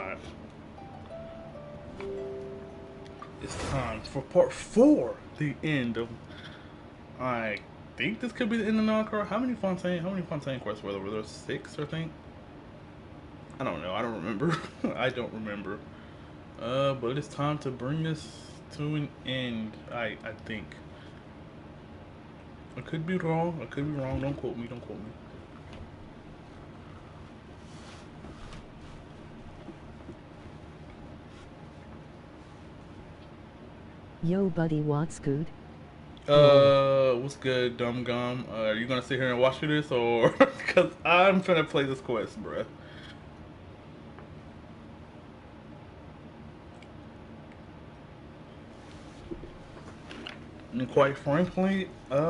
Alright. It's time for part 4, the end of... I think this could be the end of Nod-Krai. How many Fontaine quests were there? Were there 6, I think? I don't know. I don't remember. I don't remember. But it's time to bring this to an end, I think. I could be wrong. I could be wrong. Don't quote me. Don't quote me. Yo, buddy, what's good? What's good, dumb gum? Are you gonna sit here and watch this, or because I'm finna play this quest, bruh? And quite frankly, there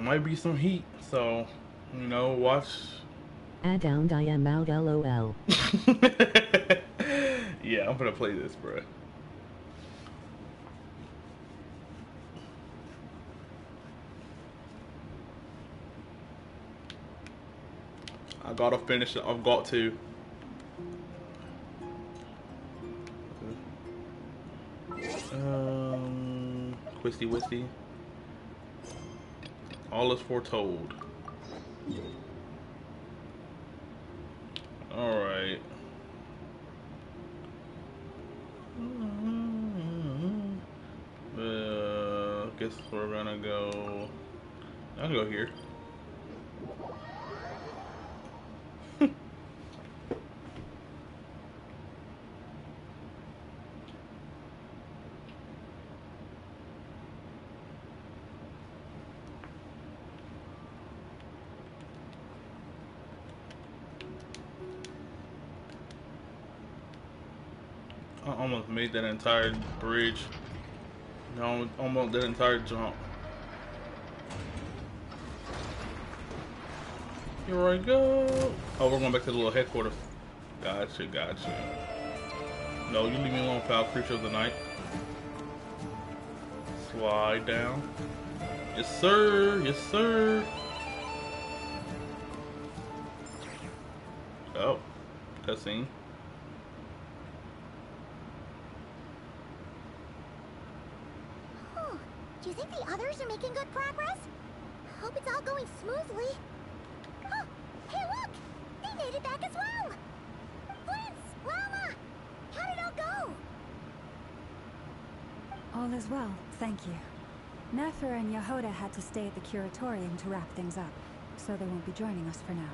might be some heat, so you know, watch. Down I am out, lol. Yeah, I'm gonna play this, bruh. I gotta finish it. I've got to. Quisty Wisty. All is foretold. Alright. Guess we're gonna go. I'll go here. I almost made that entire bridge. No, almost that entire jump. Here I go. Oh, we're going back to the little headquarters. Gotcha, gotcha. No, you leave me alone, foul creature of the night. Slide down. Yes, sir. Yes, sir. Oh, cutscene. Do you think the others are making good progress? Hope it's all going smoothly. Oh, hey look! They made it back as well! Prince! Lama! How did it all go? All is well, thank you. Nefer and Yehoda had to stay at the curatorium to wrap things up, so they won't be joining us for now.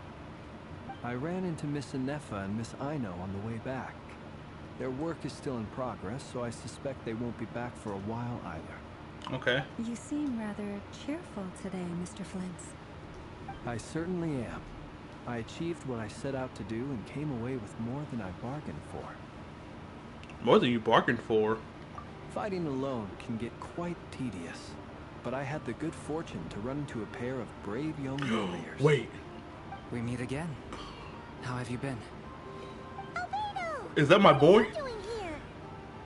I ran into Miss Nefa and Miss Aino on the way back. Their work is still in progress, so I suspect they won't be back for a while either. Okay. You seem rather cheerful today, Mr. Flint. I certainly am. I achieved what I set out to do and came away with more than I bargained for. More than you bargained for? Fighting alone can get quite tedious, but I had the good fortune to run into a pair of brave young warriors. Wait. We meet again. How have you been? Albedo! Is that my boy? What are you doing here?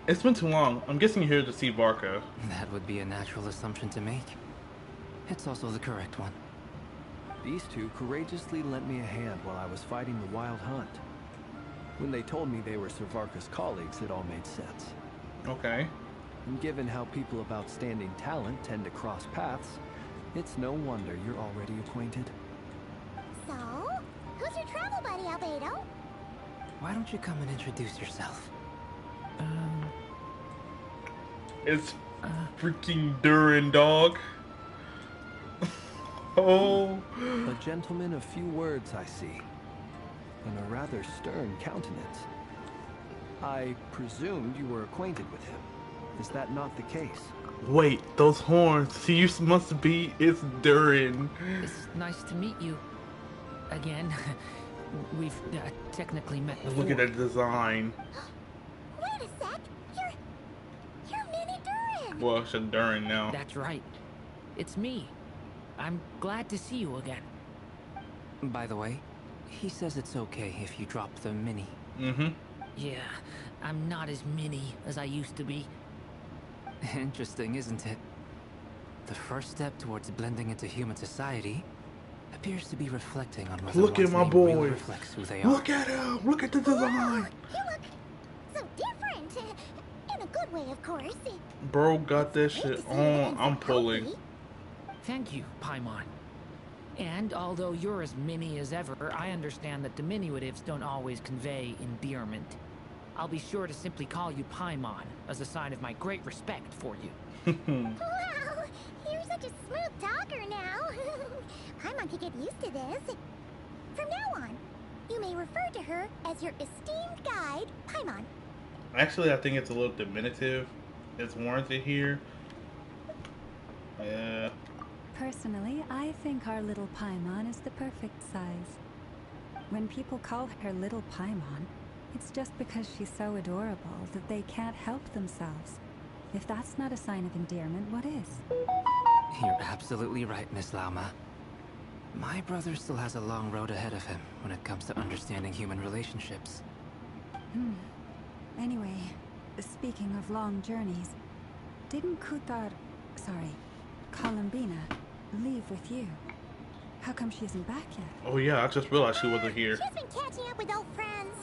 It's been too long. I'm guessing you're here to see Barca. That would be a natural assumption to make. It's also the correct one. These two courageously lent me a hand while I was fighting the Wild Hunt. When they told me they were Sir Varka's colleagues, it all made sense. Okay. And given how people of outstanding talent tend to cross paths, it's no wonder you're already acquainted. So, who's your travel buddy, Albedo? Why don't you come and introduce yourself? It's freaking Durin, dog. Oh. A gentleman of few words, I see. And a rather stern countenance. I presumed you were acquainted with him. Is that not the case? Wait, those horns. He must be. It's Durin. It's nice to meet you. Again. We've technically met before. Look at that design. Wait a sec! You're Mini Durin! Well, it's a Durin now. That's right. It's me. I'm glad to see you again. By the way, he says it's okay if you drop the mini. Mm-hmm. Yeah, I'm not as mini as I used to be. Interesting, isn't it? The first step towards blending into human society appears to be reflecting on whether Look at one's my name really boy. reflects who they are. Look at him. Look at the design. You look so different. In a good way, of course. Bro got that Great shit to see on. everything's I'm so pulling. healthy. Thank you, Paimon. And although you're as mini as ever, I understand that diminutives don't always convey endearment. I'll be sure to simply call you Paimon as a sign of my great respect for you. Wow, you're such a smooth talker now. Paimon could get used to this. From now on, you may refer to her as your esteemed guide, Paimon. Actually, I think it's a little diminutive. It's warranted here. Yeah. Personally, I think our little Paimon is the perfect size. When people call her little Paimon, it's just because she's so adorable that they can't help themselves. If that's not a sign of endearment, what is? You're absolutely right, Miss Lauma. My brother still has a long road ahead of him when it comes to understanding human relationships. Anyway, speaking of long journeys, didn't Columbina, leave with you? How come she isn't back yet? Oh yeah, I just realized she wasn't here. She's been catching up with old friends.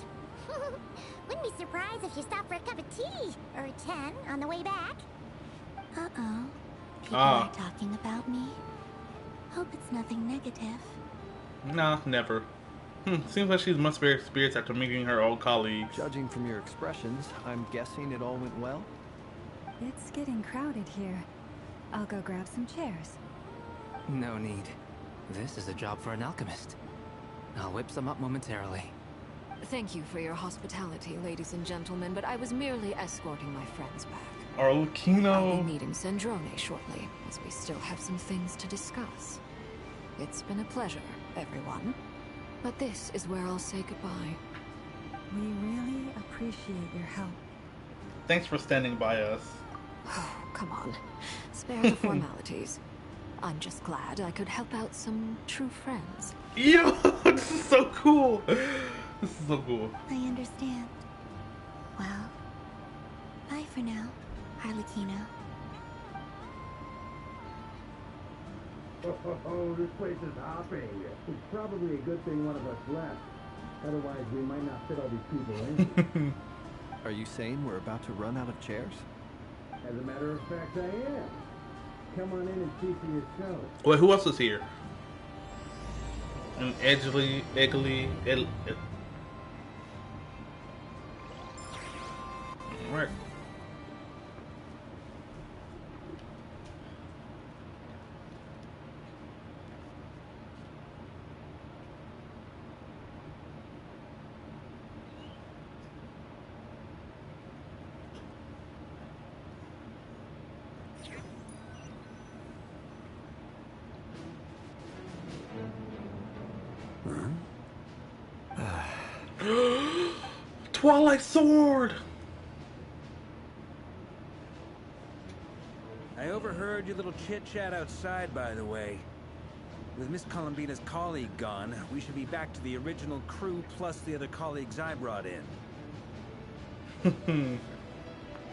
Wouldn't be surprised if she stopped for a cup of tea or 10 on the way back. Uh-oh. People are talking about me. Hope it's nothing negative. Nah, never. Seems like she's much better spirits after meeting her old colleagues. Judging from your expressions, I'm guessing it all went well? It's getting crowded here. I'll go grab some chairs. No need. This is a job for an alchemist. I'll whip some up momentarily. Thank you for your hospitality, ladies and gentlemen, but I was merely escorting my friends back. I'll be Arlecchino. meeting Sandrone shortly, as we still have some things to discuss. It's been a pleasure, everyone. But this is where I'll say goodbye. We really appreciate your help. Thanks for standing by us. Oh, come on. Spare the formalities. I'm just glad I could help out some true friends. Yo, this is so cool. This is so cool. I understand. Well, bye for now, Arlecchino. Oh, this place is hopping. It's probably a good thing one of us left. Otherwise, we might not fit all these people in. Are you saying we're about to run out of chairs? As a matter of fact, I am. Come on in and see for yourself. Wait, who else is here? And Alright. Twilight Sword! I overheard your little chit-chat outside, by the way. With Miss Columbina's colleague gone, we should be back to the original crew plus the other colleagues I brought in.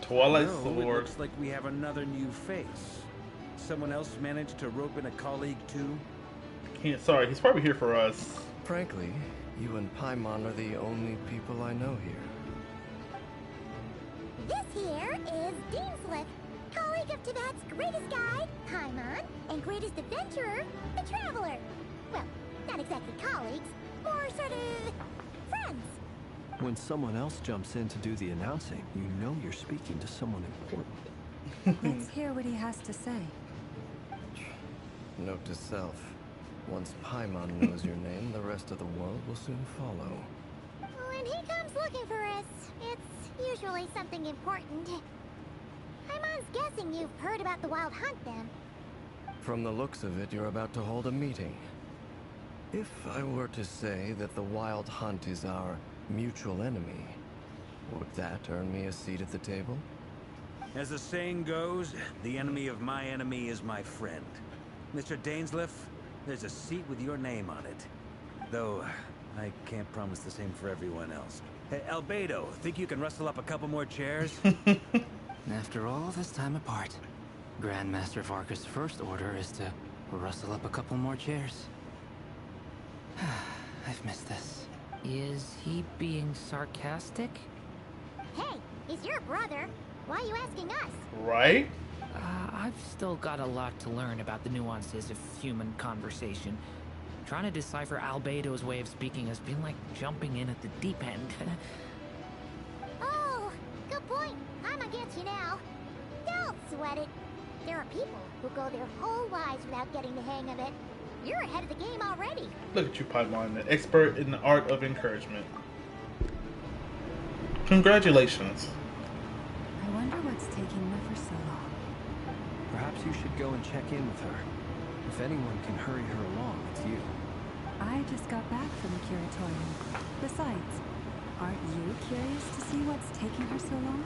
Twilight No, Sword. it looks like we have another new face. Someone else managed to rope in a colleague too? Sorry, he's probably here for us. Frankly, you and Paimon are the only people I know here. This here is Deanslick, colleague of TEYVAT's greatest guide, Paimon, and greatest adventurer, the Traveler. Well, not exactly colleagues, more sort of friends. When someone else jumps in to do the announcing, you know you're speaking to someone important. Let's hear what he has to say. Note to self. Once Paimon knows your name, the rest of the world will soon follow. When he comes looking for us, it's usually something important. Paimon's guessing you've heard about the Wild Hunt, then. From the looks of it, you're about to hold a meeting. If I were to say that the Wild Hunt is our mutual enemy, would that earn me a seat at the table? As the saying goes, the enemy of my enemy is my friend. Mr. Dainsliff, there's a seat with your name on it. Though, I can't promise the same for everyone else. Hey, Albedo, think you can rustle up a couple more chairs? After all this time apart, Grandmaster Varka's first order is to rustle up a couple more chairs. I've missed this. Is he being sarcastic? Hey, he's your brother. Why are you asking us? Right? I've still got a lot to learn about the nuances of human conversation. Trying to decipher Albedo's way of speaking has been like jumping in at the deep end. Oh, good point. Paimon gets you now. Don't sweat it. There are people who go their whole lives without getting the hang of it. You're ahead of the game already. Look at you, Paimon, the expert in the art of encouragement. Congratulations. I wonder what's taking her so long. Perhaps you should go and check in with her. If anyone can hurry her along, it's you. I just got back from the curatorium. Besides, aren't you curious to see what's taking her so long?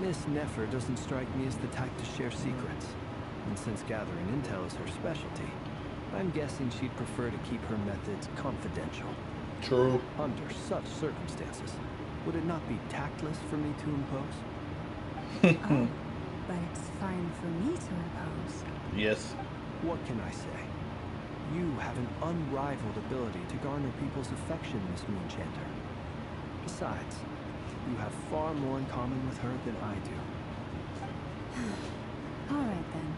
Miss Nefer doesn't strike me as the type to share secrets. And since gathering intel is her specialty, I'm guessing she'd prefer to keep her methods confidential. True. Under such circumstances, would it not be tactless for me to impose? Oh, but it's fine for me to impose. Yes. What can I say? You have an unrivaled ability to garner people's affection, Miss Moonchanter. Besides, you have far more in common with her than I do. All right then.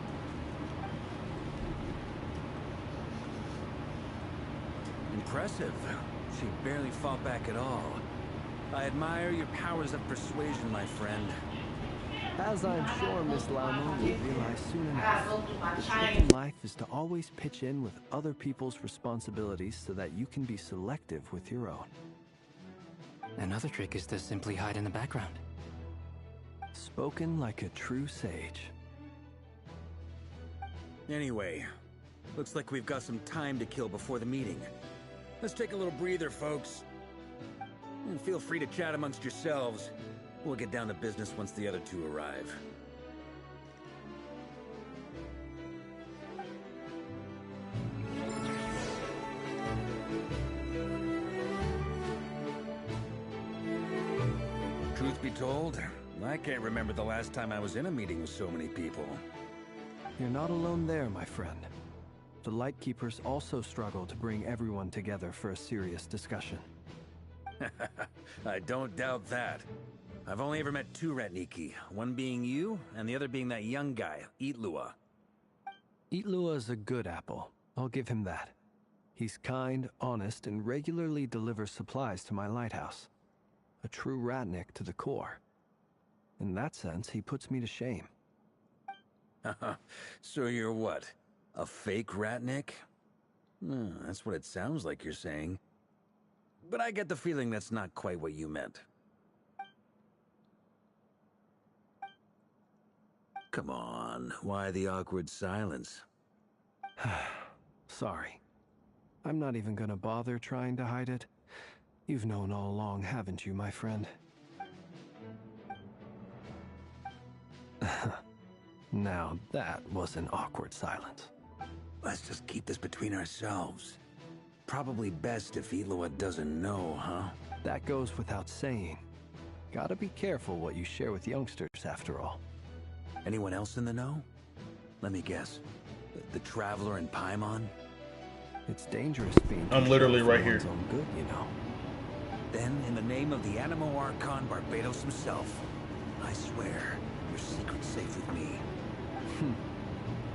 Impressive. She barely fought back at all. I admire your powers of persuasion, my friend. As I'm sure Miss Lauma will realize soon enough, the trick in life is to always pitch in with other people's responsibilities so that you can be selective with your own. Another trick is to simply hide in the background. Spoken like a true sage. Anyway, looks like we've got some time to kill before the meeting. Let's take a little breather, folks. And feel free to chat amongst yourselves. We'll get down to business once the other two arrive. Truth be told, I can't remember the last time I was in a meeting with so many people. You're not alone there, my friend. The Lightkeepers also struggle to bring everyone together for a serious discussion. I don't doubt that. I've only ever met two Ratniki, one being you, and the other being that young guy, Itlua. Itlua is a good apple. I'll give him that. He's kind, honest, and regularly delivers supplies to my lighthouse. A true Ratnik to the core. In that sense, he puts me to shame. So you're what? A fake Ratnik? That's what it sounds like you're saying. But I get the feeling that's not quite what you meant. Come on, why the awkward silence? Sorry. I'm not even gonna bother trying to hide it. You've known all along, haven't you, my friend? Now that was an awkward silence. Let's just keep this between ourselves. Probably best if Itlua doesn't know, huh? That goes without saying. Gotta be careful what you share with youngsters, after all. Anyone else in the know? Let me guess. The Traveler and Paimon? It's dangerous being I'm literally right here. own good, you know. Then, in the name of the Animo Archon Barbados himself, I swear, your secret's safe with me.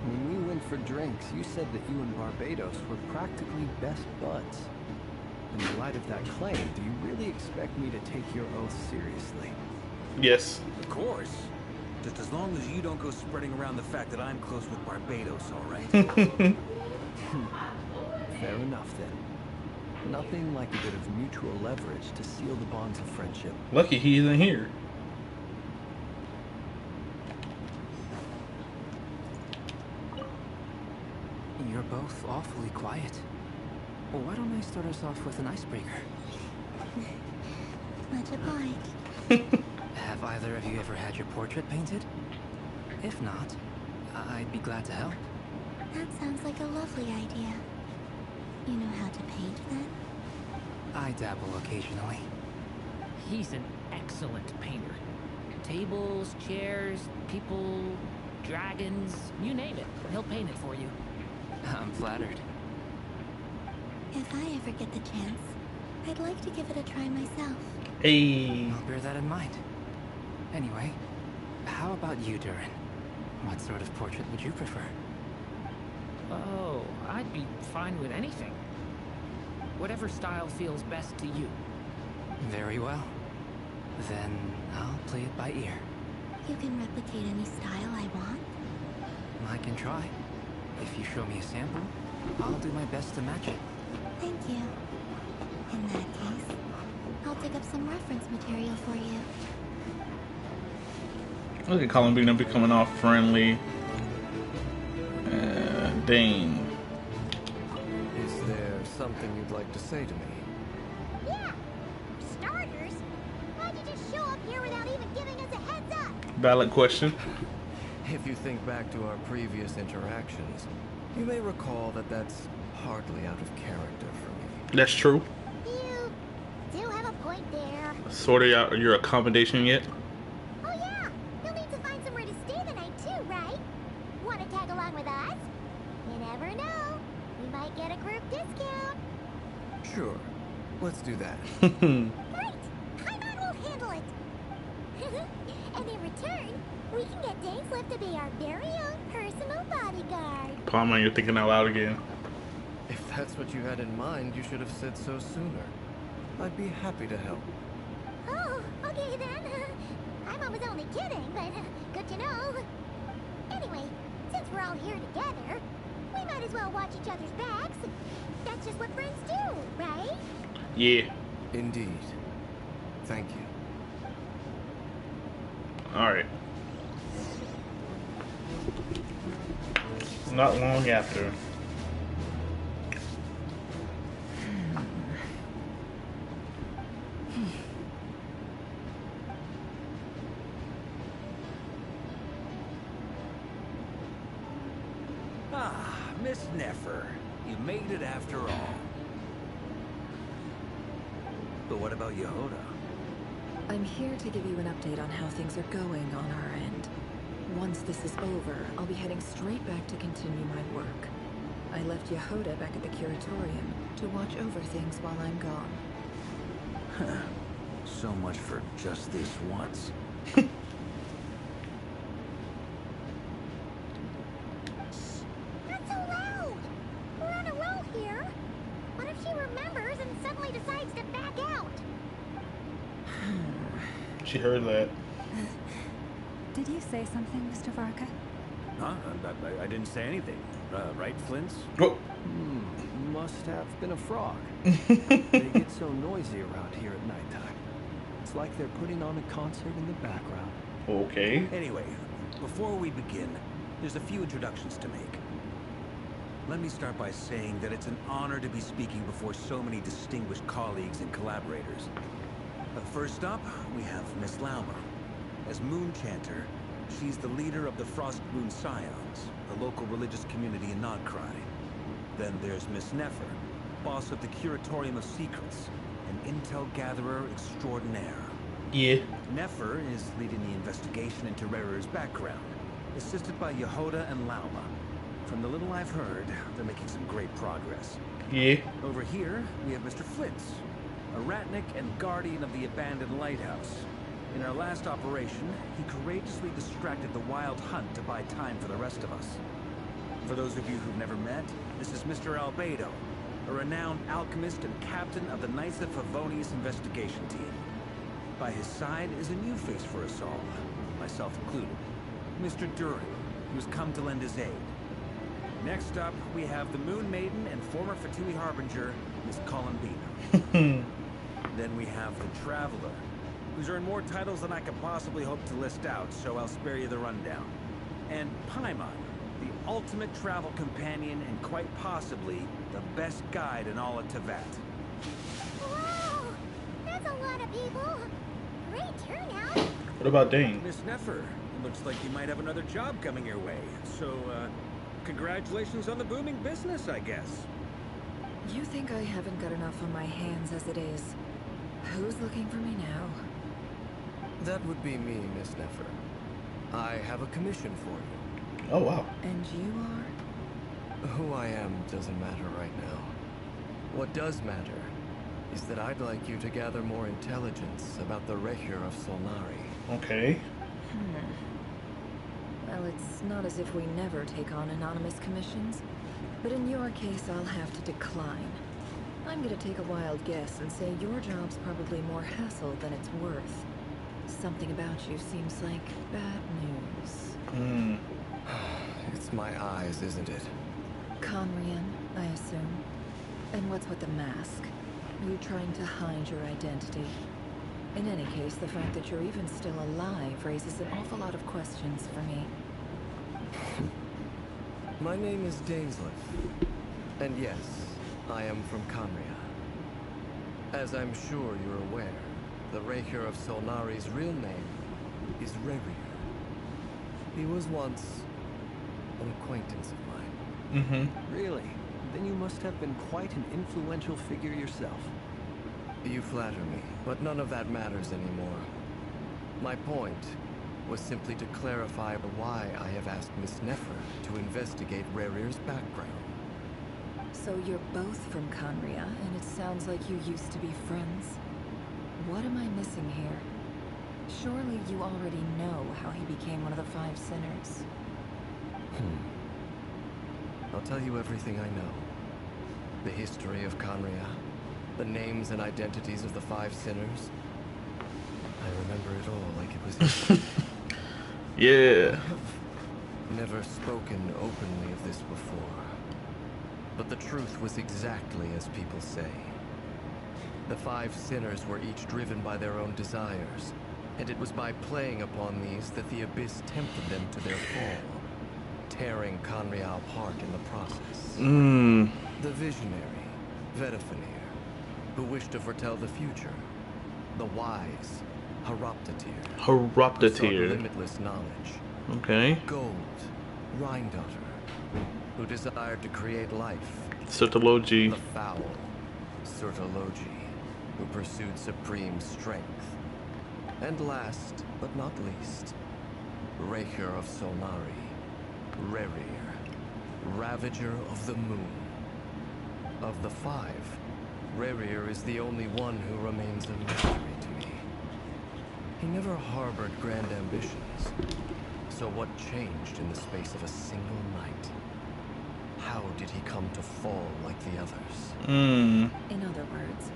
When we went for drinks, you said that you and Barbados were practically best buds. In the light of that claim, do you really expect me to take your oath seriously? Yes. Of course. Just as long as you don't go spreading around the fact that I'm close with Barbados, all right? Fair enough, then. Nothing like a bit of mutual leverage to seal the bonds of friendship. Lucky he isn't here. You're both awfully quiet. Well, why don't I start us off with an icebreaker? Much obliged. Have either of you ever had your portrait painted? If not, I'd be glad to help. That sounds like a lovely idea. You know how to paint, then? I dabble occasionally. He's an excellent painter. Tables, chairs, people, dragons, you name it. He'll paint it for you. I'm flattered. If I ever get the chance, I'd like to give it a try myself. Hey. I'll bear that in mind. Anyway, how about you, Durin? What sort of portrait would you prefer? Oh, I'd be fine with anything. Whatever style feels best to you. Very well. Then I'll play it by ear. You can replicate any style I want? I can try. If you show me a sample, I'll do my best to match it. Thank you. In that case, I'll dig up some reference material for you. Look at Colin Bean becoming all friendly. Dane. Is there something you'd like to say to me? Yeah! For starters, why'd you just show up here without even giving us a heads up? Valid question. If you think back to our previous interactions, you may recall that that's hardly out of character for me. That's true. You do have a point there. Sorted out your accommodation yet? Oh yeah! You'll need to find somewhere to stay the night too, right? Want to tag along with us? You never know. We might get a group discount. Sure. Let's do that. Great! Paimon will handle it. And in return, we can get Dainslift to be our very own personal bodyguard. Palmer, you're thinking out loud again. If that's what you had in mind, you should have said so sooner. I'd be happy to help. Oh, okay then. I'm always only kidding, but good to know. Anyway, since we're all here together, we might as well watch each other's backs. That's just what friends do, right? Yeah. Indeed. Thank you. Alright. Not long after. Ah, Miss Nefer. You made it after all. But what about Yehoda? I'm here to give you an update on how things are going on our end. Once this is over, I'll be heading straight back to continue my work. I left Yehoda back at the Curatorium to watch over things while I'm gone. So much for just this once. Not so loud! We're on a roll here. What if she remembers and suddenly decides to back out? She heard that. Did you say something, Mr. Varka? Huh? I didn't say anything. Right, Flint's? Oh. Must have been a frog. They get so noisy around here at nighttime. It's like they're putting on a concert in the background. Okay. Anyway, before we begin, there's a few introductions to make. Let me start by saying that it's an honor to be speaking before so many distinguished colleagues and collaborators. First up, we have Miss Lauma. As Moon Chanter, she's the leader of the Frost Moon Scions, a local religious community in Nod-Krai. Then there's Miss Nefer, boss of the Curatorium of Secrets, an intel gatherer extraordinaire. Yeah. Nefer is leading the investigation into Rerer's background, assisted by Yehoda and Lauma. From the little I've heard, they're making some great progress. Yeah. Over here, we have Mr. Flintz, a Ratnik and guardian of the abandoned lighthouse. In our last operation, he courageously distracted the Wild Hunt to buy time for the rest of us. For those of you who've never met, this is Mr. Albedo, a renowned alchemist and captain of the Knights of Favonius investigation team. By his side is a new face for us all, myself included, Mr. Durin, who's come to lend his aid. Next up, we have the Moon Maiden and former Fatui Harbinger, Miss Columbina. Then we have the Traveler, who's earned more titles than I could possibly hope to list out, so I'll spare you the rundown. And Paimon, the ultimate travel companion and quite possibly the best guide in all of TEYVAT. Wow! That's a lot of people. Great turnout. What about Dane? Miss Nefer, it looks like you might have another job coming your way, so, congratulations on the booming business, I guess. You think I haven't got enough on my hands as it is? Who's looking for me now? That would be me, Miss Nefer. I have a commission for you. Oh, wow. And you are? Who I am doesn't matter right now. What does matter is that I'd like you to gather more intelligence about the Recher of Solnari. Okay. Well, it's not as if we never take on anonymous commissions, but in your case, I'll have to decline. I'm gonna take a wild guess and say your job's probably more hassle than it's worth. Something about you seems like bad news. It's my eyes, isn't it? Conrian, I assume. And what's with the mask? Are you trying to hide your identity? In any case, the fact that you're even still alive raises an awful lot of questions for me. My name is Dainsleif. And yes, I am from Conria. As I'm sure you're aware, the Recher of Solnari's real name is Rerir. He was once an acquaintance of mine. Really? Then you must have been quite an influential figure yourself. You flatter me, but none of that matters anymore. My point was simply to clarify why I have asked Miss Nefer to investigate Rerir's background. So you're both from Conria, and it sounds like you used to be friends. What am I missing here? Surely you already know how he became one of the Five Sinners. I'll tell you everything I know. The history of Conria, the names and identities of the Five Sinners. I remember it all like it was yesterday. Yeah. I've never spoken openly of this before. But the truth was exactly as people say. The Five Sinners were each driven by their own desires, and it was by playing upon these that the Abyss tempted them to their fall, tearing Conria apart in the process. The visionary, Vedafenir, who wished to foretell the future. The wise, Horoptatir, who sought limitless knowledge. Okay. Gold, Rheindotter, who desired to create life. Sertology. The foul, Sertology, who pursued supreme strength. And last, but not least, Recher of Solnari, Rerir, Ravager of the Moon. Of the five, Rerir is the only one who remains a mystery to me. He never harbored grand ambitions. So what changed in the space of a single night? How did he come to fall like the others? In other words,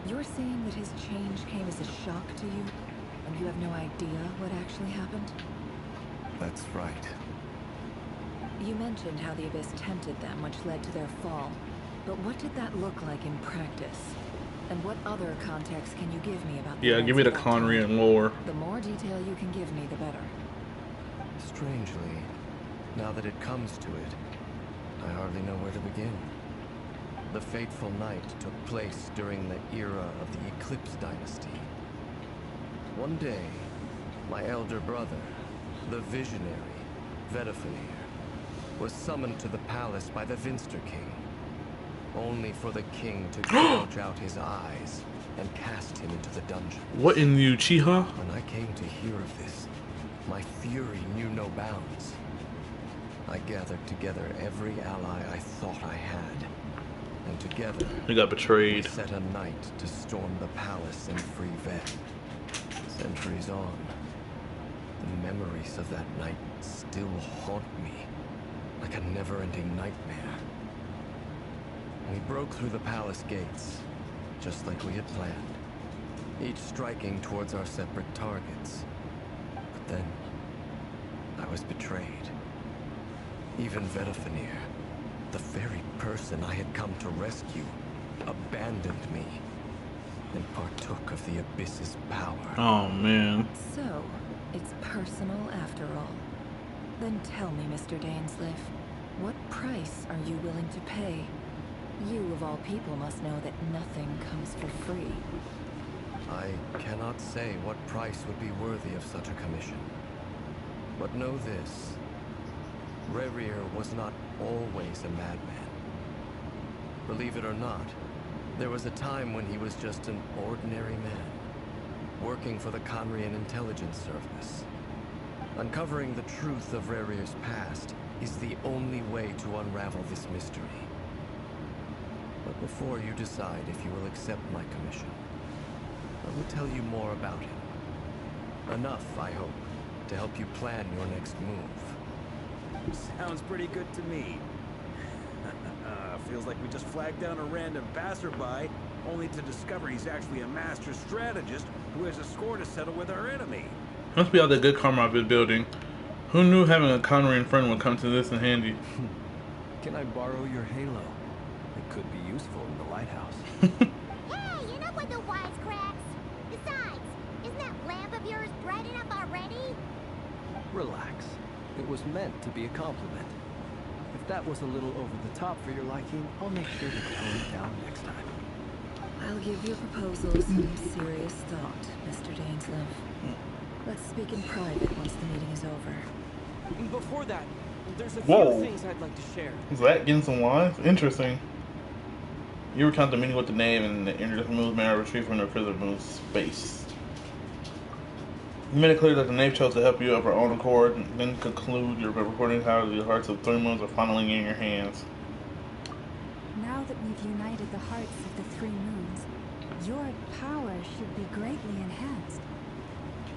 you're saying that his change came as a shock to you, and you have no idea what actually happened? That's right. You mentioned how the Abyss tempted them, which led to their fall. But what did that look like in practice? And what other context can you give me about the Yeah, give me the events of that Conrian time? lore. The more detail you can give me, the better. Strangely, now that it comes to it, I hardly know where to begin. The fateful night took place during the era of the Eclipse Dynasty. One day, my elder brother, the visionary, Vedafenir, was summoned to the palace by the Vinster King, only for the king to gouge out his eyes and cast him into the dungeon. What in the Uchiha? When I came to hear of this, my fury knew no bounds. I gathered together every ally I thought I had, and together He got betrayed. we set a night to storm the palace and free Vet. Centuries on, the memories of that night still haunt me like a never-ending nightmare. We broke through the palace gates, just like we had planned, each striking towards our separate targets. But then, I was betrayed. Even Vedafenir, the very person I had come to rescue, abandoned me and partook of the Abyss's power. Oh, man. So, it's personal after all. Then tell me, Mr. Dainsleif, what price are you willing to pay? You, of all people, must know that nothing comes for free. I cannot say what price would be worthy of such a commission. But know this. Rerir was not always a madman. Believe it or not, there was a time when he was just an ordinary man, working for the Conrian Intelligence Service. Uncovering the truth of Rerir's past is the only way to unravel this mystery. But before you decide if you will accept my commission, I will tell you more about him. Enough, I hope, to help you plan your next move. Sounds pretty good to me. Feels like we just flagged down a random passerby, only to discover he's actually a master strategist who has a score to settle with our enemy. Must be all the good karma I've been building. Who knew having a Connery friend would come to this in handy? Can I borrow your halo? It could be useful in the lighthouse. Hey, enough with the wisecracks. Besides, isn't that lamp of yours bright enough already? Relax. It was meant to be a compliment. If that was a little over the top for your liking, I'll make sure to tone it down next time. I'll give your proposal some serious thought, Mr. Dainsleif. Let's speak in private once the meeting is over. Before that, there's a Whoa. few things I'd like to share. Is that getting some wine? Interesting. You recount the meeting with the knave and the introduction moves may retrieve from their prison space. You made it clear that the knave chose to help you of her own accord, and then conclude your recording how the hearts of 3 moons are finally in your hands. Now that we've united the hearts of the 3 moons, your power should be greatly enhanced.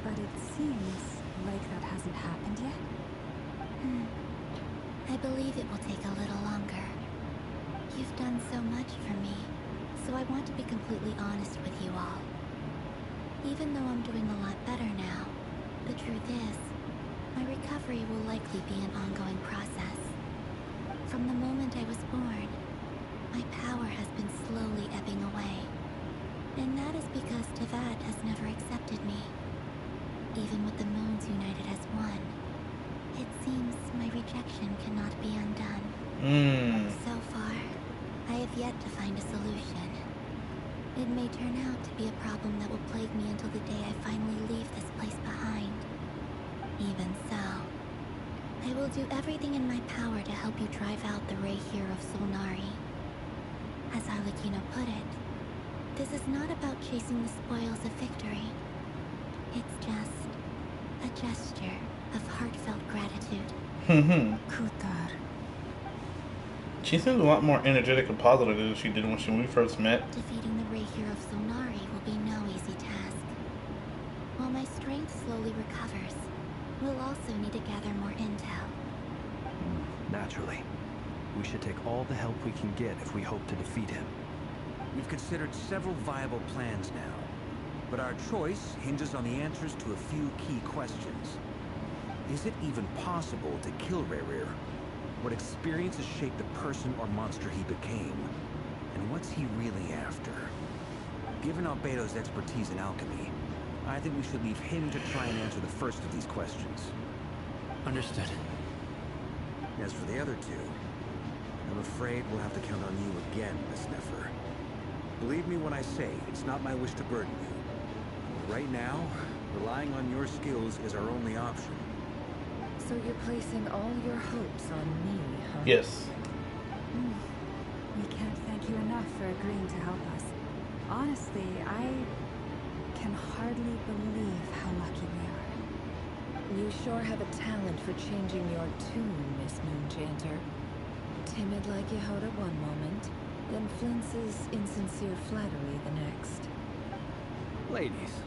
But it seems like that hasn't happened yet. I believe it will take a little longer. You've done so much for me, so I want to be completely honest with you all. Even though I'm doing a lot better now, the truth is, my recovery will likely be an ongoing process. From the moment I was born, my power has been slowly ebbing away. And that is because TEYVAT has never accepted me. Even with the moons united as one, it seems my rejection cannot be undone. So far, I have yet to find a solution. It may turn out to be a problem that will plague me until the day I finally leave this place behind. Even so, I will do everything in my power to help you drive out the Ray here of Solnari. As Arlecchino put it, this is not about chasing the spoils of victory. It's just a gesture of heartfelt gratitude. Kutar. She seems a lot more energetic and positive than she did when we first met. Defeating the Ray here of Solnari will be no easy task. While my strength slowly recovers, we'll also need to gather more intel. Naturally. We should take all the help we can get if we hope to defeat him. We've considered several viable plans now, but our choice hinges on the answers to a few key questions. Is it even possible to kill Rerir? What experiences shaped the person or monster he became? And what's he really after? Given Albedo's expertise in alchemy, I think we should leave him to try and answer the first of these questions. Understood. As for the other two, I'm afraid we'll have to count on you again, Miss Nefer. Believe me when I say it's not my wish to burden you. Right now, relying on your skills is our only option. So you're placing all your hopes on me, huh? Yes. We can't thank you enough for agreeing to help us. Honestly, I can hardly believe how lucky we are. You sure have a talent for changing your tune, Miss Moonchanter. Timid like Yehoda one moment, then flinches insincere flattery the next. Ladies,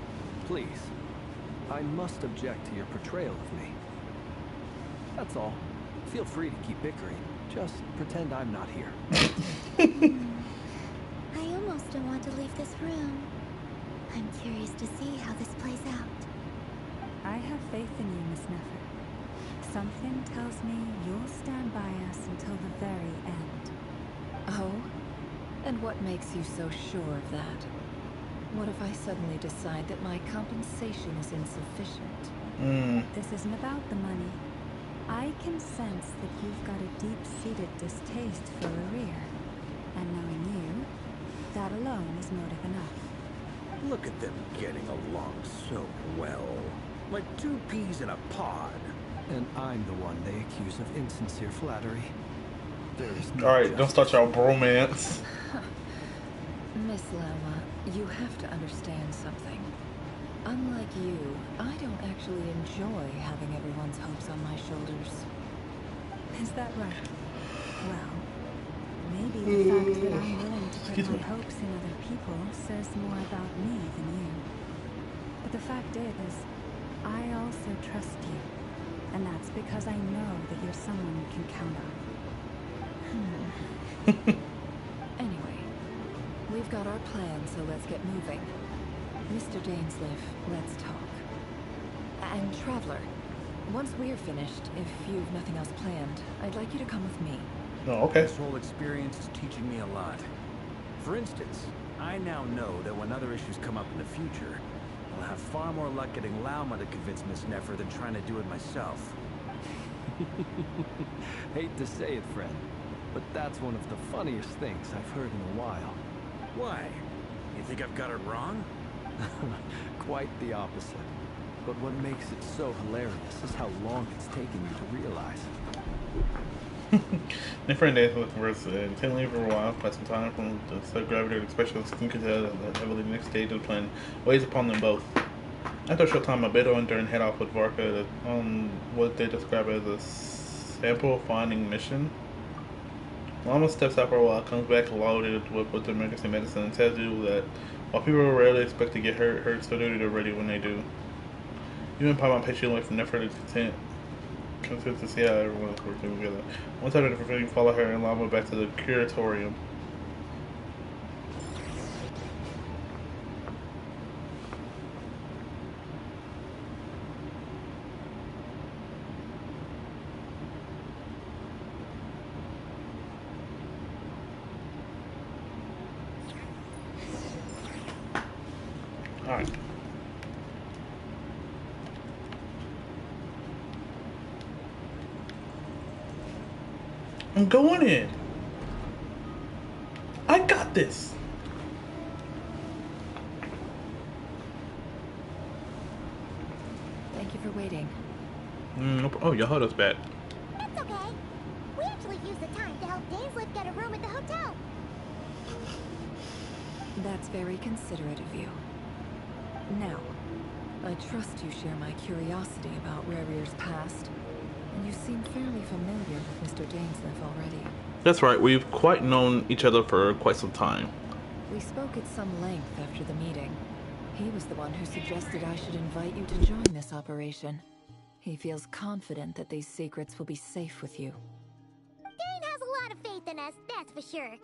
please. I must object to your portrayal of me. That's all. Feel free to keep bickering. Just pretend I'm not here. I almost don't want to leave this room. I'm curious to see how this plays out. I have faith in you, Miss Nefer. Something tells me you'll stand by us until the very end. Oh? And what makes you so sure of that? What if I suddenly decide that my compensation is insufficient? This isn't about the money. I can sense that you've got a deep-seated distaste for Rerir. And knowing you, that alone is motive enough. Look at them getting along so well. Like 2 peas in a pod. And I'm the one they accuse of insincere flattery. There's no Alright, don't start your bromance. Miss Lama, you have to understand something. Unlike you, I don't actually enjoy having everyone's hopes on my shoulders. Is that right? Well, maybe the fact that I'm willing to Excuse my me. hopes in other people says more about me than you. But the fact is, I also trust you. And that's because I know that you're someone you can count on. Anyway, we've got our plan, so let's get moving. Mr. Dainsleif, let's talk. And Traveler, once we're finished, if you've nothing else planned, I'd like you to come with me. Oh, okay. This whole experience is teaching me a lot. For instance, I now know that when other issues come up in the future, I'll have far more luck getting Lauma to convince Miss Nefer than trying to do it myself. Hate to say it, friend, but that's one of the funniest things I've heard in a while. Why? You think I've got it wrong? Quite the opposite. But what makes it so hilarious is how long it's taken you to realize. Nefer and Dainsleif was intently for a while, quite some time, from the subgravitated specialist Tinkertail that heavily the next stage of the plan weighs upon them both. After a short time, Albedo and Dern head off with Varka on what they describe as a sample finding mission. Llama steps out for a while, comes back loaded with the emergency medicine, and tells you that while people rarely expect to get hurt so they're ready when they do. You and Paimon patiently wait for Nefer to content to see how everyone is working together. One time Nefer, you follow her and Llama back to the curatorium. Alright. I'm going in. I got this. Thank you for waiting. Oh, Yahoda's back. It's okay. We actually used the time to help Dainsleif get a room at the hotel. That's very considerate of you. Now, I trust you share my curiosity about Rarear's past, and you seem fairly familiar with Mr. Dainsleif already. That's right, we've quite known each other for quite some time. We spoke at some length after the meeting. He was the one who suggested I should invite you to join this operation. He feels confident that these secrets will be safe with you. Dane has a lot of faith in us, that's for sure.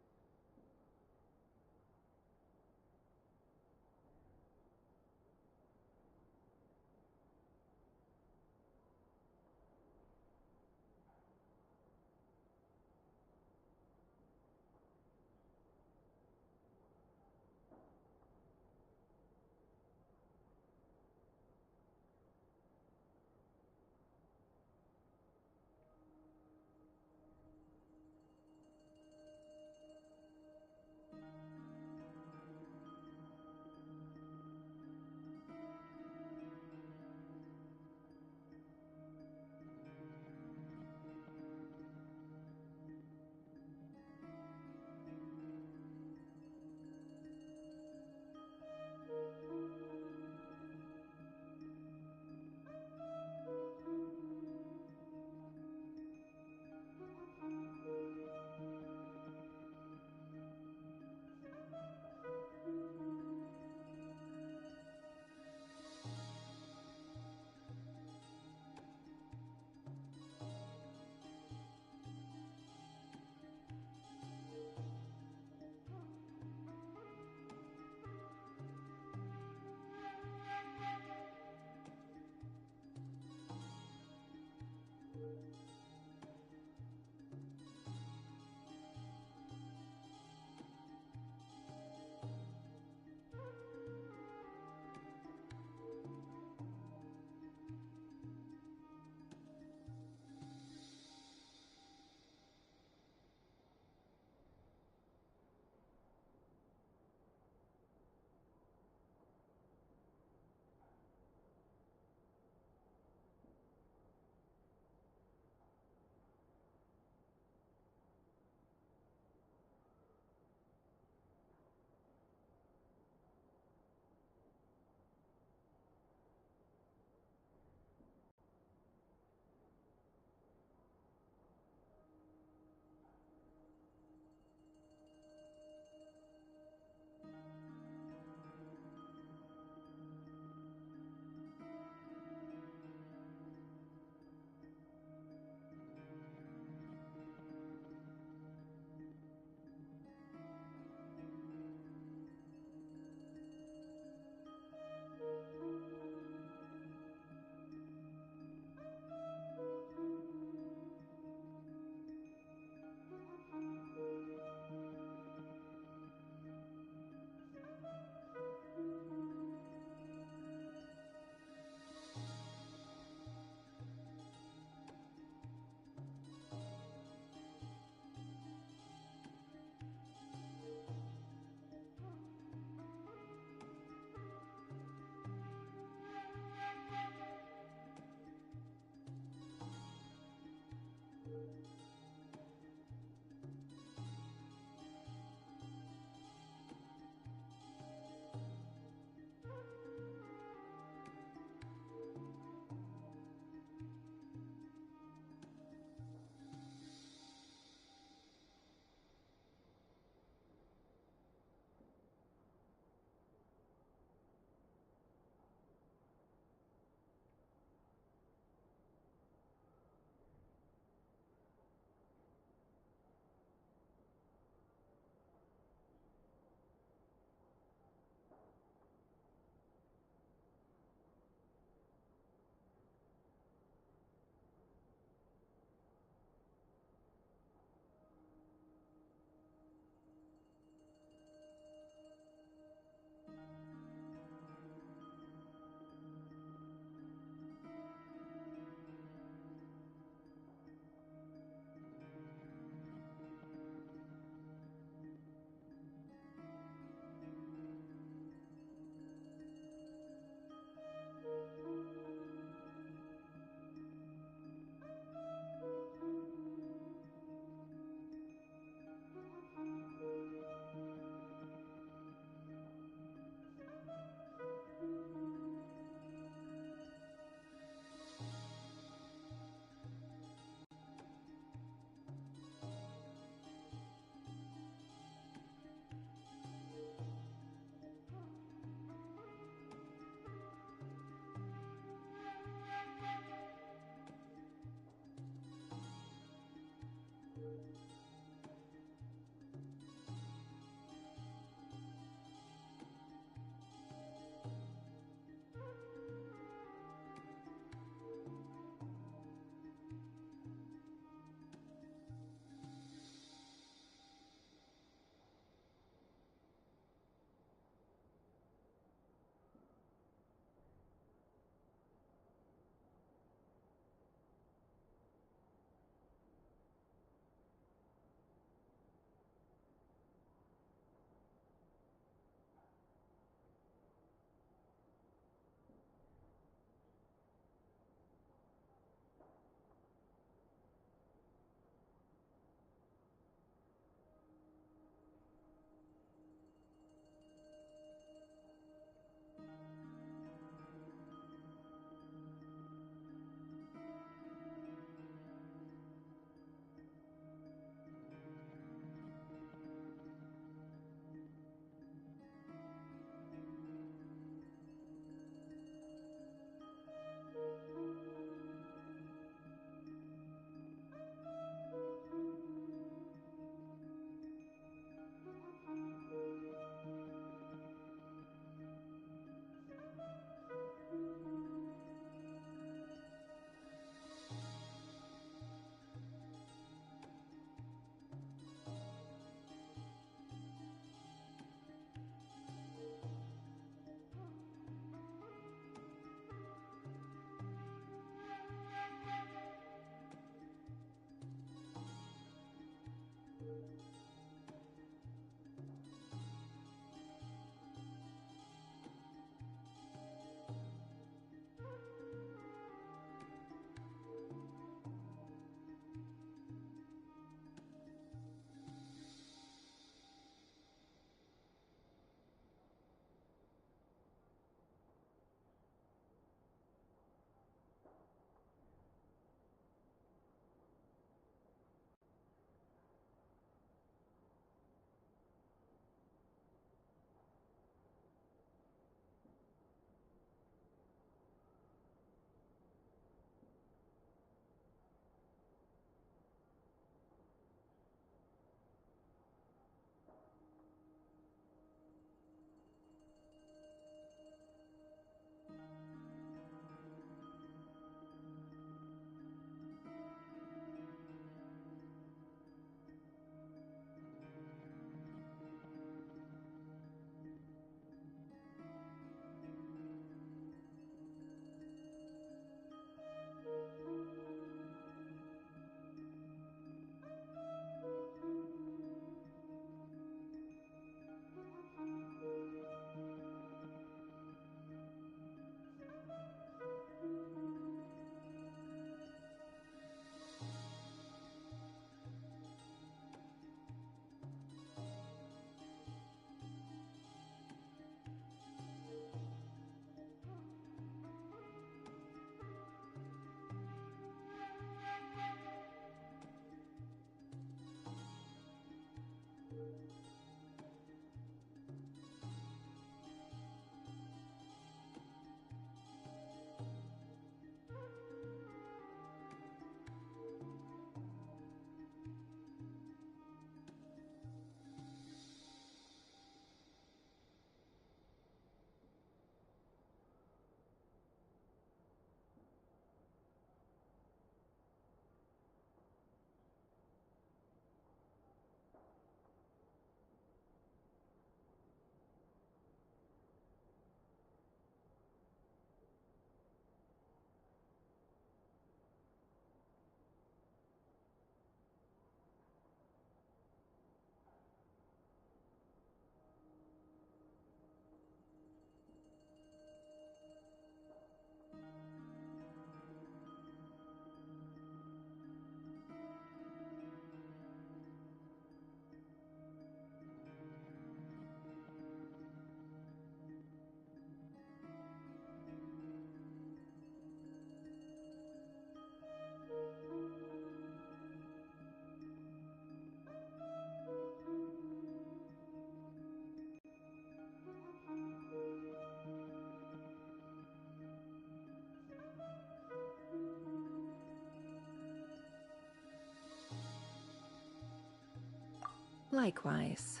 Likewise.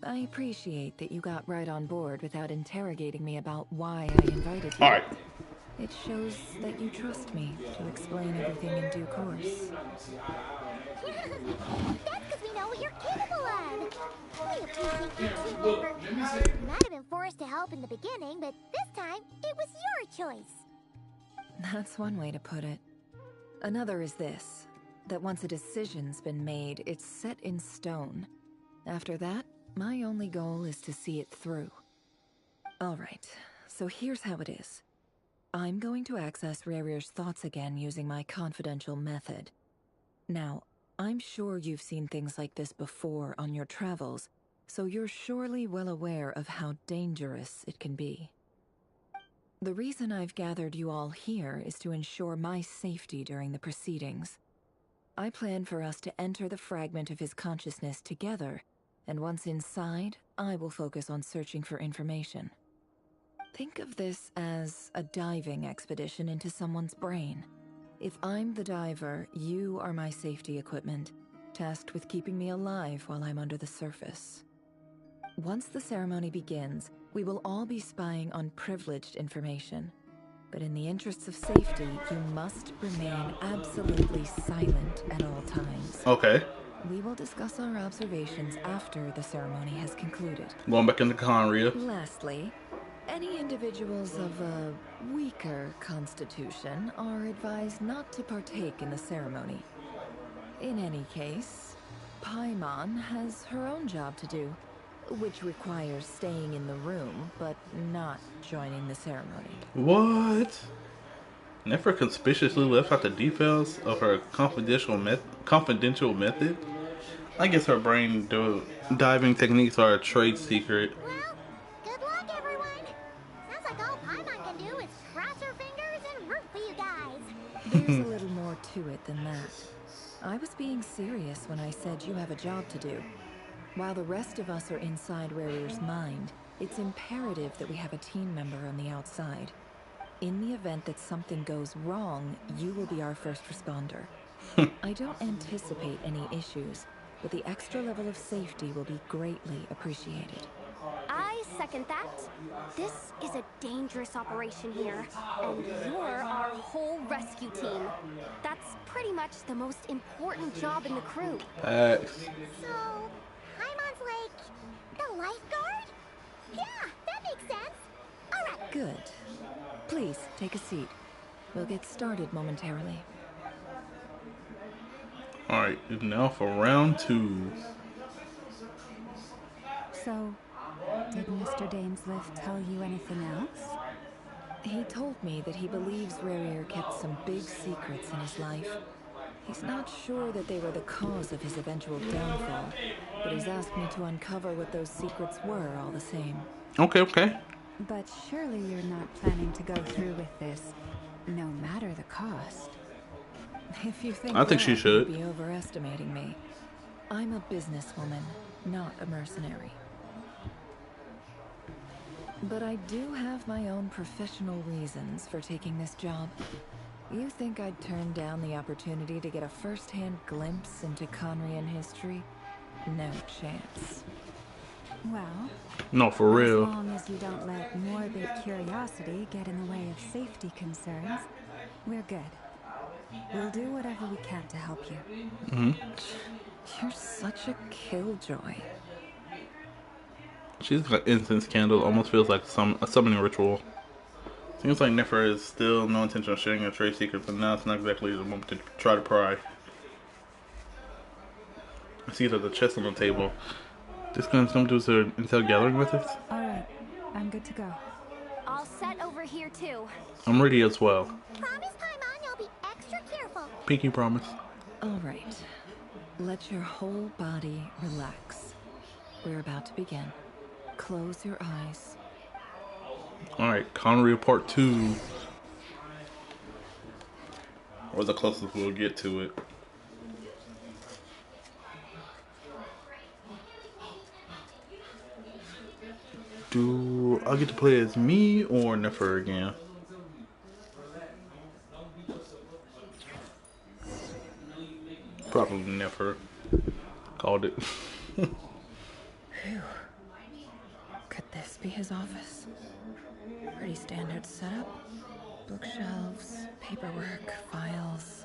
I appreciate that you got right on board without interrogating me about why I invited you. Alright. It shows that you trust me to explain everything in due course. That's because we know what you're capable of. We appreciate you too, Amber. You might have been forced to help in the beginning, but this time, it was your choice. That's one way to put it. Another is this, that once a decision's been made, it's set in stone. After that, my only goal is to see it through. Alright, so here's how it is. I'm going to access Rarir's thoughts again using my confidential method. Now, I'm sure you've seen things like this before on your travels, so you're surely well aware of how dangerous it can be. The reason I've gathered you all here is to ensure my safety during the proceedings. I plan for us to enter the fragment of his consciousness together, and once inside, I will focus on searching for information. Think of this as a diving expedition into someone's brain. If I'm the diver, you are my safety equipment, tasked with keeping me alive while I'm under the surface. Once the ceremony begins, we will all be spying on privileged information. But in the interests of safety, you must remain absolutely silent at all times. Okay. We will discuss our observations after the ceremony has concluded. Going back into Conria. Lastly, any individuals of a weaker constitution are advised not to partake in the ceremony. In any case, Paimon has her own job to do, which requires staying in the room, but not joining the ceremony. What? Nefer conspicuously left out the details of her confidential method? I guess her brain diving techniques are a trade secret. Well, good luck, everyone. Sounds like all Paimon can do is cross her fingers and root for you guys. There's a little more to it than that. I was being serious when I said you have a job to do. While the rest of us are inside Rarir's mind, it's imperative that we have a team member on the outside. In the event that something goes wrong, you will be our first responder. I don't anticipate any issues, but the extra level of safety will be greatly appreciated. I second that. This is a dangerous operation here, and you're our whole rescue team. That's pretty much the most important job in the crew. Facts. So, Paimon's like the lifeguard? Yeah, that makes sense. Alright. Good. Please, take a seat. We'll get started momentarily. Alright, now for round 2. So, did Mr. Dainsliff tell you anything else? He told me that he believes Rarir kept some big secrets in his life. He's not sure that they were the cause of his eventual downfall, but he's asked me to uncover what those secrets were all the same. Okay. But surely you're not planning to go through with this, no matter the cost. If you think I think she should. You'd be overestimating me. I'm a businesswoman, not a mercenary. But I do have my own professional reasons for taking this job. You think I'd turn down the opportunity to get a first-hand glimpse into Conrian history? No chance. Well, No, for real. as long as you don't let morbid curiosity get in the way of safety concerns, we're good. We'll do whatever we can to help you. You're such a killjoy. She's got incense candle. Almost feels like a summoning ritual. Seems like Nefer is still no intention of sharing a trade secret, but now it's not exactly the moment to try to pry. I see there's a chest on the table. This gonna come to us intel gathering methods? Alright, I'm good to go. All set over here too. I'm ready as well. Promise, Paimon, you'll be extra careful. Pinky promise. Alright. Let your whole body relax. We're about to begin. Close your eyes. Alright, Conria Part 2. Or the closest we'll get to it. Do I get to play as me or Nefer again? Probably Nefer. Called it. Phew. Could this be his office? Pretty standard setup. Bookshelves, paperwork, files.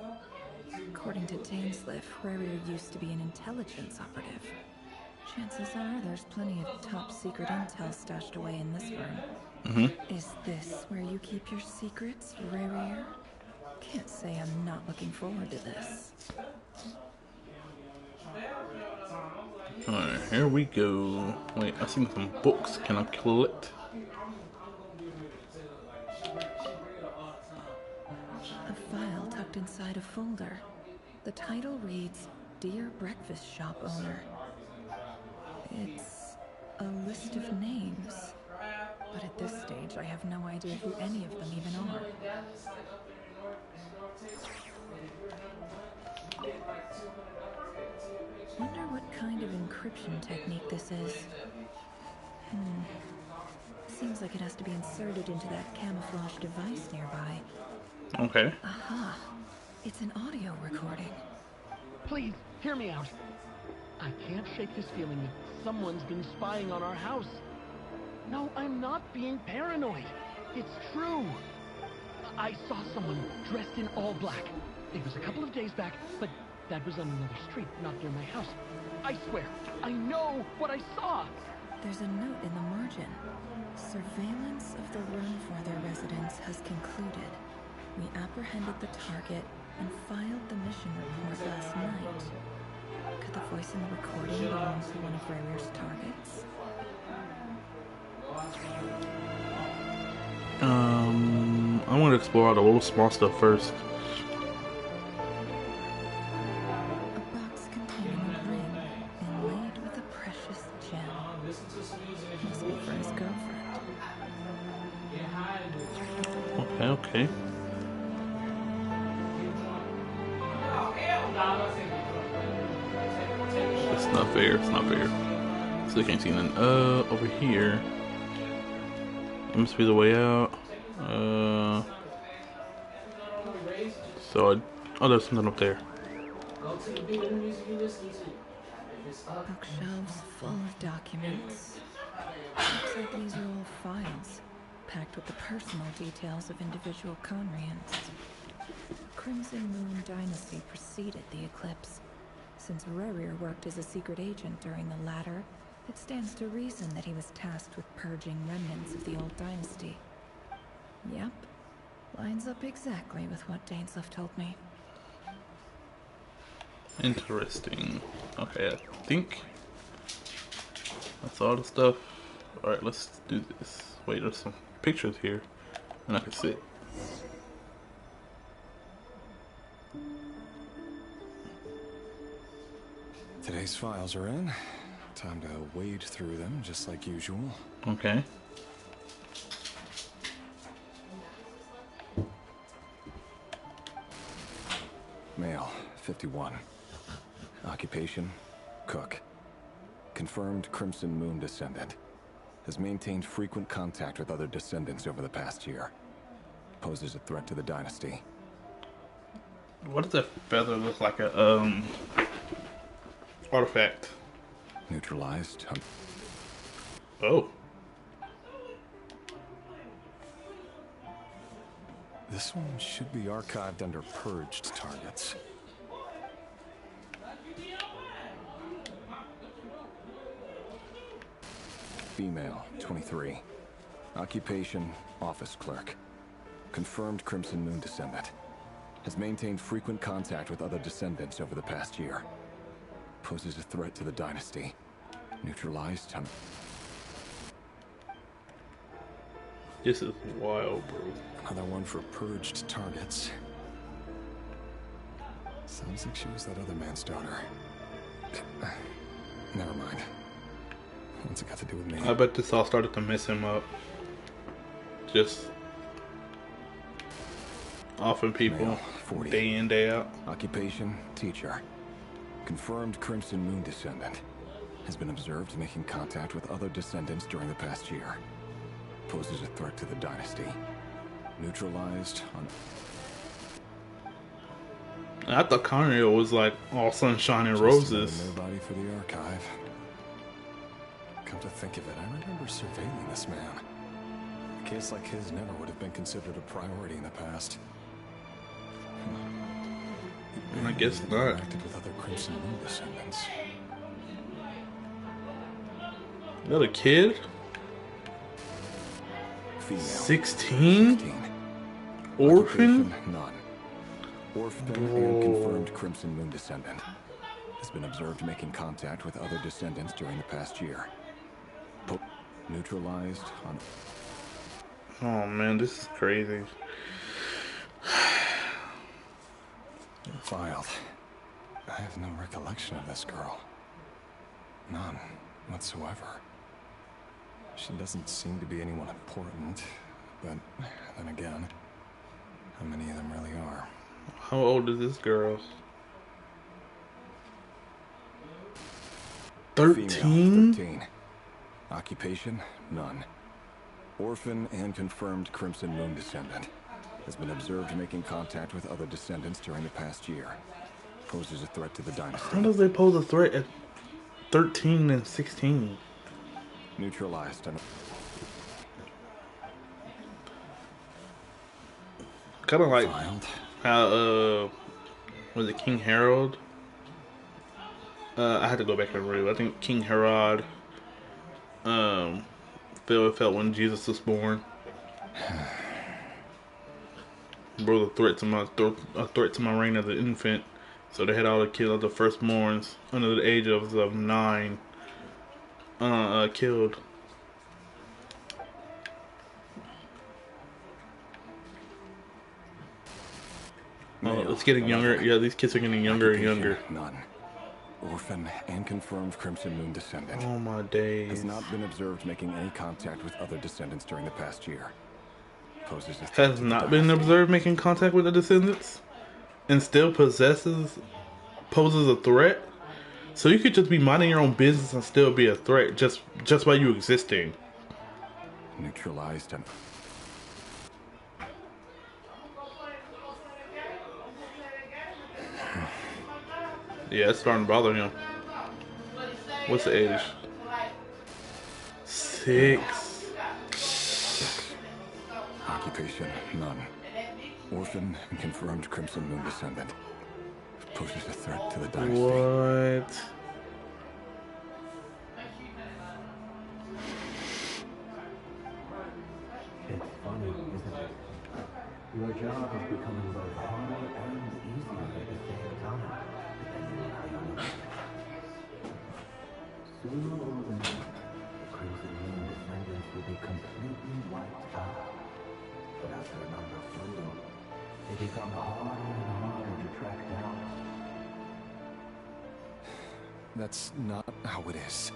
According to Dainsliff, Rarier used to be an intelligence operative. Chances are there's plenty of top secret intel stashed away in this room. Is this where you keep your secrets, Rarier? Can't say I'm not looking forward to this. Alright, here we go. Wait, I see some books. Can I collect? A file tucked inside a folder. The title reads, Dear Breakfast Shop Owner. It's a list of names. But at this stage, I have no idea who any of them even are. Wonder what kind of encryption technique this is. Seems like it has to be inserted into that camouflage device nearby. Okay. Aha. It's an audio recording. Please, hear me out. I can't shake this feeling that someone's been spying on our house. No, I'm not being paranoid. It's true. I saw someone dressed in all black. It was a couple of days back, but that was on another street, not near my house. I swear, I know what I saw. There's a note in the margin. Surveillance of the Runfather residence has concluded. We apprehended the target and filed the mission report last night. Could the voice in the recording belong to one of Rarier's targets? I want to explore all the little small stuff first. A box containing a ring inlaid with a precious gem. Must be for his girlfriend. Okay. It's not fair. It's not fair. Still can't see nothing. Over here. It must be the way out. Oh, there's something up there. Bookshelves full of documents. Looks like these are all files, packed with the personal details of individual Conrians. Crimson Moon Dynasty preceded the eclipse. Since Rarier worked as a secret agent during the latter, it stands to reason that he was tasked with purging remnants of the old dynasty. Yep. Lines up exactly with what Dainsliff told me. Interesting. Okay, I think that's all the stuff. Alright, let's do this. Wait, there's some pictures here, and I can sit. Today's files are in. Time to wade through them, just like usual. Okay. Male, 51. Occupation, cook. Confirmed Crimson Moon descendant. Has maintained frequent contact with other descendants over the past year. Poses a threat to the dynasty. What does that feather look like? A artifact. Neutralized. Oh. This one should be archived under purged targets. Female, 23. Occupation, office clerk. Confirmed Crimson Moon descendant. Has maintained frequent contact with other descendants over the past year. Poses a threat to the dynasty. Neutralized. This is wild, bro. Another one for purged targets. Sounds like she was that other man's daughter. Never mind. What's it got to do with me? I bet this all started to mess him up. Just offering people Male, 40. day in, day out. Occupation, teacher. Confirmed Crimson Moon descendant. Has been observed making contact with other descendants during the past year. Poses a threat to the dynasty. Neutralized on... I thought Conrio was like all sunshine and roses. Nobody for the archive. Come to think of it, I remember surveilling this man. A case like his never would have been considered a priority in the past. I guess not. Acted with other Crimson Moon descendants. Another kid? Female. 16? Orphan? None. Orphan and confirmed Crimson Moon descendant. Has been observed making contact with other descendants during the past year. Neutralized on... Oh man, this is crazy. Filed. I have no recollection of this girl. None whatsoever. She doesn't seem to be anyone important, but then again, how many of them really are? How old is this girl? 13? Female, 13. Occupation? None. Orphan and confirmed Crimson Moon descendant. Has been observed making contact with other descendants during the past year. Poses a threat to the dynasty. How does they pose a threat at 13 and 16? Neutralized. Kind of like how, was it King Harold? I had to go back and read. I think King Herod felt when Jesus was born. Brought a threat to my reign as an infant. So they had all the kids of the firstborns under the age of 9 killed. Oh, it's getting younger. Yeah, these kids are getting younger and younger. None. Orphan and confirmed Crimson Moon descendant. Oh my days. Has not been observed making any contact with other descendants during the past year. Poses a Has not been observed making contact with the descendants, and still poses a threat. So you could just be minding your own business and still be a threat just by you existing. Neutralized and... Yeah, it's starting to bother him. What's the age? 6. Occupation, none. Orphan and confirmed Crimson Moon descendant. Poses a threat to the dynasty. What? It's funny, isn't it? Your job is becoming both harder and easier at the same time, depending on how you look at it. Sooner or later, the Crimson Moon descendants will be completely wiped out. But as their numbers dwindle, they become harder and harder to track down. That's not how it is.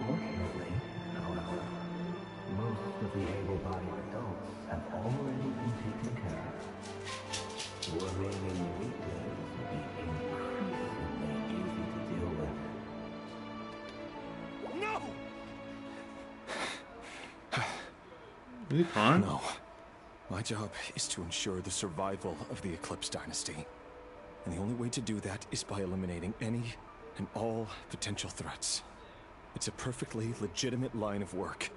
Fortunately, however, most of the able-bodied adults have already been taken care of. The remaining weaklings will be increasingly easy to deal with. No! Is he fine? No. My job is to ensure the survival of the Eclipse Dynasty. And the only way to do that is by eliminating any and all potential threats. It's a perfectly legitimate line of work.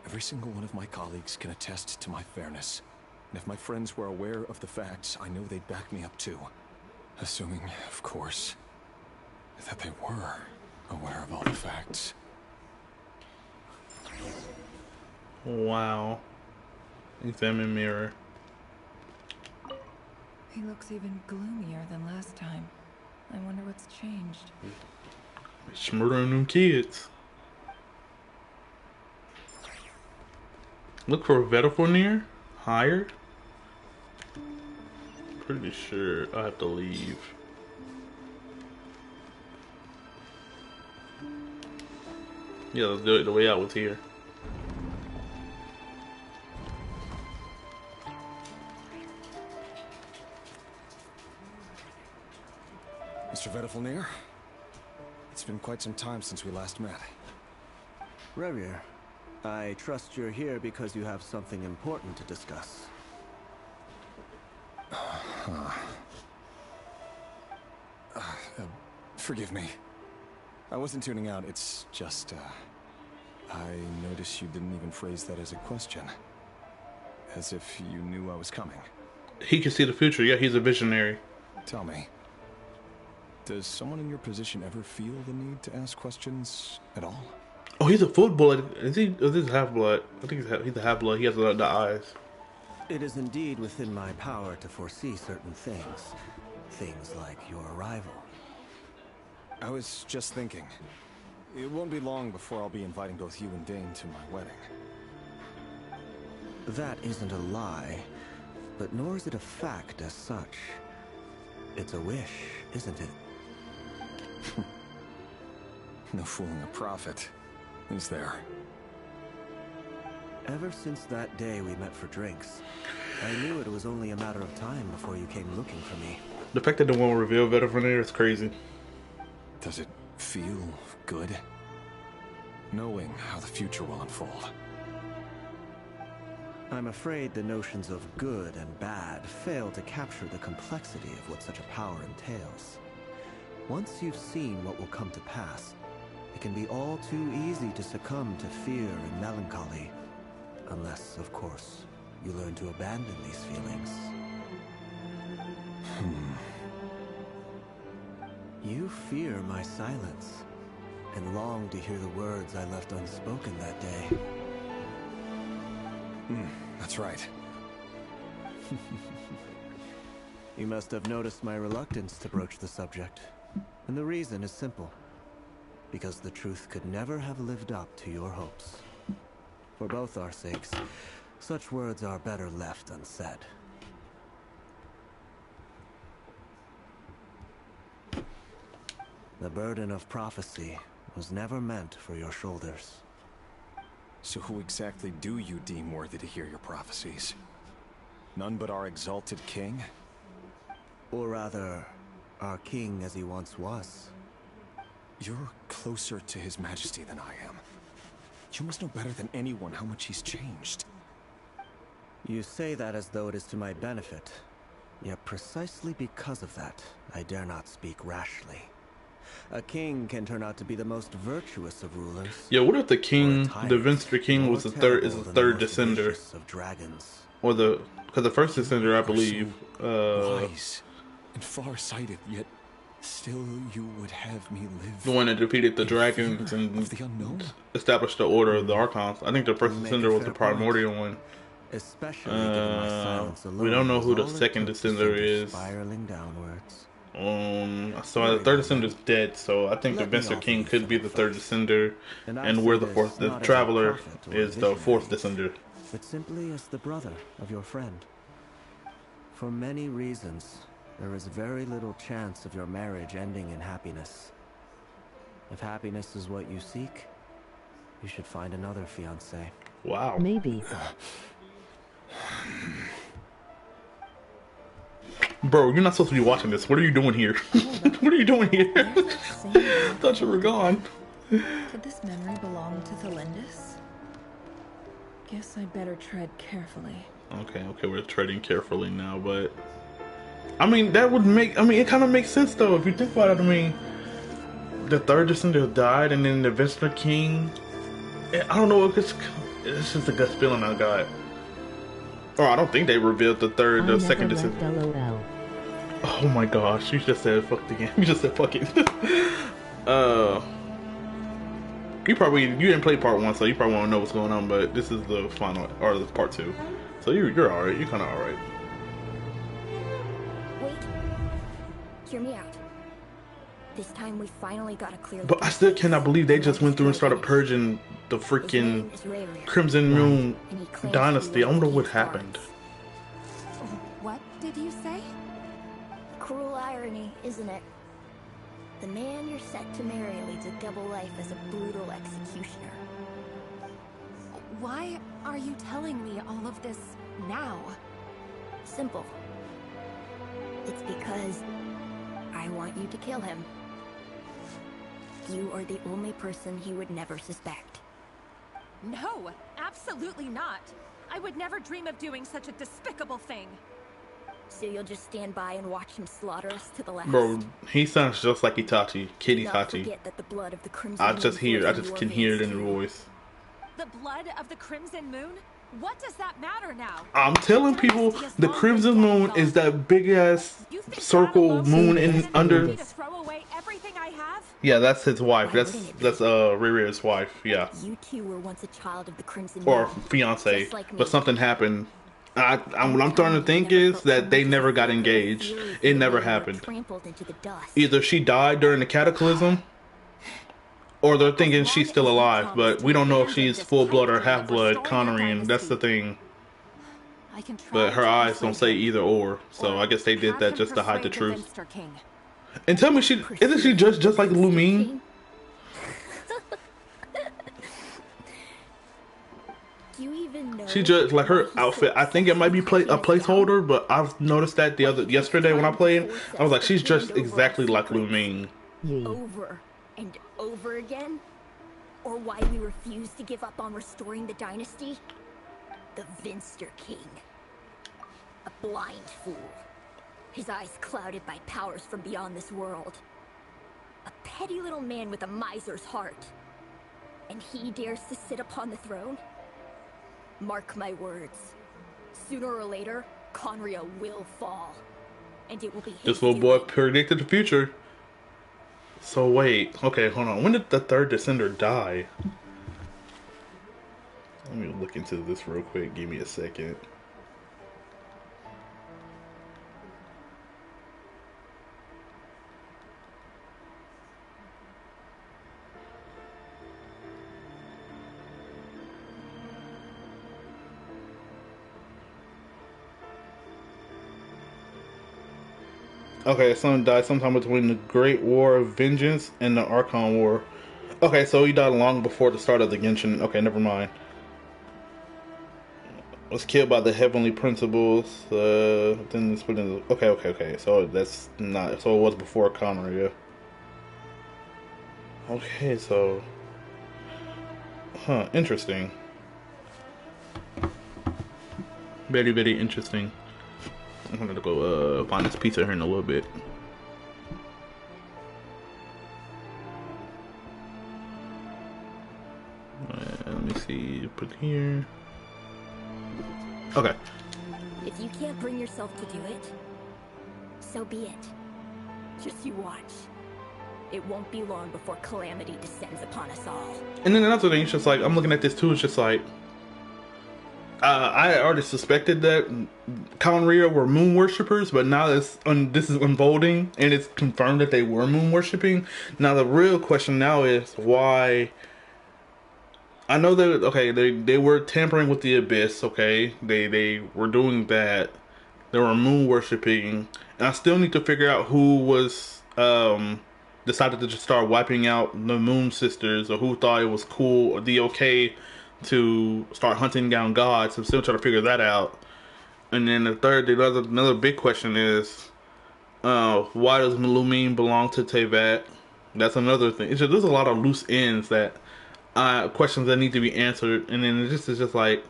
Every single one of my colleagues can attest to my fairness. And if my friends were aware of the facts, I know they'd back me up too. Assuming, of course, that they were aware of all the facts. Wow. Examine mirror. He looks even gloomier than last time. I wonder what's changed. He's murdering them kids. Look for Vetafornir? Higher? Pretty sure I have to leave. Yeah, let's do it. The way out was here. Mr. Vetafornir, it's been quite some time since we last met. Revier, I trust you're here because you have something important to discuss. Forgive me. I wasn't tuning out, it's just, I noticed you didn't even phrase that as a question. As if you knew I was coming. He can see the future. Yeah, he's a visionary. Tell me, does someone in your position ever feel the need to ask questions at all? Oh, he's a full blood. Is he? Is this half blood? I think he's a half blood. He has the eyes. It is indeed within my power to foresee certain things. Things like your arrival. I was just thinking. It won't be long before I'll be inviting both you and Dane to my wedding. That isn't a lie, but nor is it a fact as such. It's a wish, isn't it? No fooling a prophet, is there? Ever since that day we met for drinks, I knew it was only a matter of time before you came looking for me. The fact that they won't reveal that from there is crazy. Does it feel good? Knowing how the future will unfold. I'm afraid the notions of good and bad fail to capture the complexity of what such a power entails. Once you've seen what will come to pass, it can be all too easy to succumb to fear and melancholy. Unless, of course, you learn to abandon these feelings. You fear my silence, and long to hear the words I left unspoken that day. That's right. You must have noticed my reluctance to broach the subject. And the reason is simple. Because the truth could never have lived up to your hopes. For both our sakes, such words are better left unsaid. The burden of prophecy was never meant for your shoulders. So who exactly do you deem worthy to hear your prophecies? None but our exalted king? Or rather, our king as he once was. You're closer to his majesty than I am. You must know better than anyone how much he's changed. You say that as though it is to my benefit. Yet precisely because of that, I dare not speak rashly. A king can turn out to be the most virtuous of rulers. Yeah, what if the king, the Venture King, was the third descender? Of dragons. Or because the first descender, I believe, wise and far-sighted, yet still you would have me live. The one that defeated the dragons and established the order of the Archons. I think the first descender was the primordial one. Especially given my silence alone. We don't know who the second descender is. Spiraling downwards. So the third descender is dead, so I think the Venture King could be the third descender, and we're the fourth. The Traveler is the fourth descender. But simply as the brother of your friend. For many reasons, there is very little chance of your marriage ending in happiness. If happiness is what you seek, you should find another fiancé. Wow. Maybe. Bro, you're not supposed to be watching this. What are you doing here? What are you doing here? I thought you were gone. Could this memory belong to Thelindis? Guess I better tread carefully. Okay, we're treading carefully now, but I mean that would make it kind of makes sense though if you think about it. I mean, the third descendant died, and then the Venture King. I don't know if it's just a gut feeling I got. Or I don't think they revealed the second descendant. Oh my gosh, you just said fuck again. You just said fuck it. You didn't play part 1, so you probably won't know what's going on, but this is the final, or this part 2. So you're alright, you're kinda alright. Wait. Hear me out. This time we finally got a clear. But I still cannot believe they just went through and started purging the freaking Crimson Moon dynasty. I wonder what happened. What did you say? Cruel irony, isn't it? The man you're set to marry leads a double life as a brutal executioner. Why are you telling me all of this now? Simple. It's because I want you to kill him. You are the only person he would never suspect. No, absolutely not. I would never dream of doing such a despicable thing. So you'll just stand by and watch him slaughter us to the last? Bro, he sounds just like Itachi, Kid Itachi. That the blood of the Crimson I just can hear it in the voice. The blood of the Crimson Moon? What does that matter now? I'm telling people the Crimson Moon is that big ass circle moon in under. Yeah, that's his wife. That's Riri's wife. Yeah. You two were once a child of the Crimson Or Moon, fiance, just like me. but something happened. What I'm starting to think is that they never got engaged. It never happened. Trampled into the dust. Either she died during the cataclysm, or they're thinking she's still alive, but we don't know if she's full blood or half blood Conorian. That's the thing. But her eyes don't say either or, so I guess they did that just to hide the truth. And tell me, isn't she just like Lumine? She just like her outfit. I think it might be a placeholder, but I've noticed that yesterday when I played, I was like, she's just exactly like Lumine. Over and over again? Or why we refuse to give up on restoring the dynasty? The Vinster King. A blind fool. His eyes clouded by powers from beyond this world. A petty little man with a miser's heart. And he dares to sit upon the throne? Mark my words. Sooner or later, Conria will fall. And it will be his This little boy predicted the future. So wait, okay, hold on. When did the third descender die? Let me look into this real quick. Give me a second. Okay, son died sometime between the Great War of Vengeance and the Archon War. Okay, so he died long before the start of the Genshin. Okay, never mind. Was killed by the Heavenly Principles. Then split into. Okay. So that's not. So it was before Conria. Okay, so. Huh, interesting. Very, very interesting. I'm gonna go find this pizza here in a little bit. Let me see, put here. Okay. If you can't bring yourself to do it, so be it. Just you watch. It won't be long before calamity descends upon us all. And then another thing, it's just like, I'm looking at this too, it's just like, I already suspected that Conria were moon worshippers, but now this is unfolding, and it's confirmed that they were moon worshipping. Now the real question now is why. I know that they were tampering with the abyss. Okay, they were doing that. They were moon worshipping, and I still need to figure out who was decided to just start wiping out the Moon Sisters, or who thought it was cool or the okay to start hunting down gods. I'm still trying to figure that out. And then another big question is, why does Lumine belong to TEYVAT? That's another thing. It's just, there's a lot of loose ends that questions that need to be answered. And then it's just like,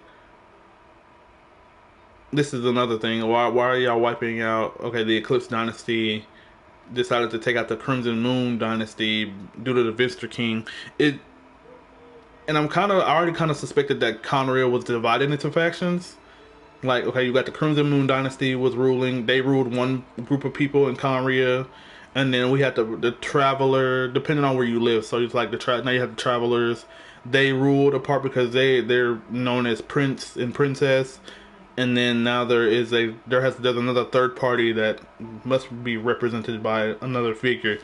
this is another thing. Why are y'all wiping out? Okay, the Eclipse Dynasty decided to take out the Crimson Moon Dynasty due to the Vinster King. And I already kind of suspected that Conria was divided into factions. Like, okay, you got the Crimson Moon Dynasty was ruling. They ruled one group of people in Conria. And then we had the Traveler, depending on where you live. So it's like now you have the Travelers. They ruled apart because they're known as Prince and Princess. And then now there's another third party that must be represented by another figure.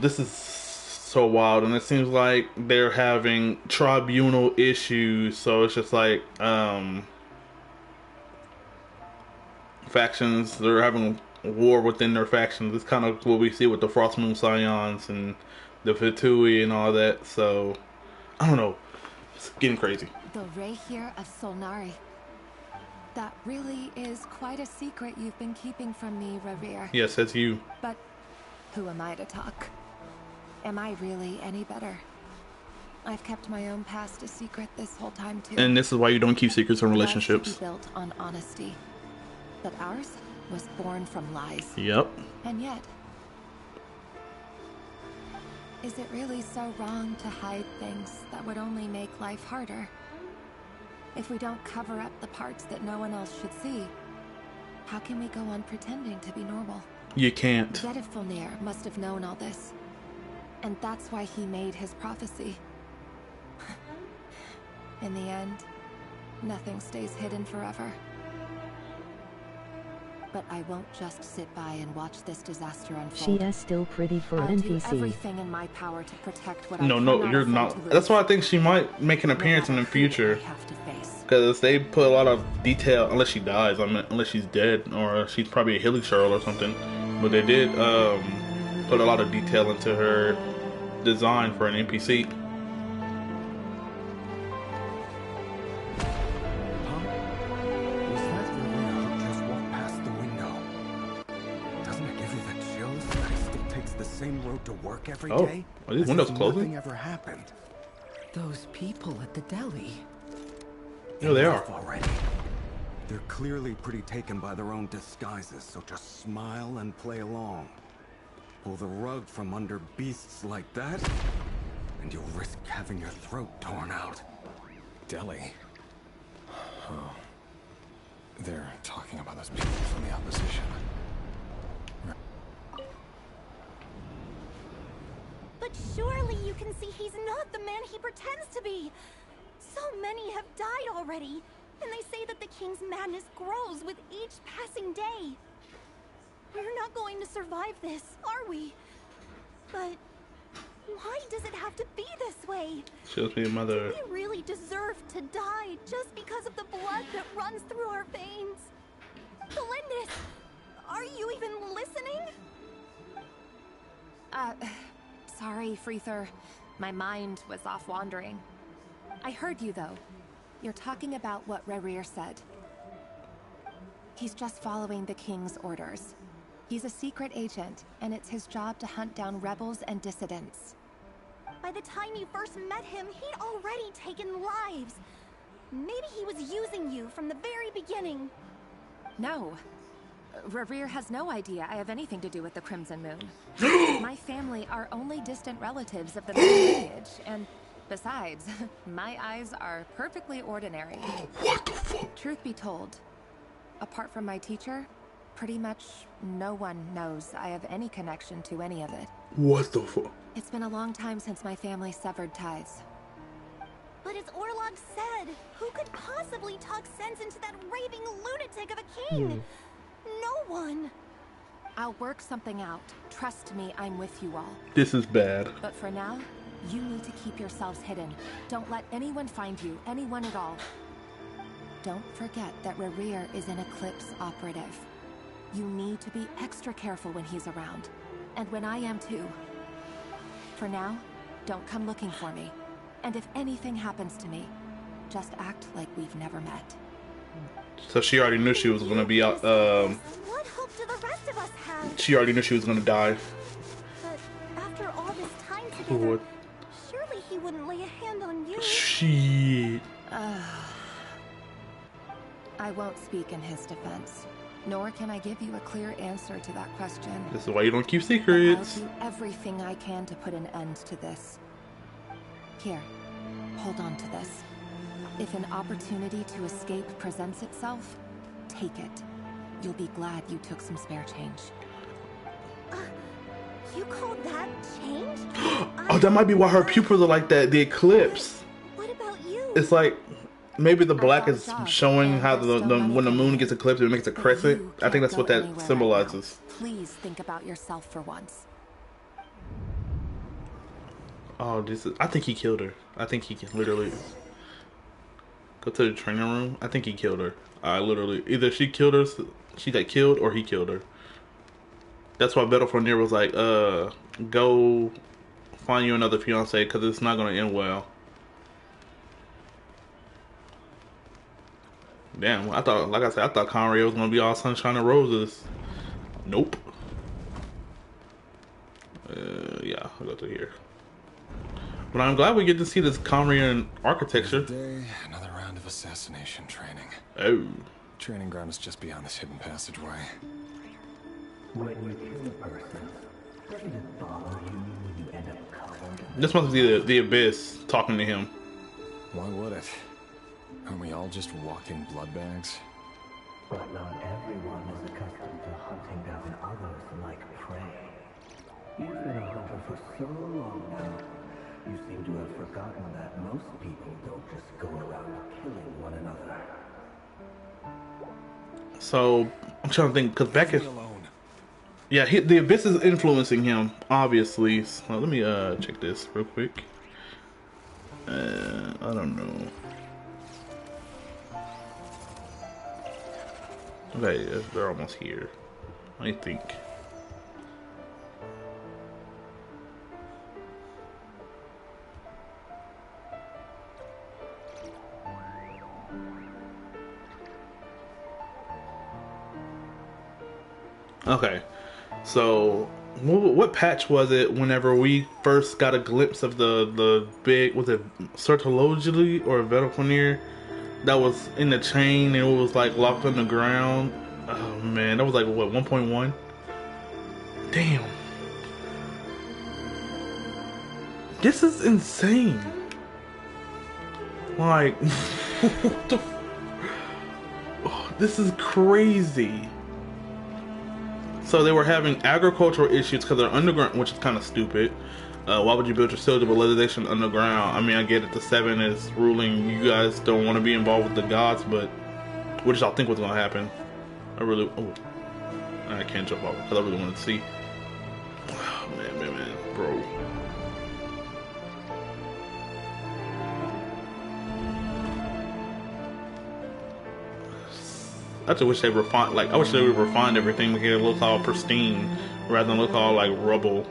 This is so wild, and it seems like they're having tribunal issues. So it's just like factions. They're having war within their factions. It's kind of what we see with the Frost Moon Scions and the Fatui and all that. So I don't know. It's getting crazy. The Ray here of Solnari. That really is quite a secret you've been keeping from me, Revere. Yes, that's you. But who am I to talk? Am I really any better? I've kept my own past a secret this whole time too. And this is why you don't keep secrets in relationships. Built on honesty. But ours was born from lies. Yep. And yet, Is it really so wrong to hide things that would only make life harder? If we don't cover up the parts that no one else should see, how can we go on pretending to be normal? You can't. Zedifilnir must have known all this. And that's why he made his prophecy. In the end, nothing stays hidden forever. But I won't just sit by and watch this disaster unfold. She is still pretty for I'll an do NPC. everything in my power to protect what No, I no, cannot you're afford not. to lose. That's why I think she might make an appearance in the future. Because they put a lot of detail, unless she dies, I mean, unless she's dead, or she's probably a Hilly Shirl or something. But they did put a lot of detail into her design for an NPC. Same road to work every Oh, day? are these windows closing? Nothing ever happened. Those people at the deli. Yeah, they are. Already. They're clearly pretty taken by their own disguises, so just smile and play along. Pull the rug from under beasts like that, and you'll risk having your throat torn out. Deli? Oh. They're talking about those people from the opposition. But surely you can see he's not the man he pretends to be. So many have died already, and they say that the king's madness grows with each passing day. We're not going to survive this, are we? But why does it have to be this way? Shows me a mother. Do we really deserve to die just because of the blood that runs through our veins? Galindus, are you even listening? Sorry, Freether. My mind was off wandering. I heard you, though. You're talking about what Rerir said. He's just following the king's orders. He's a secret agent, and it's his job to hunt down rebels and dissidents. By the time you first met him, he'd already taken lives. Maybe he was using you from the very beginning. No. Rerir has no idea I have anything to do with the Crimson Moon. My family are only distant relatives of the Moon lineage, and besides, my eyes are perfectly ordinary. What the fuck? Truth be told, apart from my teacher, pretty much no one knows I have any connection to any of it. What the fuck? It's been a long time since my family severed ties. But as Orlog said, who could possibly talk sense into that raving lunatic of a king? No one. I'll work something out. Trust me, I'm with you all. This is bad. But for now, you need to keep yourselves hidden. Don't let anyone find you, anyone at all. Don't forget that Rerir is an Eclipse operative. You need to be extra careful when he's around. And when I am too. For now, don't come looking for me. And if anything happens to me, just act like we've never met. So she already knew she was gonna be out. What hope do the rest of us have? She already knew she was gonna die. But after all this time together, surely he wouldn't lay a hand on you. Shit. I won't speak in his defense, nor can I give you a clear answer to that question. This is why you don't keep secrets. But I'll do everything I can to put an end to this. Here, hold on to this. If an opportunity to escape presents itself, take it. You'll be glad you took some spare change. You call that change? Oh, that might be why her pupils are like that. The eclipse. What about you? It's like maybe the black is showing how the when the moon gets eclipsed, it makes a crescent. I think that's what that symbolizes. Please think about yourself for once. Oh, this is. I think he killed her. I think he can literally go to the training room. I think he killed her. I literally either she killed her, she got killed, or he killed her. That's why Zedifilnir was like, go find you another fiance because it's not gonna end well. Damn, I thought, like I said, I thought Conrad was gonna be all sunshine and roses. Nope. Yeah, I'll go through here. But I'm glad we get to see this Conrian architecture. Day, another round of assassination training. Oh. Training ground is just beyond this hidden passageway. When you kill a person, doesn't it bother you when you end up covered This must be the Abyss talking to him. Why would it? Aren't we all just walking blood bags? But not everyone is accustomed to hunting down others like prey. You've been a hunter for so long now, you seem to have forgotten that most people don't just go around killing one another. So, I'm trying to think, because Beckett... Yeah, the Abyss is influencing him, obviously. So, let me check this real quick. I don't know. Okay, they're almost here. I think. Okay, so what patch was it whenever we first got a glimpse of the big, was it Sertologically or Vetoponier that was in the chain and it was like locked on the ground? Oh man, that was like what, 1.1? Damn. This is insane. Like, what the this is crazy. So they were having agricultural issues because they're underground, which is kind of stupid. Why would you build your civilization underground? I mean, I get it, the 7 is ruling. You guys don't want to be involved with the gods, but what did y'all think was going to happen? I can't jump off because I really wanted to see. Oh, man, bro. I just wish they refined, like, I wish they would refine everything, make it look all pristine rather than look all like rubble.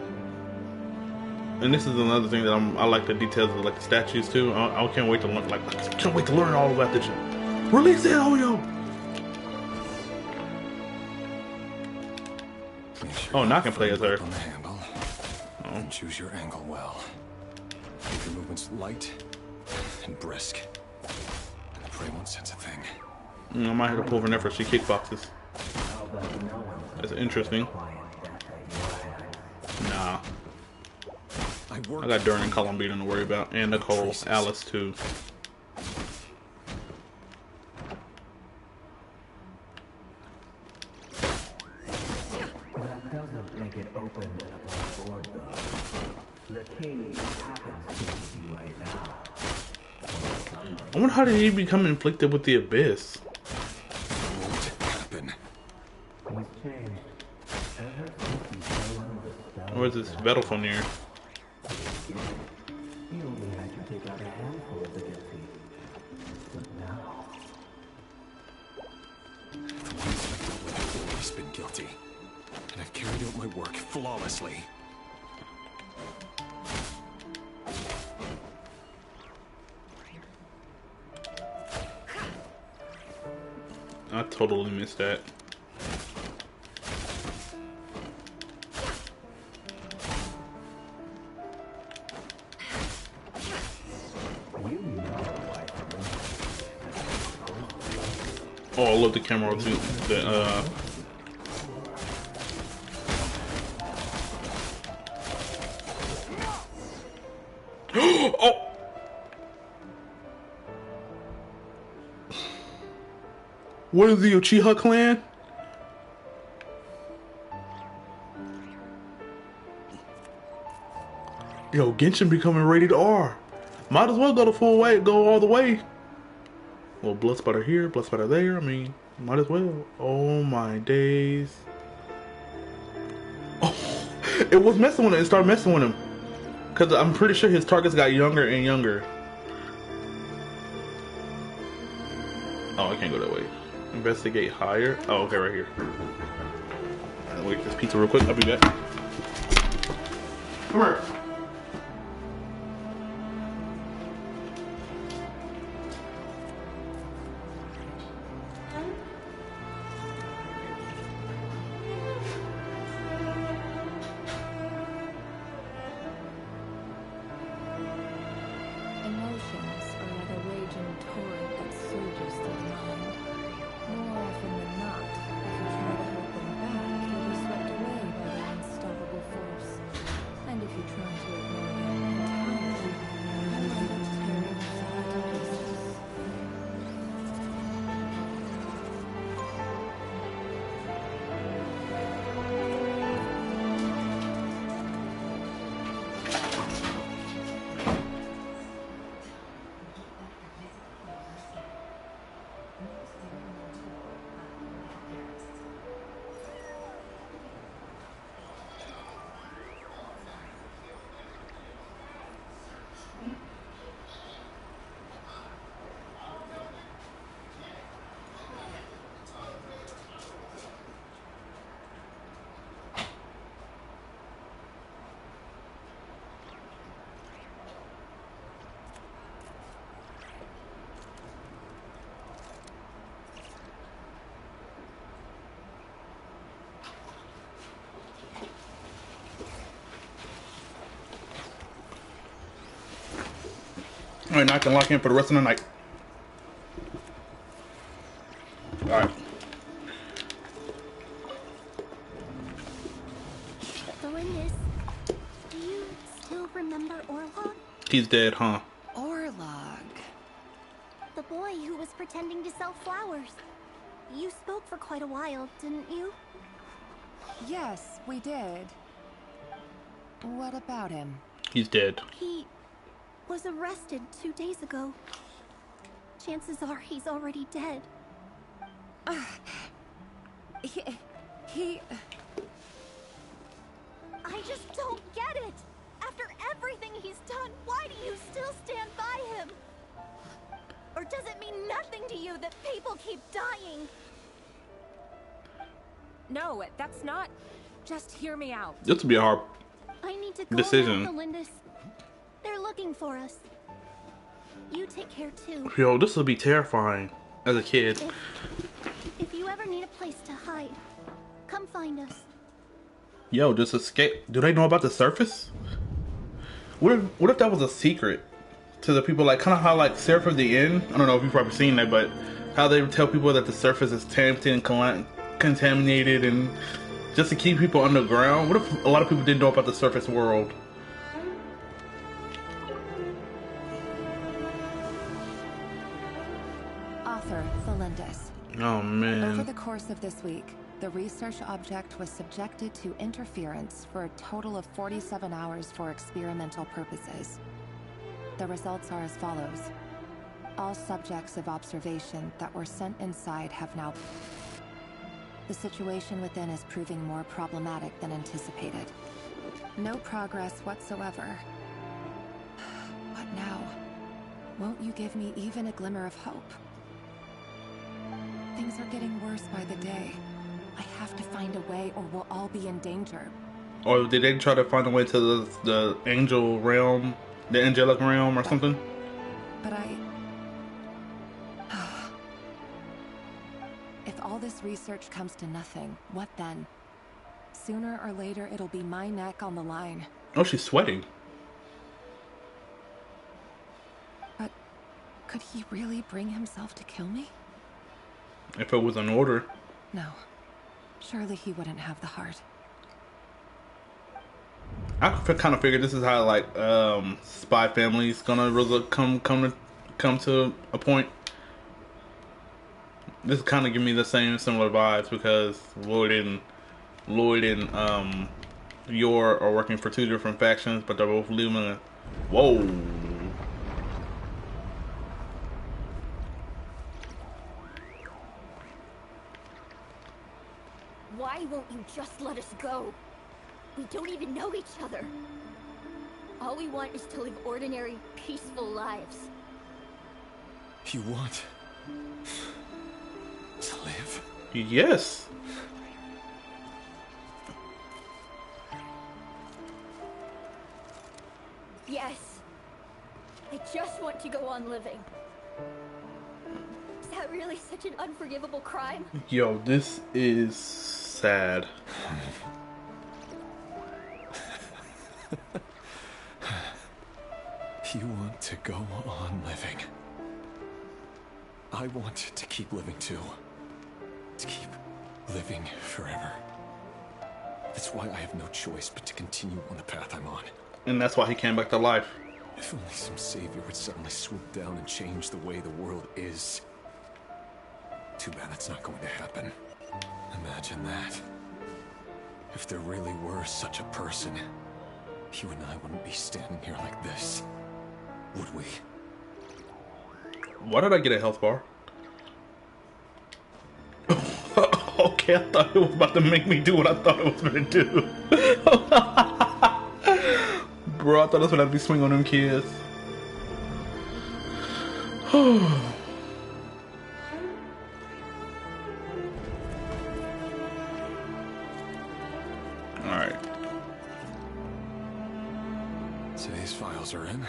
And this is another thing that I like the details of, like the statues too. I can't wait to learn, like, I can't wait to learn all about this. Release it, yo. Oh, now I can play as her. On the handle. And choose your angle well. Keep your movements light and brisk. And the prey won't sense a thing. I might have to pull her never. She kickboxes. That's interesting. Nah. I got Dern and Columbine to worry about, and Nicole, Alice too. That doesn't make it open and above board, though. The king happens to be right now. I wonder how did he become inflicted with the Abyss? Where's this Vetoponier? He only had to take out a handful of the guilty. But now... The ones I've dealt with have always been guilty. And I've carried out my work flawlessly. I totally missed that. Oh, I love the camera too. Oh! What is the Uchiha clan? Yo, Genshin becoming rated R. Might as well go the full way, go all the way. Well, blood spatter here, blood spatter there. I mean, might as well. Oh my days. Oh, it was messing with him. It started messing with him. Because I'm pretty sure his targets got younger and younger. Oh, I can't go that way. Investigate higher. Oh, okay, right here. I'll wait this pizza real quick. I'll be back. Come here. Emotions are like a raging torrent that surges through the mind. More often than not, if you try to hold them back, you'll be swept away by their unstoppable force. And if you try to ignore them Alright, now I can lock in for the rest of the night. Alright. Delindis, do you still remember Orlog? He's dead, huh? Orlog. The boy who was pretending to sell flowers. You spoke for quite a while, didn't you? Yes, we did. What about him? He's dead. He was arrested 2 days ago. Chances are he's already dead. He... I just don't get it! After everything he's done, why do you still stand by him? Or does it mean nothing to you that people keep dying? No, that's not... Just hear me out. This would be a hard I need to go decision. now, Delindis. They're looking for us. You take care too. Yo, this would be terrifying as a kid. If you ever need a place to hide, come find us. Yo, just escape. Do they know about the surface? What if that was a secret to the people? Like, kind of how like Seraph of the Inn. I don't know if you've probably seen that, but how they would tell people that the surface is tainted and contaminated, and just to keep people underground. What if a lot of people didn't know about the surface world? Author Delindis. Oh man. Over the course of this week, the research object was subjected to interference for a total of 47 hours for experimental purposes. The results are as follows. All subjects of observation that were sent inside have now... The situation within is proving more problematic than anticipated. No progress whatsoever. What now? Won't you give me even a glimmer of hope? Things are getting worse by the day. I have to find a way or we'll all be in danger. Or did they try to find a way to the angel realm, the angelic realm or something? But if all this research comes to nothing, what then? Sooner or later, it'll be my neck on the line. Oh, she's sweating. But could he really bring himself to kill me? If it was an order. No. Surely he wouldn't have the heart. I kind of figured this is how like Spy Family's gonna come to a point. This kind of give me the similar vibes because Lloyd and Yor are working for 2 different factions, but they're both living in. Whoa. Why won't you just let us go? We don't even know each other. All we want is to live ordinary, peaceful lives. You want to live? Yes. Yes. I just want to go on living. Is that really such an unforgivable crime? Yo, this is sad. You want to go on living. I want to keep living too. To keep living forever. That's why I have no choice but to continue on the path I'm on. And that's why he came back to life. If only some savior would suddenly swoop down and change the way the world is. Too bad that's not going to happen. Imagine that. If there really were such a person, you and I wouldn't be standing here like this, would we? Why did I get a health bar? Okay, I thought it was about to make me do what I thought it was going to do. Bro, I thought I was going to be swinging on them kids. Alright. Today's files are in.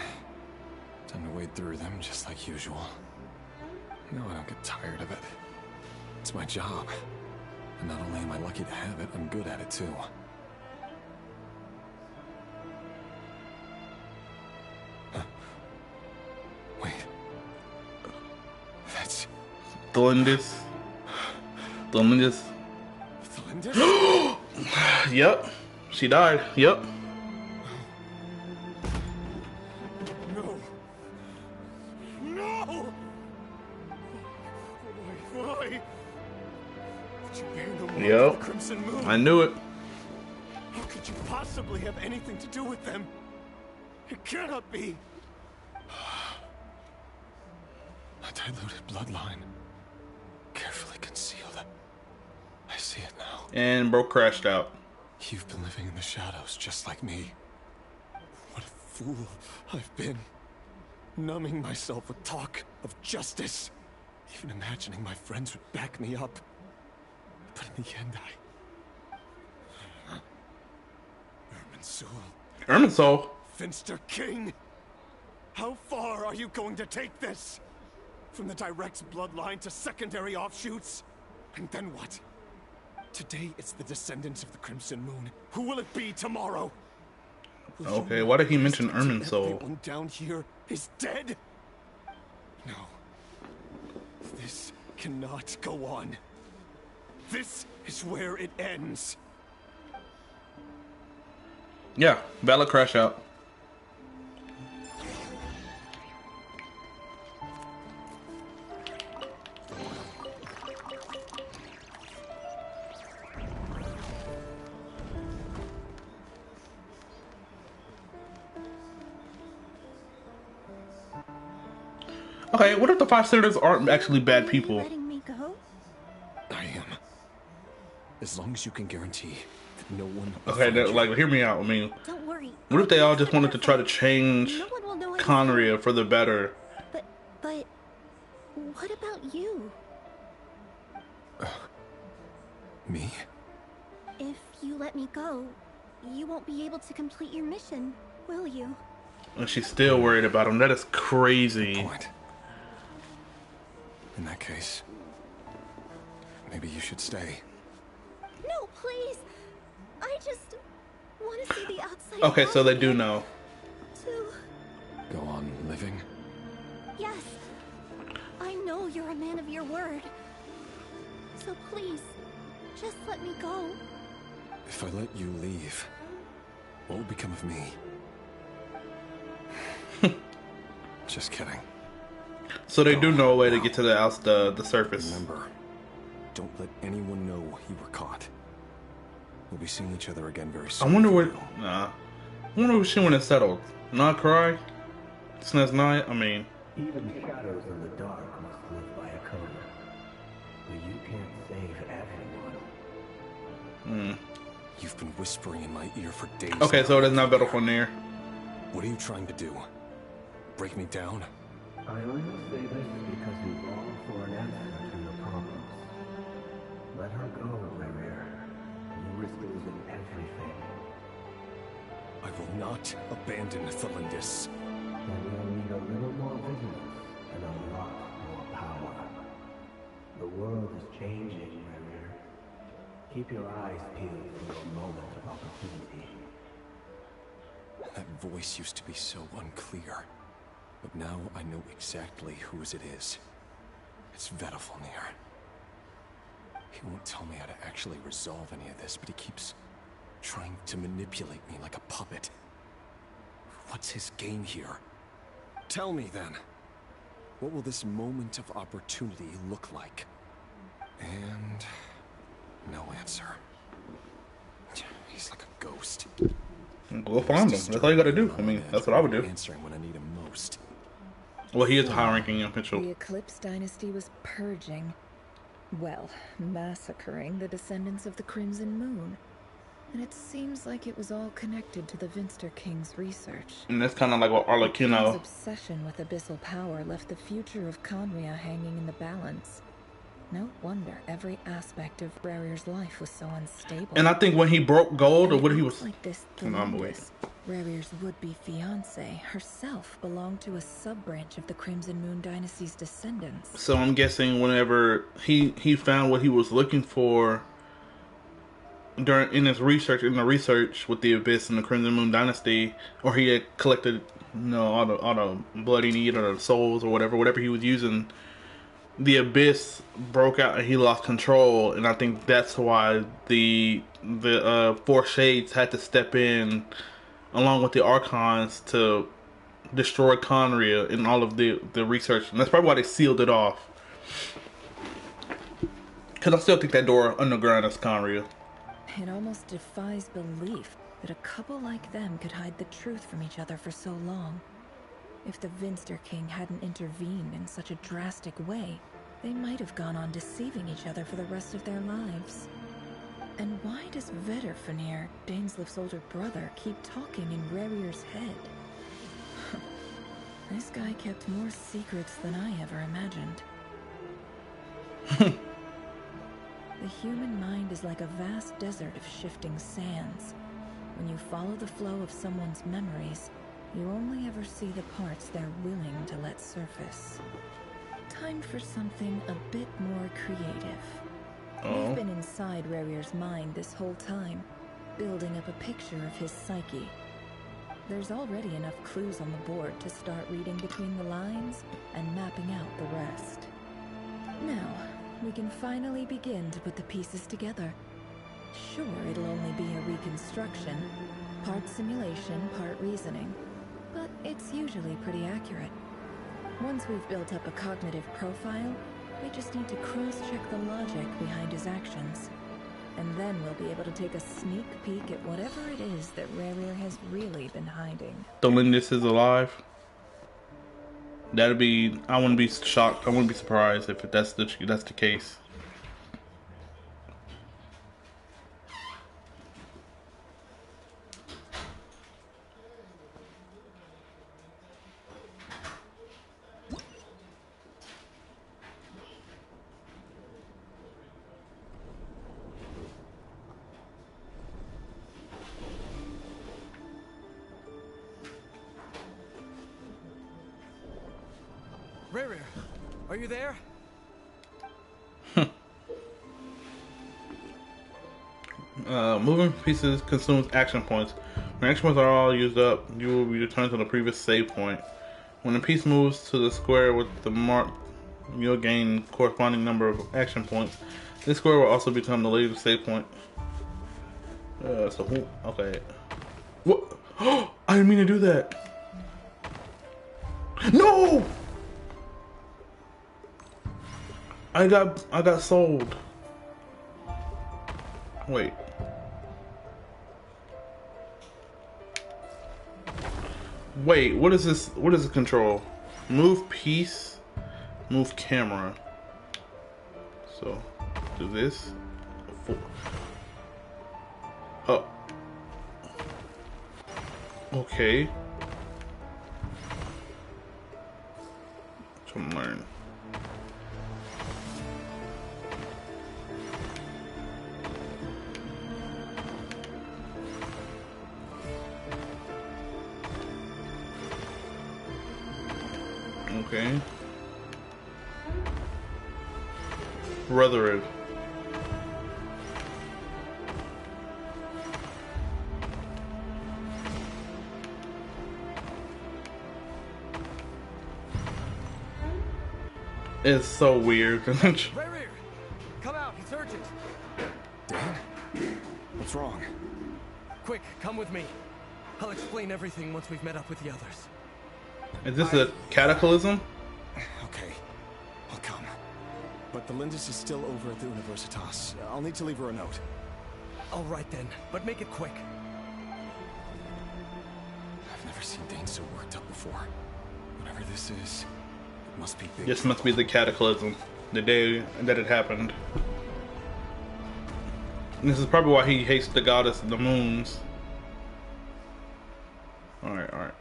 Time to wade through them just like usual. No, I don't get tired of it. It's my job. And not only am I lucky to have it, I'm good at it too. Huh. Thelindis. Thelindis. Thelindis? Yep. She died. Yep. No. No! Why? Did you bear no mark of Yep. the Crimson Moon? I knew it. How could you possibly have anything to do with them? It cannot be. A diluted bloodline. Carefully concealed. I see it now. And bro crashed out. You've been living in the shadows just like me. What a fool I've been. Numbing myself with talk of justice. Even imagining my friends would back me up. But in the end, Irminsul? Finster King! How far are you going to take this? From the direct bloodline to secondary offshoots? And then what? Today it's the descendants of the Crimson Moon. Who will it be tomorrow? Okay, why did he mention Irminsul? Everyone down here is dead? No. This cannot go on. This is where it ends. Yeah, valid crash out. Okay, what if the five senators aren't actually bad people? Letting me go? I am. As long as you can guarantee that no one... Okay, like, hear me out. I mean, Don't worry. what if they all just wanted to try to change No one will know I'm Conria for the better? But what about you? Me? If you let me go, you won't be able to complete your mission, will you? And she's still worried about him. That is crazy. In that case, maybe you should stay. No, please. I just want to see the outside. Okay, so they do know. Go on living? Yes. I know you're a man of your word. So please, just let me go. If I let you leave, what will become of me? Just kidding. So they do know a way to get to the surface. Remember, don't let anyone know you were caught. We'll be seeing each other again very I soon. wonder what. I wonder what she when it's settled. Nod-Krai? SNES Night? I mean. Even shadows in the dark must live by a code. But you can't save everyone. You've been whispering in my ear for days. Okay, now. so it is not Battle for Near. What are you trying to do? Break me down? I only say this because you long for an answer to your problems. Let her go, Rerir. You risk losing everything. I will not abandon Thelindis. Then you'll need a little more vigilance and a lot more power. The world is changing, Rerir. Keep your eyes peeled for your moment of opportunity. That voice used to be so unclear. But now I know exactly whose it is. It's Vedalfonir. He won't tell me how to actually resolve any of this, but he keeps trying to manipulate me like a puppet. What's his game here? Tell me then. What will this moment of opportunity look like? And no answer. He's like a ghost. Go find him. That's all you gotta do. I mean, that's what I would do. Answering when I need him most. Well, he is a high-ranking official. The Eclipse dynasty was purging, well, massacring the descendants of the Crimson Moon. And it seems like it was all connected to the Finster King's research. And that's kind of like what The King's Arlecchino. obsession with abyssal power left the future of Conria hanging in the balance. No wonder every aspect of Rerir's life was so unstable. And I think when he broke gold, or what he was. Like this Hold on, wait. Rerir's would-be fiancée herself belonged to a sub-branch of the Crimson Moon dynasty's descendants. So I'm guessing whenever he found what he was looking for in the research with the Abyss and the Crimson Moon Dynasty, or he had collected, all the blood he needed or the souls or whatever he was using the abyss broke out and he lost control, and I think that's why the Four Shades had to step in along with the Archons to destroy Conria and all of the research, and that's probably why they sealed it off. Because I still think that door underground is Conria. It almost defies belief that a couple like them could hide the truth from each other for so long. If the Vinster King hadn't intervened in such a drastic way, they might have gone on deceiving each other for the rest of their lives. And why does Vedderfenir, Daneslif's older brother, keep talking in Rerir's head? This guy kept more secrets than I ever imagined. The human mind is like a vast desert of shifting sands. When you follow the flow of someone's memories, you only ever see the parts they're willing to let surface. Time for something a bit more creative. We've been inside Rerir's mind this whole time, building up a picture of his psyche. There's already enough clues on the board to start reading between the lines and mapping out the rest. Now, we can finally begin to put the pieces together. Sure, it'll only be a reconstruction, part simulation, part reasoning, but it's usually pretty accurate. Once we've built up a cognitive profile, we just need to cross-check the logic behind his actions. And then we'll be able to take a sneak peek at whatever it is that Rerir has really been hiding. The Lindis is alive. That'd be, I wouldn't be shocked, I wouldn't be surprised if that's the case. Rerir, are you there? Moving pieces consumes action points. When action points are all used up, you will be returned to the previous save point. When a piece moves to the square with the mark, you'll gain corresponding number of action points. This square will also become the latest save point. Okay. What? I didn't mean to do that. No! I got sold. Wait. Wait, what is this? What is the control? Move piece, move camera. So, do this. Oh. Okay. So learn. Okay. Brotherhood. It's so weird. Rerir, come out, it's urgent. Dan? What's wrong? Quick, come with me. I'll explain everything once we've met up with the others. Is this a cataclysm? Okay, I'll come. But the Lindis is still over at the Universitas. I'll need to leave her a note. All right then, but make it quick. I've never seen Dane so worked up before. Whatever this is, it must be big. This must be the cataclysm. The day that it happened. And this is probably why he hates the goddess of the moons. Alright, alright.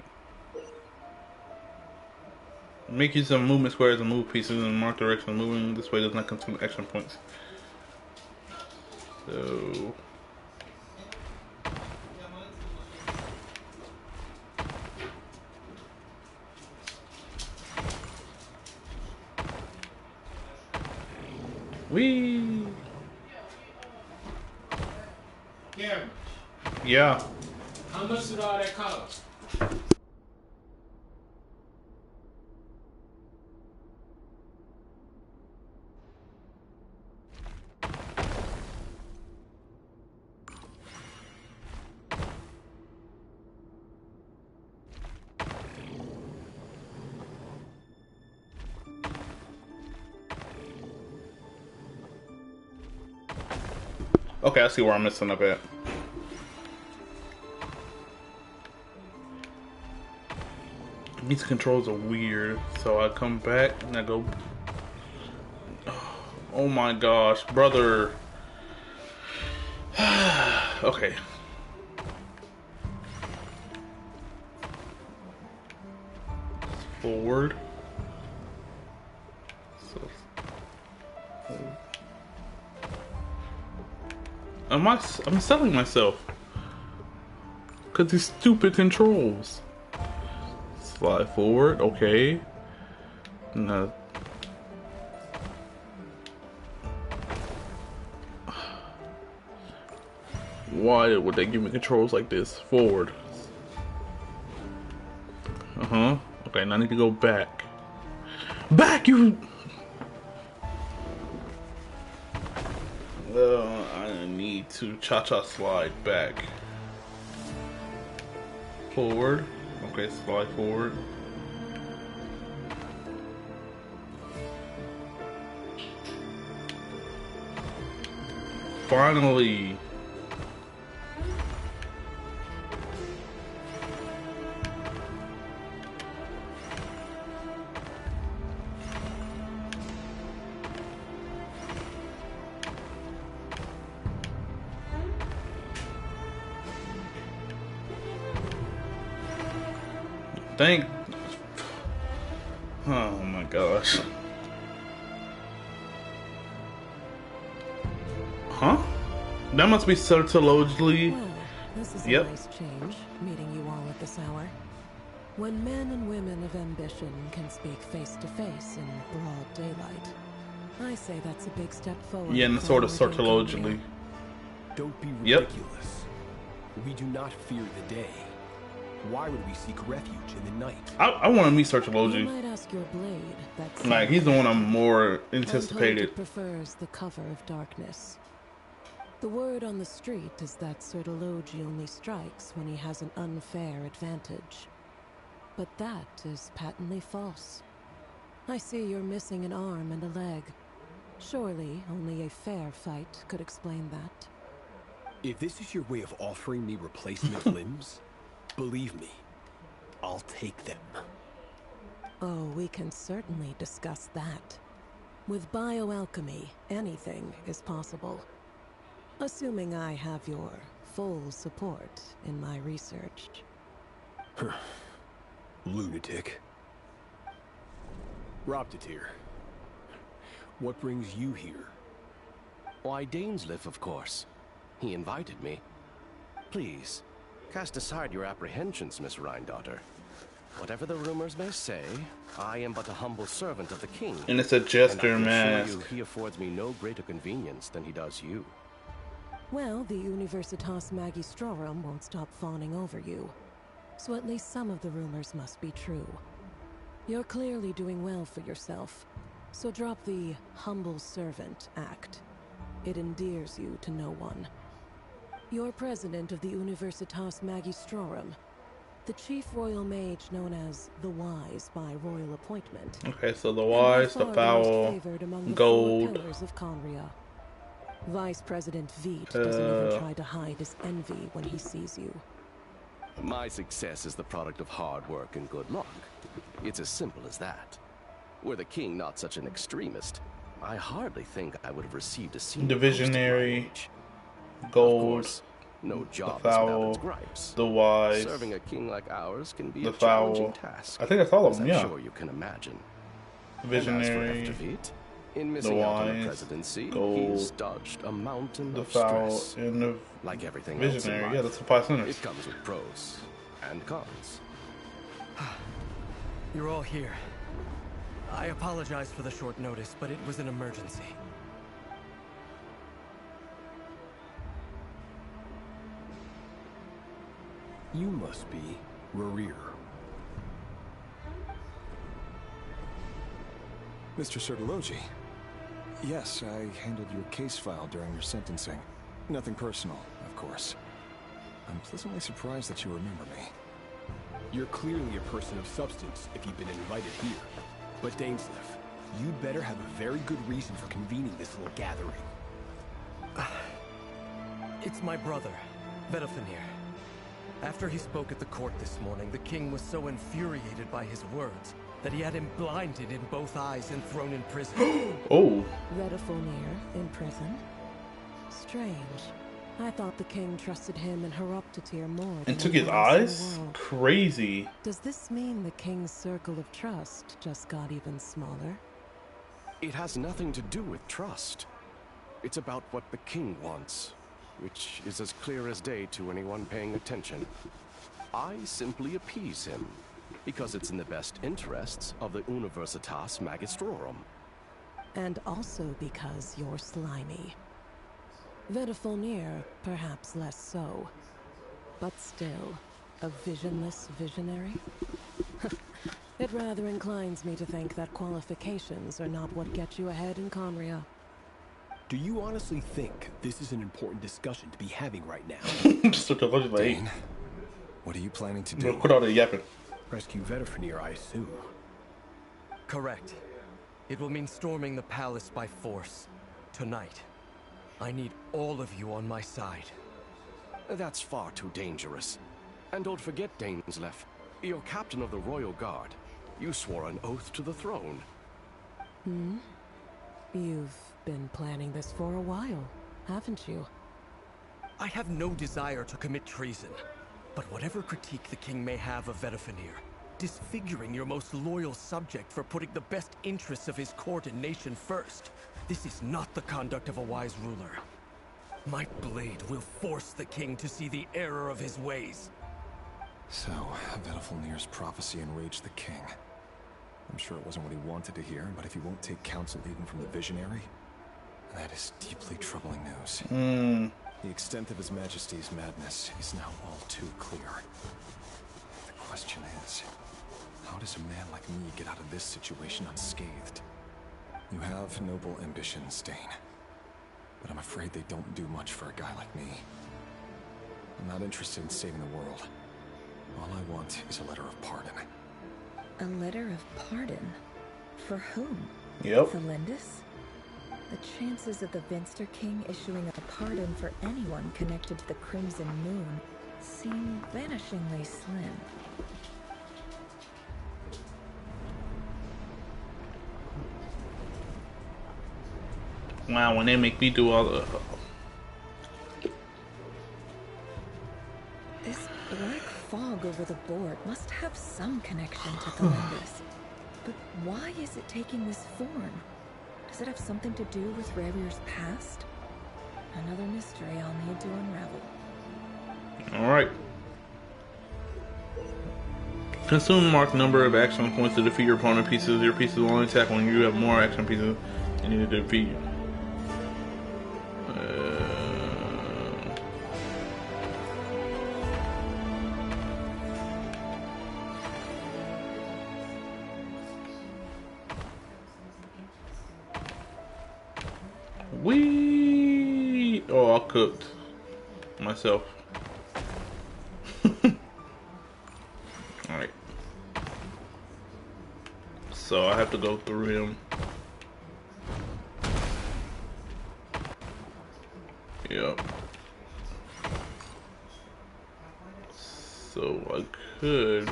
Make use of movement squares and move pieces in mark direction. Moving this way does not consume action points. So... Whee! Yeah. How much did all that cost? Okay, I see where I'm messing up at. These controls are weird. So I come back and I go... Oh my gosh, brother. Okay. Forward. So, I'm selling myself. Cause these stupid controls. Slide forward, okay. No. Why would they give me controls like this? Forward. Okay, now I need to go back. Back, you! I need to cha-cha slide back. Forward. Okay, slide forward. Finally! Oh my gosh. Huh? That must be Sertologely. Well, this is Yep. a nice change, meeting you all at this hour. When men and women of ambition can speak face to face in broad daylight, I say that's a big step forward. Yeah, and sort of Sertologely. Don't be Yep. ridiculous. We do not fear the day. Why would we seek refuge in the night? I want to meet You Sertology. might ask your blade. That's Like, he's the one I'm more I'm told anticipated. it prefers the cover of darkness. The word on the street is that Sertology only strikes when he has an unfair advantage. But that is patently false. I see you're missing an arm and a leg. Surely only a fair fight could explain that. If this is your way of offering me replacement limbs, believe me, I'll take them. Oh, we can certainly discuss that. With bioalchemy, anything is possible. Assuming I have your full support in my research. Lunatic. Robtatir, what brings you here? Why, Dainsleif, of course. He invited me. Please, cast aside your apprehensions, Miss Rhindaughter. Whatever the rumors may say, I am but a humble servant of the king. And it's a jester and I can mask. assure you, he affords me no greater convenience than he does you. Well, the Universitas Magistrorum won't stop fawning over you. So at least some of the rumors must be true. You're clearly doing well for yourself. So drop the humble servant act. It endears you to no one. You're president of the Universitas Magistrorum, the chief royal mage known as the Wise by royal appointment. Okay, so the wise, the foul, gold. Pillars of Conria. Vice President Veit doesn't even try to hide his envy when he sees you. My success is the product of hard work and good luck. It's as simple as that. Were the king not such an extremist, I hardly think I would have received a senior The visionary, gold, no job the is without foul, its gripes. the wise, Serving a king like ours can be the a challenging foul. task. I think that's all of as them, I'm yeah. sure you can imagine. The visionary, And as for Veit, in the missing out on the wise, presidency, gold, he's dodged a mountain the of foul, stress. and the Like everything else in visionary. life, Yeah, that's the five sinners. it comes with pros and cons. You're all here. I apologize for the short notice, but it was an emergency. You must be Rerir. Mr. Sertology. Yes, I handled your case file during your sentencing. Nothing personal, of course. I'm pleasantly surprised that you remember me. You're clearly a person of substance if you've been invited here. But Dainsleif, you'd better have a very good reason for convening this little gathering. It's my brother, Vedafenir. After he spoke at the court this morning, the king was so infuriated by his words that he had him blinded in both eyes and thrown in prison. Oh. Vedafenir in prison? Strange. I thought the king trusted him and Heroptatir more than And took his anyone else in the eyes? world. Crazy. Does this mean the king's circle of trust just got even smaller? It has nothing to do with trust. It's about what the king wants, which is as clear as day to anyone paying attention. I simply appease him, because it's in the best interests of the Universitas Magistrorum. And also because you're slimy. Vedafenir, perhaps less so. But still, a visionless visionary? It rather inclines me to think that qualifications are not what get you ahead in Conria. Do you honestly think this is an important discussion to be having right now? Dane, what are you planning to do? Put all the yapping. Rescue Vedafenir, I assume. Correct. It will mean storming the palace by force. Tonight. I need all of you on my side. That's far too dangerous. And don't forget, Dainsleif, you're captain of the Royal Guard. You swore an oath to the throne. Hmm? You've been planning this for a while, haven't you? I have no desire to commit treason. But whatever critique the king may have of Vedafenir, disfiguring your most loyal subject for putting the best interests of his court and nation first, this is not the conduct of a wise ruler. My blade will force the king to see the error of his ways. So, Vedafenir's prophecy enraged the king. I'm sure it wasn't what he wanted to hear, but if he won't take counsel even from the visionary, that is deeply troubling news. The extent of His Majesty's madness is now all too clear. The question is, how does a man like me get out of this situation unscathed? You have noble ambitions, Dane, but I'm afraid they don't do much for a guy like me. I'm not interested in saving the world. All I want is a letter of pardon. A letter of pardon? For whom? Yep. For Lindis? The chances of the Vinster King issuing a pardon for anyone connected to the Crimson Moon seem vanishingly slim. Wow, when they make me do all the... This black fog over the board must have some connection to Galindus. But why is it taking this form? Does it have something to do with Revir's past? Another mystery I'll need to unravel. Alright. Consume marked number of action points to defeat your opponent pieces. Your pieces will only attack when you have more action pieces you need to defeat. Oh, I cooked myself. Alright. So I have to go through him. Yep. So I could...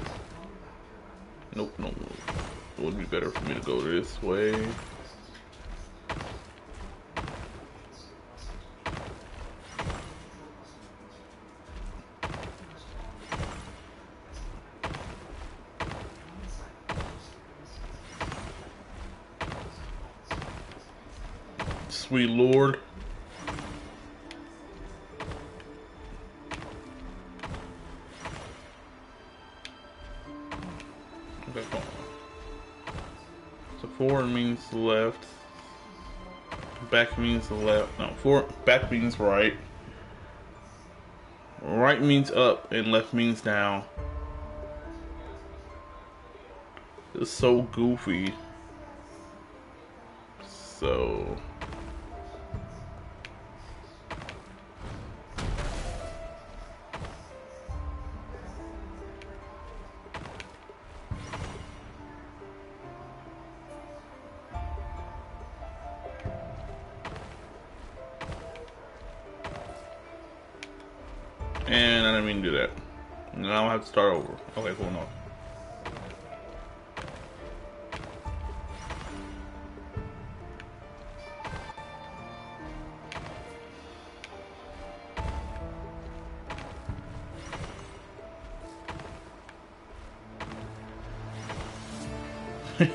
Nope, no. It would be better for me to go this way. Sweet Lord. Okay, so forward means left. Back means left. No, forward. Back means right. Right means up, and left means down. It's so goofy. So. And I didn't mean to do that. Now I have to start over. Okay, cool, no.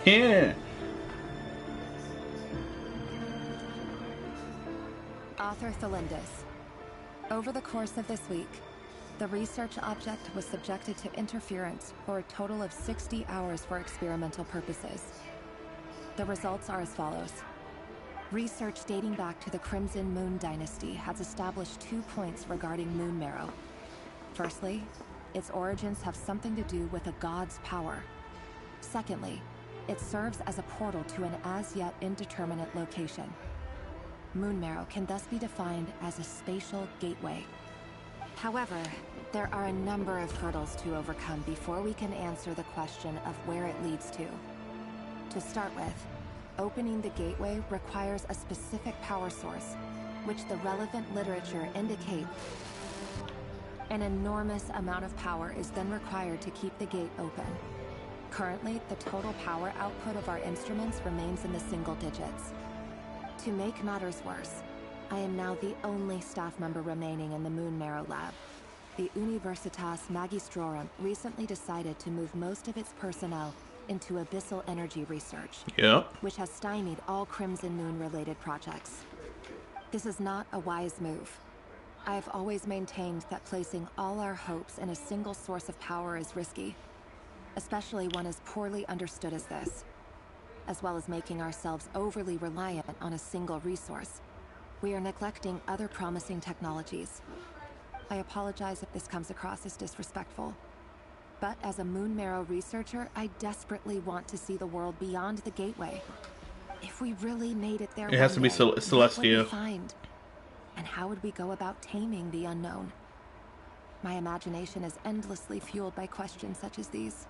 Yeah. Author Thelindis. Over the course of this week, the research object was subjected to interference for a total of 60 hours for experimental purposes. The results are as follows. Research dating back to the Crimson Moon Dynasty has established 2 points regarding moon marrow. Firstly, its origins have something to do with a god's power. Secondly, it serves as a portal to an as-yet indeterminate location. Moon marrow can thus be defined as a spatial gateway. However, there are a number of hurdles to overcome before we can answer the question of where it leads to. To start with, opening the gateway requires a specific power source, which the relevant literature indicates. An enormous amount of power is then required to keep the gate open. Currently, the total power output of our instruments remains in the single digits. To make matters worse, I am now the only staff member remaining in the Moon Marrow lab. The Universitas Magistrorum recently decided to move most of its personnel into abyssal energy research, which has stymied all Crimson Moon-related projects. This is not a wise move. I have always maintained that placing all our hopes in a single source of power is risky, especially one as poorly understood as this. As well as making ourselves overly reliant on a single resource, we are neglecting other promising technologies. I apologize if this comes across as disrespectful, but as a Moon Marrow researcher, I desperately want to see the world beyond the gateway. If we really made it there, it has to be Celestia. what would we find? And how would we go about taming the unknown? My imagination is endlessly fueled by questions such as these.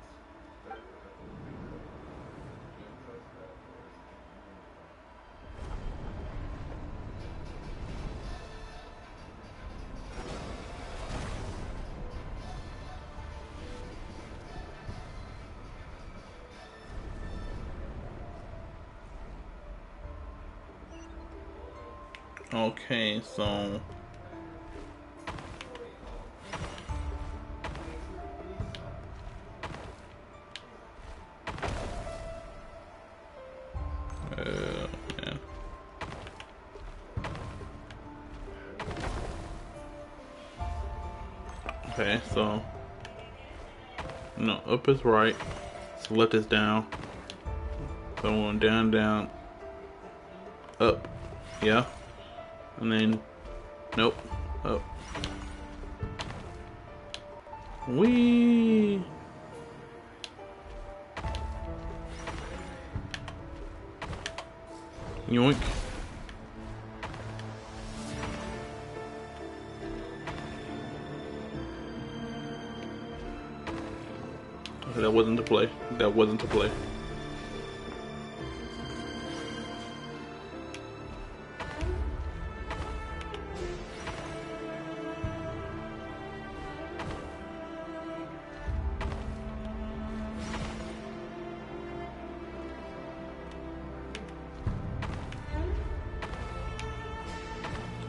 Okay, so man. Okay, so no, up is right, so left is down, so going down, down, up, yeah. And then, nope, up. Whee! Yoink. Okay, that wasn't to play. That wasn't to play.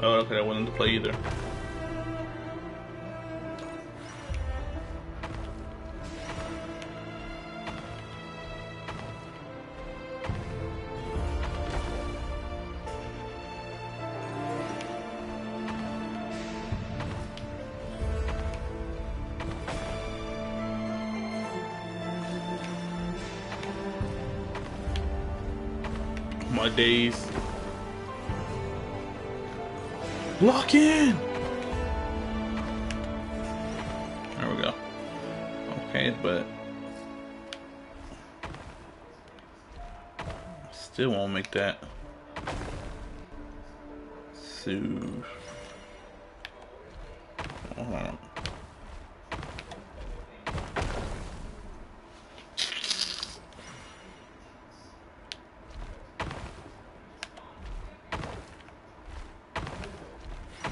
Oh, okay, that wasn't to play either. My days. Lock in! There we go. Okay, but still won't make that. Soothe. Hold on.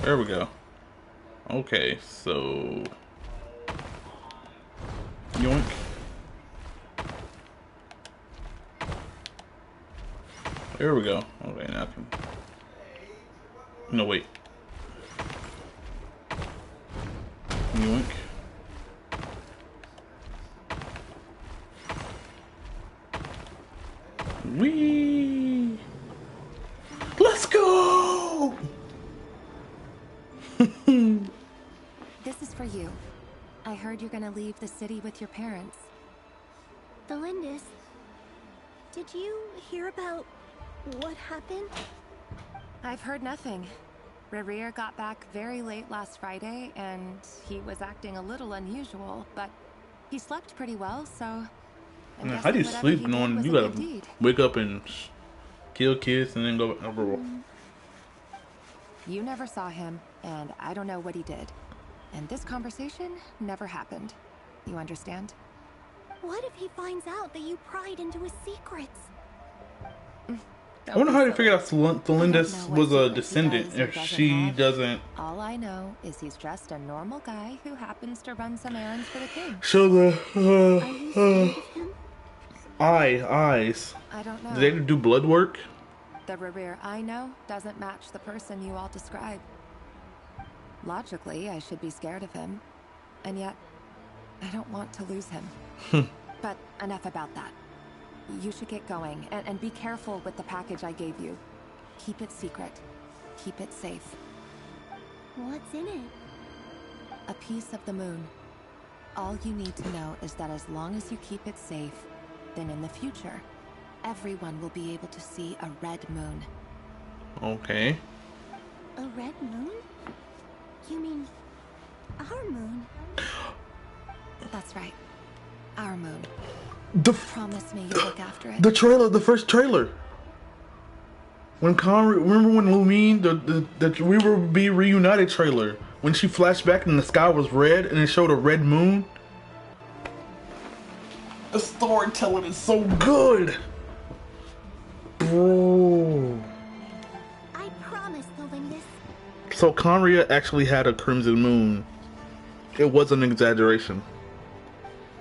There we go. Okay, so yoink. There we go. Okay, now I can. No, wait. Yoink. Whee! Let's go! This is for you. I heard you're gonna leave the city with your parents. Delindis, did you hear about what happened? I've heard nothing. Rerir got back very late last Friday, and he was acting a little unusual, but he slept pretty well, so I'm Man, how do you guessing whatever sleep he did knowing was you a gotta good deed. wake up and kill kids and then go overall? You never saw him, and I don't know what he did. And this conversation never happened. You understand? What if he finds out that you pried into his secrets? I wonder how they figured out Delindis was a descendant if she doesn't. All I know is he's just a normal guy who happens to run some errands for the king. Show the eyes. I don't know. Did they do blood work? The Rerir I know doesn't match the person you all describe. Logically, I should be scared of him. And yet, I don't want to lose him. But enough about that. You should get going, and be careful with the package I gave you. Keep it secret. Keep it safe. What's in it? A piece of the moon. All you need to know is that as long as you keep it safe, then in the future, everyone will be able to see a red moon. Okay. A red moon? You mean our moon? That's right. Our moon. Promise me you'll look after it. The trailer, the first trailer. When remember when Lumine, the We Will Be Reunited trailer, when she flashed back and the sky was red and it showed a red moon? The storytelling is so good. Bro. I promise, Delindis. So Conria actually had a crimson moon. It wasn't an exaggeration.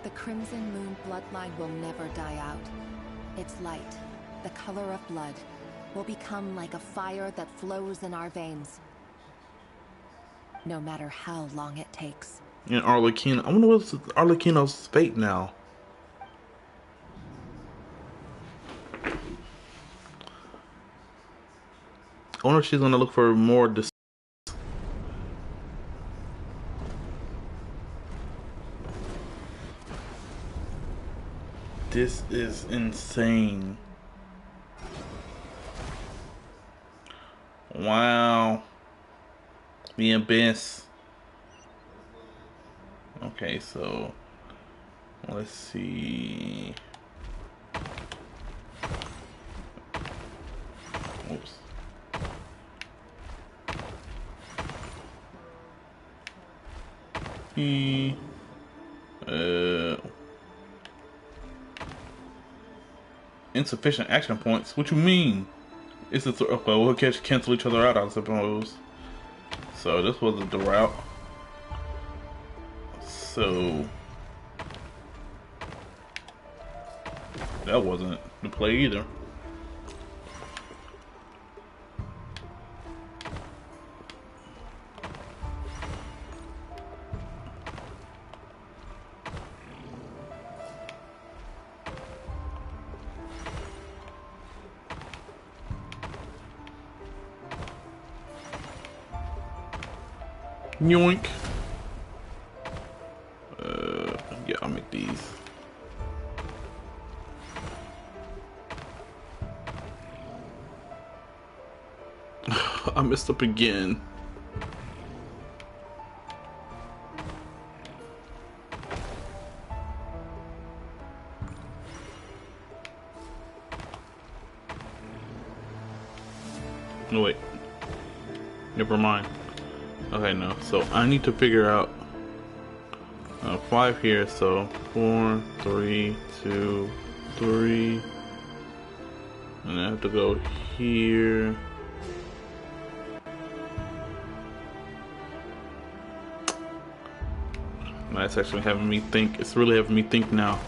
The Crimson Moon bloodline will never die out. Its light, the color of blood, will become like a fire that flows in our veins. No matter how long it takes. And Arlecchino, I wonder what's Arlecchino's fate now. I wonder if she's gonna look for more. This is insane. Wow. The abyss. Okay, so let's see. Oops. Insufficient action points. What you mean? It's a okay. We'll cancel each other out, I suppose. So this wasn't the route. So that wasn't the play either. Yoink. Yeah, I'll make these. I messed up again. No, wait. Never mind. Okay, no. So I need to figure out 5 here. So 4, 3, 2, 3, and I have to go here. That's actually having me think. It's really having me think now.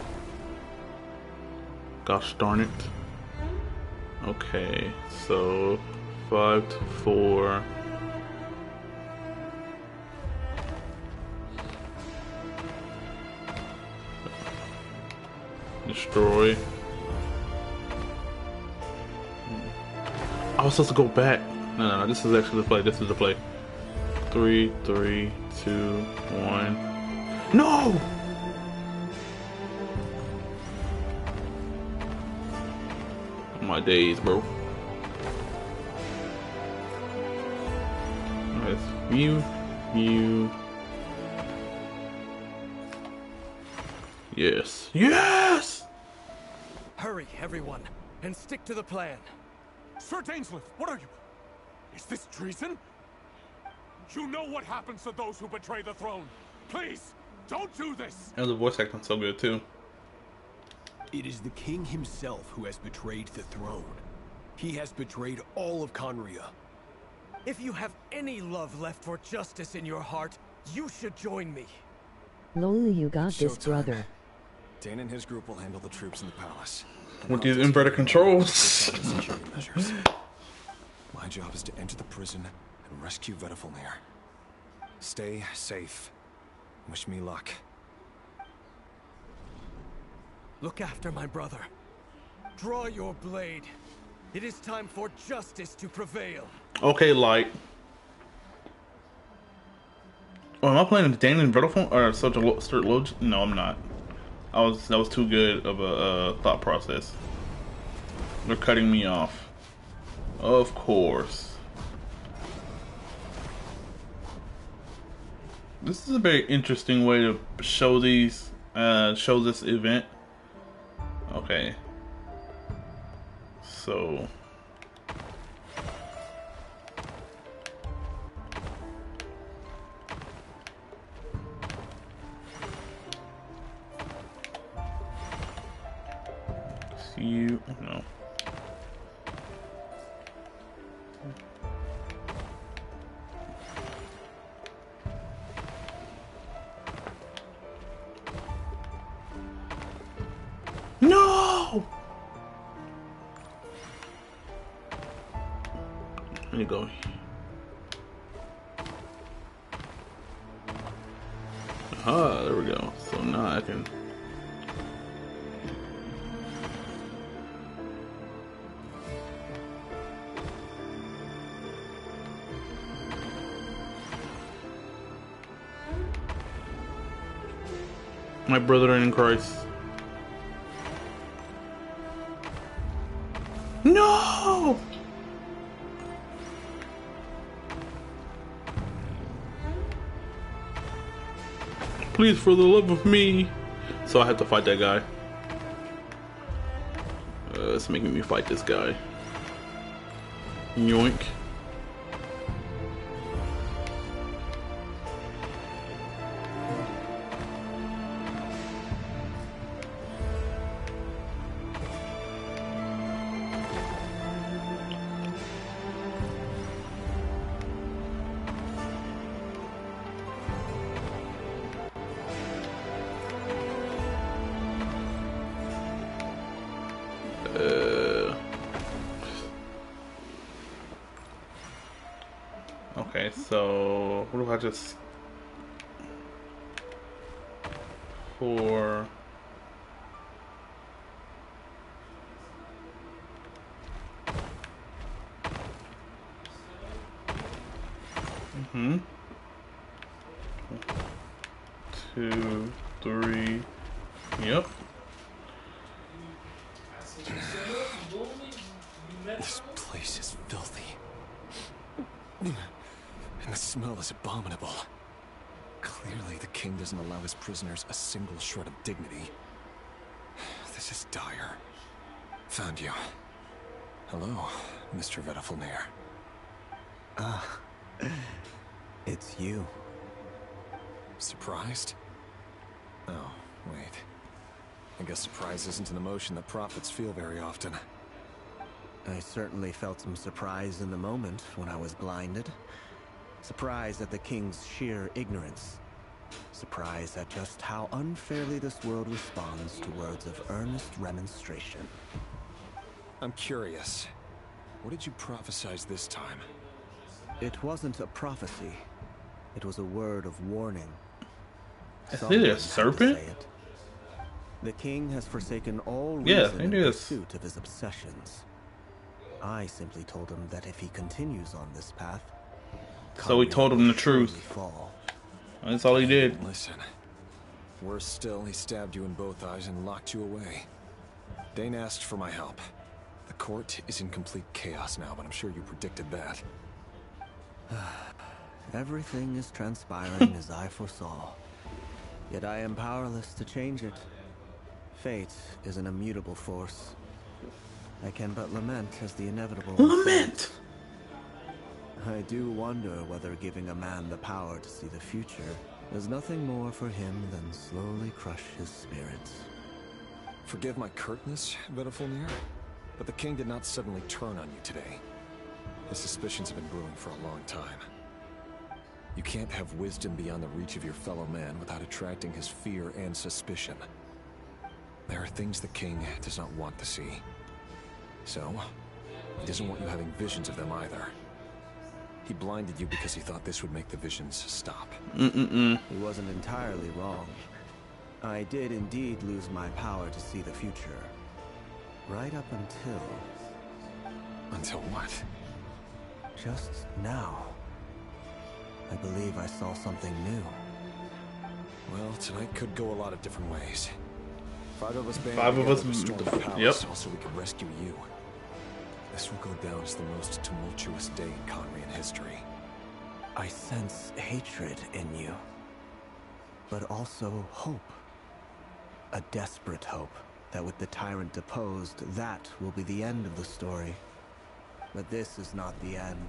Gosh darn it. Okay, so 5 to 4. Destroy. I was supposed to go back. No, this is actually the play. This is the play. 3, 3, 2, 1. No! My days, bro. Nice. You. Yes. Yes! Hurry, everyone, and stick to the plan. Sir Dainsleif, what are you? Is this treason? You know what happens to those who betray the throne. Please, don't do this! And the voice acting so good, too. It is the king himself who has betrayed the throne. He has betrayed all of Conria. If you have any love left for justice in your heart, you should join me. Lol, you got this, Showtime. brother. Dane and his group will handle the troops in the palace. With these inverted controls. Security measures. My job is to enter the prison and rescue Vedifalnir. Stay safe. Wish me luck. Look after my brother. Draw your blade. It is time for justice to prevail. Okay, Light. Oh, am I playing Dane and Vedifalnir or such a No, I'm not. That was too good of a thought process. They're cutting me off. Of course. This is a very interesting way to show these, show this event. Okay. So. You no. No! Let me go. Ah, there we go. So now I can. My brother in Christ. No! Please, for the love of me. So I have to fight that guy. It's making me fight this guy. Yoink. Okay, so what if I just 4 2, 3. Yep. This place is filthy. And the smell is abominable. Clearly, the king doesn't allow his prisoners a single shred of dignity. This is dire. Found you. Hello, Mr. Vedifalnir. Ah, it's you. Surprised? Oh, wait. I guess surprise isn't an emotion that prophets feel very often. I certainly felt some surprise in the moment when I was blinded. Surprise at the king's sheer ignorance. surprised at just how unfairly this world responds to words of earnest remonstration. I'm curious. What did you prophesize this time? It wasn't a prophecy. It was a word of warning. Is it a serpent? The king has forsaken all reason in pursuit of his obsessions. I simply told him that if he continues on this path, so we told him the truth. That's all he did. Listen. Worse still, he stabbed you in both eyes and locked you away. Dane asked for my help. The court is in complete chaos now, but I'm sure you predicted that. Everything is transpiring as I foresaw. Yet I am powerless to change it. Fate is an immutable force. I can but lament as the inevitable. Lament! I do wonder whether giving a man the power to see the future is nothing more for him than slowly crush his spirits. Forgive my curtness, Vedafulnir, but the king did not suddenly turn on you today. His suspicions have been brewing for a long time. You can't have wisdom beyond the reach of your fellow man without attracting his fear and suspicion. There are things the king does not want to see. So, he doesn't want you having visions of them either. He blinded you because he thought this would make the visions stop. He wasn't entirely wrong. I did indeed lose my power to see the future. Right up until... Until what? Just now. I believe I saw something new. Well, tonight could go a lot of different ways. Five of us Yep. Also, we could rescue you. This will go down as the most tumultuous day in Conrian history. I sense hatred in you, but also hope. A desperate hope that with the tyrant deposed, that will be the end of the story. But this is not the end.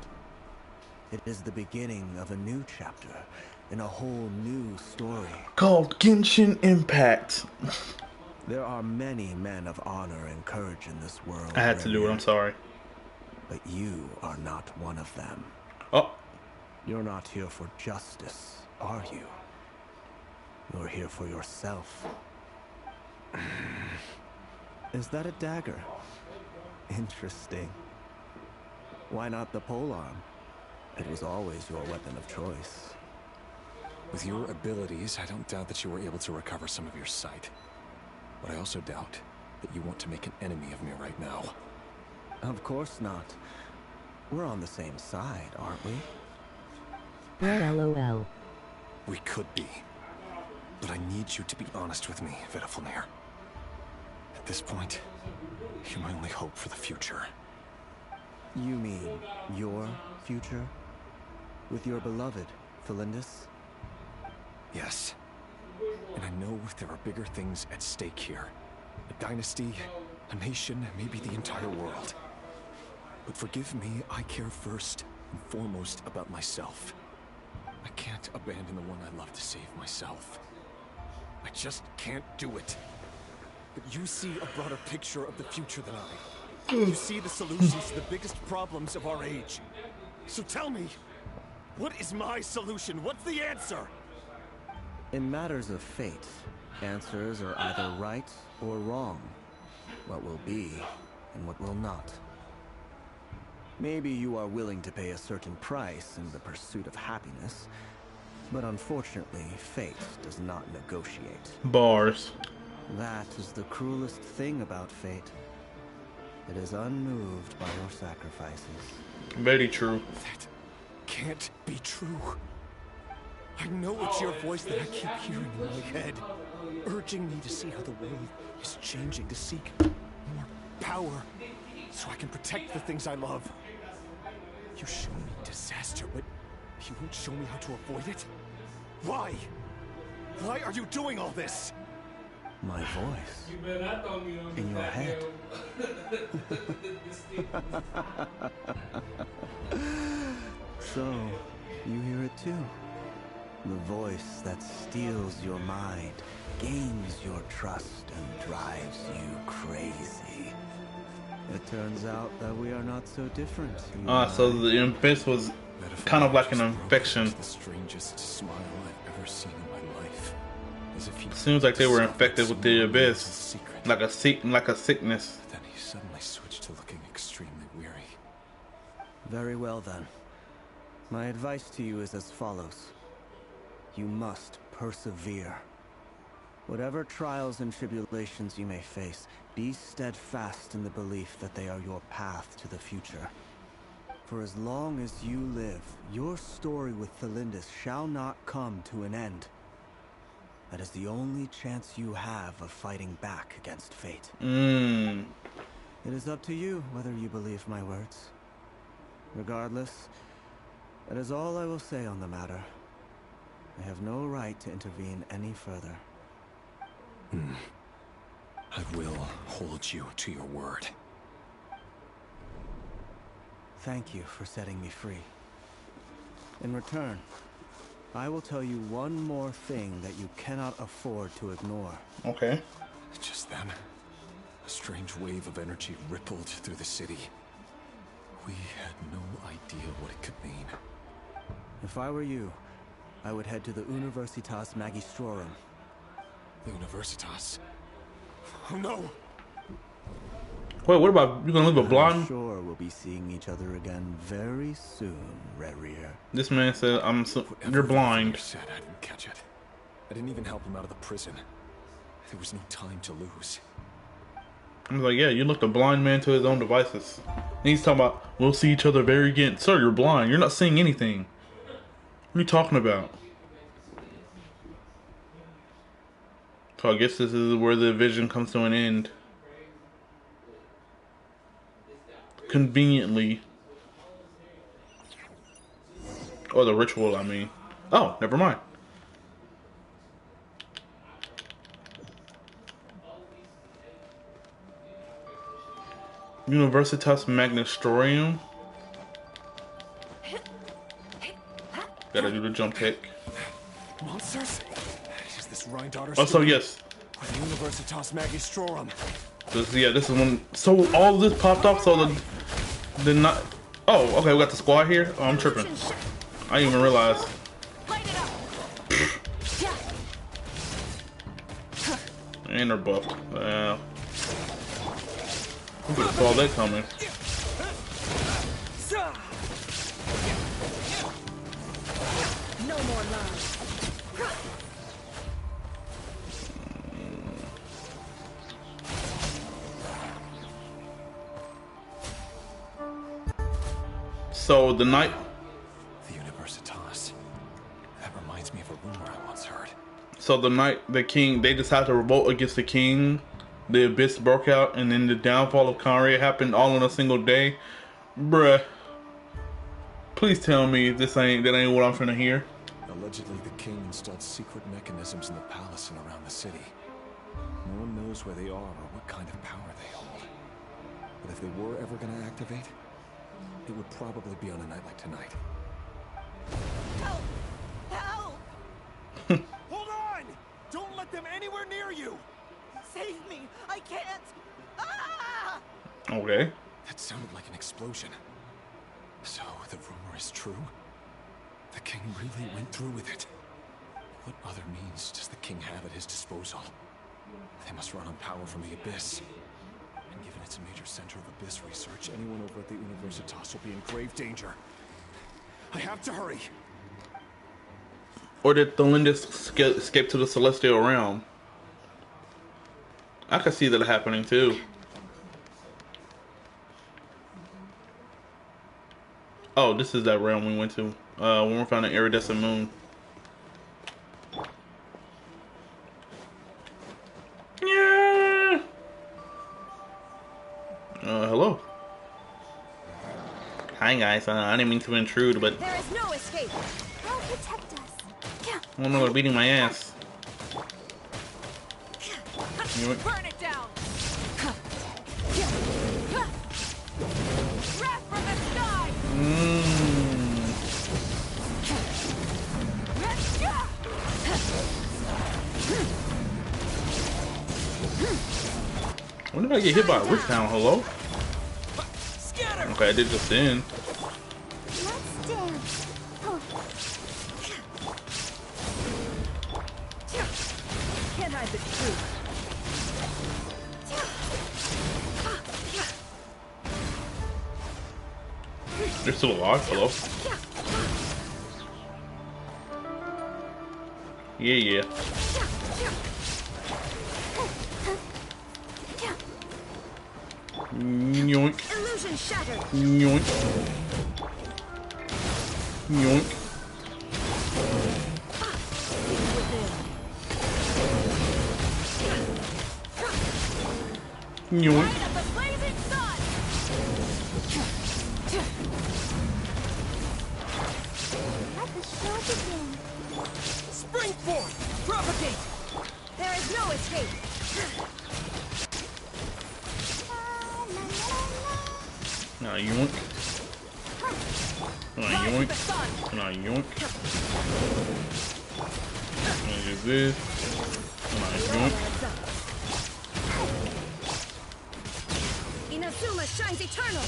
It is the beginning of a new chapter in a whole new story. Called Genshinimpact. There are many men of honor and courage in this world. I had to do it, I'm sorry. But you are not one of them. Oh. You're not here for justice, are you? You're here for yourself. Is that a dagger? Interesting. Why not the polearm? It was always your weapon of choice. With your abilities, I don't doubt that you were able to recover some of your sight. But I also doubt that you want to make an enemy of me right now. Of course not. We're on the same side, aren't we? LOL. We could be. But I need you to be honest with me, Vedafulnir. At this point, you're my only hope for the future. You mean your future? With your beloved, Felindus? Yes. And I know there are bigger things at stake here. A dynasty, a nation, maybe the entire world. But forgive me, I care first and foremost about myself. I can't abandon the one I love to save myself. I just can't do it. But you see a broader picture of the future than I. You see the solutions to the biggest problems of our age. So tell me, what is my solution? What's the answer? In matters of fate, answers are either right or wrong. What will be and what will not. Maybe you are willing to pay a certain price in the pursuit of happiness, but unfortunately, fate does not negotiate. Bars. That is the cruelest thing about fate. It is unmoved by your sacrifices. Very true. That can't be true. I know it's your voice that I keep hearing in my head, urging me to see how the world is changing, to seek more power, so I can protect the things I love. You show me disaster, but you won't show me how to avoid it? Why? Why are you doing all this? My voice. In your head. So, you hear it too? The voice that steals your mind, gains your trust, and drives you crazy. It turns out that we are not so different. So the abyss was kind of like an infection. The strangest smile I've ever seen in my as if he Seems like they were discovered infected with some the remains abyss, of secret. like a sickness. Then he suddenly switched to looking extremely weary. Very well then. My advice to you is as follows. You must persevere. Whatever trials and tribulations you may face, be steadfast in the belief that they are your path to the future. For as long as you live, your story with Thelindis shall not come to an end. That is the only chance you have of fighting back against fate. It is up to you whether you believe my words. Regardless, that is all I will say on the matter. I have no right to intervene any further. I will hold you to your word. Thank you for setting me free. In return, I will tell you one more thing that you cannot afford to ignore. Okay. Just then, a strange wave of energy rippled through the city. We had no idea what it could mean. If I were you, I would head to the Universitas Magistrorum. The Universitas? Oh no! Wait, what about you gonna leave a blonde? I'm sure we'll be seeing each other again very soon, Rerir. This man said, "You're blind." Said I didn't catch it. I didn't even help him out of the prison. There was no time to lose. I was like, "Yeah, you left a blind man to his own devices." And he's talking about, "We'll see each other very again." Sir, you're blind. You're not seeing anything. What are you talking about? So I guess this is where the vision comes to an end. Conveniently. Or the ritual, I mean. Oh, never mind. Universitas Magistrorum. Gotta do the jump kick. Monsters? Is this Rhine-Daughter's Oh, so yes. the Universitas Magistrorum. This is when. So all of this popped up. So the not. Oh, okay. We got the squad here. Oh, I'm tripping. I didn't even realize. And they're buffed. We could have saw that coming. No more love. So the night. The Universitas. That reminds me of a rumor I once heard. So the night the king, they decided to revolt against the king. The abyss broke out, and then the downfall of Conrad happened all in a single day. Bruh. Please tell me that ain't what I'm trying to hear. Allegedly, the king installed secret mechanisms in the palace and around the city. No one knows where they are or what kind of power they hold. But if they were ever going to activate, it would probably be on a night like tonight. Help! Help! Hold on! Don't let them anywhere near you! Save me! I can't! Ah! Okay. That sounded like an explosion. So, the rumor is true? The king really went through with it. What other means does the king have at his disposal? They must run on power from the Abyss. And given it's a major center of Abyss research, anyone over at the Universitas will be in grave danger. I have to hurry! Or did Thelindis escape to the Celestial Realm? I could see that happening too. Oh, this is that realm we went to when we found an iridescent moon. Yeah. Hello. Hi guys. I didn't mean to intrude, but There is no escape. I'll protect us. I don't know, they're beating my ass. Burn it down. Wrath from the sky. When did I get hit by a rich town? Hello? Okay, I did just in. Let's dance. Oh. the truth. They're still alive, hello? Yeah. Yoink. Illusion shattered. Yoink. Yoink. Yoink. Let the show begin. Spring forth! Propagate! There is no escape. Now yoink. Now yoink. Now yoink. Now do this. Now yoink. Inazuma shines eternal.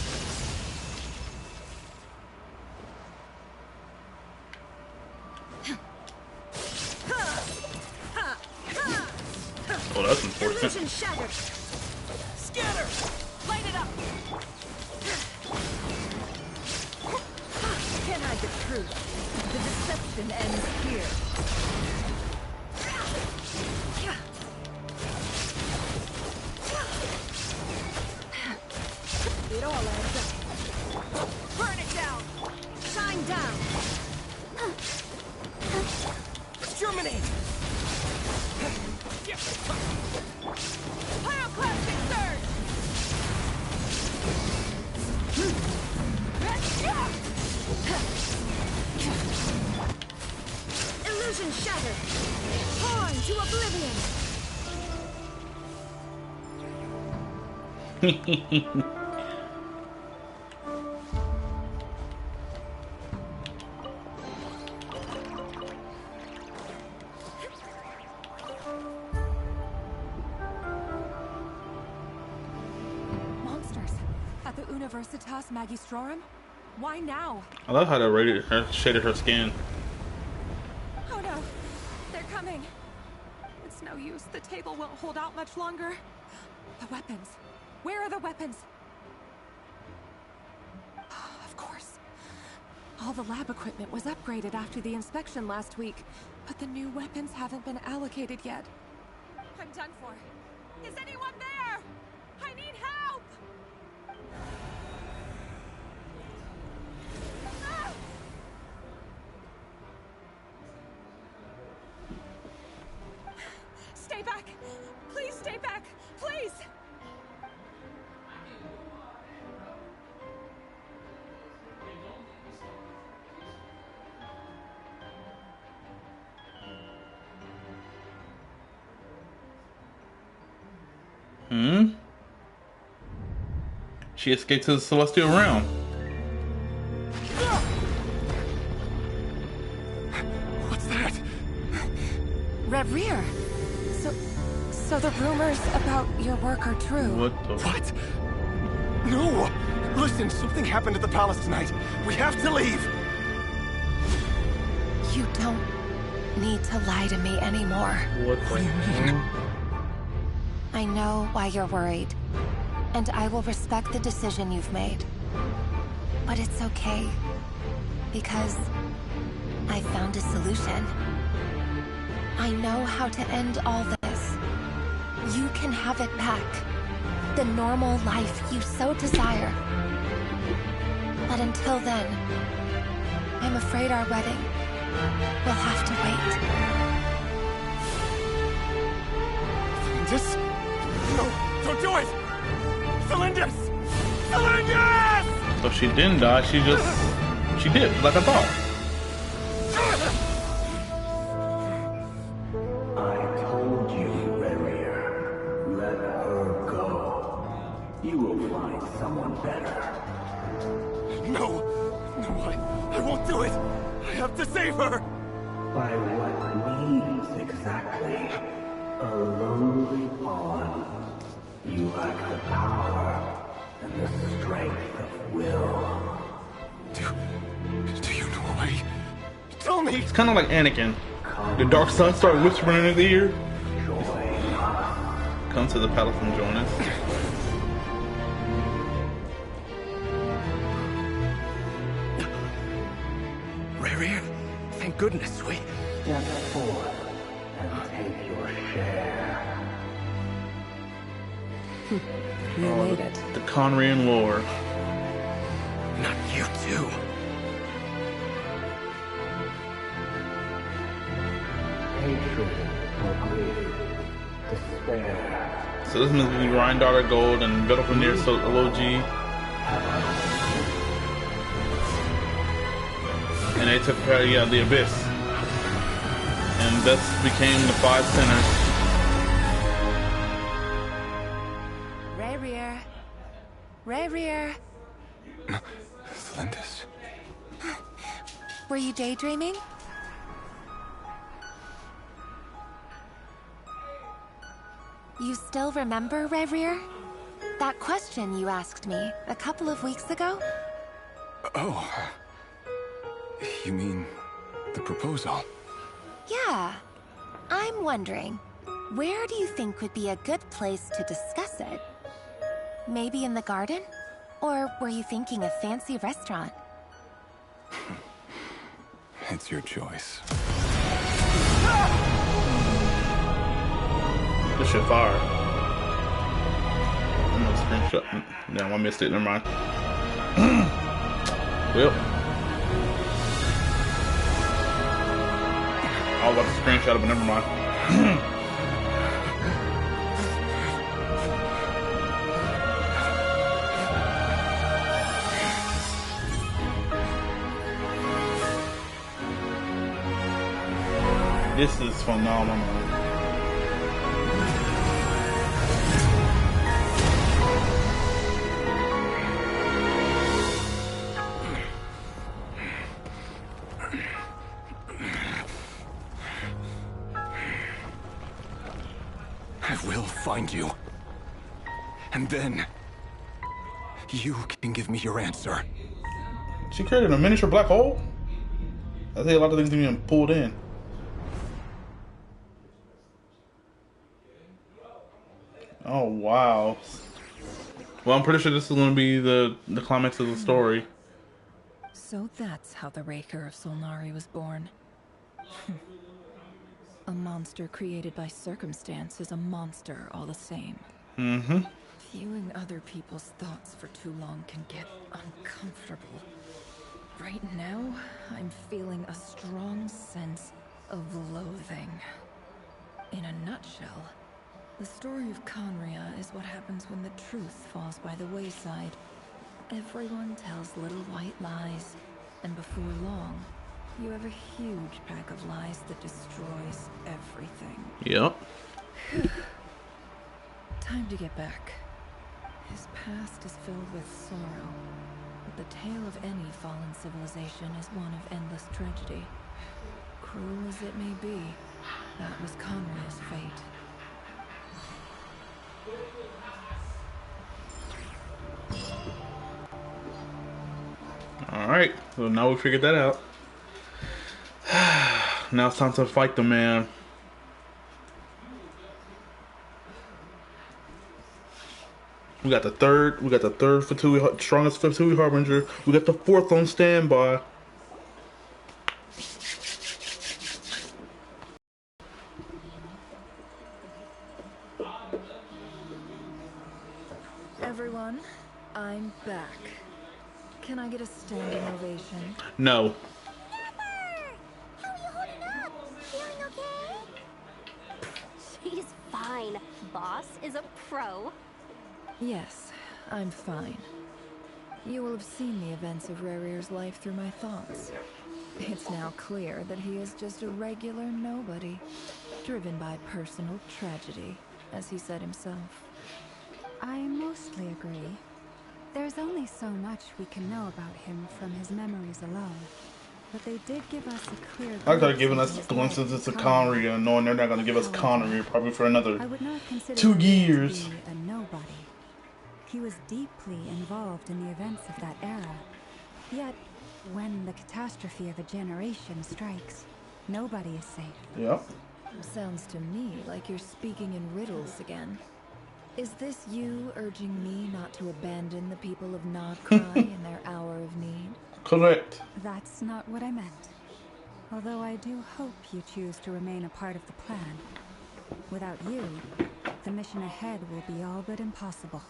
Oh, that's important. Illusion shattered. Scatter! Light it up. Can't hide the truth. The deception ends here. It all adds up. Burn it down! Shine down. Germinate! Pyroclastic surge! Illusion shattered. Torn to oblivion. Monsters at the Universitas Magistrorum? Why now? I love how they shaded her skin. Oh no, they're coming. It's no use. The table won't hold out much longer. The weapons. Where are the weapons? Of course. All the lab equipment was upgraded after the inspection last week, but the new weapons haven't been allocated yet. I'm done for. Is anyone there? I need help! Ah! Stay back! Please stay back! Please! She escaped to the celestial realm. What's that? Rear. So the rumors about your work are true. What? No! Listen, something happened at the palace tonight. We have to leave! You don't need to lie to me anymore. What do you mean? I know why you're worried, and I will respect the decision you've made. But it's okay, because I found a solution. I know how to end all this. You can have it back. The normal life you so desire. But until then, I'm afraid our wedding will have to wait. Just... No, don't do it! Cylinders! Cylinders! So she didn't die, she did, like I thought. I told you, Rerir. Let her go. You will find someone better. No! No, I won't do it! I have to save her! By what means exactly? A lonely pawn. You lack the power and the strength of will. Do you know why? Tell me! It's kind of like Anakin. The dark side started whispering in his ear. Joy Come to the palace and join us. Rary, thank goodness we... Step forth and take your share. You made it. The Conrian lore. Not you too. Hatred for grief, despair. So this must be Ryan Daughter Gold and Battle from Near so LOG. And they took care of the Abyss. And thus became the 5 sinners. Rayrear. Rayrear. Flindis. Were you daydreaming? You still remember, Rayrear? That question you asked me a couple of weeks ago? Oh. You mean the proposal? Yeah. I'm wondering, where do you think would be a good place to discuss it? Maybe in the garden? Or were you thinking a fancy restaurant? It's your choice. This shit fire. I'm gonna screenshot. No, I missed it. Never mind. Well, I was about to screenshot it, but never mind. This is phenomenal. I will find you. And then you can give me your answer. She created a miniature black hole? I think a lot of things are being pulled in. Oh wow. Well, I'm pretty sure this is going to be the climax of the story. So that's how the Raker of Solnari was born. A monster created by circumstance is a monster all the same. Mm-hmm. Viewing other people's thoughts for too long can get uncomfortable. Right now, I'm feeling a strong sense of loathing. In a nutshell, the story of Conria is what happens when the truth falls by the wayside. Everyone tells little white lies, and before long, you have a huge pack of lies that destroys everything. Yep. Time to get back. His past is filled with sorrow, but the tale of any fallen civilization is one of endless tragedy. Cruel as it may be, that was Conria's fate. Alright, well now we figured that out. Now it's time to fight the man. We got the third Fatui, strongest Fatui Harbinger. We got the fourth on standby. Everyone, I'm back. Can I get a standing ovation? No. She's fine. Boss is a pro. Yes, I'm fine. You will have seen the events of Rarir's life through my thoughts. It's now clear that he is just a regular nobody, driven by personal tragedy, as he said himself. I mostly agree. There's only so much we can know about him from his memories alone. But they did give us a clear I could have given us glimpses into Connery, and knowing they're not going to give us Connery probably for another 2 years. A nobody. He was deeply involved in the events of that era. Yet, when the catastrophe of a generation strikes, nobody is safe. Yep. Sounds to me like you're speaking in riddles again. Is this you urging me not to abandon the people of Nod-Krai in their hour of need? Correct. That's not what I meant. Although I do hope you choose to remain a part of the plan. Without you, the mission ahead will be all but impossible.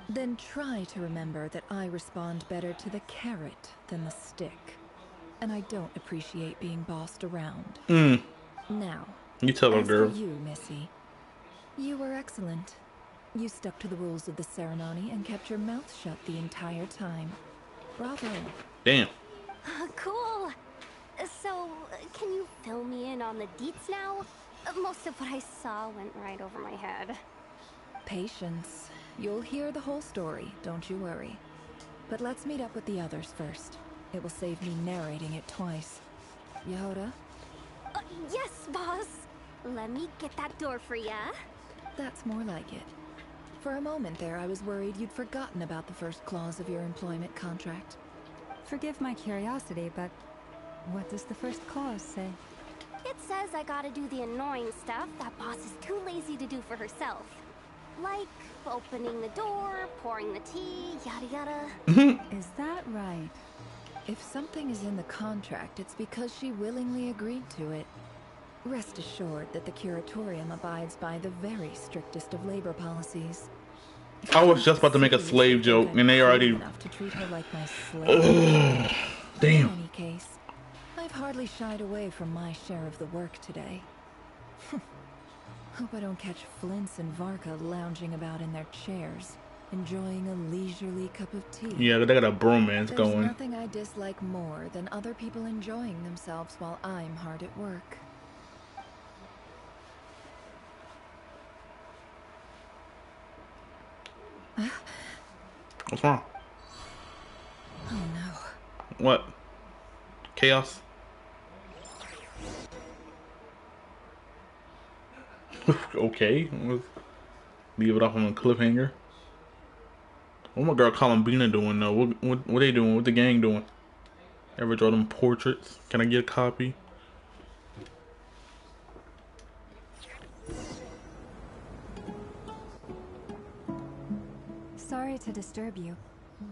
Then try to remember that I respond better to the carrot than the stick. And I don't appreciate being bossed around. Now, you tell her, as girl. for you, Missy, you were excellent. You stuck to the rules of the ceremony and kept your mouth shut the entire time. Bravo. Damn. Cool. So, can you fill me in on the deets now? Most of what I saw went right over my head. Patience. You'll hear the whole story, don't you worry. But let's meet up with the others first. It will save me narrating it twice. Yehoda? Yes, boss. Let me get that door for ya. That's more like it. For a moment there, I was worried you'd forgotten about the first clause of your employment contract. Forgive my curiosity, but what does the first clause say? It says I gotta do the annoying stuff that boss is too lazy to do for herself. Like opening the door, pouring the tea, yada yada. Is that right? If something is in the contract, it's because she willingly agreed to it. Rest assured that the curatorium abides by the very strictest of labor policies. I was just about to make a slave joke, and they already. Enough to treat her like my slave. Damn. In any case, I've hardly shied away from my share of the work today. Hope I don't catch Flintz and Varka lounging about in their chairs, enjoying a leisurely cup of tea. Yeah, they got a bromance There's going. nothing I dislike more than other people enjoying themselves while I'm hard at work. What's wrong? Oh no. What? Chaos? Okay. Let's leave it off on a cliffhanger. What my girl Columbina doing though? What they doing? What the gang doing? Ever draw them portraits? Can I get a copy? Sorry to disturb you,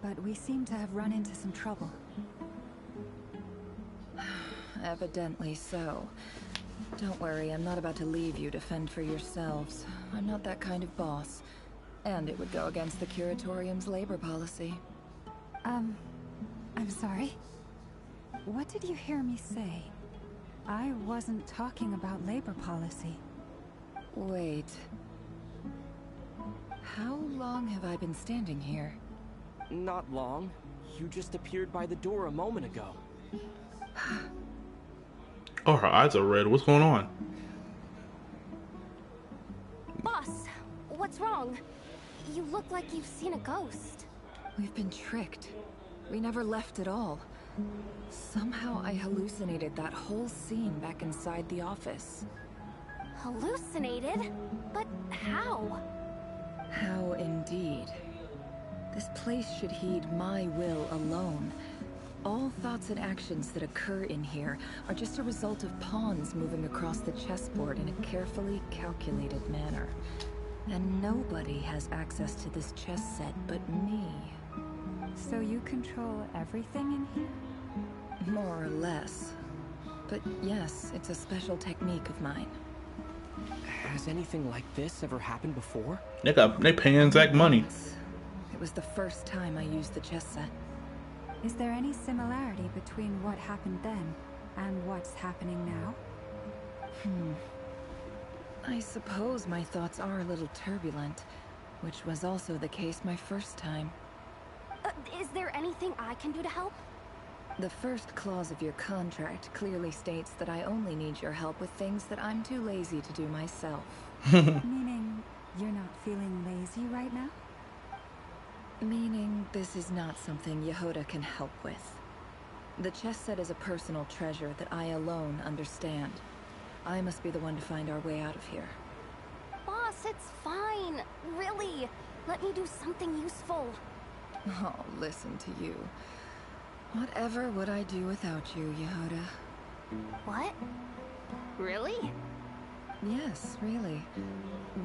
but we seem to have run into some trouble. Evidently so. Don't worry, I'm not about to leave you to fend for yourselves. I'm not that kind of boss. And it would go against the Curatorium's labor policy. I'm sorry. What did you hear me say? I wasn't talking about labor policy. Wait. How long have I been standing here? Not long. You just appeared by the door a moment ago. Oh, her eyes are red. What's going on? Boss, what's wrong? You look like you've seen a ghost. We've been tricked. We never left at all. Somehow I hallucinated that whole scene back inside the office. Hallucinated? But how? How indeed. This place should heed my will alone. All thoughts and actions that occur in here are just a result of pawns moving across the chessboard in a carefully calculated manner. And nobody has access to this chess set but me. So you control everything in here? More or less. But yes, it's a special technique of mine. Has anything like this ever happened before? They paying Zach money. It was the first time I used the chess set. Is there any similarity between what happened then and what's happening now? I suppose my thoughts are a little turbulent, which was also the case my first time. Is there anything I can do to help? The first clause of your contract clearly states that I only need your help with things that I'm too lazy to do myself. Meaning, you're not feeling lazy right now? Meaning, this is not something Yehoda can help with. The chess set is a personal treasure that I alone understand. I must be the one to find our way out of here. Boss, it's fine. Really. Let me do something useful. Oh, listen to you. Whatever would I do without you, Yehoda? What? Really? Yes, really.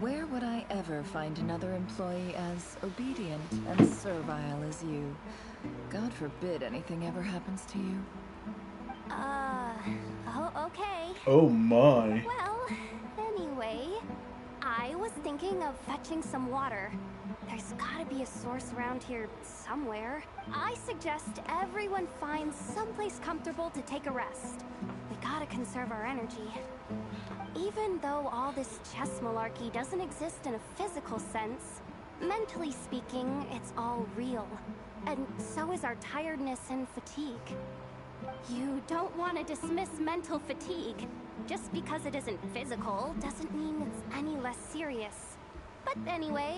Where would I ever find another employee as obedient and servile as you? God forbid anything ever happens to you. Oh, okay. Oh my. Well, anyway, I was thinking of fetching some water. There's gotta be a source around here somewhere. I suggest everyone finds someplace comfortable to take a rest. We gotta conserve our energy. Even though all this chess malarkey doesn't exist in a physical sense, mentally speaking, it's all real. And so is our tiredness and fatigue. You don't want to dismiss mental fatigue. Just because it isn't physical doesn't mean it's any less serious. But anyway,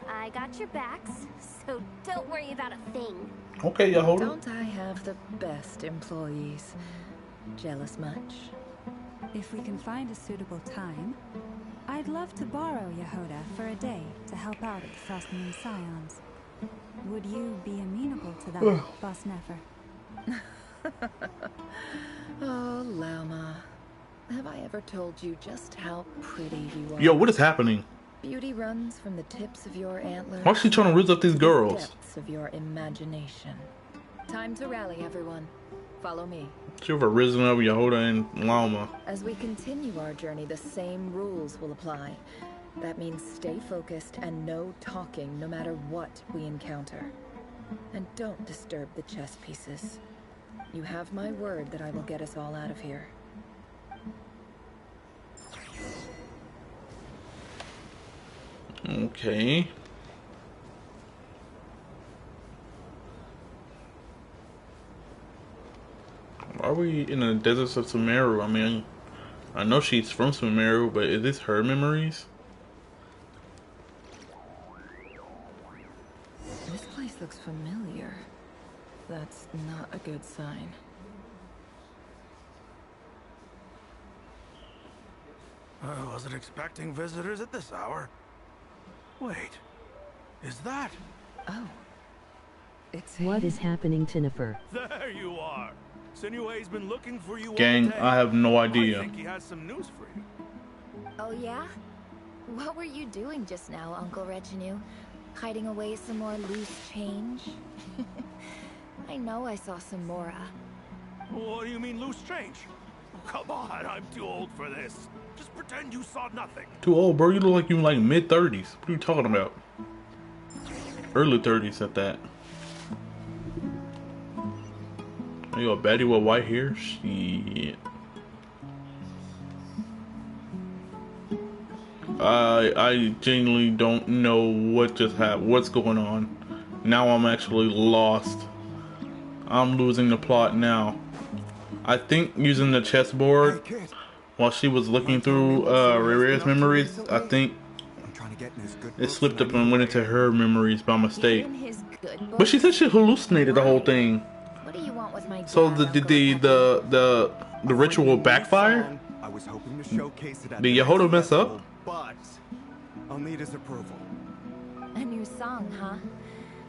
I got your backs, so don't worry about a thing. Okay, Yehoda. Don't I have the best employees? Jealous much? If we can find a suitable time, I'd love to borrow Yehoda for a day to help out at the Frost Moon Scions. Would you be amenable to that, Boss Nefer? Oh, Lauma. Have I ever told you just how pretty you are? Yo, what is happening? Beauty runs from the tips of your antlers. Why is she trying to raise up these girls? Depths of your imagination. Time to rally, everyone. Follow me. She ever risen up Yehoda and Lauma. As we continue our journey, the same rules will apply. That means stay focused and no talking no matter what we encounter. And don't disturb the chess pieces. You have my word that I will get us all out of here. Okay. Are we in the deserts of Sumeru? I mean, I know she's from Sumeru, but is this her memories? This place looks familiar. That's not a good sign. I wasn't expecting visitors at this hour. Wait, is that? Oh. It's What is happening to Nefer? There you are. Sinue's been looking for you Gang, all day. I have no idea. I think he has some news for you. Oh yeah? What were you doing just now, Uncle Retinue? Hiding away some more loose change? I know I saw some Mora. What do you mean loose change? Come on, I'm too old for this. Just pretend you saw nothing. Too old, bro. You look like you in like mid-30s. What are you talking about? Early 30s at that. Are you a baddie with white hair? Shit. I genuinely don't know what just happened. What's going on? Now I'm actually lost. I'm losing the plot now. I think using the chessboard while she was looking through Riria's memories, I think it slipped up and went into her memories by mistake. But she said she hallucinated the whole thing. What do you want with my So the ritual backfire? I was hoping to showcase it at Did Yehoda mess up? But I'll need his approval. A new song, huh?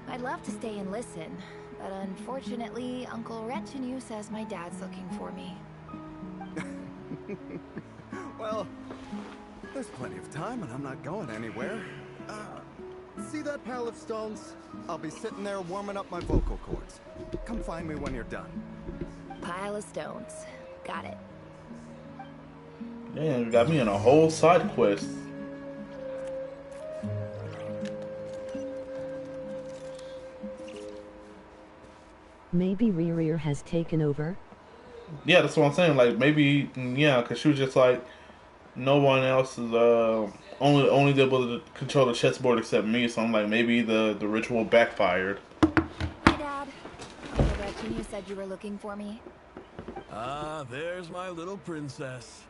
I'd love to stay and listen, but unfortunately, Uncle Retinue says my dad's looking for me. Well, there's plenty of time and I'm not going anywhere. See that pile of stones? I'll be sitting there warming up my vocal cords. Come find me when you're done. Pile of stones. Got it. Damn, you got me on a whole side quest. Maybe Ririr has taken over? Yeah, that's what I'm saying. Like, maybe, yeah, because she was just like, no one else is only able to control the chessboard except me. So I'm like, maybe the ritual backfired. Hi, Dad. Uncle Retinue said you were looking for me. Ah, there's my little princess.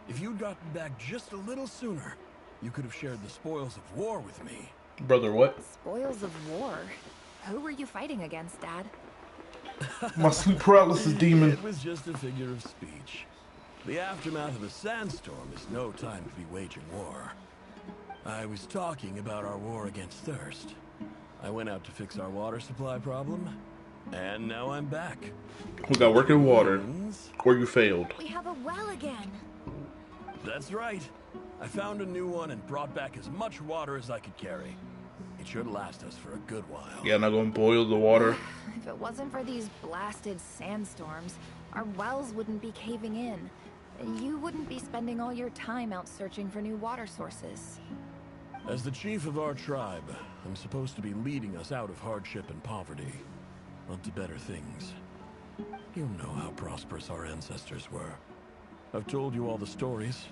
If you'd gotten back just a little sooner, you could have shared the spoils of war with me. Brother, what? Spoils of war? Who were you fighting against, Dad? My sleep paralysis demon. It was just a figure of speech. The aftermath of a sandstorm is no time to be waging war. I was talking about our war against thirst. I went out to fix our water supply problem, and now I'm back. We got working water, or you failed. We have a well again. That's right. I found a new one and brought back as much water as I could carry. It should last us for a good while. Yeah, not gonna boil the water. If it wasn't for these blasted sandstorms, our wells wouldn't be caving in. And you wouldn't be spending all your time out searching for new water sources. As the chief of our tribe, I'm supposed to be leading us out of hardship and poverty, onto better things. You know how prosperous our ancestors were. I've told you all the stories.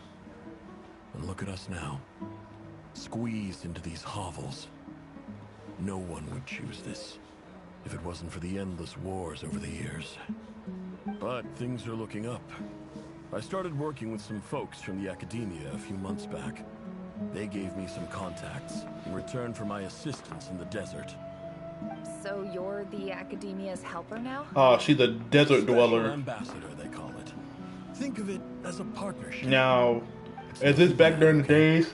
And look at us now, squeezed into these hovels. No one would choose this, if it wasn't for the endless wars over the years. But things are looking up. I started working with some folks from the academia a few months back. They gave me some contacts in return for my assistance in the desert. So you're the academia's helper now? Oh, she's a desert dweller. Ambassador, they call it. Think of it as a partnership. Now, is this back during the days?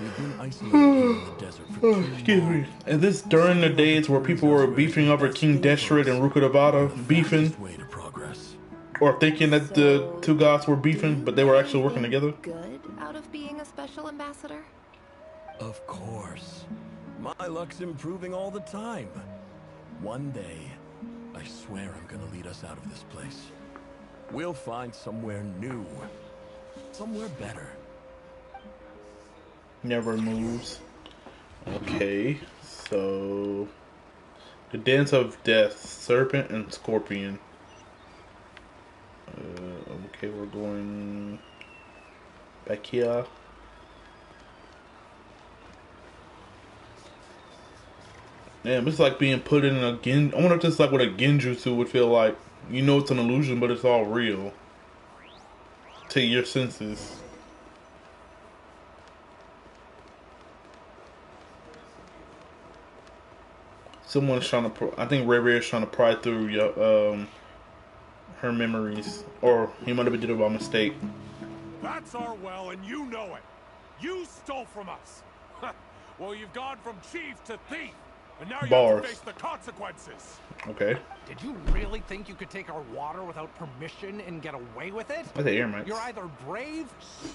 We've been isolated in the desert for excuse me. Is this during the days where people were beefing over King Deshret and Rukkhadevata beefing? Or thinking that the two gods were beefing, but they were actually working together? Good out of being a special ambassador? Of course. My luck's improving all the time. One day, I swear I'm gonna lead us out of this place. We'll find somewhere new. Somewhere better. Never moves. Okay, so... The Dance of Death, Serpent and Scorpion. Okay, we're going back here. Damn, it's like being put in a I wonder if this is like what a genjutsu would feel like. You know it's an illusion, but it's all real. To your senses. Someone's trying to. I think Ray is trying to pry through her memories, or he might have did it by mistake. That's our well, and you know it. You stole from us. Well, you've gone from chief to thief, and now you have to face the consequences. Okay. Did you really think you could take our water without permission and get away with it? I think Air You're either brave,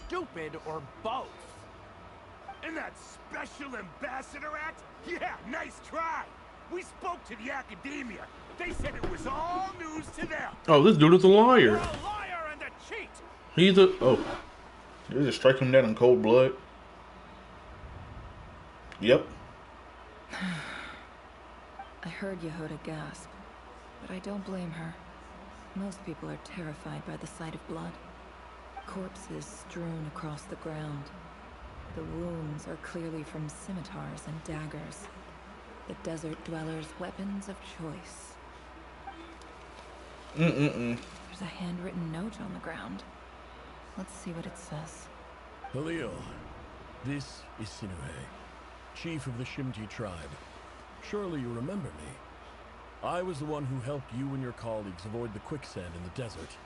stupid, or both. And that special ambassador act? Yeah, nice try. We spoke to the academia. They said it was all news to them. Oh, this dude is a liar. You're a liar and a cheat. He's a... Oh. They just strike him down in cold blood. Yep. I heard Yehoda gasp, but I don't blame her. Most people are terrified by the sight of blood. Corpses strewn across the ground. The wounds are clearly from scimitars and daggers. The desert dwellers' weapons of choice. There's a handwritten note on the ground. Let's see what it says. Halil, this is Sinuhe, chief of the Shimti tribe. Surely you remember me. I was the one who helped you and your colleagues avoid the quicksand in the desert.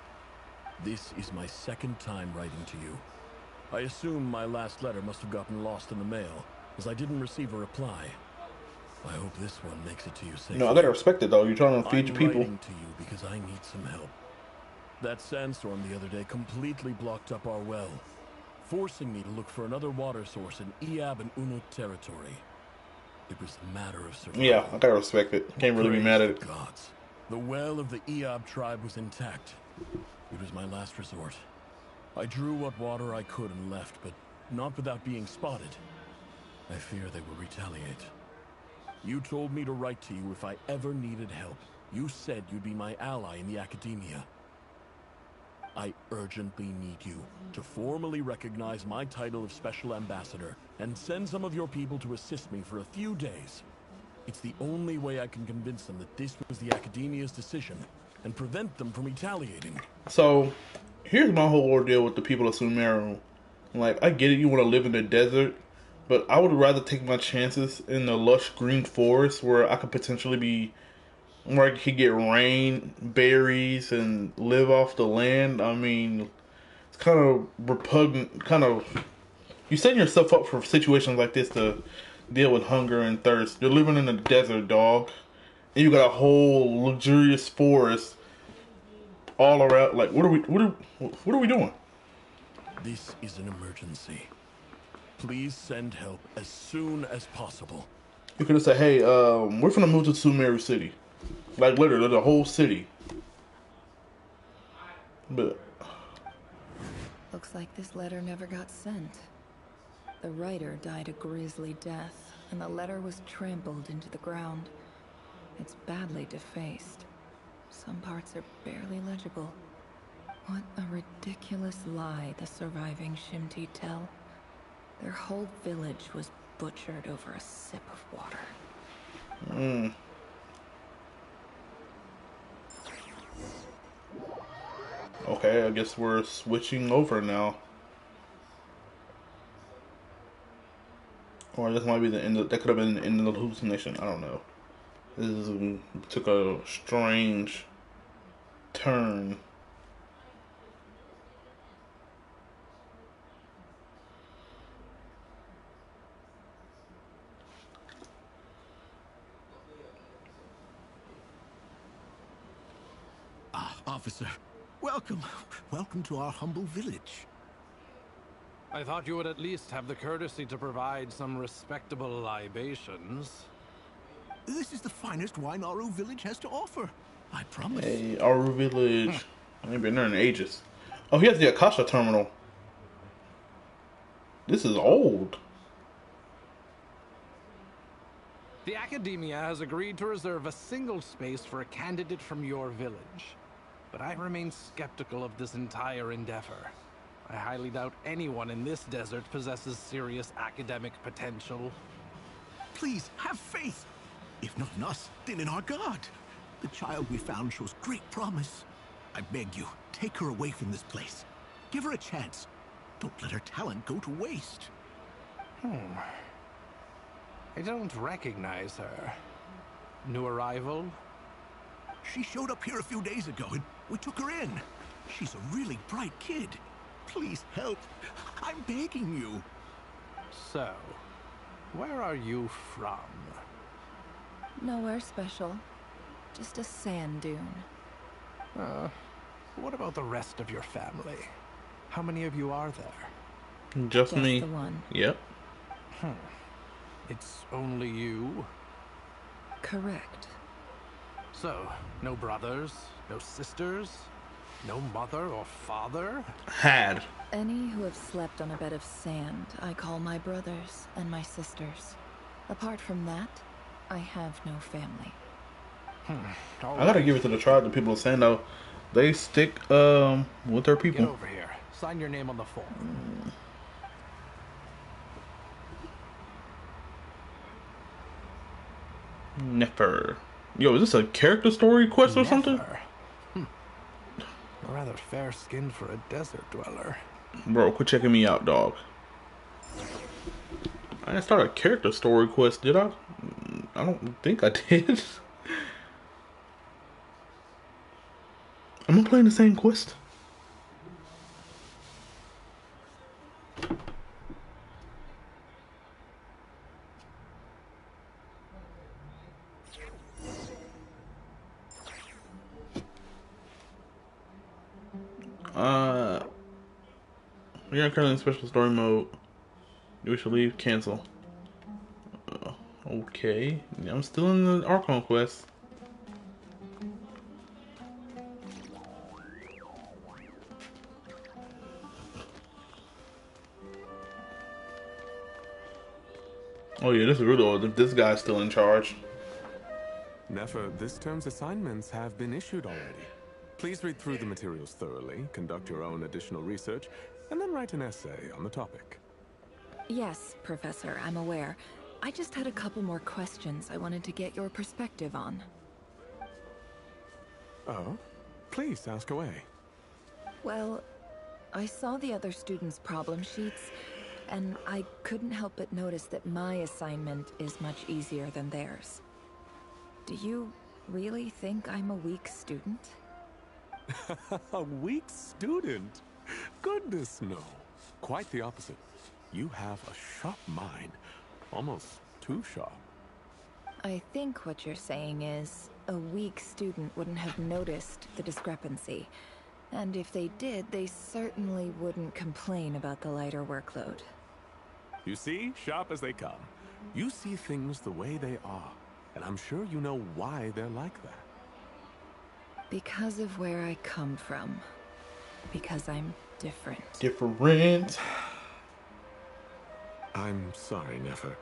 This is my second time writing to you. I assume my last letter must have gotten lost in the mail, as I didn't receive a reply. I hope this one makes it to you safely. No, I gotta respect it though. You're trying to feed your people. I'm writing to you because I need some help. That sandstorm the other day completely blocked up our well, forcing me to look for another water source in Iyab and Unut territory. It was a matter of survival. Yeah, I gotta respect it. Can't really be mad at it. Gods. The well of the Iyab tribe was intact. It was my last resort. I drew what water I could and left, but not without being spotted. I fear they will retaliate. You told me to write to you if I ever needed help. You said you'd be my ally in the academia. I urgently need you to formally recognize my title of Special Ambassador and send some of your people to assist me for a few days. It's the only way I can convince them that this was the academia's decision and prevent them from retaliating. So, here's my whole ordeal with the people of Sumeru. Like, I get it, you want to live in the desert, but I would rather take my chances in the lush green forest where I could potentially be, where I could get rain, berries, and live off the land. I mean, it's kind of repugnant, you setting yourself up for situations like this to deal with hunger and thirst. You're living in the desert, dog, and you got a whole luxurious forest all around. Like, what are we doing? This is an emergency. Please send help as soon as possible. You could have said, hey, we're gonna move to Sumeru City. Like, literally, the whole city. But... Looks like this letter never got sent. The writer died a grisly death, and the letter was trampled into the ground. It's badly defaced. Some parts are barely legible. What a ridiculous lie the surviving Shimti tell. Their whole village was butchered over a sip of water. Okay, I guess we're switching over now. Or this might be the end of, that could have been the end of the hallucination. I don't know. This took a strange turn. Officer, welcome. Welcome to our humble village. I thought you would at least have the courtesy to provide some respectable libations. This is the finest wine Aru village has to offer. I promise. Hey, Aru village. I ain't been there in ages. Oh, he has the Akasha terminal. This is old. The Academia has agreed to reserve a single space for a candidate from your village. But I remain skeptical of this entire endeavor. I highly doubt anyone in this desert possesses serious academic potential. Please, have faith. If not in us, then in our god. The child we found shows great promise. I beg you, take her away from this place. Give her a chance. Don't let her talent go to waste. I don't recognize her. New arrival? She showed up here a few days ago and we took her in. She's a really bright kid. Please help. I'm begging you. So, where are you from? Nowhere special. Just a sand dune. What about the rest of your family? How many of you are there? Just me. The one. Yep. It's only you? Correct. So, no brothers, no sisters, no mother or father? Had. Any who have slept on a bed of sand, I call my brothers and my sisters. Apart from that, I have no family. I gotta give it to the tribe, the people of Sando. They stick with their people. Get over here. Sign your name on the form. Nefer. Yo, is this a character story quest or something? Rather fair-skinned for a desert dweller. Bro, quit checking me out, dog. I didn't start a character story quest, did I? I don't think I did. Am I playing the same quest? We are currently in special story mode. We should leave. Cancel. Okay. I'm still in the Archon quest. Oh yeah, this is really old. This guy's still in charge. Nefer, this term's assignments have been issued already. Please read through the materials thoroughly, conduct your own additional research, and then write an essay on the topic. Yes, Professor, I'm aware. I just had a couple more questions I wanted to get your perspective on. Oh? Please, ask away. Well, I saw the other students' problem sheets, and I couldn't help but notice that my assignment is much easier than theirs. Do you really think I'm a weak student? A weak student? Goodness, no. Quite the opposite. You have a sharp mind. Almost too sharp. I think what you're saying is, a weak student wouldn't have noticed the discrepancy. And if they did, they certainly wouldn't complain about the lighter workload. You see, sharp as they come. You see things the way they are, and I'm sure you know why they're like that. Because of where I come from. Because I'm different. Different. I'm sorry, Nefer.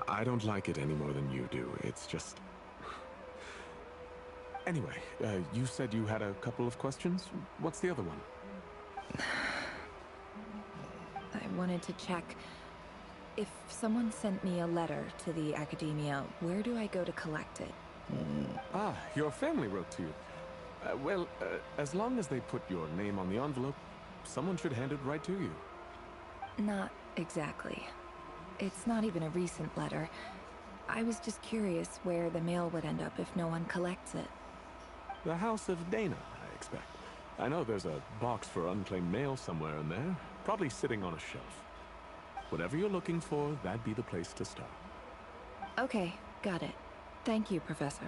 I don't like it any more than you do. It's just... Anyway, you said you had a couple of questions. What's the other one? I wanted to check. If someone sent me a letter to the academia, where do I go to collect it? Ah, your family wrote to you. Well, as long as they put your name on the envelope, someone should hand it right to you. Not exactly. It's not even a recent letter. I was just curious where the mail would end up if no one collects it. The House of Dana, I expect. I know there's a box for unclaimed mail somewhere in there, probably sitting on a shelf. Whatever you're looking for, that'd be the place to start. Okay, got it. Thank you, Professor.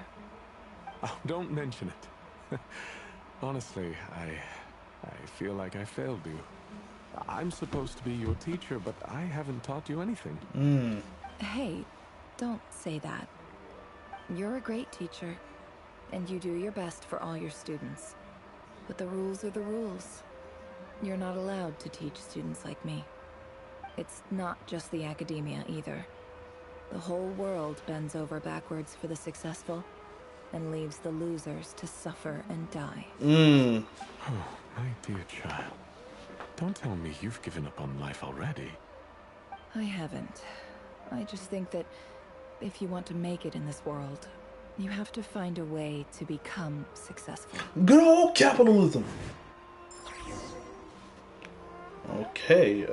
Oh, don't mention it. Honestly, I feel like I failed you. I'm supposed to be your teacher, but I haven't taught you anything. Hey, don't say that. You're a great teacher, and you do your best for all your students. But the rules are the rules. You're not allowed to teach students like me. It's not just the academia either. The whole world bends over backwards for the successful, and leaves the losers to suffer and die. Oh, my dear child. Don't tell me you've given up on life already. I haven't. I just think that if you want to make it in this world, you have to find a way to become successful. Good old capitalism. Okay,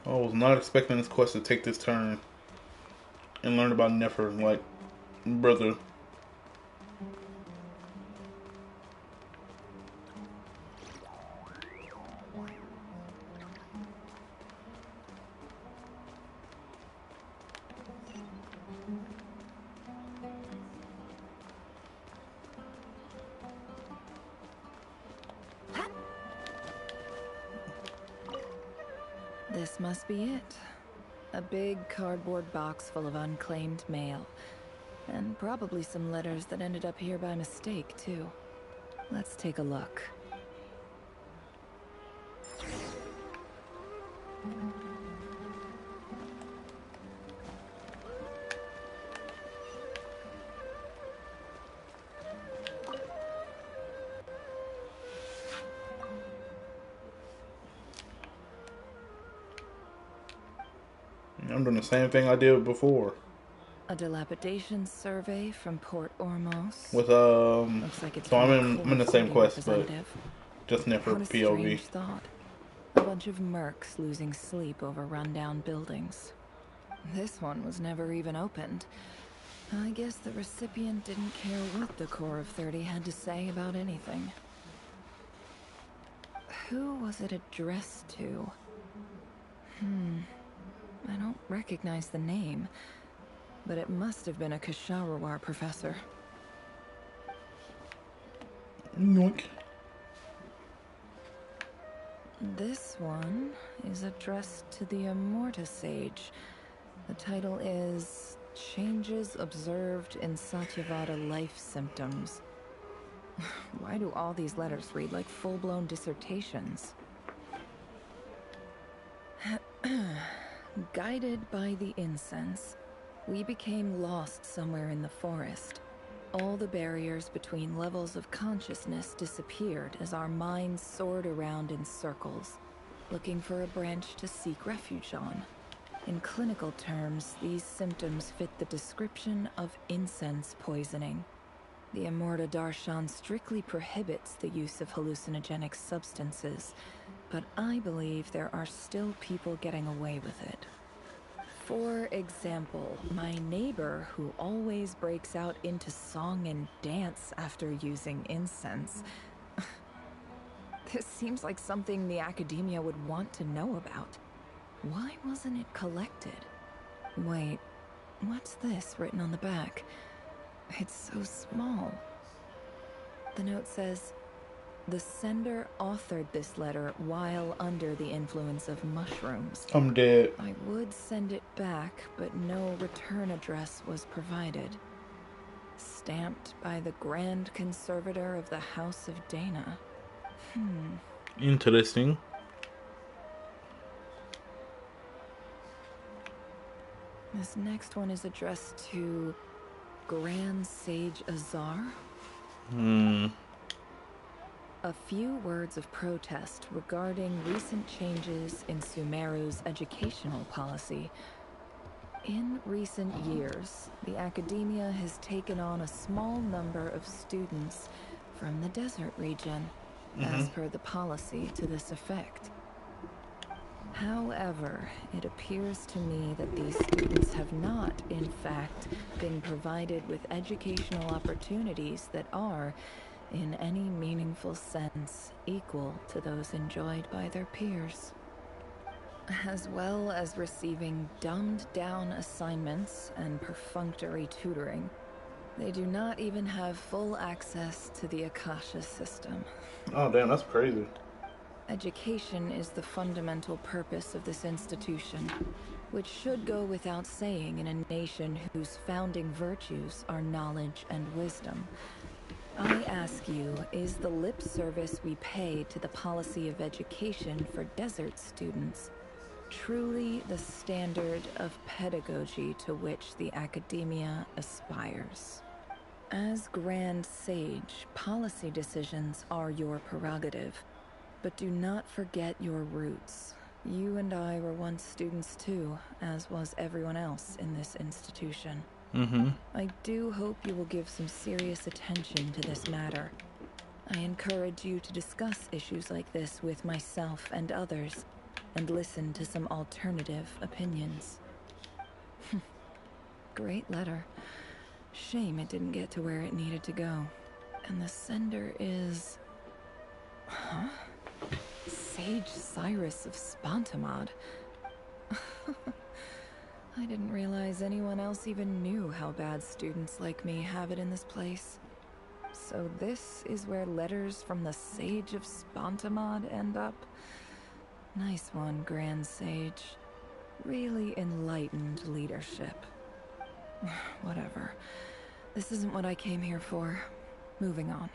I was not expecting this quest to take this turn and learn about Nefer, like, brother. This must be it. A big cardboard box full of unclaimed mail. And probably some letters that ended up here by mistake, too. Let's take a look. I'm doing the same thing I did before. A dilapidation survey from Port Ormos. With Looks like it's so I'm from in the same quest, but representative. just Nefer What a POV. strange thought. A bunch of mercs losing sleep over rundown buildings. This one was never even opened. I guess the recipient didn't care what the Core of 30 had to say about anything. Who was it addressed to? I don't recognize the name, but it must have been a Ksharawar professor. Yoink. This one is addressed to the Immorta Sage. The title is Changes Observed in Satyavada Life Symptoms. Why do all these letters read like full-blown dissertations? Guided by the incense, we became lost somewhere in the forest. All the barriers between levels of consciousness disappeared as our minds soared around in circles, looking for a branch to seek refuge on. In clinical terms, these symptoms fit the description of incense poisoning. The Immorta Darshan strictly prohibits the use of hallucinogenic substances, but I believe there are still people getting away with it. For example, my neighbor who always breaks out into song and dance after using incense. This seems like something the academia would want to know about. Why wasn't it collected? Wait, what's this written on the back? It's so small. The note says, The sender authored this letter while under the influence of mushrooms. I'm dead. I would send it back, but no return address was provided. Stamped by the Grand Conservator of the House of Dana. Interesting. This next one is addressed to Grand Sage Azar. A few words of protest regarding recent changes in Sumeru's educational policy. In recent years, the academia has taken on a small number of students from the desert region, as per the policy to this effect. However, it appears to me that these students have not, in fact, been provided with educational opportunities that are, in any meaningful sense, equal to those enjoyed by their peers. As well as receiving dumbed-down assignments and perfunctory tutoring, they do not even have full access to the Akasha system. Oh, damn, that's crazy. Education is the fundamental purpose of this institution, which should go without saying in a nation whose founding virtues are knowledge and wisdom. I ask you, is the lip service we pay to the policy of education for desert students truly the standard of pedagogy to which the academia aspires? As Grand Sage, policy decisions are your prerogative, but do not forget your roots. You and I were once students too, as was everyone else in this institution. I do hope you will give some serious attention to this matter. I encourage you to discuss issues like this with myself and others, and listen to some alternative opinions. Great letter. Shame it didn't get to where it needed to go. And the sender is... Huh? Sage Cyrus of Spontamod. I didn't realize anyone else even knew how bad students like me have it in this place. So this is where letters from the Sage of Spontamod end up? Nice one, Grand Sage. Really enlightened leadership. Whatever. This isn't what I came here for. Moving on.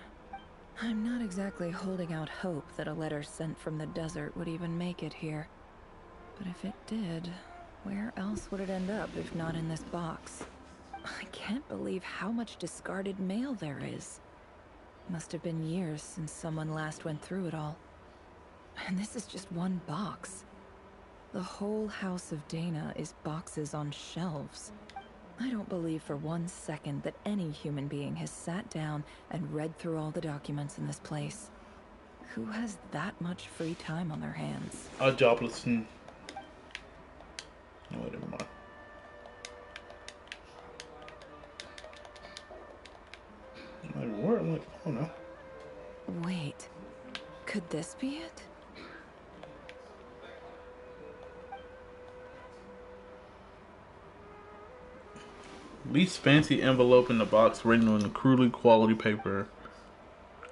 I'm not exactly holding out hope that a letter sent from the desert would even make it here. But if it did, where else would it end up if not in this box? I can't believe how much discarded mail there is. Must have been years since someone last went through it all. And this is just one box. The whole House of Dana is boxes on shelves. I don't believe for 1 second that any human being has sat down and read through all the documents in this place. Who has that much free time on their hands? A jobless. No, never mind. Where? Oh no. Wait, could this be it? Least fancy envelope in the box written on crudely quality paper.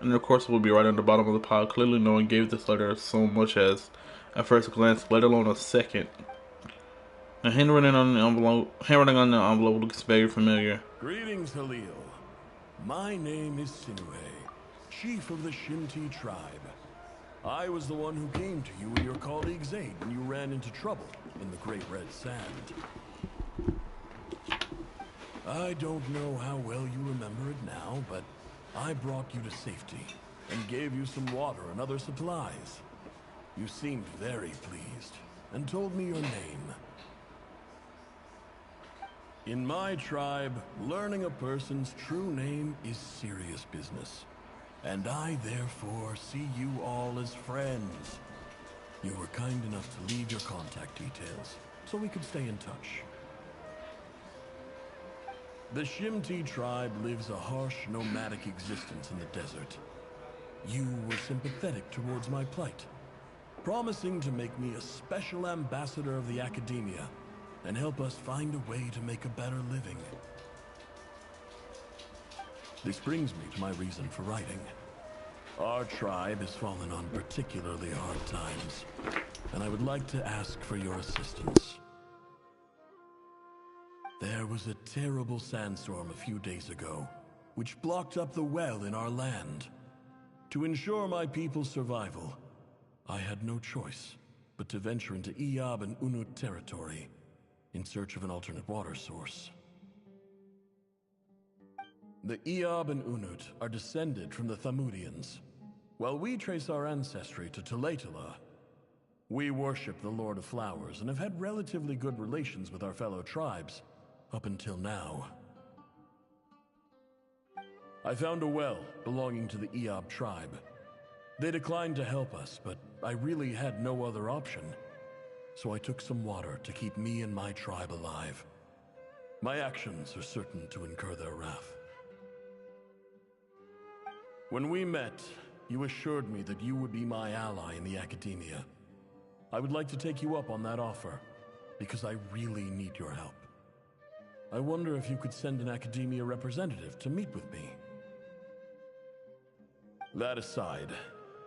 And of course it will be right on the bottom of the pile. Clearly no one gave this letter so much as at first glance, let alone a second. The handwriting on the envelope looks very familiar. Greetings, Halil. My name is Sinue, chief of the Shinti tribe. I was the one who came to you and your colleagues' aid when you ran into trouble in the Great Red Sand. I don't know how well you remember it now, but I brought you to safety and gave you some water and other supplies. You seemed very pleased and told me your name. In my tribe, learning a person's true name is serious business, and I therefore see you all as friends. You were kind enough to leave your contact details so we could stay in touch. The Shinti tribe lives a harsh, nomadic existence in the desert. You were sympathetic towards my plight, promising to make me a special ambassador of the academia and help us find a way to make a better living. This brings me to my reason for writing. Our tribe has fallen on particularly hard times, and I would like to ask for your assistance. There was a terrible sandstorm a few days ago, which blocked up the well in our land. To ensure my people's survival, I had no choice but to venture into Iyab and Unut territory in search of an alternate water source. The Iyab and Unut are descended from the Thamudians. While we trace our ancestry to Tulatala, we worship the Lord of Flowers and have had relatively good relations with our fellow tribes up until now. I found a well belonging to the Iyab tribe. They declined to help us, but I really had no other option. So I took some water to keep me and my tribe alive. My actions are certain to incur their wrath. When we met, you assured me that you would be my ally in the academia. I would like to take you up on that offer, because I really need your help. I wonder if you could send an academia representative to meet with me. That aside,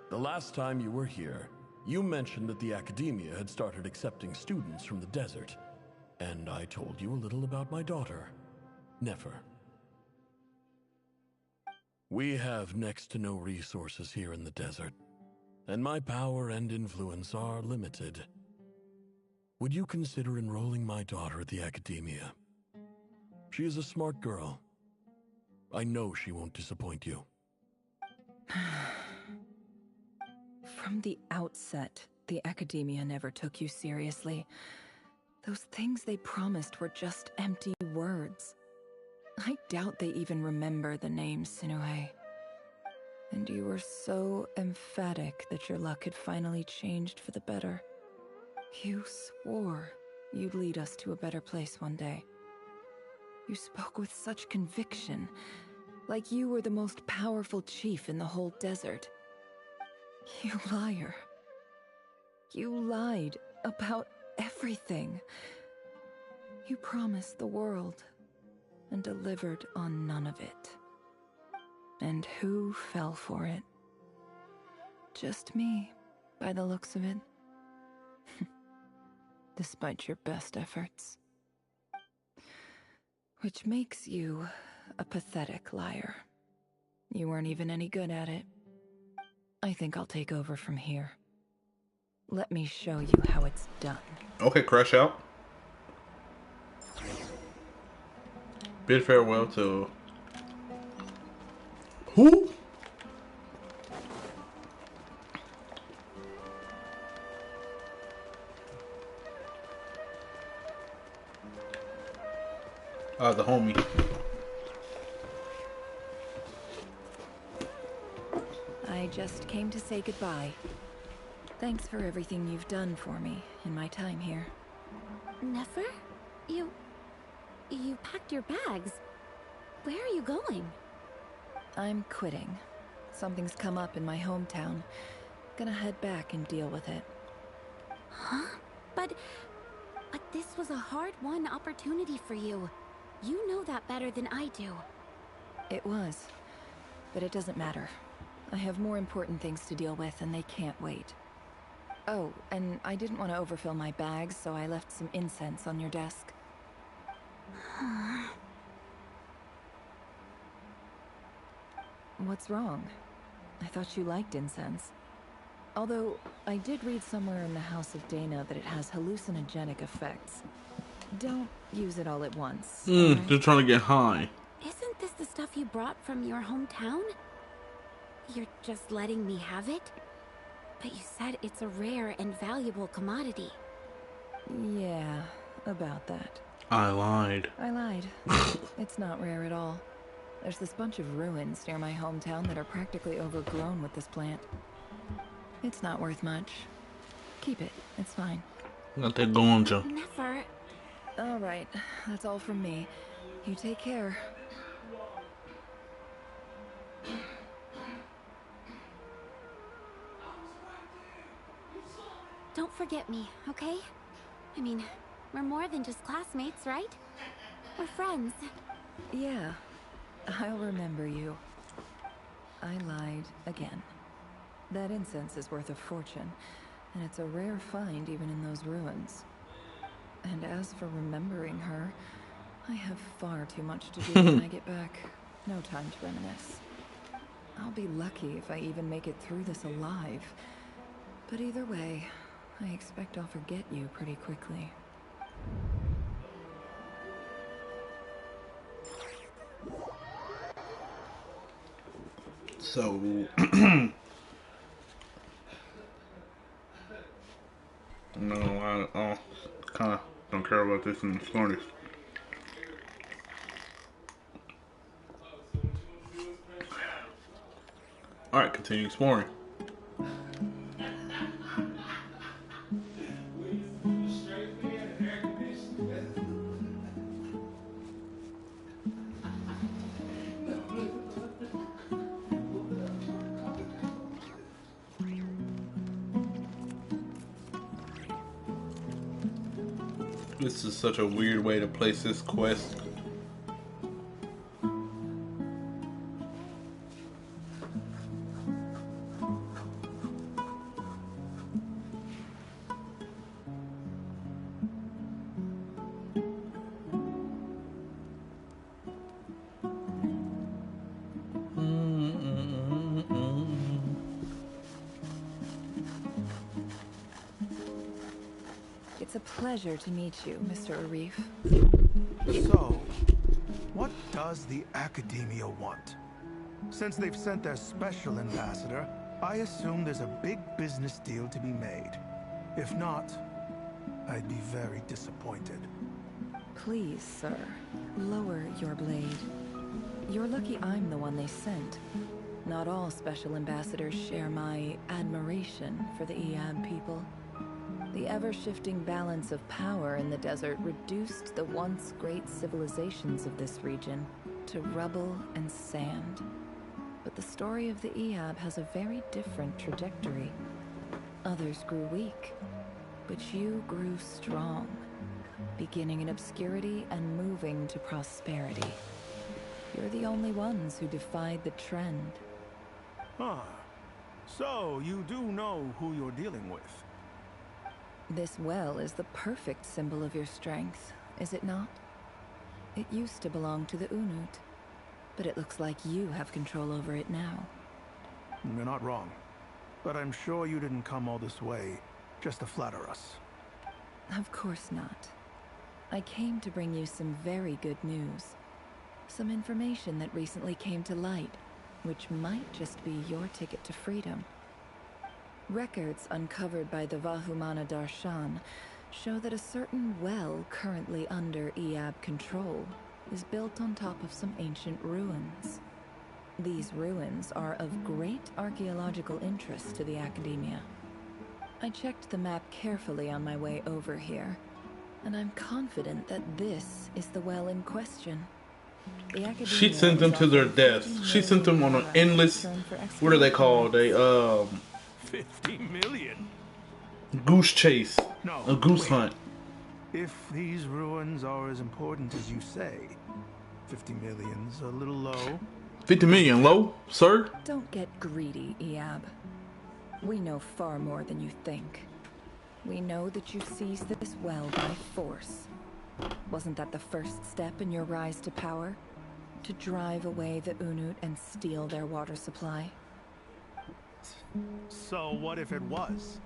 the last time you were here, you mentioned that the academia had started accepting students from the desert, and I told you a little about my daughter, Nefer. We have next to no resources here in the desert, and my power and influence are limited. Would you consider enrolling my daughter at the academia? She is a smart girl. I know she won't disappoint you. From the outset, the academia never took you seriously. Those things they promised were just empty words. I doubt they even remember the name Sinuhe. And you were so emphatic that your luck had finally changed for the better. You swore you'd lead us to a better place one day. You spoke with such conviction, like you were the most powerful chief in the whole desert. You liar. You lied about everything. You promised the world and delivered on none of it. And who fell for it? Just me, by the looks of it. Despite your best efforts. Which makes you a pathetic liar. You weren't even any good at it. I think I'll take over from here. Let me show you how it's done. Okay, crash out. Bid farewell to... Who? The homie. I just came to say goodbye. Thanks for everything you've done for me in my time here. Nefer? You packed your bags. Where are you going? I'm quitting. Something's come up in my hometown. Gonna head back and deal with it. Huh? But this was a hard-won opportunity for you. You know that better than I do. It was. But it doesn't matter. I have more important things to deal with, and they can't wait. Oh, and I didn't want to overfill my bags, so I left some incense on your desk. What's wrong? I thought you liked incense. Although, I did read somewhere in the House of Dana that it has hallucinogenic effects. Don't use it all at once. Right? Just trying to get high. Isn't this the stuff you brought from your hometown? You're just letting me have it? But you said it's a rare and valuable commodity. Yeah, about that. I lied. I lied. It's not rare at all. There's this bunch of ruins near my hometown that are practically overgrown with this plant. It's not worth much. Keep it. It's fine. Got that going, Joe. Never. All right. That's all from me. You take care. Don't forget me, okay? I mean, we're more than just classmates, right? We're friends. Yeah. I'll remember you. I lied again. That incense is worth a fortune, and it's a rare find even in those ruins. And as for remembering her, I have far too much to do when I get back. No time to reminisce. I'll be lucky if I even make it through this alive. But either way, I expect I'll forget you pretty quickly. So, no, I kind of don't care about this in the slightest. Alright, continue exploring. This is such a weird way to place this quest. It's a pleasure to meet you, Mr. Arif. So, what does the Academia want? Since they've sent their special ambassador, I assume there's a big business deal to be made. If not, I'd be very disappointed. Please, sir, lower your blade. You're lucky I'm the one they sent. Not all special ambassadors share my admiration for the Eyab people. The ever-shifting balance of power in the desert reduced the once great civilizations of this region to rubble and sand. But the story of the Eyab has a very different trajectory. Others grew weak, but you grew strong, beginning in obscurity and moving to prosperity. You're the only ones who defied the trend. Huh. So, you do know who you're dealing with? This well is the perfect symbol of your strength, is it not? It used to belong to the Unut, but it looks like you have control over it now. You're not wrong. But I'm sure you didn't come all this way just to flatter us. Of course not. I came to bring you some very good news. Some information that recently came to light, which might just be your ticket to freedom. Records uncovered by the Vahumana Darshan show that a certain well currently under Eyab control is built on top of some ancient ruins. These ruins are of great archaeological interest to the Academia. I checked the map carefully on my way over here, and I'm confident that this is the well in question. The Academia She sent them to their deaths. She sent them on an endless, what are they called? 50 million? Goose chase. No, A goose wait. hunt. If these ruins are as important as you say, 50 million's a little low. 50 million low, sir? Don't get greedy, Eyab. We know far more than you think. We know that you seized this well by force. Wasn't that the first step in your rise to power? To drive away the Unut and steal their water supply? So what if it was?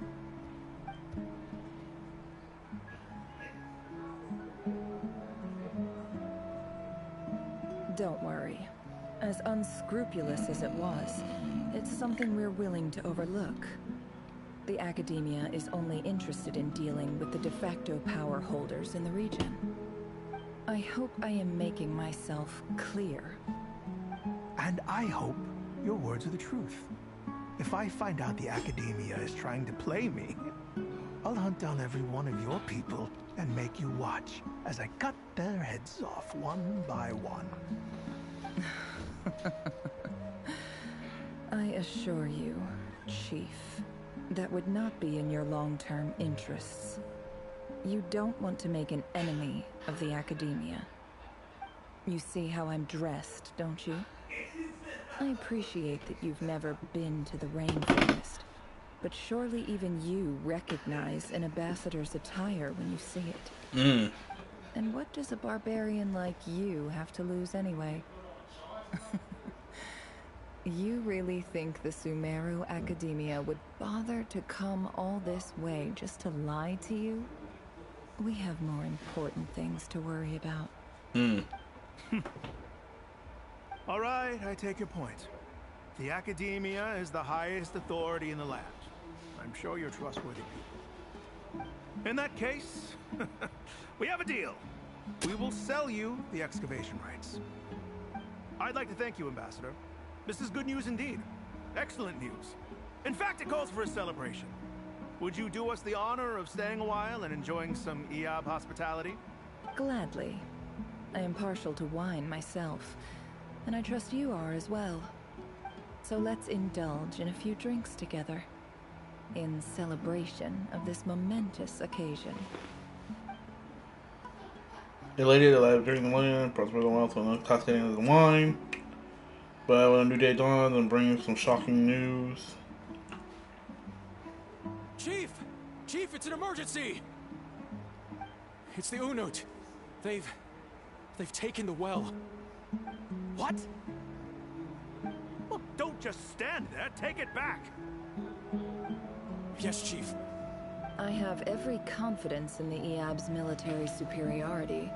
Don't worry. As unscrupulous as it was, it's something we're willing to overlook. The Academia is only interested in dealing with the de facto power holders in the region. I hope I am making myself clear. And I hope your words are the truth. If I find out the Academia is trying to play me, I'll hunt down every one of your people and make you watch as I cut their heads off one by one. I assure you, Chief, that would not be in your long-term interests. You don't want to make an enemy of the Academia. You see how I'm dressed, don't you? I appreciate that you've never been to the rainforest, but surely even you recognize an ambassador's attire when you see it. And what does a barbarian like you have to lose anyway? You really think the Sumeru Academia would bother to come all this way just to lie to you? We have more important things to worry about. All right, I take your point. The Academia is the highest authority in the land. I'm sure you're trustworthy people. In that case, we have a deal. We will sell you the excavation rights. I'd like to thank you, Ambassador. This is good news indeed. Excellent news. In fact, it calls for a celebration. Would you do us the honor of staying a while and enjoying some EAB hospitality? Gladly. I am partial to wine myself, and I trust you are as well. So let's indulge in a few drinks together, in celebration of this momentous occasion. A lady that lives during the land, prosperous the wild, so intoxicating as the wine. But when a new day dawns and brings some shocking news. Chief! Chief, it's an emergency! It's the Unut. They've taken the well. What? Well, don't just stand there. Take it back. Yes, Chief. I have every confidence in the EAB's military superiority,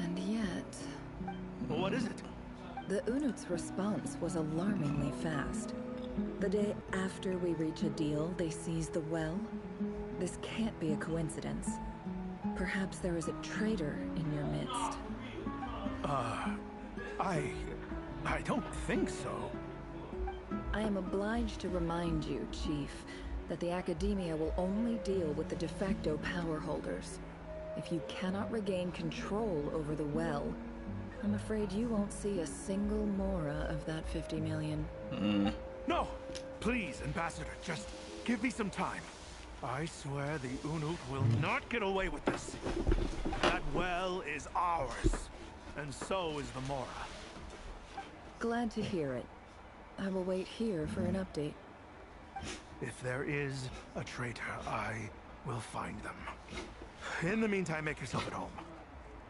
and yet... What is it? The Unut's response was alarmingly fast. The day after we reach a deal, they seize the well. This can't be a coincidence. Perhaps there is a traitor in your midst. I don't think so. I am obliged to remind you, Chief, that the Academia will only deal with the de facto power holders. If you cannot regain control over the well, I'm afraid you won't see a single mora of that 50 million. No! Please, Ambassador, just give me some time. I swear the Unut will not get away with this. That well is ours, and so is the mora. Glad to hear it. I will wait here for an update. If there is a traitor, I will find them. In the meantime, make yourself at home.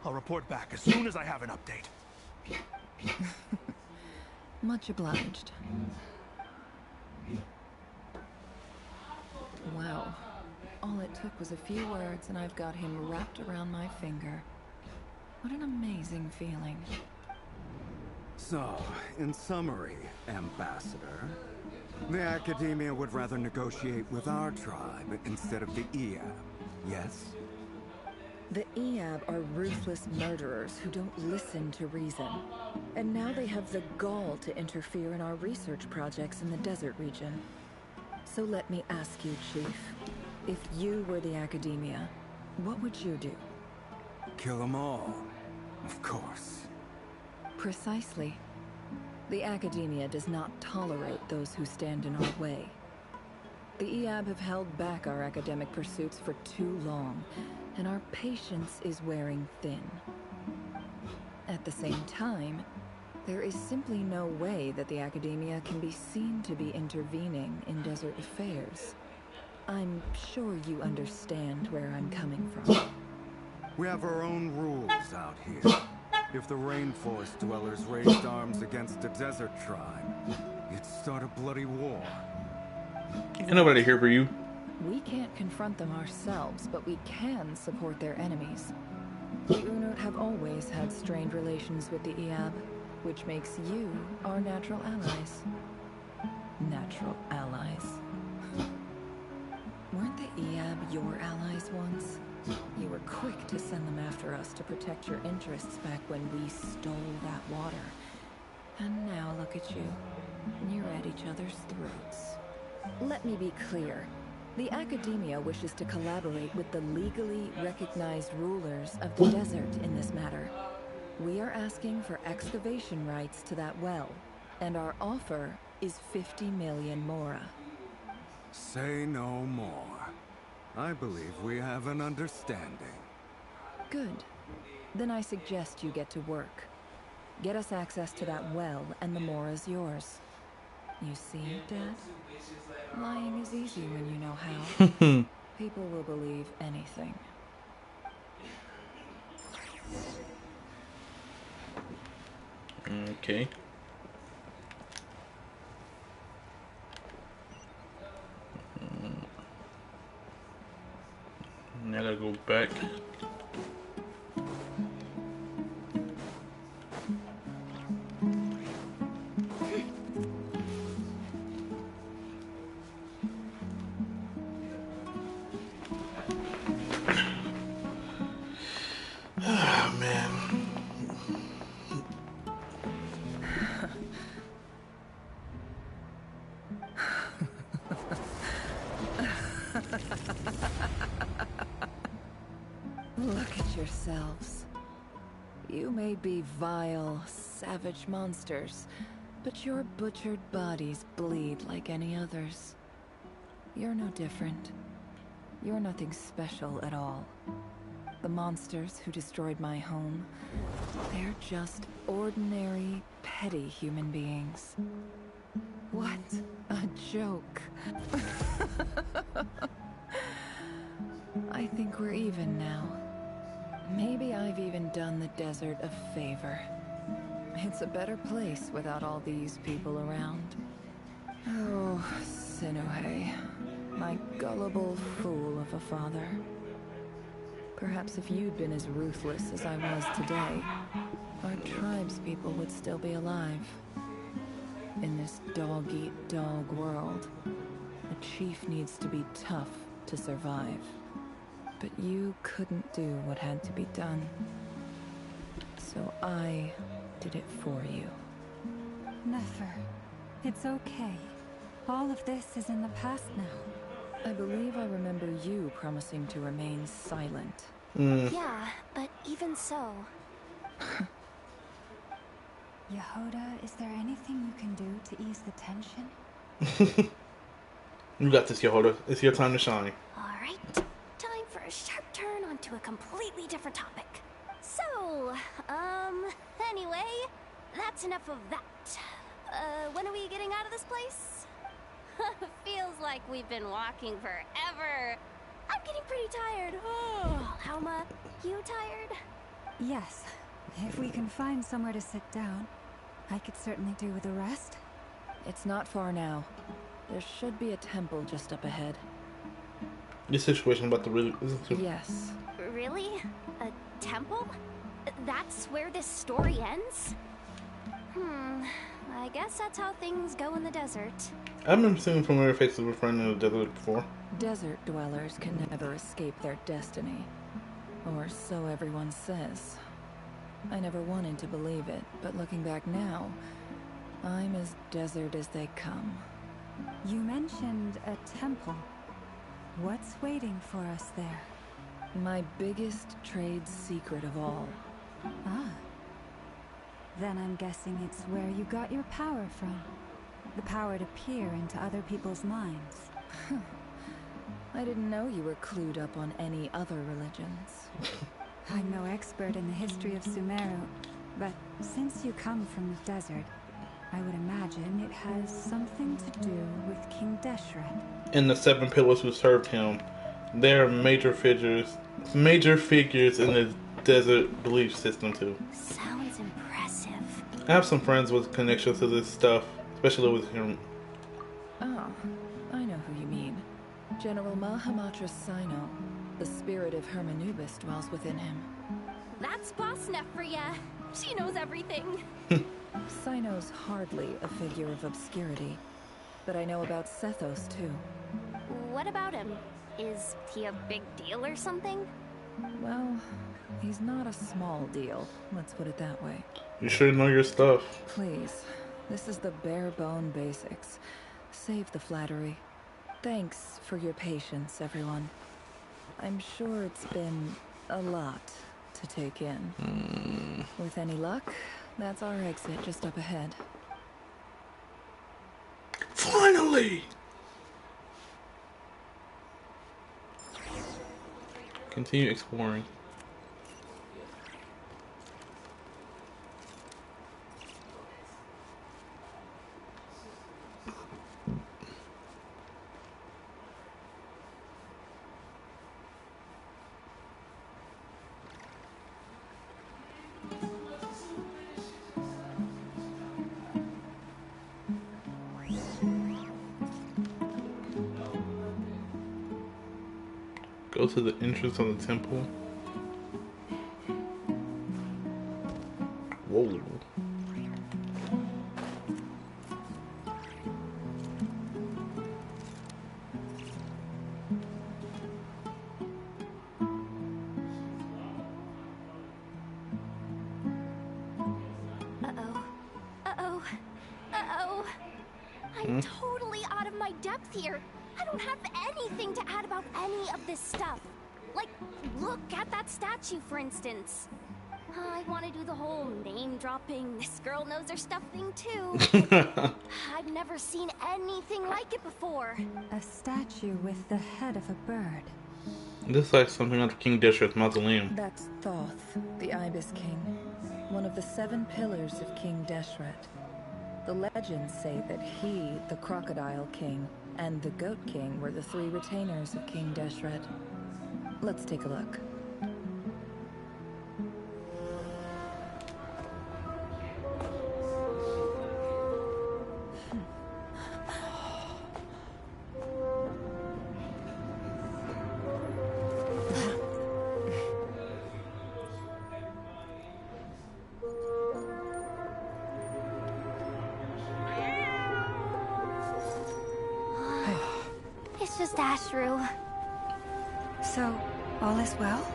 I'll report back as soon as I have an update. Much obliged. Wow. All it took was a few words and I've got him wrapped around my finger. What an amazing feeling. So, in summary, Ambassador, the Academia would rather negotiate with our tribe instead of the EAB, yes? The EAB are ruthless murderers who don't listen to reason. And now they have the gall to interfere in our research projects in the desert region. So let me ask you, Chief, if you were the Academia, what would you do? Kill them all, of course. Precisely. The Academia does not tolerate those who stand in our way. The EAB have held back our academic pursuits for too long, and our patience is wearing thin. At the same time, there is simply no way that the Academia can be seen to be intervening in desert affairs. I'm sure you understand where I'm coming from. We have our own rules out here. If the rainforest dwellers raised arms against a desert tribe, it'd start a bloody war. Ain't nobody here for you. We can't confront them ourselves, but we can support their enemies. The Unut have always had strained relations with the EAB, which makes you our natural allies. Natural allies. Weren't the EAB your allies once? You were quick to send them after us to protect your interests back when we stole that water. And now look at you. You're at each other's throats. Let me be clear. The Academia wishes to collaborate with the legally recognized rulers of the desert in this matter. We are asking for excavation rights to that well, and our offer is 50 million mora. Say no more. I believe we have an understanding. Good. Then I suggest you get to work. Get us access to that well, and the Mora's yours. You see, Dad? Lying is easy when you know how. People will believe anything. Okay. Now I gotta go back. Oh, man. Look at yourselves. You may be vile, savage monsters, but your butchered bodies bleed like any others. You're no different. You're nothing special at all. The monsters who destroyed my home, they're just ordinary, petty human beings. What a joke. I think we're even now. Maybe I've even done the desert a favor. It's a better place without all these people around. Oh, Sinuhe, my gullible fool of a father. Perhaps if you'd been as ruthless as I was today, our tribespeople would still be alive. In this dog-eat-dog world, a chief needs to be tough to survive. But you couldn't do what had to be done. So I did it for you. Nefer, it's okay. All of this is in the past now. I believe I remember you promising to remain silent. Yeah, but even so... Yehoda, is there anything you can do to ease the tension? You got this, Yehoda. It's your time to shine. Alright, time for a sharp turn onto a completely different topic. So, anyway, that's enough of that. When are we getting out of this place? Feels like we've been walking forever. I'm getting pretty tired. Oh, Alma, you tired? Yes. If we can find somewhere to sit down, I could certainly do with a rest. It's not far now. There should be a temple just up ahead. This situation about to really... Yes. Really? A temple? That's where this story ends? I guess that's how things go in the desert. I've been seeing familiar faces referring to the desert before. Desert dwellers can never escape their destiny. Or so everyone says. I never wanted to believe it, but looking back now, I'm as desert as they come. You mentioned a temple. What's waiting for us there? My biggest trade secret of all. Ah. Then I'm guessing it's where you got your power from. The power to peer into other people's minds. I didn't know you were clued up on any other religions. I'm no expert in the history of Sumeru, but since you come from the desert, I would imagine it has something to do with King Deshret. And the 7 pillars who served him. They're major figures in the desert belief system too. Sounds impressive. I have some friends with connections to this stuff, especially with him. Oh, I know who you mean. General Mahamatra Sino. The spirit of Hermanubis dwells within him. That's Boss Neff for ya. She knows everything. Sino's hardly a figure of obscurity, but I know about Sethos too. What about him? Is he a big deal or something? Well, he's not a small deal, let's put it that way. You should know your stuff. Please, this is the bare bone basics. Save the flattery. Thanks for your patience, everyone. I'm sure it's been a lot to take in. With any luck, that's our exit just up ahead. Finally! Continue exploring. Go to the entrance of the temple. Whoa. I'm totally out of my depth here. I don't have anything to add about any of this stuff. Like, look at that statue, for instance. I want to do the whole name-dropping, this girl knows her stuff thing, too. I've never seen anything like it before. A statue with the head of a bird. This is like something out of King Deshret's mausoleum. That's Thoth, the Ibis King, one of the 7 pillars of King Deshret. The legends say that he, the Crocodile King, and the Goat King were the 3 retainers of King Deshret. Let's take a look. It's just Ashru. So, all is well?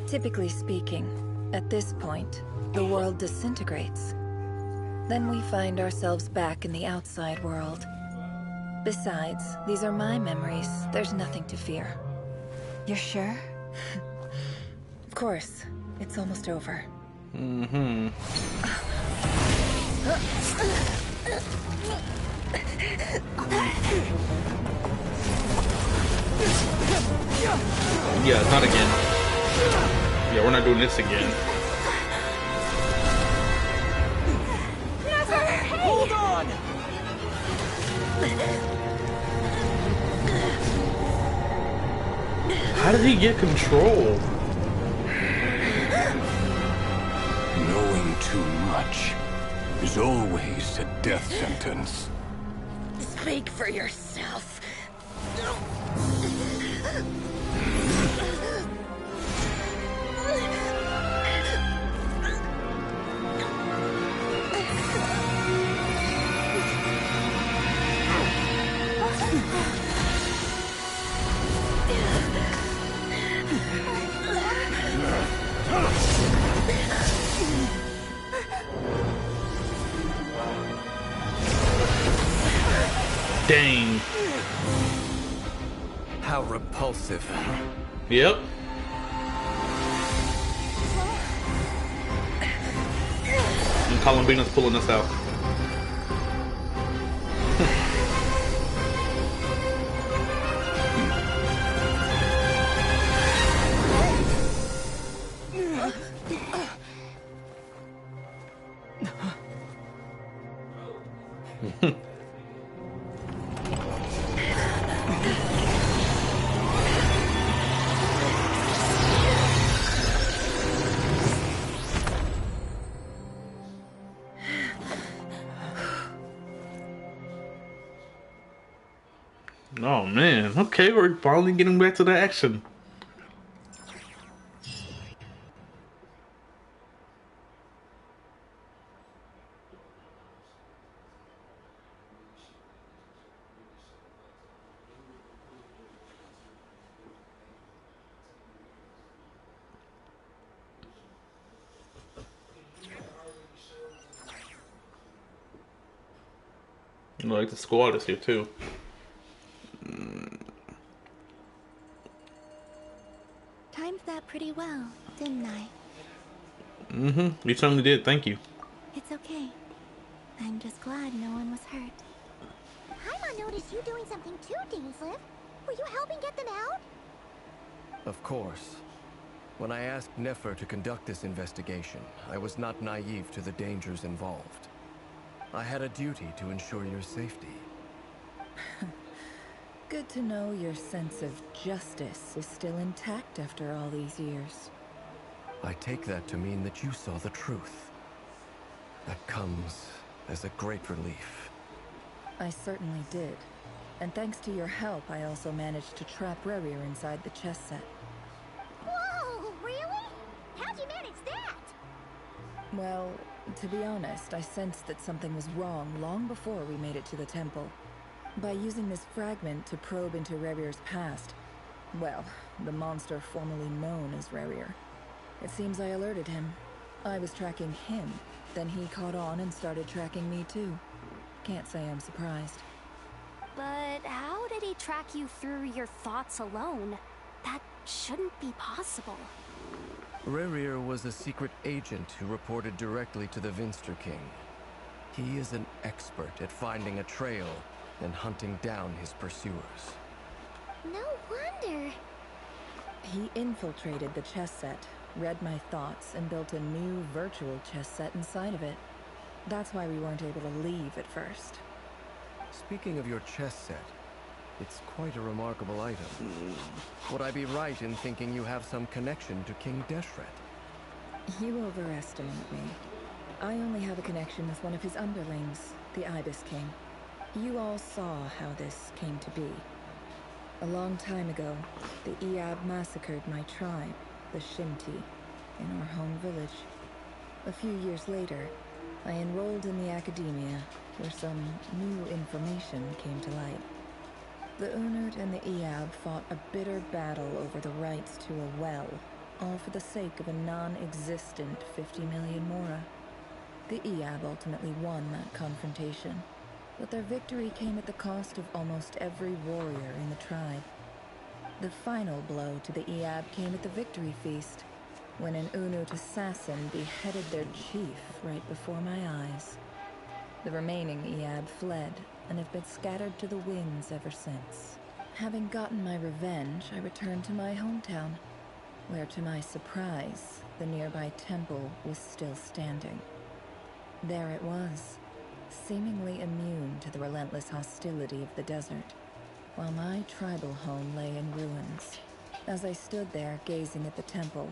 Typically speaking, at this point, the world disintegrates. Then we find ourselves back in the outside world. Besides, these are my memories. There's nothing to fear. You're sure? Of course. It's almost over. Mm-hmm. Yeah, not again. Yeah, we're not doing this again. Never! Hey! Hold on! How did he get control? Knowing too much is always a death sentence. Speak for yourself. Dang. How repulsive. Yep. And Columbina's pulling us out. Oh man, okay, we're finally getting back to the action. Like the squad is here too. Timed that pretty well, didn't I? Mm-hmm. You certainly did. Thank you. It's okay. I'm just glad no one was hurt. Paimon noticed you doing something too, Dainsliff. Were you helping get them out? Of course. When I asked Nefer to conduct this investigation, I was not naive to the dangers involved. I had a duty to ensure your safety. Good to know your sense of justice is still intact after all these years. I take that to mean that you saw the truth. That comes as a great relief. I certainly did. And thanks to your help, I also managed to trap Rerir inside the chess set. Whoa, really? How'd you manage that? Well, to be honest, I sensed that something was wrong long before we made it to the temple. By using this fragment to probe into Rerir's past, well, the monster formerly known as Rerir, it seems I alerted him. I was tracking him, then he caught on and started tracking me too. Can't say I'm surprised. But how did he track you through your thoughts alone? That shouldn't be possible. Rerir was a secret agent who reported directly to the Vinster King. He is an expert at finding a trail and hunting down his pursuers. No wonder. He infiltrated the chess set, read my thoughts, and built a new virtual chess set inside of it. That's why we weren't able to leave at first. Speaking of your chess set, it's quite a remarkable item. Would I be right in thinking you have some connection to King Deshret? You overestimate me. I only have a connection with one of his underlings, the Ibis King. You all saw how this came to be. A long time ago, the Eab massacred my tribe, the Shinti, in our home village. A few years later, I enrolled in the academia, where some new information came to light. The Unert and the Eab fought a bitter battle over the rights to a well, all for the sake of a non-existent 50 million Mora. The Eab ultimately won that confrontation, but their victory came at the cost of almost every warrior in the tribe. The final blow to the Eab came at the victory feast, when an Unut assassin beheaded their chief right before my eyes. The remaining Eab fled and have been scattered to the winds ever since. Having gotten my revenge, I returned to my hometown, where to my surprise, the nearby temple was still standing. There it was, seemingly immune to the relentless hostility of the desert, while my tribal home lay in ruins. As I stood there gazing at the temple,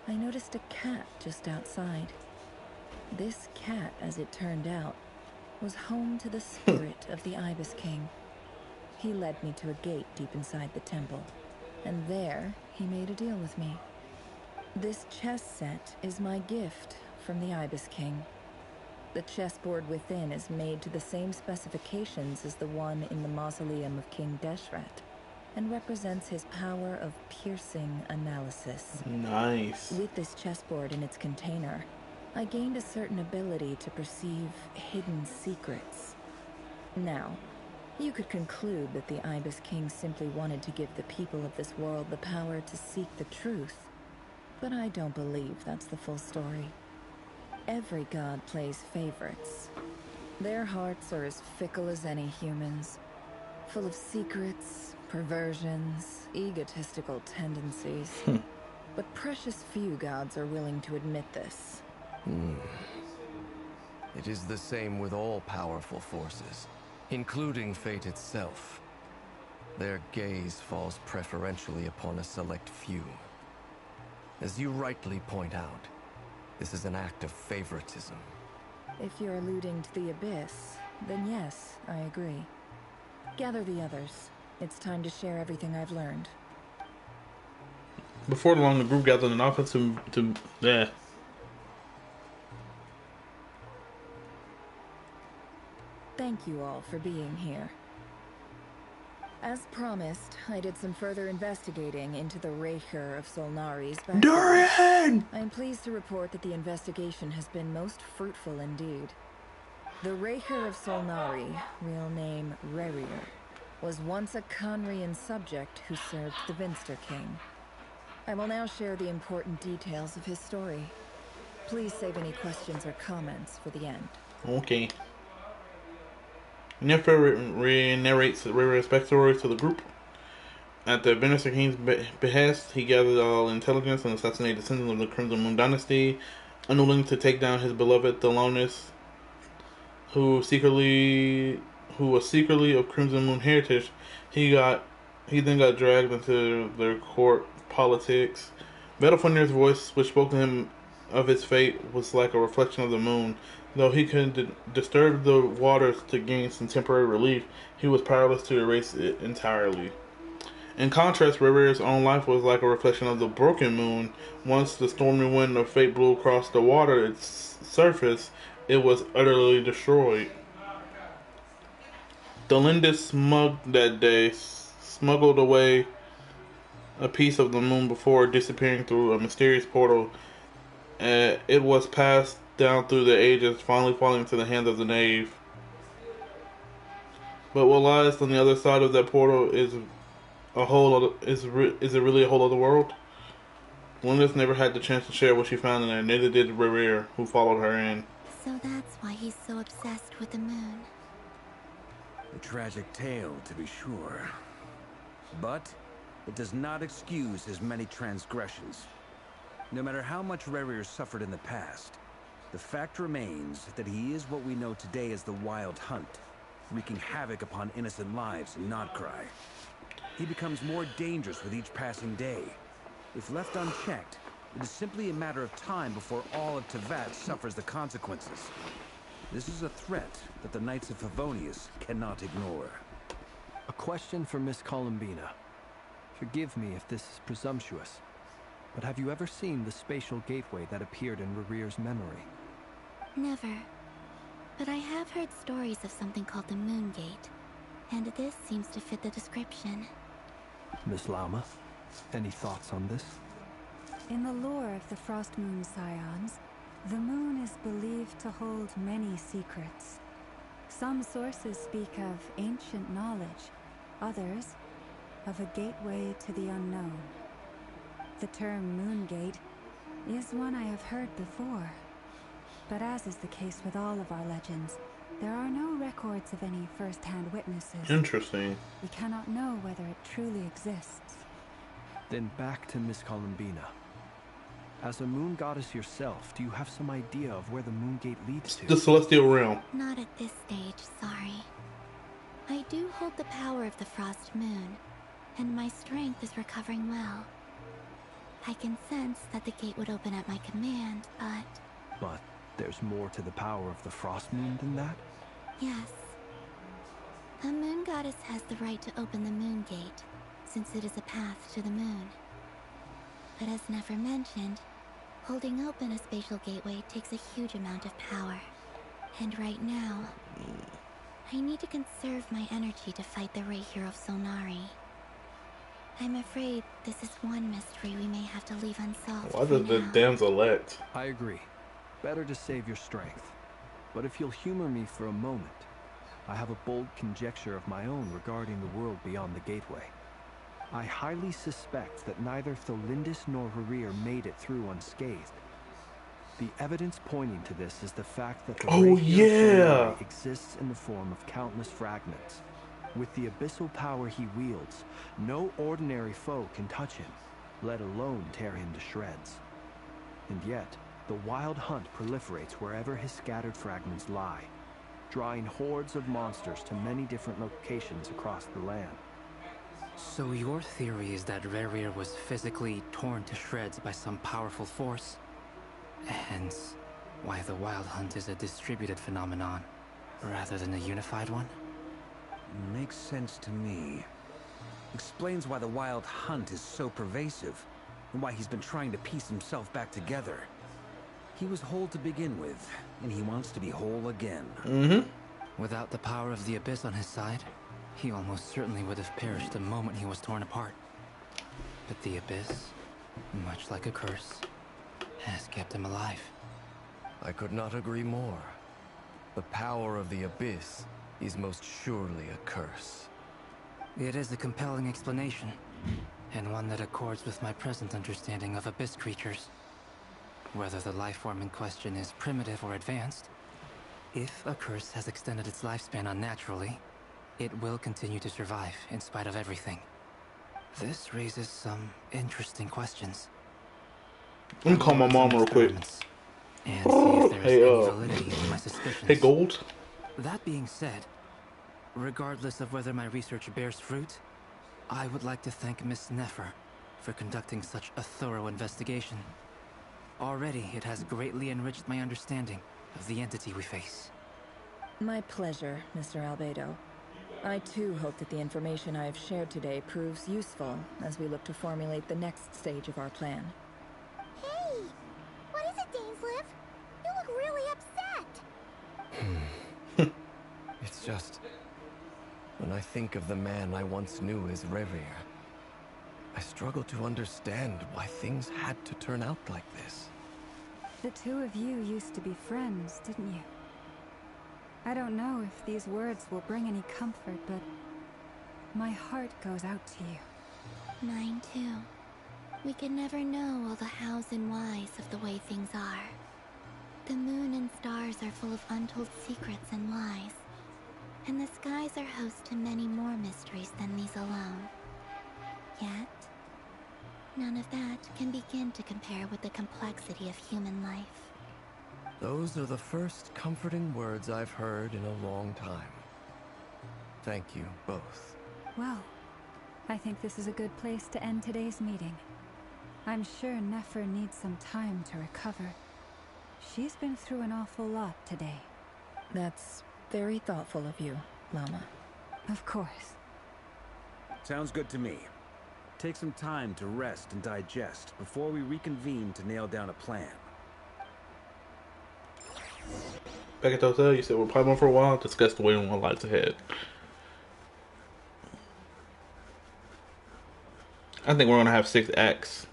I noticed a cat just outside. This cat, as it turned out, was home to the spirit of the Ibis King. He led me to a gate deep inside the temple, and there he made a deal with me. This chess set is my gift from the Ibis King. The chessboard within is made to the same specifications as the one in the mausoleum of King Deshret, and represents his power of piercing analysis. Nice. With this chessboard in its container, I gained a certain ability to perceive hidden secrets. Now, you could conclude that the Ibis King simply wanted to give the people of this world the power to seek the truth, but I don't believe that's the full story. Every god plays favorites. Their hearts are as fickle as any human's, full of secrets, perversions, egotistical tendencies. But precious few gods are willing to admit this. It is the same with all powerful forces, including fate itself. Their gaze falls preferentially upon a select few. As you rightly point out, this is an act of favoritism. If you're alluding to the Abyss, then yes, I agree. Gather the others. It's time to share everything I've learned. Before long, the group gathered an office to Thank you all for being here. As promised, I did some further investigating into the Reicher of Solnari's background. Durian! I am pleased to report that the investigation has been most fruitful indeed. The Reicher of Solnari, real name Rerir, was once a Khanrian subject who served the Vinster King. I will now share the important details of his story. Please save any questions or comments for the end. Okay. Nefer narrates Rerir's backstory to the group. At the Vinster King's behest, he gathered all intelligence and assassinated descendants of the Crimson Moon Dynasty, unwilling to take down his beloved Thelonus, who secretly who was secretly of Crimson Moon heritage, he then got dragged into their court politics. Battlefunir's voice, which spoke to him of his fate, was like a reflection of the moon. Though he could disturb the waters to gain some temporary relief, he was powerless to erase it entirely. In contrast, Riria's own life was like a reflection of the broken moon. Once the stormy wind of fate blew across the water, its surface, it was utterly destroyed. Delindis smuggled away a piece of the moon before disappearing through a mysterious portal. It was passed down through the ages, finally falling into the hands of the knave. But what lies on the other side of that portal is is it really a whole other world? Delindis never had the chance to share what she found in there, neither did Riria, who followed her in. So that's why he's so obsessed with the moon. A tragic tale, to be sure. But it does not excuse his many transgressions. No matter how much Rerir suffered in the past, the fact remains that he is what we know today as the Wild Hunt, wreaking havoc upon innocent lives in Nod-Krai. He becomes more dangerous with each passing day. If left unchecked, it is simply a matter of time before all of TEYVAT suffers the consequences. This is a threat that the Knights of Favonius cannot ignore. A question for Miss Columbina. Forgive me if this is presumptuous, but have you ever seen the spatial gateway that appeared in Rerir's memory? Never. But I have heard stories of something called the Moon Gate, and this seems to fit the description. Miss Lama, any thoughts on this? In the lore of the Frost Moon Scions, the moon is believed to hold many secrets. Some sources speak of ancient knowledge, others of a gateway to the unknown. The term Moon Gate is one I have heard before, but as is the case with all of our legends, there are no records of any first-hand witnesses. Interesting. We cannot know whether it truly exists. Then back to Miss Columbina. As a moon goddess yourself, do you have some idea of where the Moon Gate leads to? The Celestial Realm. Not at this stage, sorry. I do hold the power of the Frost Moon, and my strength is recovering well. I can sense that the gate would open at my command, But there's more to the power of the Frost Moon than that? yes. A moon goddess has the right to open the Moon Gate, since it is a path to the moon. But as never mentioned, holding open a spatial gateway takes a huge amount of power. And right now, I need to conserve my energy to fight the Ray Hero Sonari. I'm afraid this is one mystery we may have to leave unsolved. Why does the damselette? I agree. Better to save your strength. But if you'll humor me for a moment, I have a bold conjecture of my own regarding the world beyond the gateway. I highly suspect that neither Tholindis nor Rerir made it through unscathed. The evidence pointing to this is the fact that the Ray Hero Sonari exists in the form of countless fragments. With the abyssal power he wields, no ordinary foe can touch him, let alone tear him to shreds. And yet, the Wild Hunt proliferates wherever his scattered fragments lie, drawing hordes of monsters to many different locations across the land. So your theory is that Rerir was physically torn to shreds by some powerful force? Hence, why the Wild Hunt is a distributed phenomenon, rather than a unified one? Makes sense to me. Explains why the Wild Hunt is so pervasive, and why he's been trying to piece himself back together. He was whole to begin with, and he wants to be whole again. Without the power of the Abyss on his side, he almost certainly would have perished the moment he was torn apart. But the Abyss, much like a curse, has kept him alive. I could not agree more. The power of the Abyss is most surely a curse. It is a compelling explanation, and one that accords with my present understanding of Abyss creatures. Whether the life form in question is primitive or advanced, if a curse has extended its lifespan unnaturally, it will continue to survive in spite of everything. This raises some interesting questions. Let me call my mom real quick. And see if there is any validity to my suspicions. Hey, Gold. That being said, regardless of whether my research bears fruit, I would like to thank Miss Nefer for conducting such a thorough investigation. Already, it has greatly enriched my understanding of the entity we face. My pleasure, Mr. Albedo. I too hope that the information I have shared today proves useful as we look to formulate the next stage of our plan. Hey! What is it, Dainsleif? You look really upset! It's just... when I think of the man I once knew as Rerir, I struggle to understand why things had to turn out like this. The two of you used to be friends, didn't you? I don't know if these words will bring any comfort, but my heart goes out to you. Mine too. We can never know all the hows and whys of the way things are. The moon and stars are full of untold secrets and lies. And the skies are host to many more mysteries than these alone. Yet, none of that can begin to compare with the complexity of human life. Those are the first comforting words I've heard in a long time. Thank you, both. Well, I think this is a good place to end today's meeting. I'm sure Nefer needs some time to recover. She's been through an awful lot today. That's very thoughtful of you, Llama. Of course. Sounds good to me. Take some time to rest and digest before we reconvene to nail down a plan. Back at the hotel, you said we're probably on for a while. Discuss the way on what lies ahead. I think we're gonna have 6 acts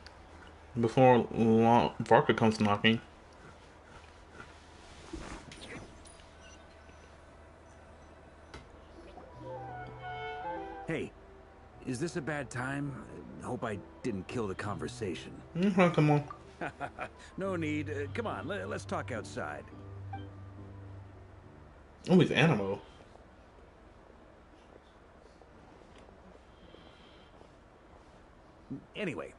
before long. Varka comes knocking. Hey, is this a bad time? Hope I didn't kill the conversation. Come on. No need. Come on, let's talk outside. Oh, he's Animo. Anyway,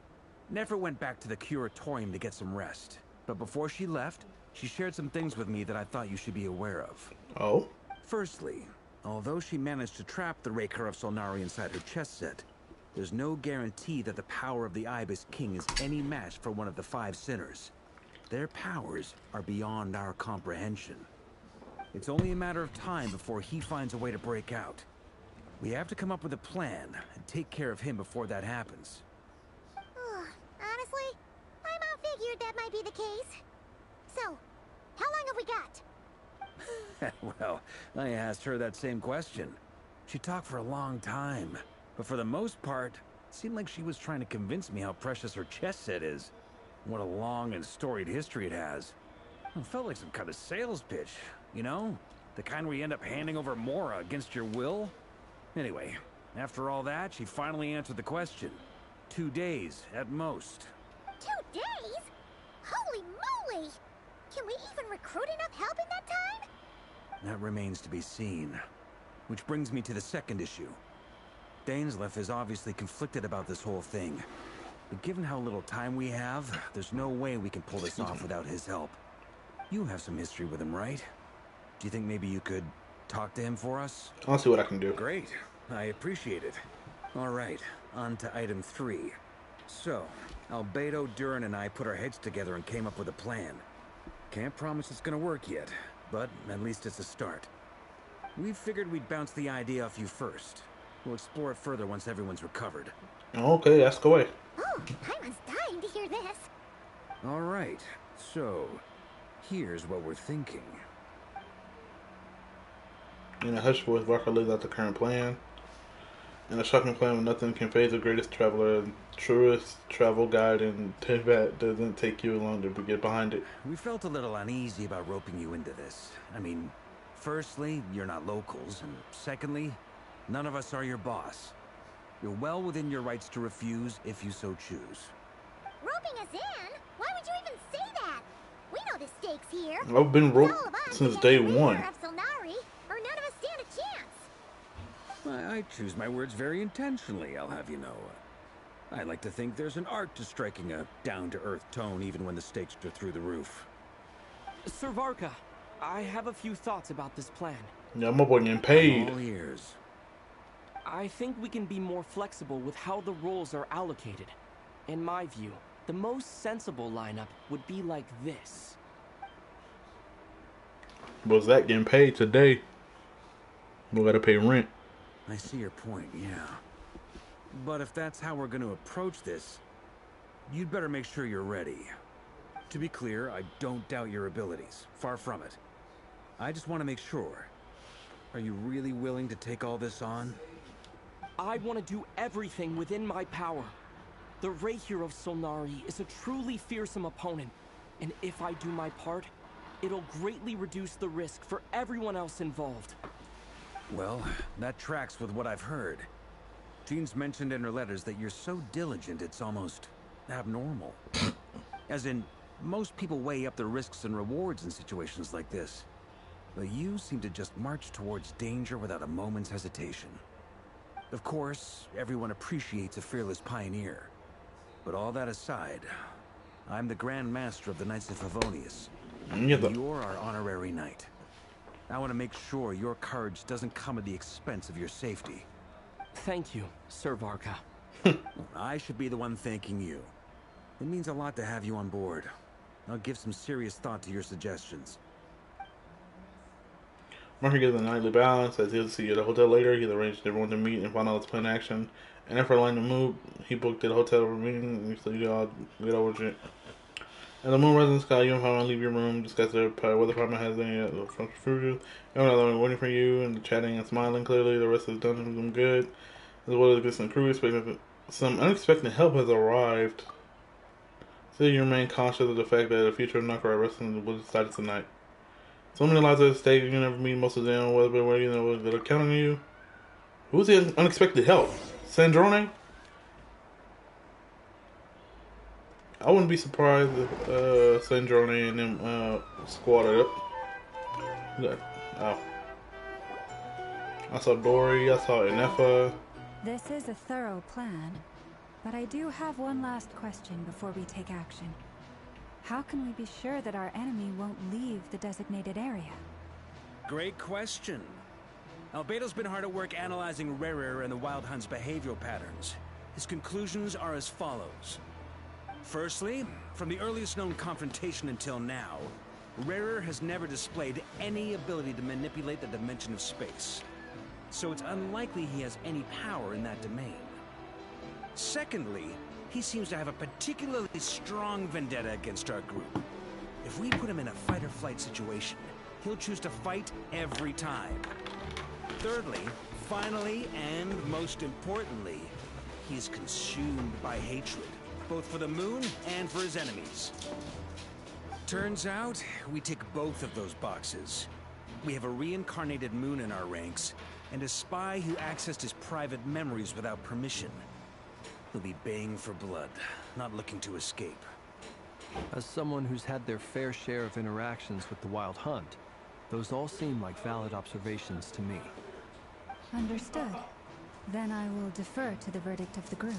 Nefer went back to the curatorium to get some rest. But before she left, she shared some things with me that I thought you should be aware of. Oh? Firstly, although she managed to trap the Raker of Solnari inside her chest set, there's no guarantee that the power of the Ibis King is any match for one of the 5 sinners. Their powers are beyond our comprehension. It's only a matter of time before he finds a way to break out. We have to come up with a plan and take care of him before that happens. Honestly, my mom figured that might be the case. So, how long have we got? Well, I asked her that same question. She talked for a long time, but for the most part, it seemed like she was trying to convince me how precious her chess set is. What a long and storied history it has. It felt like some kind of sales pitch, you know? The kind where you end up handing over Mora against your will? Anyway, after all that, she finally answered the question. 2 days, at most. 2 days? Holy moly! Can we even recruit enough help in that time? That remains to be seen. Which brings me to the second issue. Dainsleif is obviously conflicted about this whole thing. But given how little time we have, there's no way we can pull this off without his help. You have some history with him, right? Do you think maybe you could talk to him for us? I'll see what I can do. Great. I appreciate it. All right, on to item 3. So, Albedo, Duran, and I put our heads together and came up with a plan. Can't promise it's gonna work yet, but at least it's a start. We figured we'd bounce the idea off you first. We'll explore it further once everyone's recovered. Okay, ask away. Oh, Paimon's dying to hear this. All right, so here's what we're thinking. In a hushed voice, Varka lays out the current plan. In a shocking plan when nothing can phase the greatest traveler, truest travel guide, and TEYVAT doesn't take you long to get behind it. We felt a little uneasy about roping you into this. I mean, firstly, you're not locals, and secondly, none of us are your boss. You're well within your rights to refuse if you so choose. Roping us in? Why would you even say that? We know the stakes here. I've been roped since day 1. Of Solnari, or none of us stand a chance. I choose my words very intentionally, I'll have you know. I like to think there's an art to striking a down-to-earth tone even when the stakes are through the roof. Sir Varka, I have a few thoughts about this plan. Yeah, my boy getting paid. I'm all ears. I think we can be more flexible with how the roles are allocated. In my view, the most sensible lineup would be like this. Was that getting paid today? We gotta pay rent. I see your point, yeah. But if that's how we're going to approach this, you'd better make sure you're ready. To be clear, I don't doubt your abilities. Far from it. I just want to make sure. Are you really willing to take all this on? I want to do everything within my power. The Rahier of Solnari is a truly fearsome opponent, and if I do my part, it'll greatly reduce the risk for everyone else involved. Well, that tracks with what I've heard. Jean's mentioned in her letters that you're so diligent it's almost abnormal. As in, most people weigh up the risks and rewards in situations like this. But you seem to just march towards danger without a moment's hesitation. Of course, everyone appreciates a fearless pioneer. But all that aside, I'm the Grand Master of the Knights of Favonius. You're our honorary knight. I want to make sure your courage doesn't come at the expense of your safety. Thank you, Sir Varka. I should be the one thanking you. It means a lot to have you on board. I'll give some serious thought to your suggestions. Murphy gives a nightly balance. As he'll see you at the hotel later, he's arranged everyone to meet and find out his plan of action. And after line to move, he booked at a hotel for a meeting, so you all get over it. As the moon rises in the sky, you and Pama leave your room, discuss whether Pama has any function for you. Everyone waiting for you and chatting and smiling clearly. The rest is done them good. As well as this crew, expecting some unexpected help has arrived. Still, you remain conscious of the fact that the future of Nod-Krai wrestling was decided tonight. So many lives are at stake. You never meet most of them, whether you know that are counting on you. Who's the unexpected help? Sandrone? I wouldn't be surprised if Sandrone and them squatted up. Look. Oh. I saw Dory, I saw Inefa. This is a thorough plan, but I do have one last question before we take action. How can we be sure that our enemy won't leave the designated area? Great question. Albedo's been hard at work analyzing Rarer and the Wild Hunt's behavioral patterns. His conclusions are as follows. Firstly, from the earliest known confrontation until now, Rarer has never displayed any ability to manipulate the dimension of space. So it's unlikely he has any power in that domain. Secondly, he seems to have a particularly strong vendetta against our group. If we put him in a fight-or-flight situation, he'll choose to fight every time. Thirdly, finally, and most importantly, he's consumed by hatred, both for the moon and for his enemies. Turns out, we tick both of those boxes. We have a reincarnated moon in our ranks, and a spy who accessed his private memories without permission. He'll be baying for blood, not looking to escape. As someone who's had their fair share of interactions with the Wild Hunt, those all seem like valid observations to me. Understood. Then I will defer to the verdict of the group.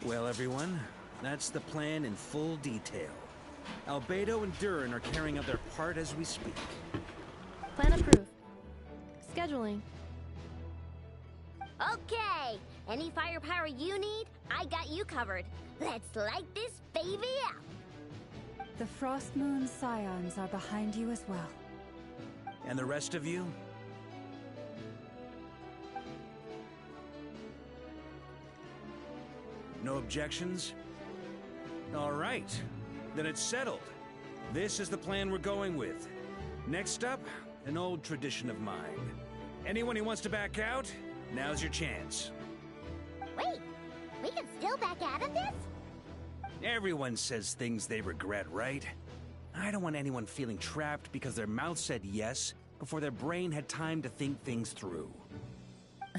Well, everyone, that's the plan in full detail. Albedo and Durin are carrying out their part as we speak. Plan approved. Scheduling. Okay, any firepower you need, I got you covered. Let's light this baby up. The Frost Moon Scions are behind you as well. And the rest of you? No objections? All right, then it's settled. This is the plan we're going with. Next up, an old tradition of mine. Anyone who wants to back out, now's your chance. Wait, we can still back out of this? Everyone says things they regret, right? I don't want anyone feeling trapped because their mouth said yes before their brain had time to think things through.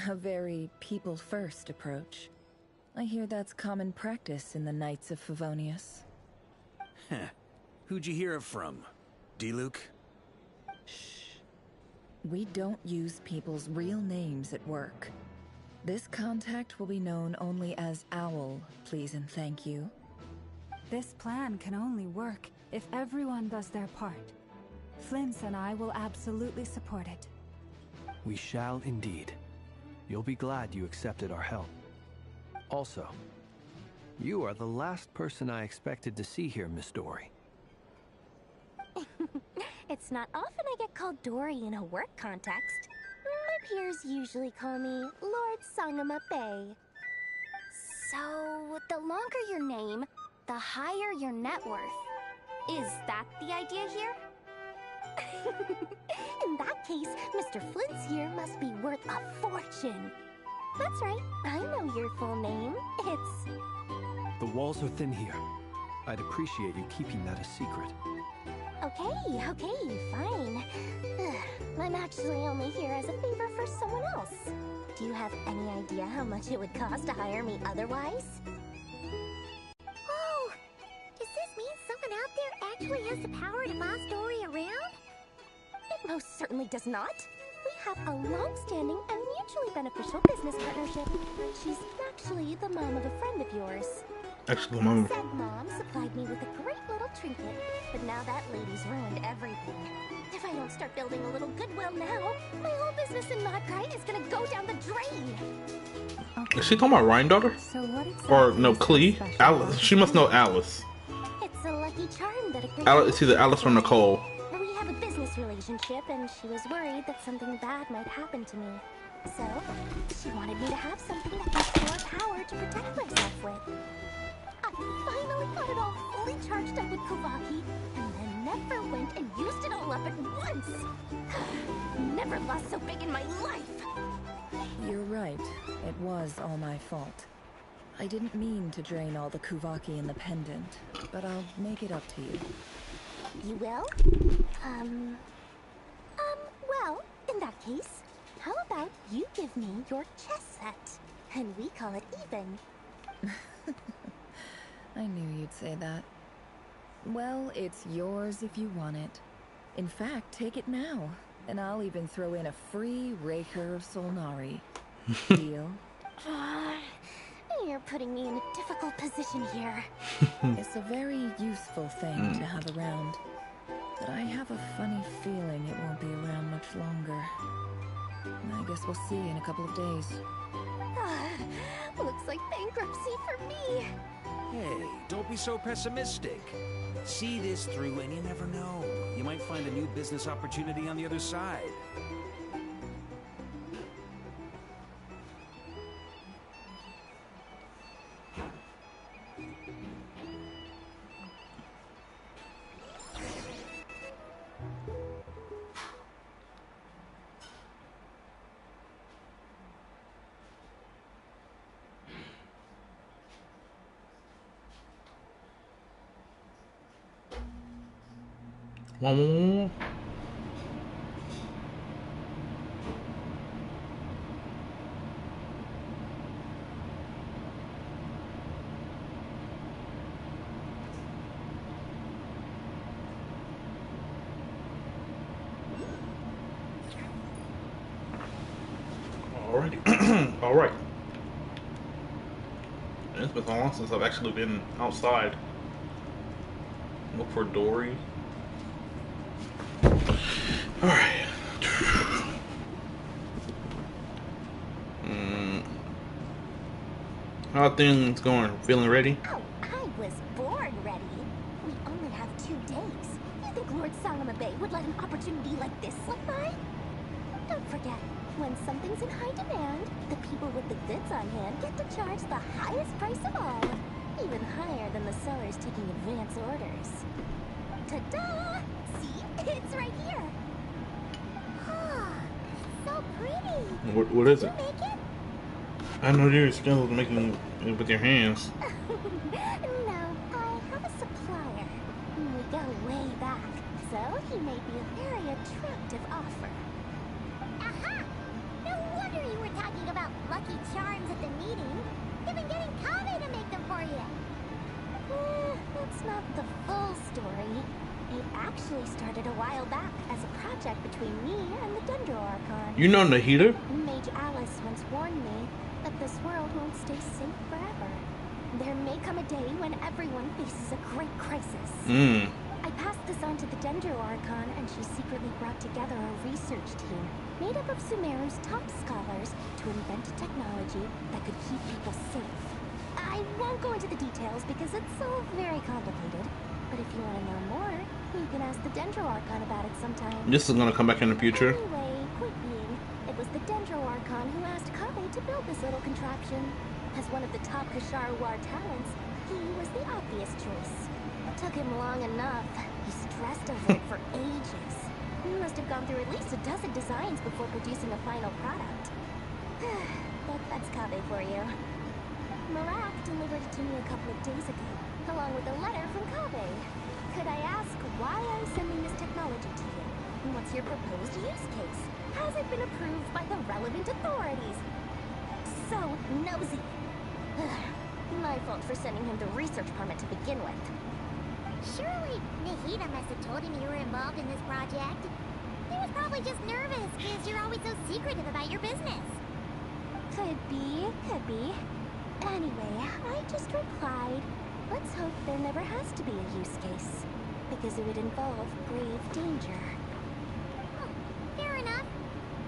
A very people-first approach. I hear that's common practice in the Knights of Favonius. Heh. Who'd you hear it from? D-Luke? We don't use people's real names at work. This contact will be known only as Owl, please and thank you. This plan can only work if everyone does their part. Flintz and I will absolutely support it. We shall indeed. You'll be glad you accepted our help. Also, you are the last person I expected to see here, Miss Dory. It's not often I get called Dory in a work context. My peers usually call me Lord Sangama-Bay. So, the longer your name, the higher your net worth. Is that the idea here? In that case, Mr. Flint's here must be worth a fortune. That's right, I know your full name. It's... The walls are thin here. I'd appreciate you keeping that a secret. Okay, fine. I'm actually only here as a favor for someone else. Do you have any idea how much it would cost to hire me otherwise? Oh! Does this mean someone out there actually has the power to boss Dory around? It most certainly does not. We have a long-standing and mutually beneficial business partnership. She's actually the mom of a friend of yours. Actually, mom. Said mom supplied me with a great little trinket, but now that lady's ruined everything. If I don't start building a little goodwill now, my whole business in Nod-Krai is gonna go down the drain. Is she talking about Ryan daughter? So what exactly Or no, Klee? Alice. She must know Alice. It's a lucky charm that occurs. Alice. It's either Alice or Nicole. We have a business relationship, and she was worried that something bad might happen to me. So, she wanted me to have something that gives more power to protect myself with. I finally got it all fully charged up with Kuvaki, and then never went and used it all up at once. Never lost so big in my life. You're right. It was all my fault. I didn't mean to drain all the Kuvaki in the pendant, but I'll make it up to you. You will? Well, in that case, how about you give me your chess set, and we call it even. I knew you'd say that. Well, it's yours if you want it. In fact, take it now, and I'll even throw in a free Raker of Solnari. Deal? You're putting me in a difficult position here. It's a very useful thing to have around, but I have a funny feeling it won't be around much longer. I guess we'll see in a couple of days. Looks like bankruptcy for me. Hey, don't be so pessimistic. See this through and you never know. You might find a new business opportunity on the other side. One. Alrighty. Alright. It's been so long since I've actually been outside. Look for Dory. Alright. How are things going? Feeling ready? Oh, I was born ready. We only have 2 days. You think Lord Sangama-Bay would let an opportunity like this slip by? Don't forget, when something's in high demand, the people with the goods on hand get to charge the highest price of all. Even higher than the sellers taking advance orders. Ta-da! See? It's right here. So pretty. What is it? Did you make it? I know you're skilled at making it with your hands. No, I have a supplier. We go way back, so he made me a very attractive offer. Aha! No wonder you were talking about lucky charms at the meeting. You've been getting Kaveh to make them for you. That's not the full story. It actually started a while back as a project between me and the Dendro Archon. You know Nahida? Mage Alice once warned me that this world won't stay safe forever. There may come a day when everyone faces a great crisis. I passed this on to the Dendro Archon, and she secretly brought together a research team made up of Sumeru's top scholars to invent a technology that could keep people safe. I won't go into the details because it's all very complicated, but if you want to know more, you can ask the Dendro Archon about it sometime. This is gonna come back in the future. Anyway, point being, it was the Dendro Archon who asked Kaveh to build this little contraption. As one of the top Kashar War talents, he was the obvious choice. Took him long enough. He stressed over it for ages. He must have gone through at least a dozen designs before producing a final product. But that's Kaveh for you. Marak delivered it to me a couple of days ago, along with a letter from Kaveh. Could I ask why I'm sending this technology to you? What's your proposed use case? Has it been approved by the relevant authorities? So nosy. My fault for sending him the research permit to begin with. Surely Nahida must have told him you were involved in this project. He was probably just nervous because you're always so secretive about your business. Could be, could be. Anyway, I just replied, let's hope there never has to be a use case, because it would involve grave danger. Oh, fair enough.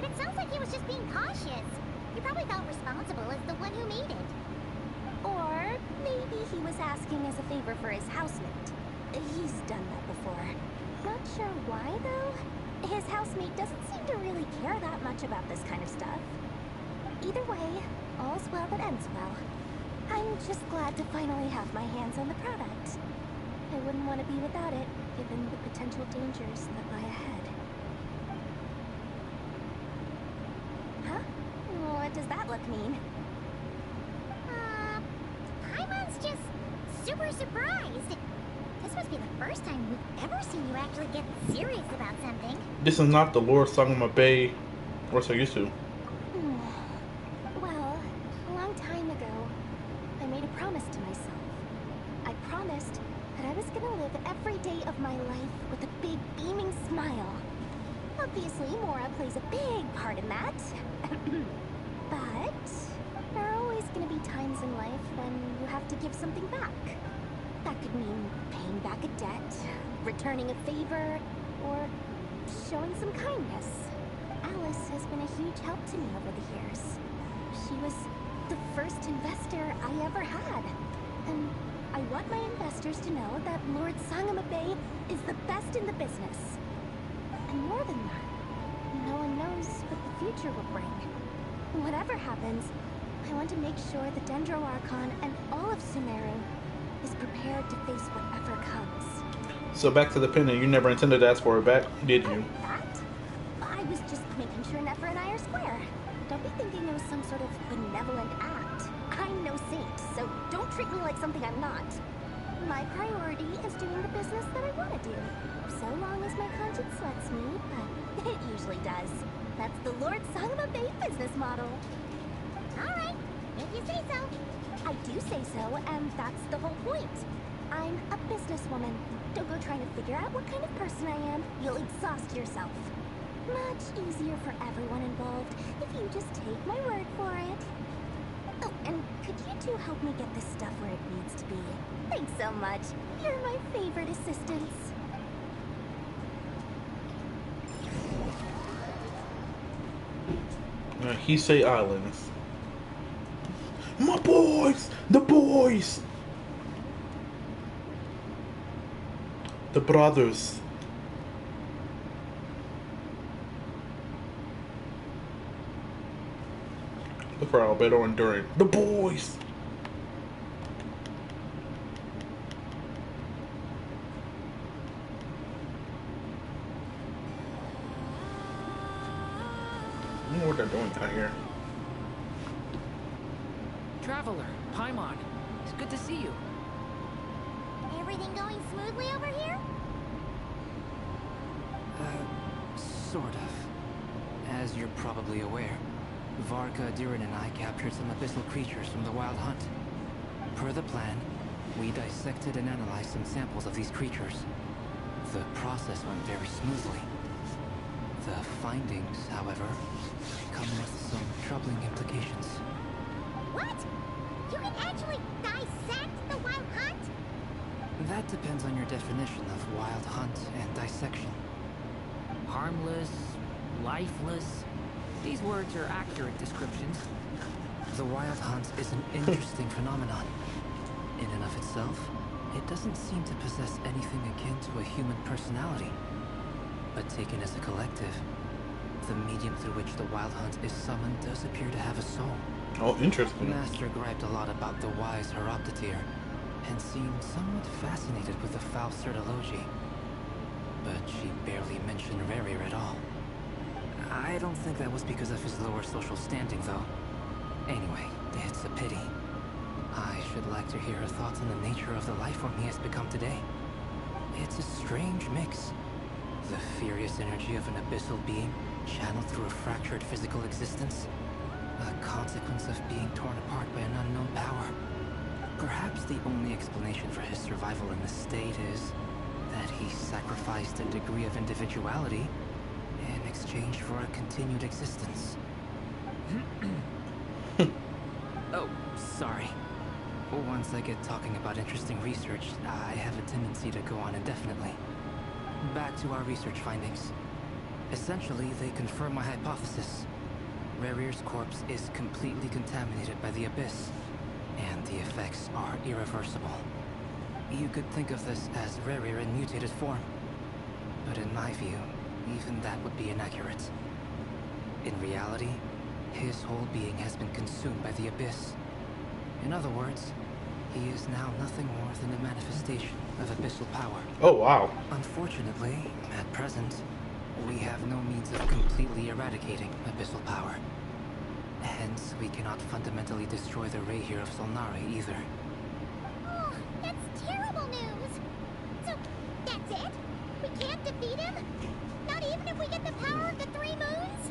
But it sounds like he was just being cautious. He probably felt responsible as the one who made it. Or maybe he was asking as a favor for his housemate. He's done that before. Not sure why, though. His housemate doesn't seem to really care that much about this kind of stuff. Either way, all's well that ends well. I'm just glad to finally have my hands on the product. I wouldn't want to be without it, given the potential dangers that lie ahead. Huh? What does that look mean? Paimon's just super surprised. This must be the first time we've ever seen you actually get serious about something. This is not the Lord Sangama Bay we're so used to. Well, a long time ago, I made a promise to myself. I promised that I was gonna live every day of my life with a big beaming smile. Obviously, Mora plays a big part in that. But there are always gonna be times in life when you have to give something back. That could mean paying back a debt, returning a favor, or showing some kindness. Alice has been a huge help to me over the years. She was the first investor I ever had. And I want my investors to know that Lord Sangama Bay is the best in the business. And more than that, no one knows what the future will bring. Whatever happens, I want to make sure the Dendro Archon and all of Sumeru is prepared to face whatever comes. So back to the pendant, you never intended to ask for it back, did you? That? I was just making sure Nefer and I are square. Don't be thinking it was some sort of benevolent act. I'm no saint, so don't treat me like something I'm not. My priority is doing the business that I want to do. So long as my conscience lets me, but it usually does. That's the Lord Sangama Bay business model. Alright, if you say so. I do say so, and that's the whole point. I'm a businesswoman. Don't go trying to figure out what kind of person I am. You'll exhaust yourself. Much easier for everyone involved if you just take my word for it. Oh, and could you two help me get this stuff where it needs to be? Thanks so much. You're my favorite assistants. Hisei Islands. My boys! The boys! The brothers. Look for Albedo and Durin. The boys! I don't know what they're doing out here. Traveler, Paimon, it's good to see you. Everything going smoothly over here? Sort of. As you're probably aware, Varka, Durin, and I captured some abyssal creatures from the Wild Hunt. Per the plan, we dissected and analyzed some samples of these creatures. The process went very smoothly. The findings, however, come with some troubling implications. What? You can actually dissect the Wild Hunt? That depends on your definition of wild hunt and dissection. Harmless, lifeless. These words are accurate descriptions. The wild hunt is an interesting phenomenon. In and of itself, it doesn't seem to possess anything akin to a human personality. But taken as a collective, the medium through which the wild hunt is summoned does appear to have a soul. Oh, interesting. Master griped a lot about the wise Horoptetyr, and seemed somewhat fascinated with the foul Certology. But she barely mentioned Rerir at all. I don't think that was because of his lower social standing, though. Anyway, it's a pity. I should like to hear her thoughts on the nature of the life form he has become today. It's a strange mix. The furious energy of an abyssal being channeled through a fractured physical existence. A consequence of being torn apart by an unknown power. Perhaps the only explanation for his survival in this state is that he sacrificed a degree of individuality in exchange for a continued existence. Oh, sorry. Once I get talking about interesting research, I have a tendency to go on indefinitely. Back to our research findings. Essentially, they confirm my hypothesis. Rerir's corpse is completely contaminated by the Abyss, and the effects are irreversible. You could think of this as Rerir in mutated form, but in my view, even that would be inaccurate. In reality, his whole being has been consumed by the Abyss. In other words, he is now nothing more than a manifestation of abyssal power. Oh, wow. Unfortunately, at present, we have no means of completely eradicating abyssal power. Hence, we cannot fundamentally destroy the Rahier of Solnari either. Oh, that's terrible news! So, that's it? We can't defeat him? Not even if we get the power of the Three Moons?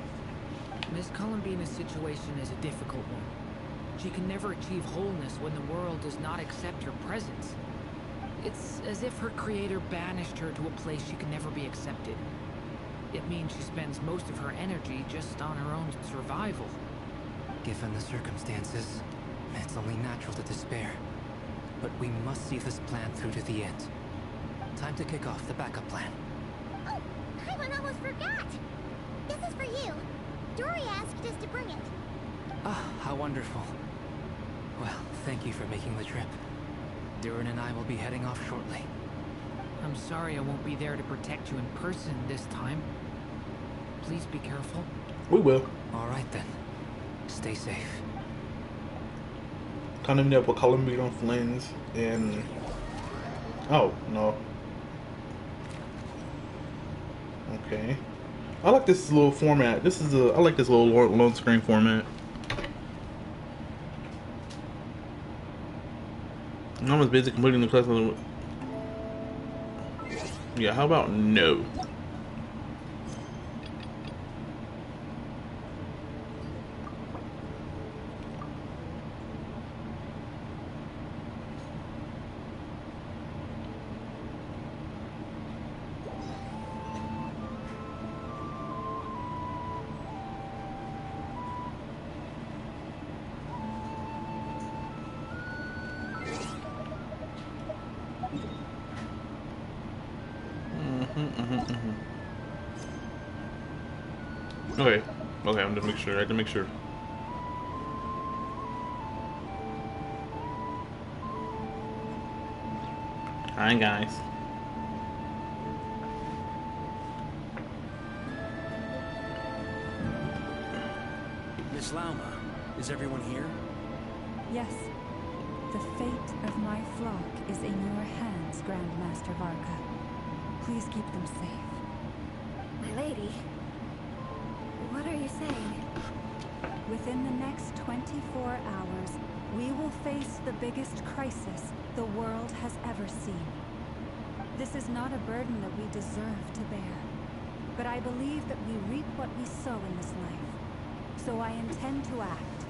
Miss Columbina's situation is a difficult one. She can never achieve wholeness when the world does not accept her presence. It's as if her creator banished her to a place she can never be accepted. It means she spends most of her energy just on her own survival. Given the circumstances, it's only natural to despair. But we must see this plan through to the end. Time to kick off the backup plan. Oh, Paimon almost forgot! This is for you. Dory asked us to bring it. Ah, how wonderful. Well, thank you for making the trip. Durin and I will be heading off shortly. I'm sorry I won't be there to protect you in person this time. Please be careful. We will. All right then. Stay safe. Coming up with Columbine Flins and... Oh, no. Okay. I like this little format. I like this little lone screen format. I'm almost busy completing the class. Yeah, how about no? Okay. Okay, I'm gonna make sure. I have to make sure. Hi, guys. Miss Lauma, is everyone here? Yes. The fate of my flock is in your hands, Grandmaster Varka. Please keep them safe. My lady, what are you saying? Within the next 24 hours, we will face the biggest crisis the world has ever seen. This is not a burden that we deserve to bear, but I believe that we reap what we sow in this life. So I intend to act.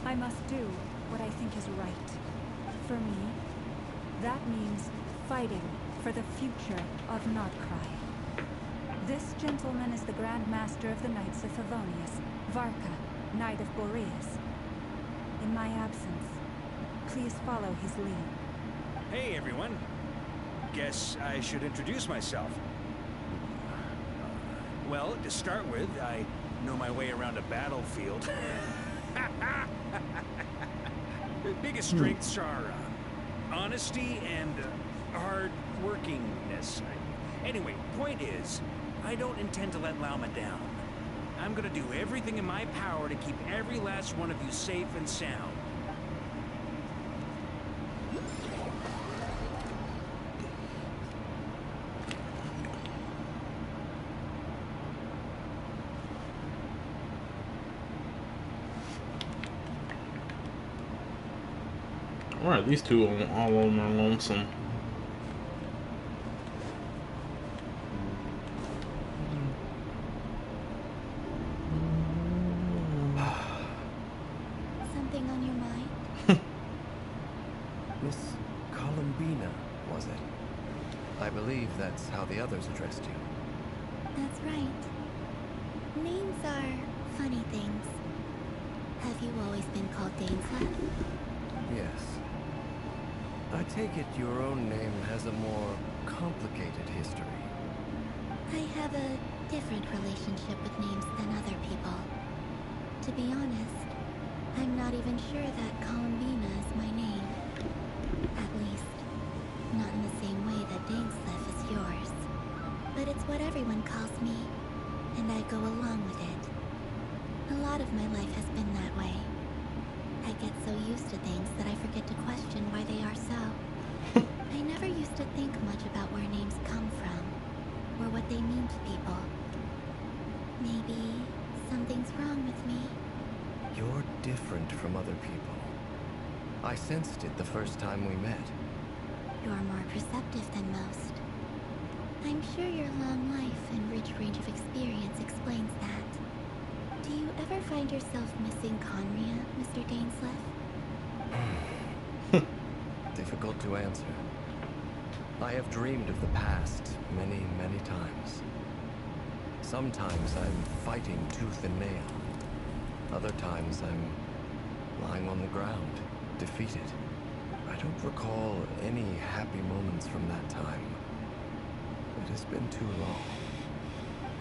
I must do what I think is right. For me, that means fighting for the future of Nod-Krai. This gentleman is the Grand Master of the Knights of Favonius, Varka, Knight of Boreas. In my absence, please follow his lead. Hey everyone! guess I should introduce myself. Well, to start with, I know my way around a battlefield. The biggest strengths are honesty and hard workingness. Anyway, point is, I don't intend to let Lauma down. I'm gonna do everything in my power to keep every last one of you safe and sound. Alright, these two all on their lonesome. Something on your mind? Miss Columbina, was it? I believe that's how the others addressed you. That's right. Names are funny things. Have you always been called Dainslet? Yes. I take it your own name has a more complicated history. I have a different relationship with names than other people. To be honest, I'm not even sure that Columbina is my name. At least, not in the same way that Dainslet is yours. But it's what everyone calls me, and I go along with it. A lot of my life has been that way. I get so used to things that I forget to question why they are so. I never used to think much about where names come from, or what they mean to people. Maybe something's wrong with me. You're different from other people. I sensed it the first time we met. You're more perceptive than most. I'm sure your long life and rich range of experience explains that. Do you ever find yourself missing Conria, Mr. Dainslet? Difficult to answer. I have dreamed of the past many, many times. Sometimes I'm fighting tooth and nail. Other times I'm lying on the ground, defeated. I don't recall any happy moments from that time. It has been too long.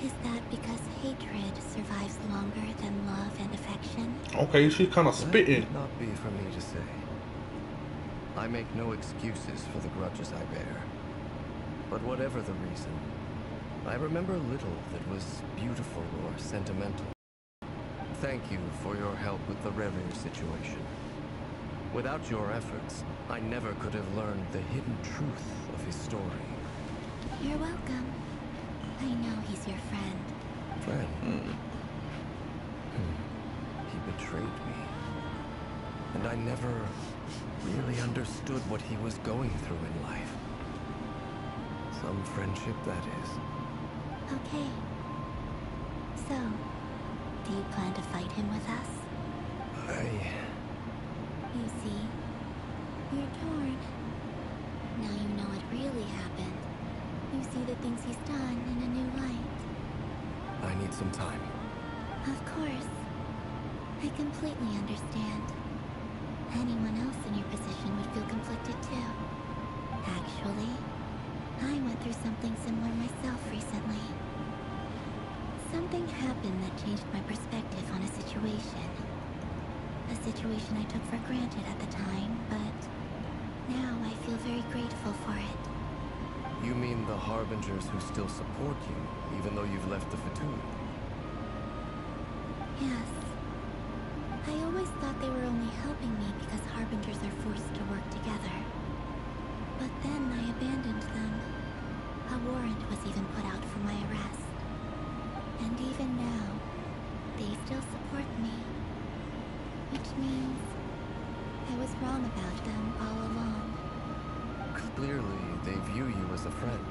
Is that because hatred survives longer than love and affection? Okay, she's kind of spitting. That would not be for me to say. I make no excuses for the grudges I bear. But whatever the reason, I remember little that was beautiful or sentimental. Thank you for your help with the Rerir situation. Without your efforts, I never could have learned the hidden truth of his story. You're welcome. I know he's your friend. Friend? He betrayed me. And I never really understood what he was going through in life. Some friendship, that is. Okay. So, do you plan to fight him with us? You see, you're torn. Now you know what really happened. You see the things he's done in a new light. I need some time. Of course. I completely understand. Anyone else in your position would feel conflicted too. Actually, I went through something similar myself recently. Something happened that changed my perspective on a situation. A situation I took for granted at the time, but now I feel very grateful for it. You mean the Harbingers who still support you, even though you've left the Fatoon? Yes. I always thought they were only helping me because Harbingers are forced to work together. But then I abandoned them. A warrant was even put out for my arrest. And even now, they still support me. Which means I was wrong about them all along. Clearly, they view you as a friend.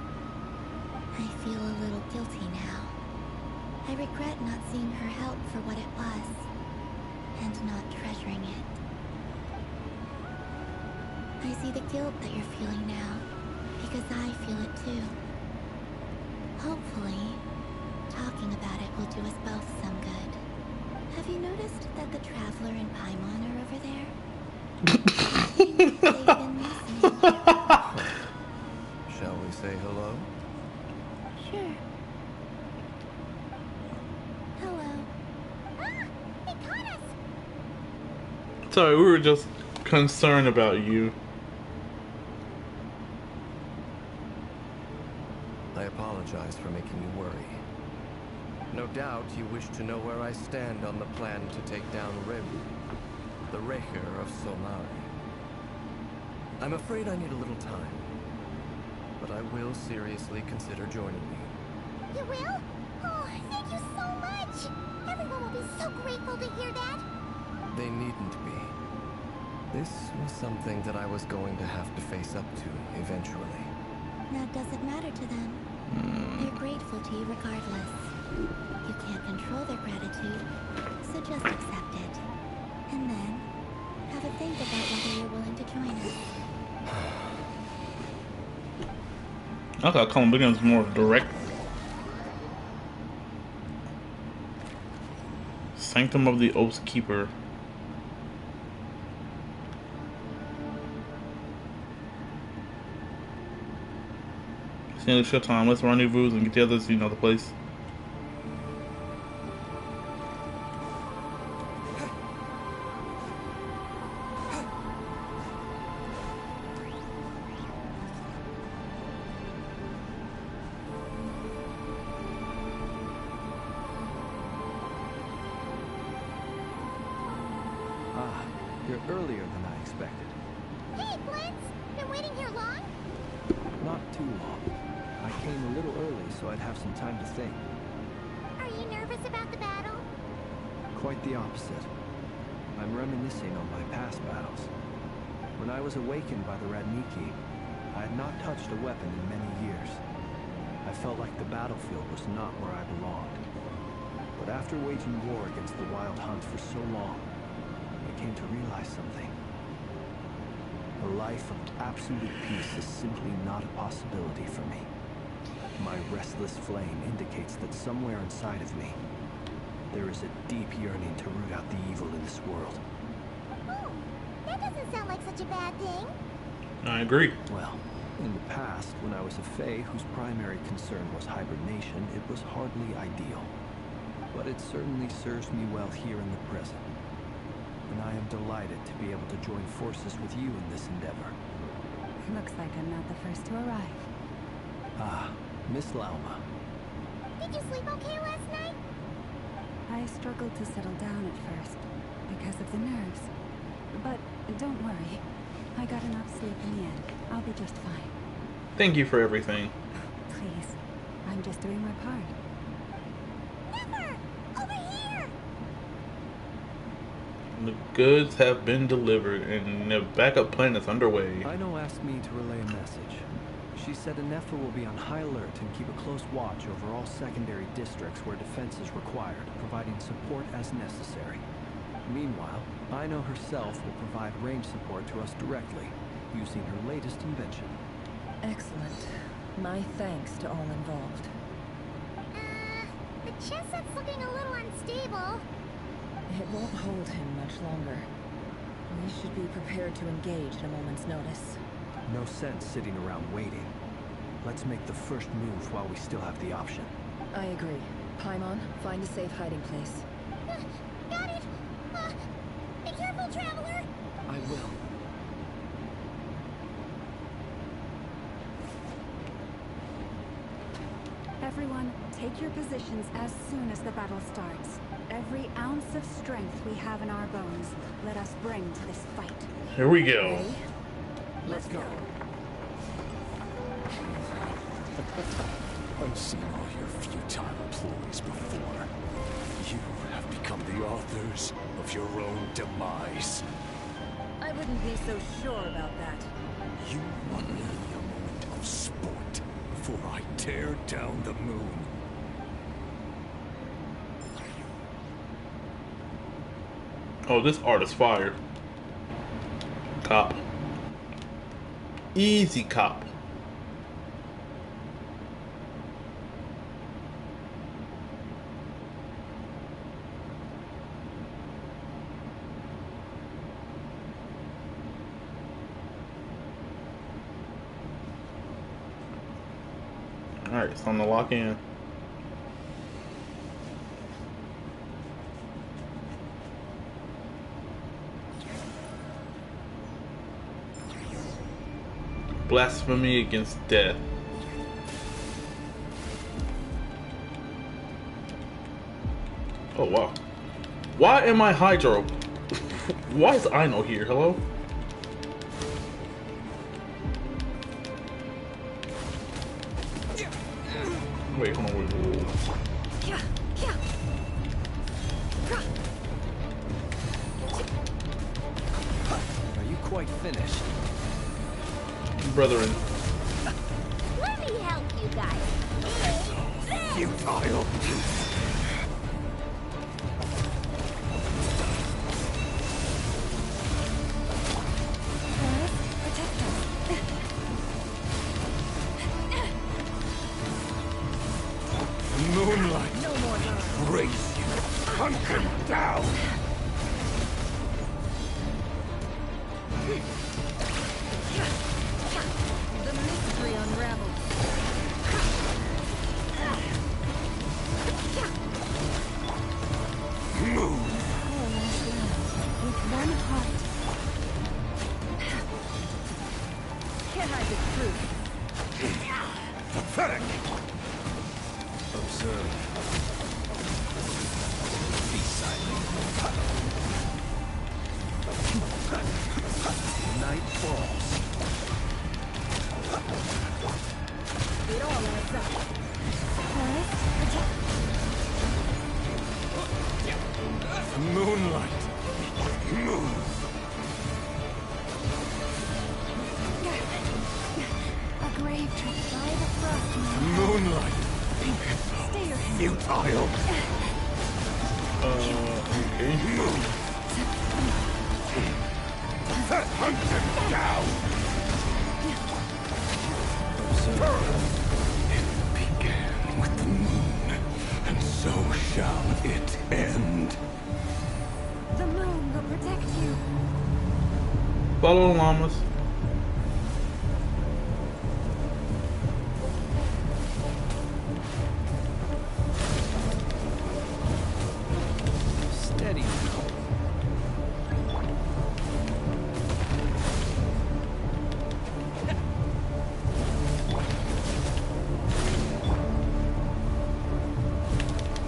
I feel a little guilty now. I regret not seeing her help for what it was, and not treasuring it. I see the guilt that you're feeling now, because I feel it too. Hopefully, talking about it will do us both some good. Have you noticed that the Traveler and Paimon are over there? I think they've been listening. Shall we Sorry, we were just concerned about you. I apologize for making you worry. No doubt you wish to know where I stand on the plan to take down Rebu, the Raker of Solnari. I'm afraid I need a little time, but I will seriously consider joining you. You will? Oh, thank you so much! Everyone will be so grateful to hear that! They needn't be. This was something that I was going to have to face up to eventually. That doesn't matter to them. They're grateful to you regardless. You can't control their gratitude, so just accept it. And then, have a think about whether you're willing to join us. I thought Colin Biggins was more direct. Sanctum of the Oath Keeper. It's nearly showtime. Let's rendezvous and get the others, you know, the place. You're earlier than I expected. Hey, Blitz! Been waiting here long? Not too long. I came a little early so I'd have some time to think. Are you nervous about the battle? Quite the opposite. I'm reminiscing on my past battles. When I was awakened by the Radniki, I had not touched a weapon in many years. I felt like the battlefield was not where I belonged. But after waging war against the Wild Hunt for so long, I came to realize something. A life of absolute peace is simply not a possibility for me. My restless flame indicates that somewhere inside of me, there is a deep yearning to root out the evil in this world. Oh, that doesn't sound like such a bad thing. I agree. Well, in the past, when I was a Fae whose primary concern was hibernation, it was hardly ideal. But it certainly serves me well here in the present. And I am delighted to be able to join forces with you in this endeavor. Looks like I'm not the first to arrive. Ah, Miss Lauma. Did you sleep okay last night? I struggled to settle down at first, because of the nerves. But don't worry. I got enough sleep in the end. I'll be just fine. Thank you for everything. Please. I'm just doing my part. Never! Over here! The goods have been delivered and the backup plan is underway. Ino asked me to relay a message. She said Anefa will be on high alert and keep a close watch over all secondary districts where defense is required, providing support as necessary. Meanwhile, Ino herself will provide range support to us directly, using her latest invention. Excellent. My thanks to all involved. The chest set's looking a little unstable. It won't hold him much longer. We should be prepared to engage at a moment's notice. No sense sitting around waiting. Let's make the first move while we still have the option. I agree. Paimon, find a safe hiding place. Got it! Be careful, traveler! I will. Everyone, take your positions as soon as the battle starts. Every ounce of strength we have in our bones, let us bring to this fight. Here we go. Ready? Let's go. I've seen all your futile ploys before. You have become the authors of your own demise. I wouldn't be so sure about that. You want me a moment of sport before I tear down the moon. Oh, this art is fire. Cop. Easy cop. Alright, it's time to lock in. blasphemy against death. Oh wow. Why am I Hydro? Why is Ino here? Hello? Wait, hold on, wait. Are you quite finished? Brethren. Let me help you guys. Futile. Moonlight. No more love. Raise you. Hunt him down. The mystery unravels. Move. With one heart. Can't hide the truth. Pathetic. Observe. Be silent. Night falls. It all adds up. Moonlight. Move. A grave trip by the frost. Moonlight. Stay your hand. Futile. Okay. Move. Hunt him down. It began with the moon, and so shall it end. The moon will protect you. Follow the llamas. Steady now.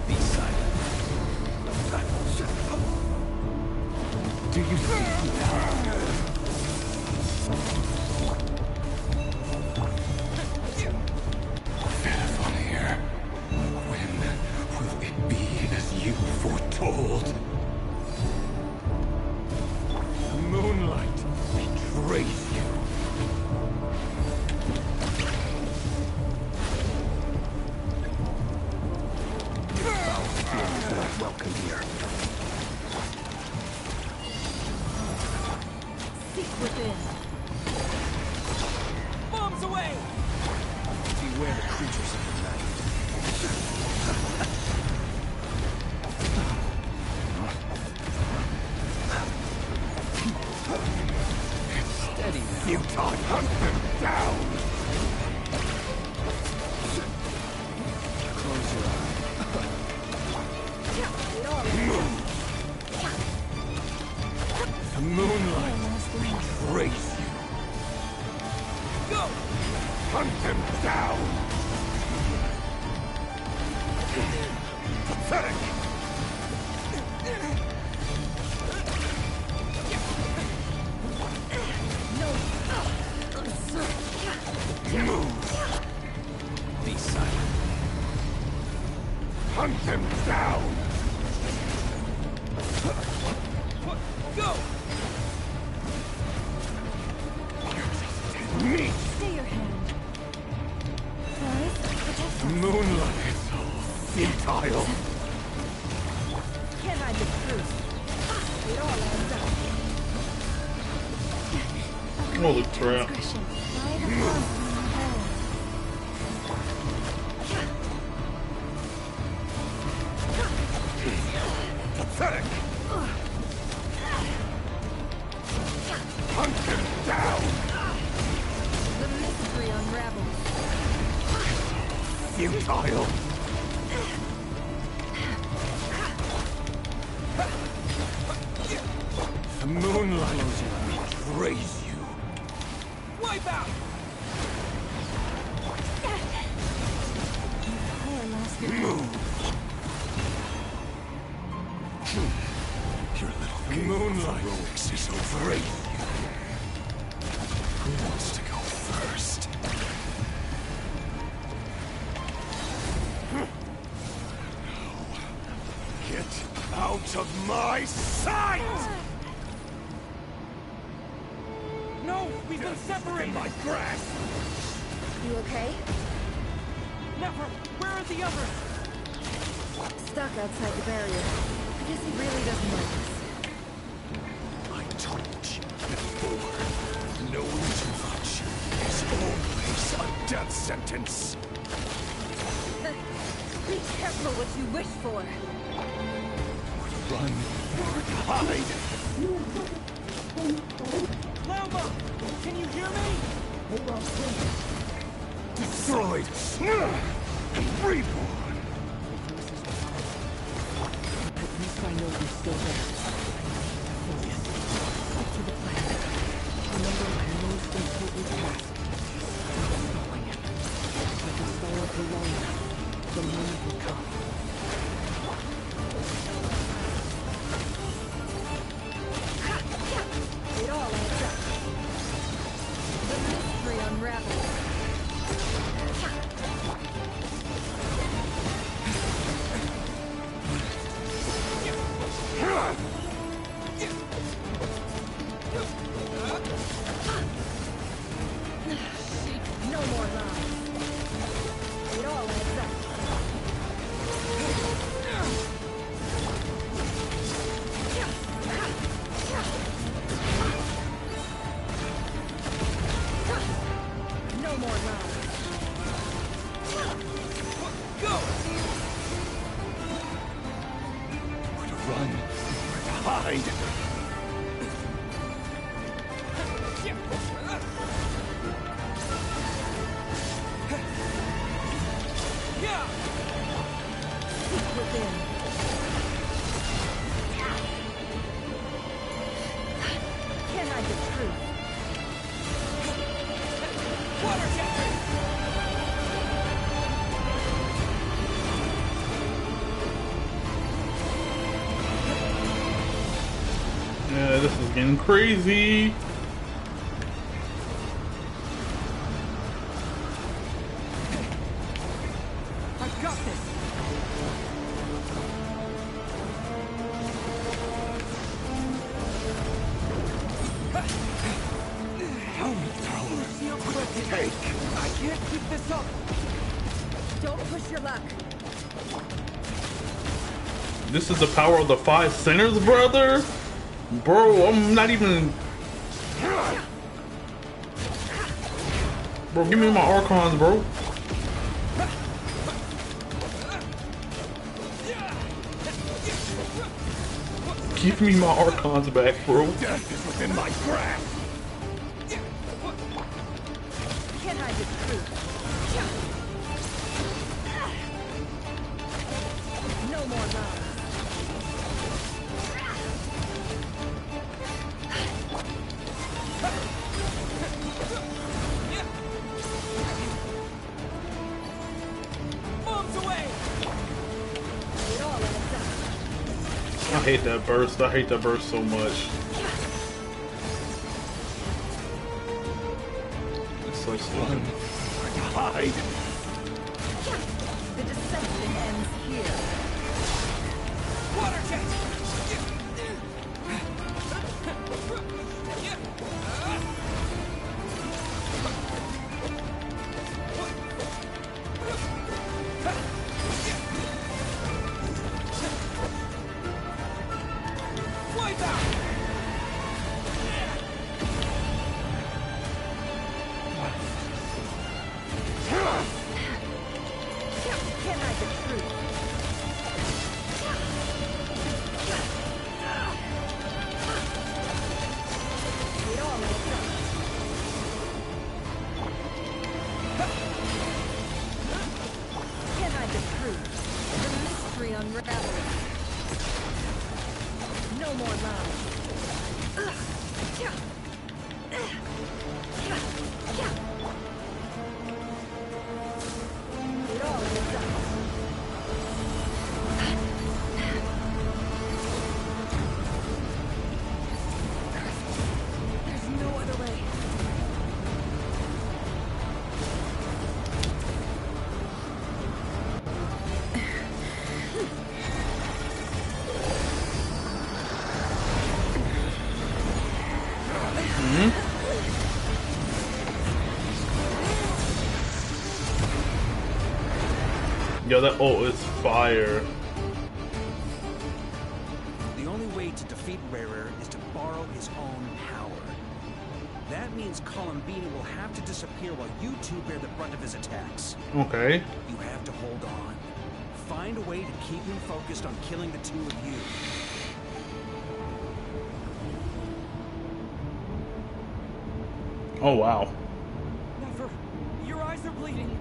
Be silent. Do you see now? Fairfire, when will it be as you foretold? The moonlight betrays you. Foul spirit is not welcome here. Seek within. Bombs away! Beware the creatures of the night. Steady now. Futile, hunt them down! Close your eyes. The moonlight betrays you. Go! Hunt them down! Pathetic! Move! Be silent. Hunt them down! Go! Meat! Stay your hand. Forest, protect us. Moonlight! Futile! Can't hide the truth. It all adds up. Holy crap. Transgression. By the frost. Pathetic! Hunt them down! The mystery unravels. Futile! The moonlight betrays you. Wipe out! Your little game moonlight heroics is over. Who wants to go first? Get out of my sight! No, we've been separated. My grasp. You okay? Never. Where are the others? Stuck outside the barrier. I guess he really doesn't like us. I told you before. Knowing too much is always a death sentence. Be careful what you wish for. Run or hide. Lauma! Can you hear me? Destroyed and reborn. At least I know you're still there. Yes. Up to the planet. Remember my most important task. Installing it. If I can stall it for long enough, the moment will come. It all adds up. The mystery unravels. No more lies. It all adds up. No more lies. Go! Where to run? Where to hide? Within. Can't hide the truth. Water jet! Yeah, this is getting crazy. I've got this! Helmet thrower. Take. I can't keep this up! Don't push your luck. This is the power of the 5 centers, brother. Bro, I'm not even. Bro, give me my Archons, bro. Give me my Archons back, bro. Death is within my grasp. Can't hide the truth. No more lies. Bombs away! It all adds up. I hate that burst. I hate that burst so much. It's so slow. Where to hide? The deception ends here. Water jet! Wipe out! Can't hide the truth. It all adds up. Can't hide the truth. The mystery unravels. No more lies. It all adds up. Yo, that ult is fire. The only way to defeat Rarer is to borrow his own power. That means Columbina will have to disappear while you two bear the brunt of his attacks. Okay. You have to hold on. Find a way to keep him focused on killing the two of you. Oh, wow. Never. Your eyes are bleeding.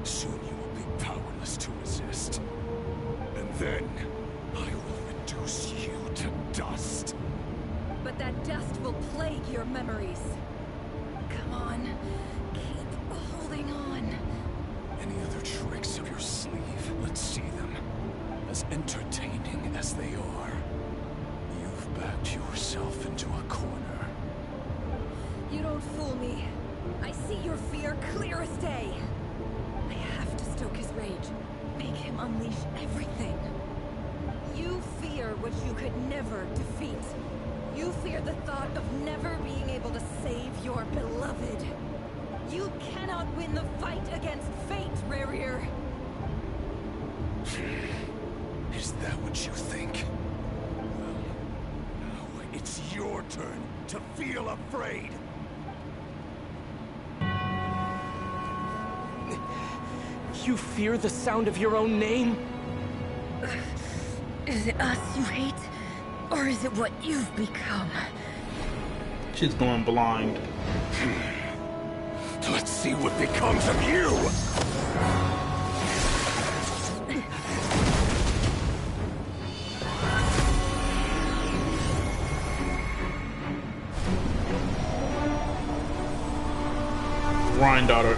Soon you will be powerless to resist. And then, I will reduce you to dust. But that dust will plague your memories. Come on. Keep holding on. Any other tricks up your sleeve? Let's see them. As entertaining as they are. You've backed yourself into a corner. You don't fool me. I see your fear clear as day. I have to stoke his rage. Make him unleash everything. You fear what you could never defeat. You fear the thought of never being able to save your beloved. You cannot win the fight against fate, Rarir. Is that what you think? Well, now it's your turn to feel afraid. You fear the sound of your own name? Is it us you hate? Or is it what you've become? She's going blind. Let's see what becomes of you! Ryan daughter.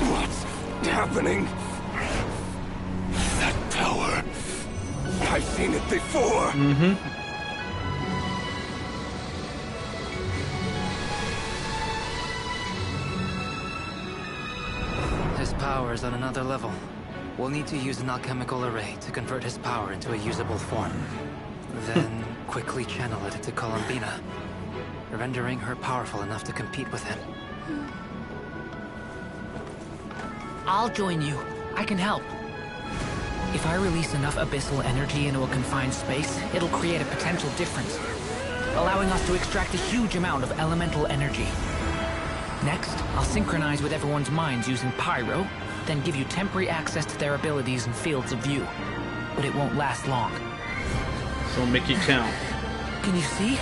What's happening? That power. I've seen it before. His power is on another level. We'll need to use an alchemical array to convert his power into a usable form. Then quickly channel it into Columbina, rendering her powerful enough to compete with him. I'll join you. I can help. If I release enough abyssal energy into a confined space, it'll create a potential difference, allowing us to extract a huge amount of elemental energy. Next, I'll synchronize with everyone's minds using Pyro, then give you temporary access to their abilities and fields of view. But it won't last long. So make it count. Can you see?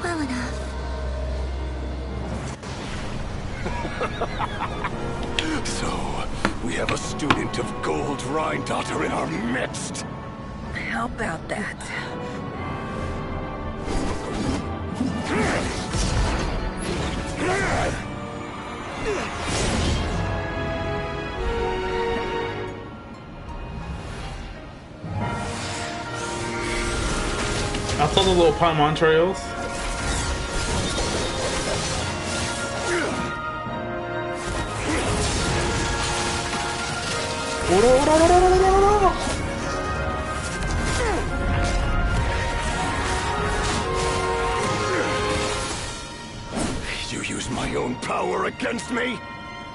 Well enough. So, we have a student of Gold Rheindotter in our midst. How about that? I saw the little Paimon trails. You use my own power against me?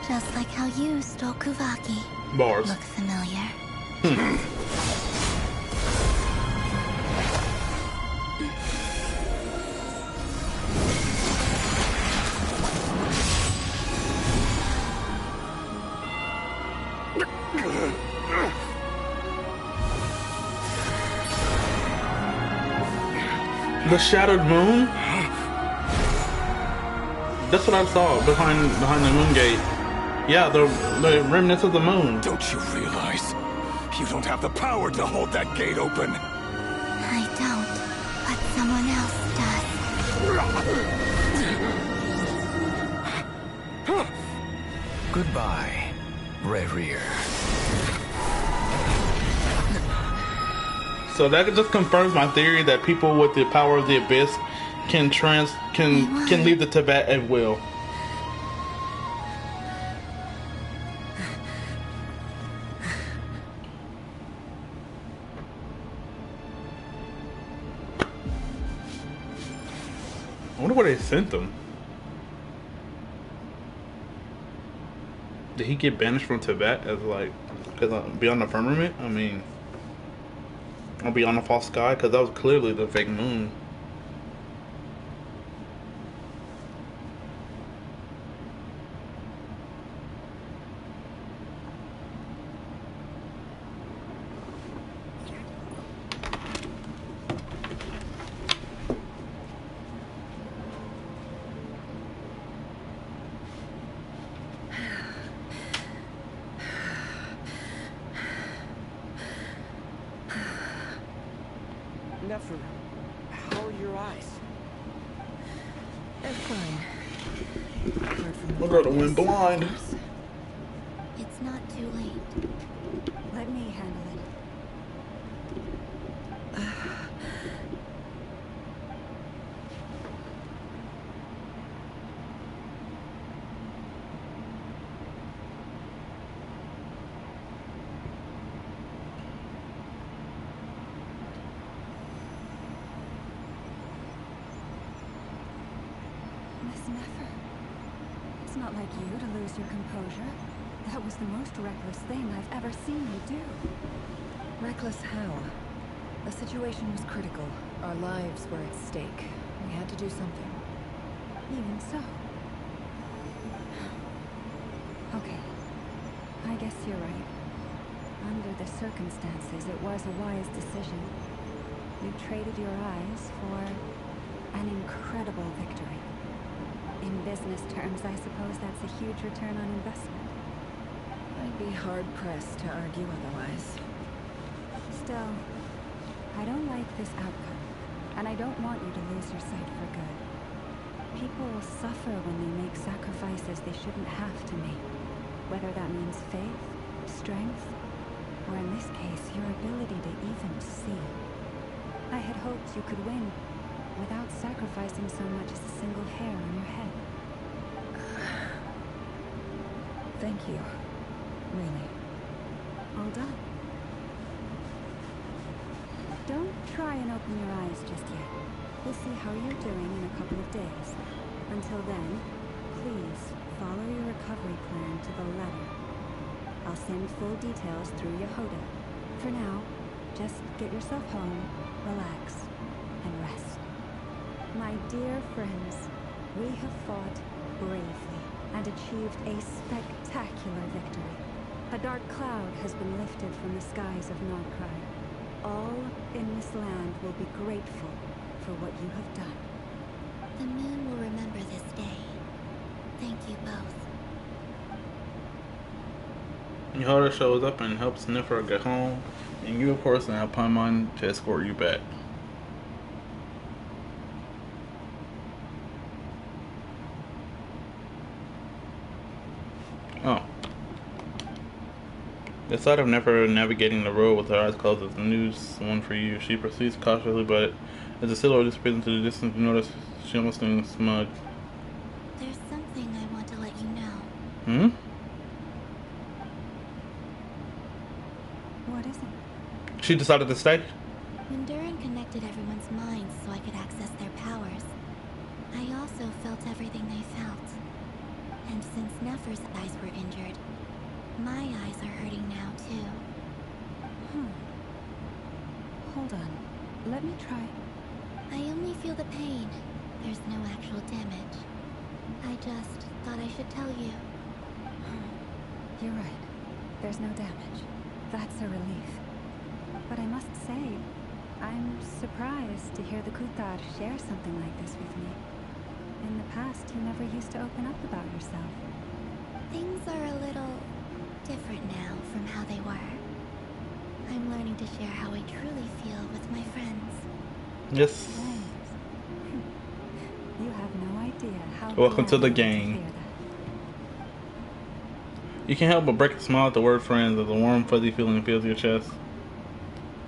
Just like how you stole Kuvaki. Bars. Look familiar. The shattered moon? That's what I saw behind the moon gate. Yeah, the remnants of the moon. Don't you realize? You don't have the power to hold that gate open. I don't, but someone else does. Goodbye, Rarir. So that just confirms my theory that people with the power of the abyss can leave the TEYVAT at will. I wonder where they sent them. Did he get banished from TEYVAT as like, beyond the firmament? I mean, or beyond the false sky? Because that was clearly the fake moon. Nefer, how are your eyes? They're fine. My girl went blind. It's not too late. Let me handle it. Miss Nefer, it's not like you to lose your composure. That was the most reckless thing I've ever seen you do. Reckless how? The situation was critical. Our lives were at stake. We had to do something. Even so. Okay. I guess you're right. Under the circumstances, it was a wise decision. You traded your eyes for an incredible victory. In business terms, I suppose that's a huge return on investment. I'd be hard-pressed to argue otherwise. Still, I don't like this outcome, and I don't want you to lose your sight for good. People will suffer when they make sacrifices they shouldn't have to make, whether that means faith, strength, or in this case, your ability to even see. I had hoped you could win without sacrificing so much as a single hair on your head. Thank you. Really. All done. Don't try and open your eyes just yet. We'll see how you're doing in a couple of days. Until then, please follow your recovery plan to the letter. I'll send full details through Yehoda. For now, just get yourself home, relax, and rest. My dear friends, we have fought bravely and achieved a spectacular victory. A dark cloud has been lifted from the skies of Nod-Krai. All in this land will be grateful for what you have done. The moon will remember this day. Thank you both. Yehoda shows up and helps Nefer get home, and you, of course, have Paimon to escort you back. Oh. The sight of Nefer navigating the road with her eyes closed is the news one for you. She proceeds cautiously, but as the silhouette disappears into the distance, you notice she almost seems smug. There's something I want to let you know. Hmm? What is it? She decided to stay? When Durin connected everyone's minds so I could access their powers, I also felt everything they felt. And since Nefer's eyes were injured, my eyes are hurting now too. Hold on. Let me try. I only feel the pain. There's no actual damage. I just thought I should tell you. You're right. There's no damage. That's a relief. But I must say, I'm surprised to hear the Kuthar share something like this with me. In the past, you never used to open up about yourself. Things are a little different now from how they were. I'm learning to share how I truly feel with my friends. Yes. You have no idea how. Welcome to the gang. You can't help but break a smile at the word friends as a warm, fuzzy feeling fills your chest.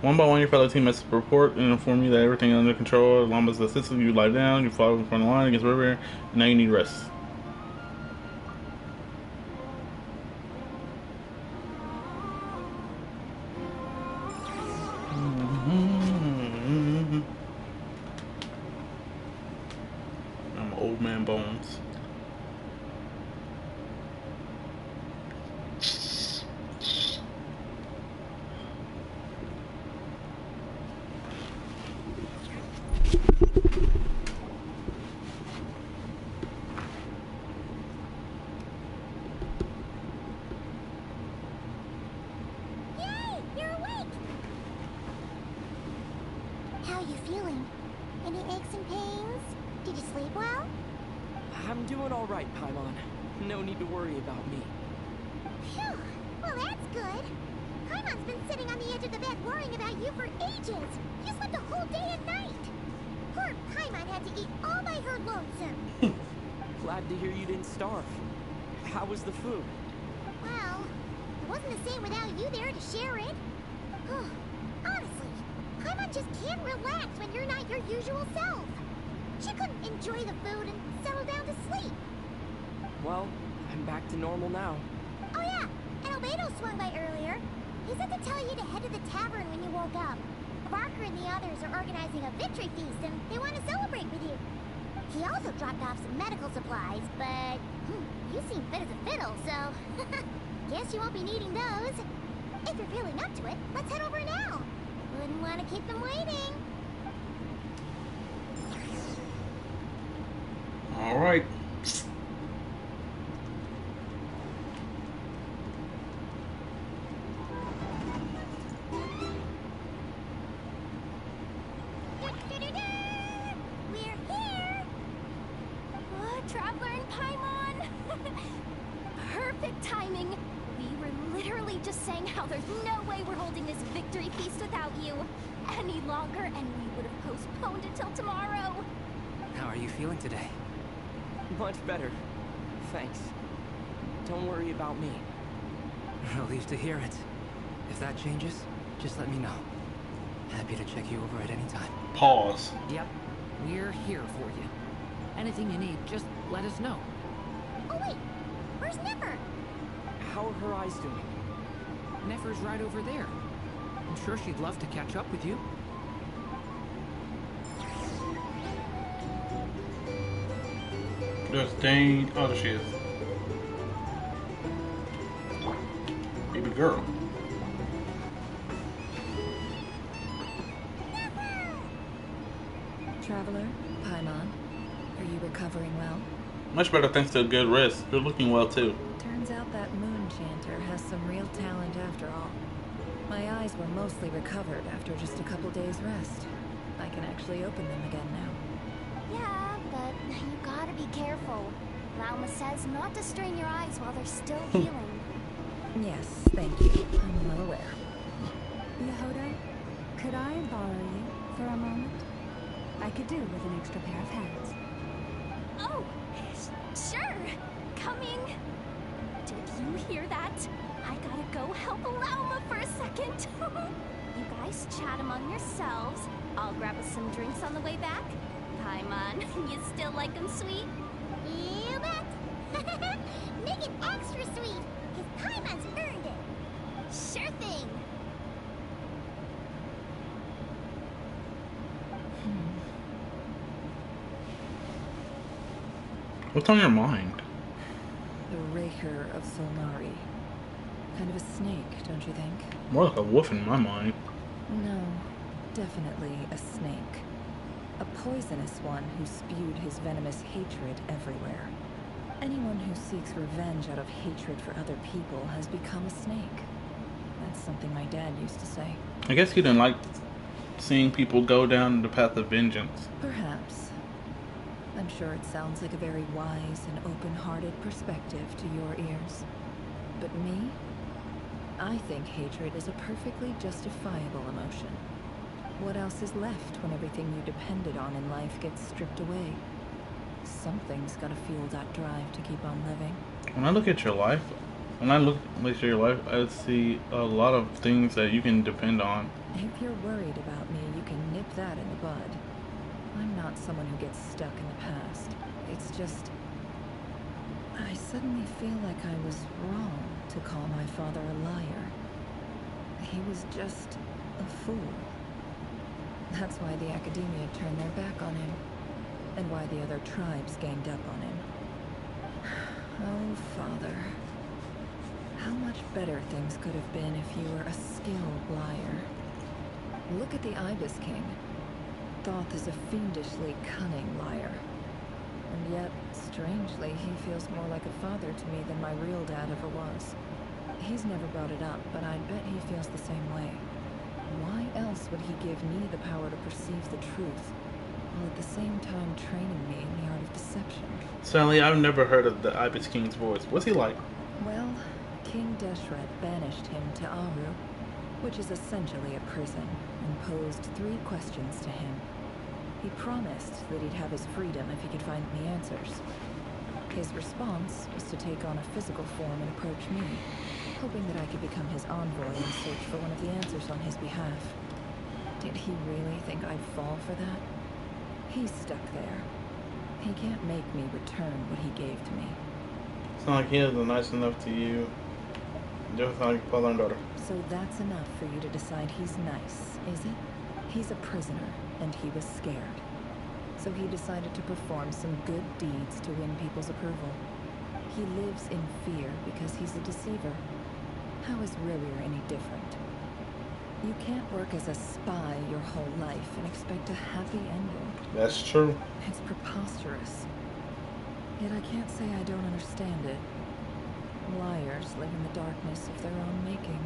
One by one, your fellow teammates report and inform you that everything is under control. Llama's assistant, you lie down, you fall in front of the line against River, and now you need rest. old man bones. Yay! You're awake! How are you feeling? Any aches and pains? Did you sleep well? I'm doing all right, Paimon. No need to worry about me. Phew! Well, that's good. Paimon's been sitting on the edge of the bed worrying about you for ages. You slept a whole day and night. Poor Paimon had to eat all by her lonesome. Glad to hear you didn't starve. How was the food? Well, it wasn't the same without you there to share it. Honestly, Paimon just can't relax when you're not your usual self. She couldn't enjoy the food and settle down to sleep. Well, I'm back to normal now. Oh yeah, and Albedo swung by earlier. He said to tell you to head to the tavern when you woke up. Barker and the others are organizing a victory feast and they want to celebrate with you. He also dropped off some medical supplies, but you seem fit as a fiddle, so guess you won't be needing those. If you're feeling up to it, let's head over now. Wouldn't want to keep them waiting. All right. We're here! Traveler and Paimon! Perfect timing! We were literally just saying how there's no way we're holding this victory feast without you any longer, and we would have postponed it till tomorrow. How are you feeling today? Much better. Thanks. Don't worry about me. Relieved to hear it. If that changes, just let me know. Happy to check you over at any time. Pause. Yep, we're here for you. Anything you need, just let us know. Oh wait, where's Nipper? How are her eyes doing? Nefer's right over there. I'm sure she'd love to catch up with you. There's Dane. Oh, there she is. Baby girl. Traveler, Paimon, are you recovering well? Much better thanks to a good rest. You're looking well too. Turns out that moon chanter has some real talent after all. My eyes were mostly recovered after just a couple days rest. I can actually open them again now. Yeah, but you gotta be careful. Lauma says not to strain your eyes while they're still healing. Yes, thank you. I'm well aware. Yehoda, could I borrow you for a moment? I could do with an extra pair of hands. Oh, sure. Coming. Did you hear that? I gotta go help Lauma for a second. You guys chat among yourselves. I'll grab us some drinks on the way back. Paimon, you still like them sweet? You bet! Make it extra sweet, because Paimon's earned it. Sure thing. What's on your mind? The Raker of Solnari. Kind of a snake, don't you think? More like a wolf in my mind. No, definitely a snake. A poisonous one who spewed his venomous hatred everywhere. Anyone who seeks revenge out of hatred for other people has become a snake. That's something my dad used to say. I guess he didn't like seeing people go down the path of vengeance. Perhaps. I'm sure it sounds like a very wise and open-hearted perspective to your ears. But me? I think hatred is a perfectly justifiable emotion. What else is left when everything you depended on in life gets stripped away? Something's gotta fuel that drive to keep on living. When I look at your life, I see a lot of things that you can depend on. If you're worried about me, you can nip that in the bud. I'm not someone who gets stuck in the past. It's just... I suddenly feel like I was wrong to call my father a liar. He was just a fool. That's why the Academia turned their back on him. And why why the other tribes ganged up on him. Oh, Father. How much better things could have been if you were a skilled liar. Look at the Ibis King. Thoth is a fiendishly cunning liar. And yet, strangely, he feels more like a father to me than my real dad ever was. He's never brought it up, but I bet he feels the same way. Why else would he give me the power to perceive the truth, while at the same time training me in the art of deception? Certainly, I've never heard of the Ibis King's voice. What's he like? Well, King Deshret banished him to Aru, which is essentially a prison, and posed 3 questions to him. He promised that he'd have his freedom if he could find the answers. His response was to take on a physical form and approach me, hoping that I could become his envoy and search for one of the answers on his behalf. Did he really think I'd fall for that? He's stuck there. He can't make me return what he gave to me. It's not like he isn't nice enough to you. Just like father and daughter. So that's enough for you to decide he's nice, is it? He's a prisoner, and he was scared. So he decided to perform some good deeds to win people's approval. He lives in fear because he's a deceiver. How is Rirrir any different? You can't work as a spy your whole life and expect a happy ending. That's true. It's preposterous. Yet I can't say I don't understand it. Liars live in the darkness of their own making.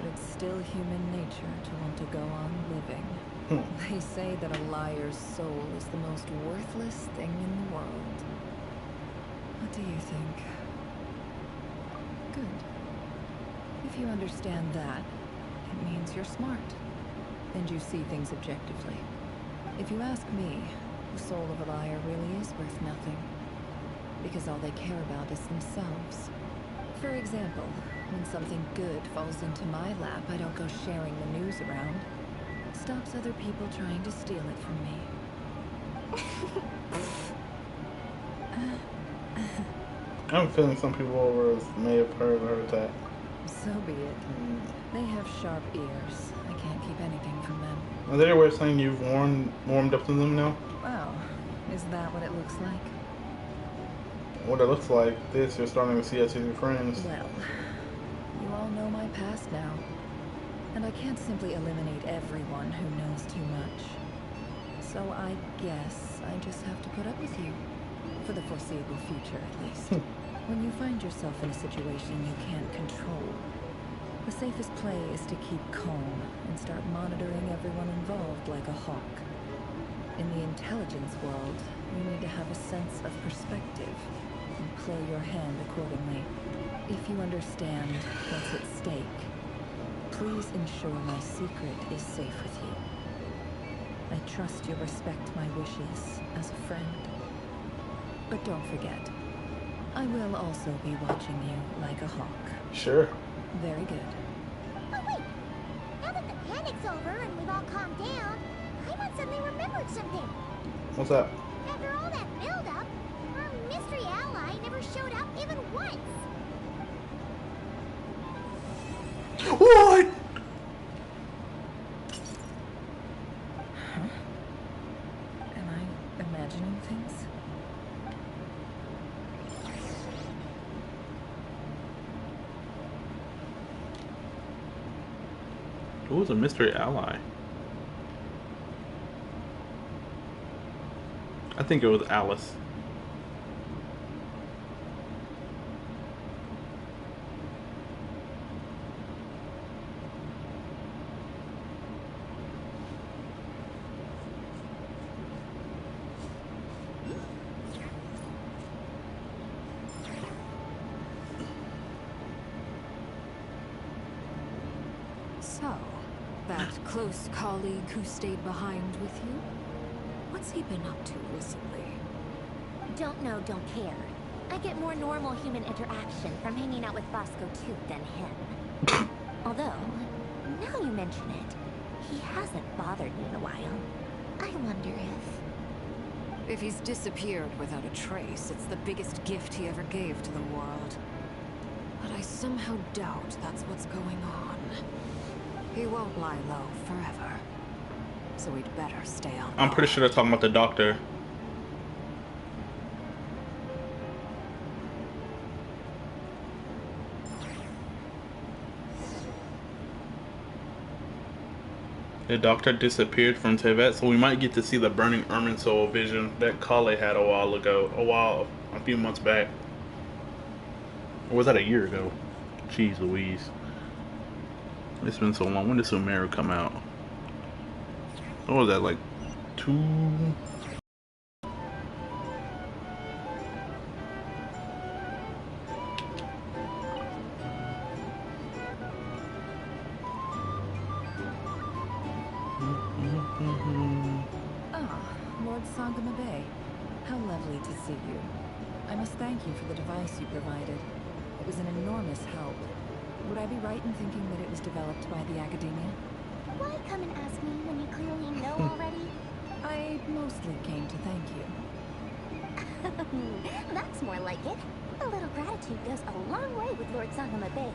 But it's still human nature to want to go on living. They say that a liar's soul is the most worthless thing in the world. What do you think? Good. If you understand that, it means you're smart. And you see things objectively. If you ask me, the soul of a liar really is worth nothing. Because all they care about is themselves. For example, when something good falls into my lap, I don't go sharing the news around. Stops other people trying to steal it from me. I'm feeling some people over may have heard that. So be it. They have sharp ears. I can't keep anything from them. Are there a way of saying you've warmed up to them now? Wow. Is that what it looks like? What it looks like, you're starting to see us as your friends. Well, you all know my past now. And I can't simply eliminate everyone who knows too much. So I guess I just have to put up with you. For the foreseeable future, at least. When you find yourself in a situation you can't control, the safest play is to keep calm and start monitoring everyone involved like a hawk. In the intelligence world, you need to have a sense of perspective and play your hand accordingly. If you understand what's at stake, please ensure my secret is safe with you. I trust you'll respect my wishes as a friend. But don't forget, I will also be watching you like a hawk. Sure. Very good. Oh wait! Now that the panic's over and we've all calmed down, Paimon suddenly remembered something. What's that? After all that build-up, our mystery ally never showed up even once. What? Huh? Am I imagining things? Who was a mystery ally? I think it was Alice. So, that close colleague who stayed behind with you? What's he been up to recently? Don't know, don't care. I get more normal human interaction from hanging out with Bosco Tooth than him. Although, now you mention it, he hasn't bothered me in a while. I wonder if... If he's disappeared without a trace, it's the biggest gift he ever gave to the world. But I somehow doubt that's what's going on. He won't lie low forever. So we'd better stay on. I'm pretty sure they're talking about the doctor. The doctor disappeared from TEYVAT, so we might get to see the burning ermine soul vision that Kale had a few months back. Or was that a year ago? Jeez Louise. It's been so long. When did Sumeru come out? What was that, like 2? Lord Sangama Bay. How lovely to see you. I must thank you for the device you provided. It was an enormous help. Would I be right in thinking that it was developed by the Academia? Why come and ask me when you clearly know already? I mostly came to thank you. That's more like it. A little gratitude goes a long way with Lord Sangama Bay.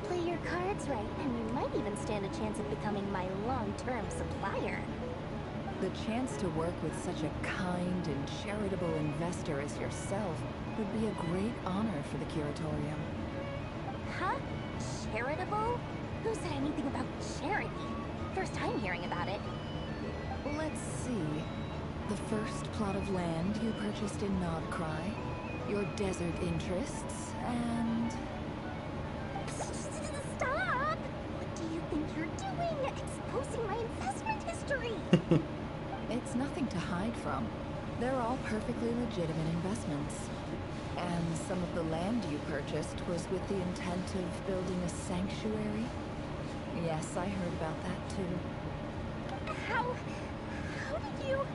Play your cards right, and you might even stand a chance of becoming my long-term supplier. The chance to work with such a kind and charitable investor as yourself would be a great honor for the Curatorium. Huh? Charitable? Who said anything about charity? First time hearing about it. Let's see. The first plot of land you purchased in Nod-Krai, your desert interests, and... Stop! What do you think you're doing? Exposing my investment history! It's nothing to hide from. They're all perfectly legitimate investments. And some of the land you purchased was with the intent of building a sanctuary? Yes, I heard about that too. How did you...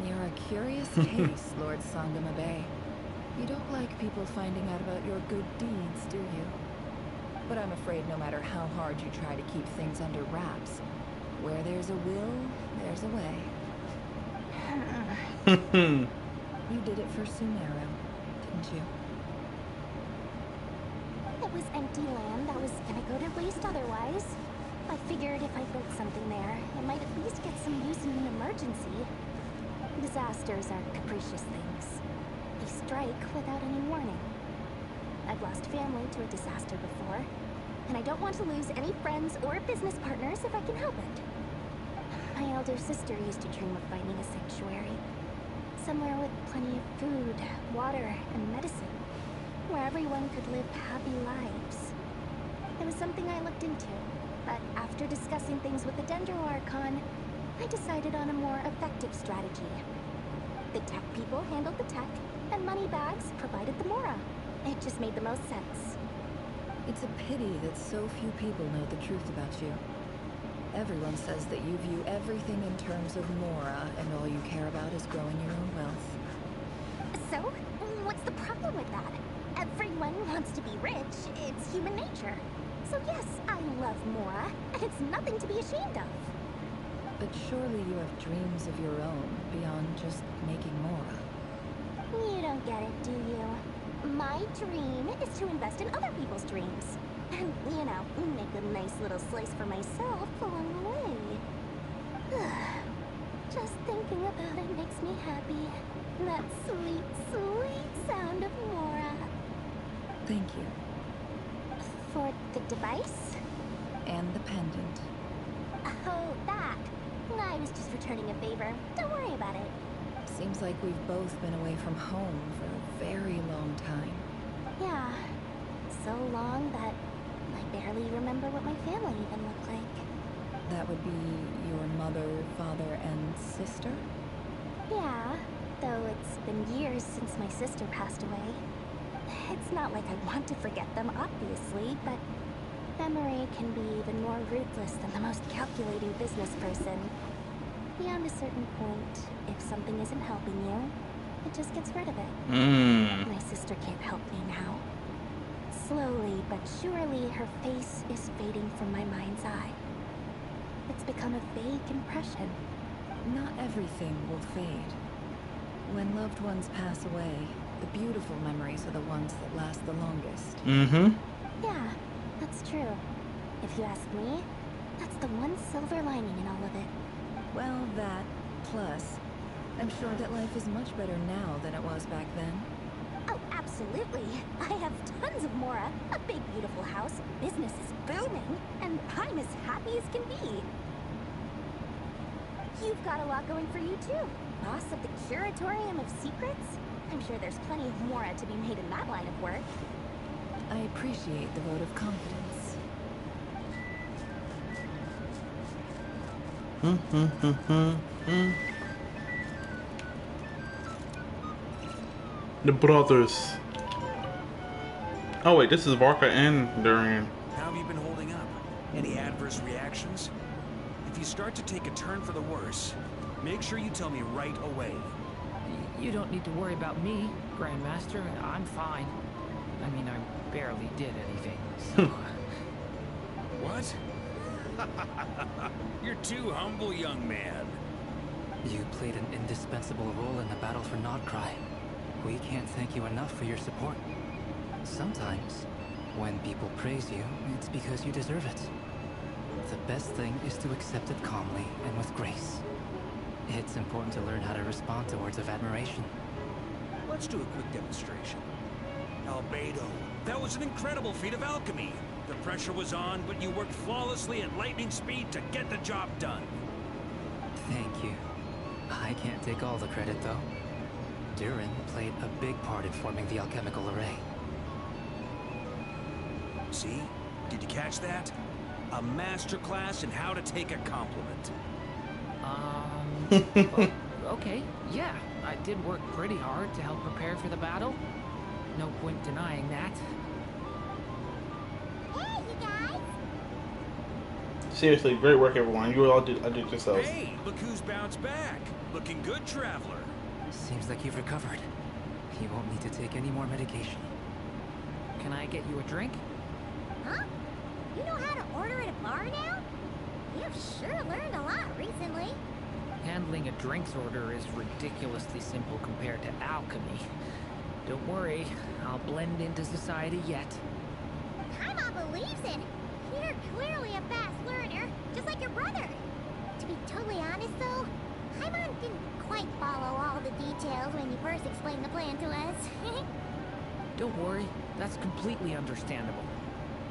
You're a curious case, Lord Sangama Bay. You don't like people finding out about your good deeds, do you? But I'm afraid no matter how hard you try to keep things under wraps, where there's a will, there's a way. You did it for Sumeru, didn't you? It was empty land that was gonna go to waste otherwise. I figured if I built something there, it might at least get some use in an emergency. Disasters are capricious things. They strike without any warning. I've lost family to a disaster before, and I don't want to lose any friends or business partners if I can help it. My elder sister used to dream of finding a sanctuary. Somewhere with plenty of food, water, and medicine. Where everyone could live happy lives. It was something I looked into, but after discussing things with the Dendro Archon, I decided on a more effective strategy. The tech people handled the tech, and Moneybags provided the Mora. It just made the most sense. It's a pity that so few people know the truth about you. Everyone says that you view everything in terms of Mora, and all you care about is growing your own wealth. So, what's the problem with that? Everyone wants to be rich. It's human nature. So yes, I love Mora, and it's nothing to be ashamed of. But surely you have dreams of your own, beyond just making Mora. You don't get it, do you? My dream is to invest in other people's dreams. And, you know, make a nice little slice for myself along the way. Just thinking about it makes me happy. That sweet, sweet sound of Mora. Thank you. For the device? And the pendant. Oh, that. I was just returning a favor. Don't worry about it. Seems like we've both been away from home for a very long time. Yeah. So long that I barely remember what my family even looked like. That would be your mother, father, and sister? Yeah, though it's been years since my sister passed away. It's not like I want to forget them, obviously, but memory can be even more ruthless than the most calculating business person. Beyond a certain point, if something isn't helping you, it just gets rid of it. My sister can't help me now. Slowly but surely, her face is fading from my mind's eye. It's become a vague impression. Not everything will fade. When loved ones pass away, the beautiful memories are the ones that last the longest. Yeah, that's true. If you ask me, that's the one silver lining in all of it. Well, that, plus, I'm sure that life is much better now than it was back then. Oh, absolutely. I have tons of Mora, a big beautiful house, business is booming, and I'm as happy as can be. You've got a lot going for you too. Boss of the Curatorium of Secrets? I'm sure there's plenty of more to be made in that line of work. I appreciate the vote of confidence. The brothers. Oh wait, this is Varka and Durian. How have you been holding up? Any adverse reactions? If you start to take a turn for the worse, make sure you tell me right away. You don't need to worry about me, Grandmaster. I'm fine. I mean, I barely did anything, so... What? You're too humble, young man. You played an indispensable role in the battle for Nod-Krai. We can't thank you enough for your support. Sometimes, when people praise you, it's because you deserve it. The best thing is to accept it calmly and with grace. It's important to learn how to respond to words of admiration. Let's do a quick demonstration. Albedo, that was an incredible feat of alchemy. The pressure was on, but you worked flawlessly at lightning speed to get the job done. Thank you. I can't take all the credit, though. Durin played a big part in forming the alchemical array. See? Did you catch that? A masterclass in how to take a compliment. Okay, yeah. I did work pretty hard to help prepare for the battle. No point denying that. Hey, you guys! Seriously, great work, everyone. You all did yourselves. Hey, look who's bounced back. Looking good, Traveler. Seems like you've recovered. You won't need to take any more medication. Can I get you a drink? Huh? You know how to order at a bar now? You've sure learned a lot recently. Handling a drinks order is ridiculously simple compared to alchemy. Don't worry, I'll blend into society yet. Paimon believes in. You're clearly a fast learner, just like your brother. To be totally honest though, Paimon didn't quite follow all the details when you first explained the plan to us. Don't worry, that's completely understandable.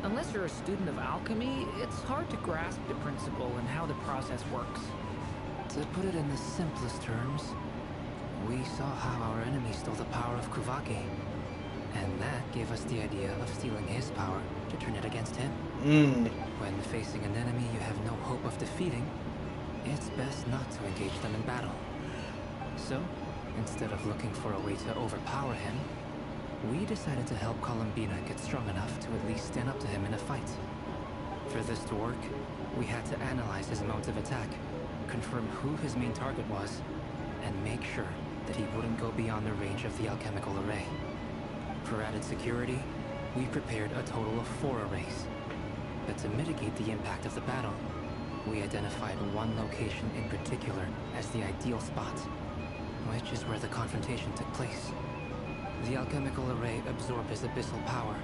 Unless you're a student of alchemy, it's hard to grasp the principle and how the process works. To put it in the simplest terms, we saw how our enemy stole the power of Kuvaki, and that gave us the idea of stealing his power to turn it against him. When facing an enemy you have no hope of defeating, it's best not to engage them in battle. So, instead of looking for a way to overpower him, we decided to help Columbina get strong enough to at least stand up to him in a fight. For this to work, we had to analyze his modes of attack, confirm who his main target was, and make sure that he wouldn't go beyond the range of the alchemical array. For added security, we prepared a total of 4 arrays. But to mitigate the impact of the battle, we identified one location in particular as the ideal spot, which is where the confrontation took place. The alchemical array absorbed his abyssal power,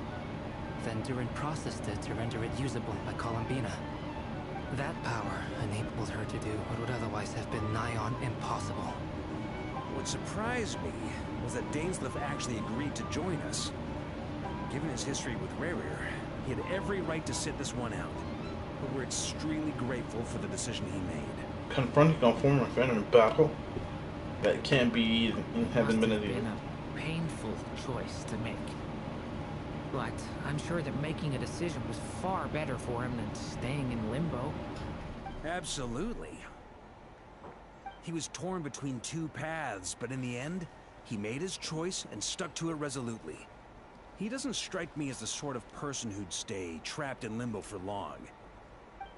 then Durin processed it to render it usable by Columbina. That power enabled her to do what would otherwise have been nigh on impossible. What surprised me was that Dainsleif actually agreed to join us. Given his history with Rerir, he had every right to sit this one out. But we're extremely grateful for the decision he made. Confronting a former friend in battle? That can't be easy. Haven't been easy. A painful choice to make. But I'm sure that making a decision was far better for him than staying in limbo. Absolutely. He was torn between 2 paths, but in the end, he made his choice and stuck to it resolutely. He doesn't strike me as the sort of person who'd stay trapped in limbo for long.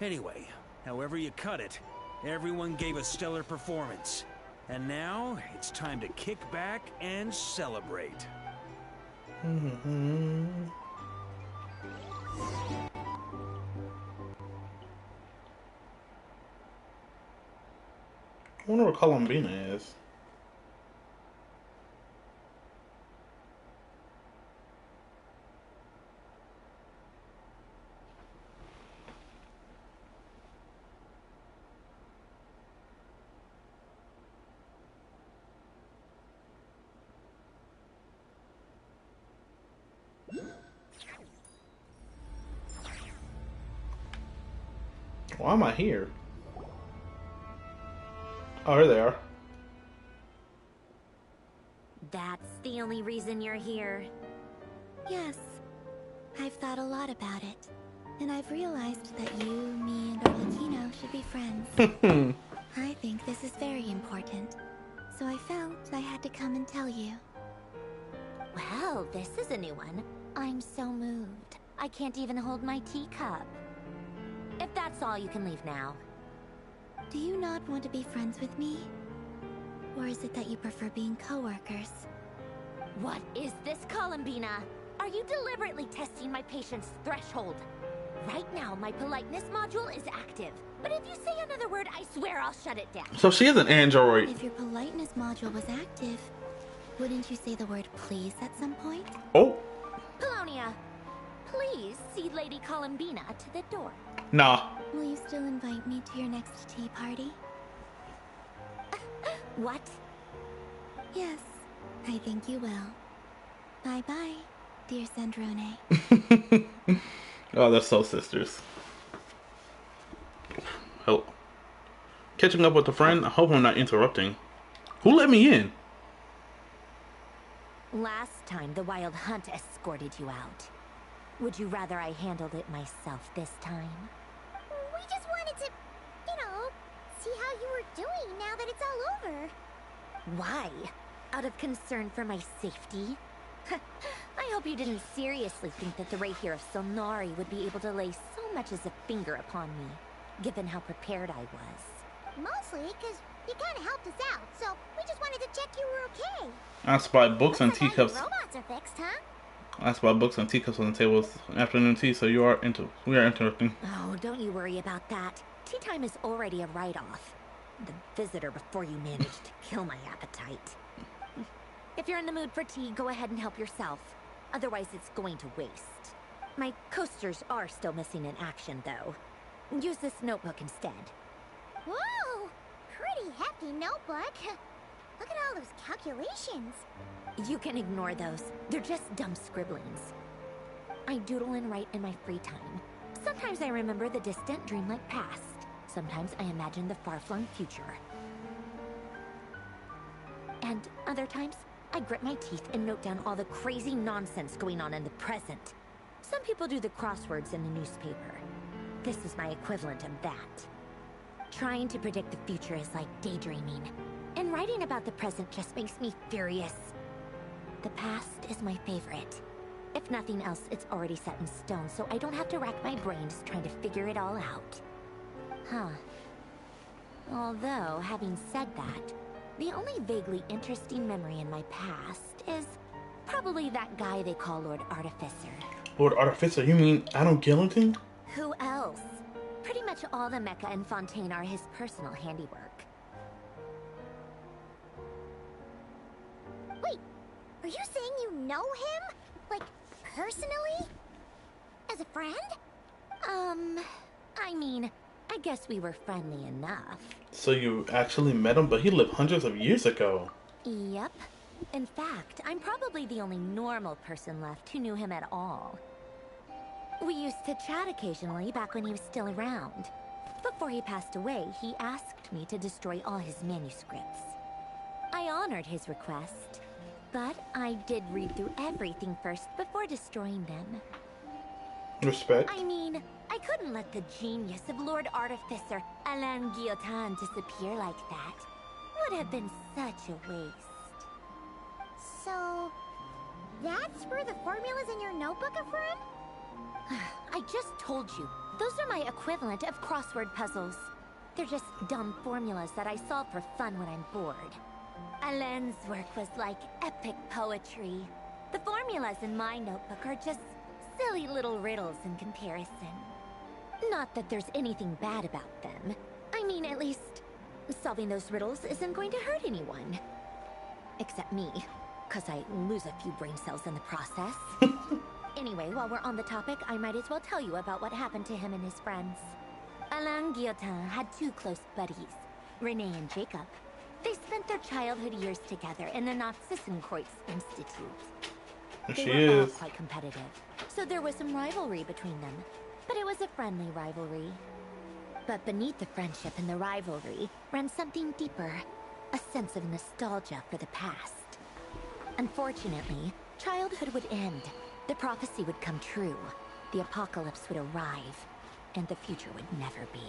Anyway, however you cut it, everyone gave a stellar performance. And now, it's time to kick back and celebrate. I wonder what Columbina is. Why am I here? Oh, here they are. That's the only reason you're here. Yes. I've thought a lot about it. And I've realized that you, me, and Arlecchino should be friends. I think this is very important. So I felt I had to come and tell you. Well, this is a new one. I'm so moved. I can't even hold my teacup. If that's all, you can leave now. Do you not want to be friends with me? Or is it that you prefer being co-workers? What is this, Columbina? Are you deliberately testing my patience threshold? Right now, my politeness module is active. But if you say another word, I swear I'll shut it down. So she is an android. If your politeness module was active, wouldn't you say the word please at some point? Oh. Polonia, please see Lady Columbina to the door. Nah. Will you still invite me to your next tea party? What? Yes, I think you will. Bye-bye, dear Sandrone. Oh, they're so sisters. Hello. Catching up with a friend. I hope I'm not interrupting. Who let me in? Last time, the Wild Hunt escorted you out. Would you rather I handled it myself this time? We just wanted to, see how you were doing now that it's all over. Why? Out of concern for my safety? I hope you didn't seriously think that the Rapier of Solnari would be able to lay so much as a finger upon me, given how prepared I was. Mostly because you kind of helped us out, so we just wanted to check you were okay. I spy books and teacups. Robots are fixed, huh? I spy books and teacups on the tables. Afternoon tea, so we are interrupting. Oh, don't you worry about that. Tea time is already a write-off. The visitor before you managed to kill my appetite. If you're in the mood for tea, go ahead and help yourself. Otherwise, it's going to waste. My coasters are still missing in action, though. Use this notebook instead. Whoa! Pretty hefty notebook. Look at all those calculations. You can ignore those. They're just dumb scribblings. I doodle and write in my free time. Sometimes I remember the distant, dreamlike past. Sometimes I imagine the far-flung future. And other times, I grit my teeth and note down all the crazy nonsense going on in the present. Some people do the crosswords in the newspaper. This is my equivalent of that. Trying to predict the future is like daydreaming. And writing about the present just makes me furious. The past is my favorite. If nothing else, it's already set in stone, so I don't have to rack my brains trying to figure it all out. Huh. Although, having said that, the only vaguely interesting memory in my past is probably that guy they call Lord Artificer. Lord Artificer? You mean Adam Gillington? Who else? Pretty much all the mecha in Fontaine are his personal handiwork. Wait, are you saying you know him? Like, personally? As a friend? I mean, I guess we were friendly enough. So you actually met him, but he lived hundreds of years ago. Yep. In fact, I'm probably the only normal person left who knew him at all. We used to chat occasionally back when he was still around. Before he passed away, he asked me to destroy all his manuscripts. I honored his request, but I did read through everything first before destroying them. Respect. I mean, I couldn't let the genius of Lord Artificer Alain Guillotin disappear like that. Would have been such a waste. So, that's where the formulas in your notebook are from? I just told you. Those are my equivalent of crossword puzzles. They're just dumb formulas that I solve for fun when I'm bored. Alain's work was like epic poetry. The formulas in my notebook are just silly little riddles in comparison. Not that there's anything bad about them. I mean, at least, solving those riddles isn't going to hurt anyone. Except me, because I lose a few brain cells in the process. Anyway, while we're on the topic, I might as well tell you about what happened to him and his friends. Alain Guillotin had two close buddies, Renee and Jacob. They spent their childhood years together in the Narzissenkreuz Institute. They were all quite competitive, so there was some rivalry between them. But it was a friendly rivalry. But beneath the friendship and the rivalry ran something deeper, a sense of nostalgia for the past. Unfortunately, childhood would end, the prophecy would come true, the apocalypse would arrive, and the future would never be.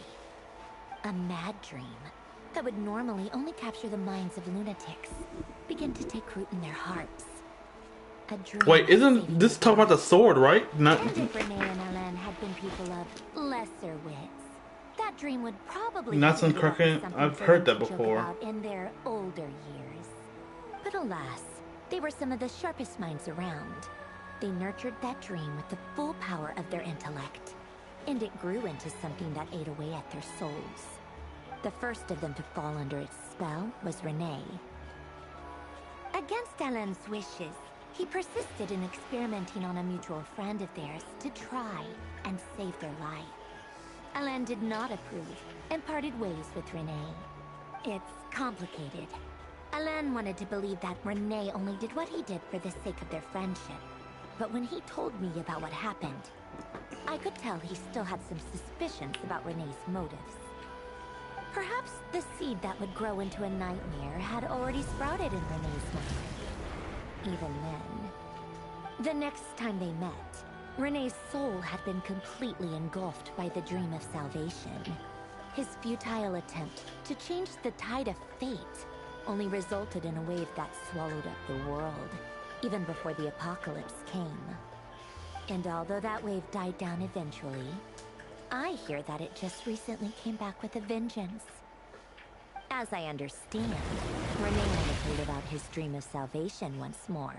A mad dream that would normally only capture the minds of lunatics begin to take root in their hearts. A dream. Wait, isn't this talking about the sword, right? Not. And if Renee and Alain had been people of lesser wits, that dream would probably Not some have been cracking. something I've for heard them that to joke before. about in their older years. But alas, they were some of the sharpest minds around. They nurtured that dream with the full power of their intellect, and it grew into something that ate away at their souls. The first of them to fall under its spell was Renee. Against Alain's wishes, he persisted in experimenting on a mutual friend of theirs to try and save their life. Alain did not approve and parted ways with Renee. It's complicated. Alain wanted to believe that Renee only did what he did for the sake of their friendship. But when he told me about what happened, I could tell he still had some suspicions about Renee's motives. Perhaps the seed that would grow into a nightmare had already sprouted in Renee's mind. Even then. The next time they met, Renee's soul had been completely engulfed by the dream of salvation. His futile attempt to change the tide of fate only resulted in a wave that swallowed up the world, even before the apocalypse came. And although that wave died down eventually, I hear that it just recently came back with a vengeance. As I understand, Renee wanted to live out his dream of salvation once more.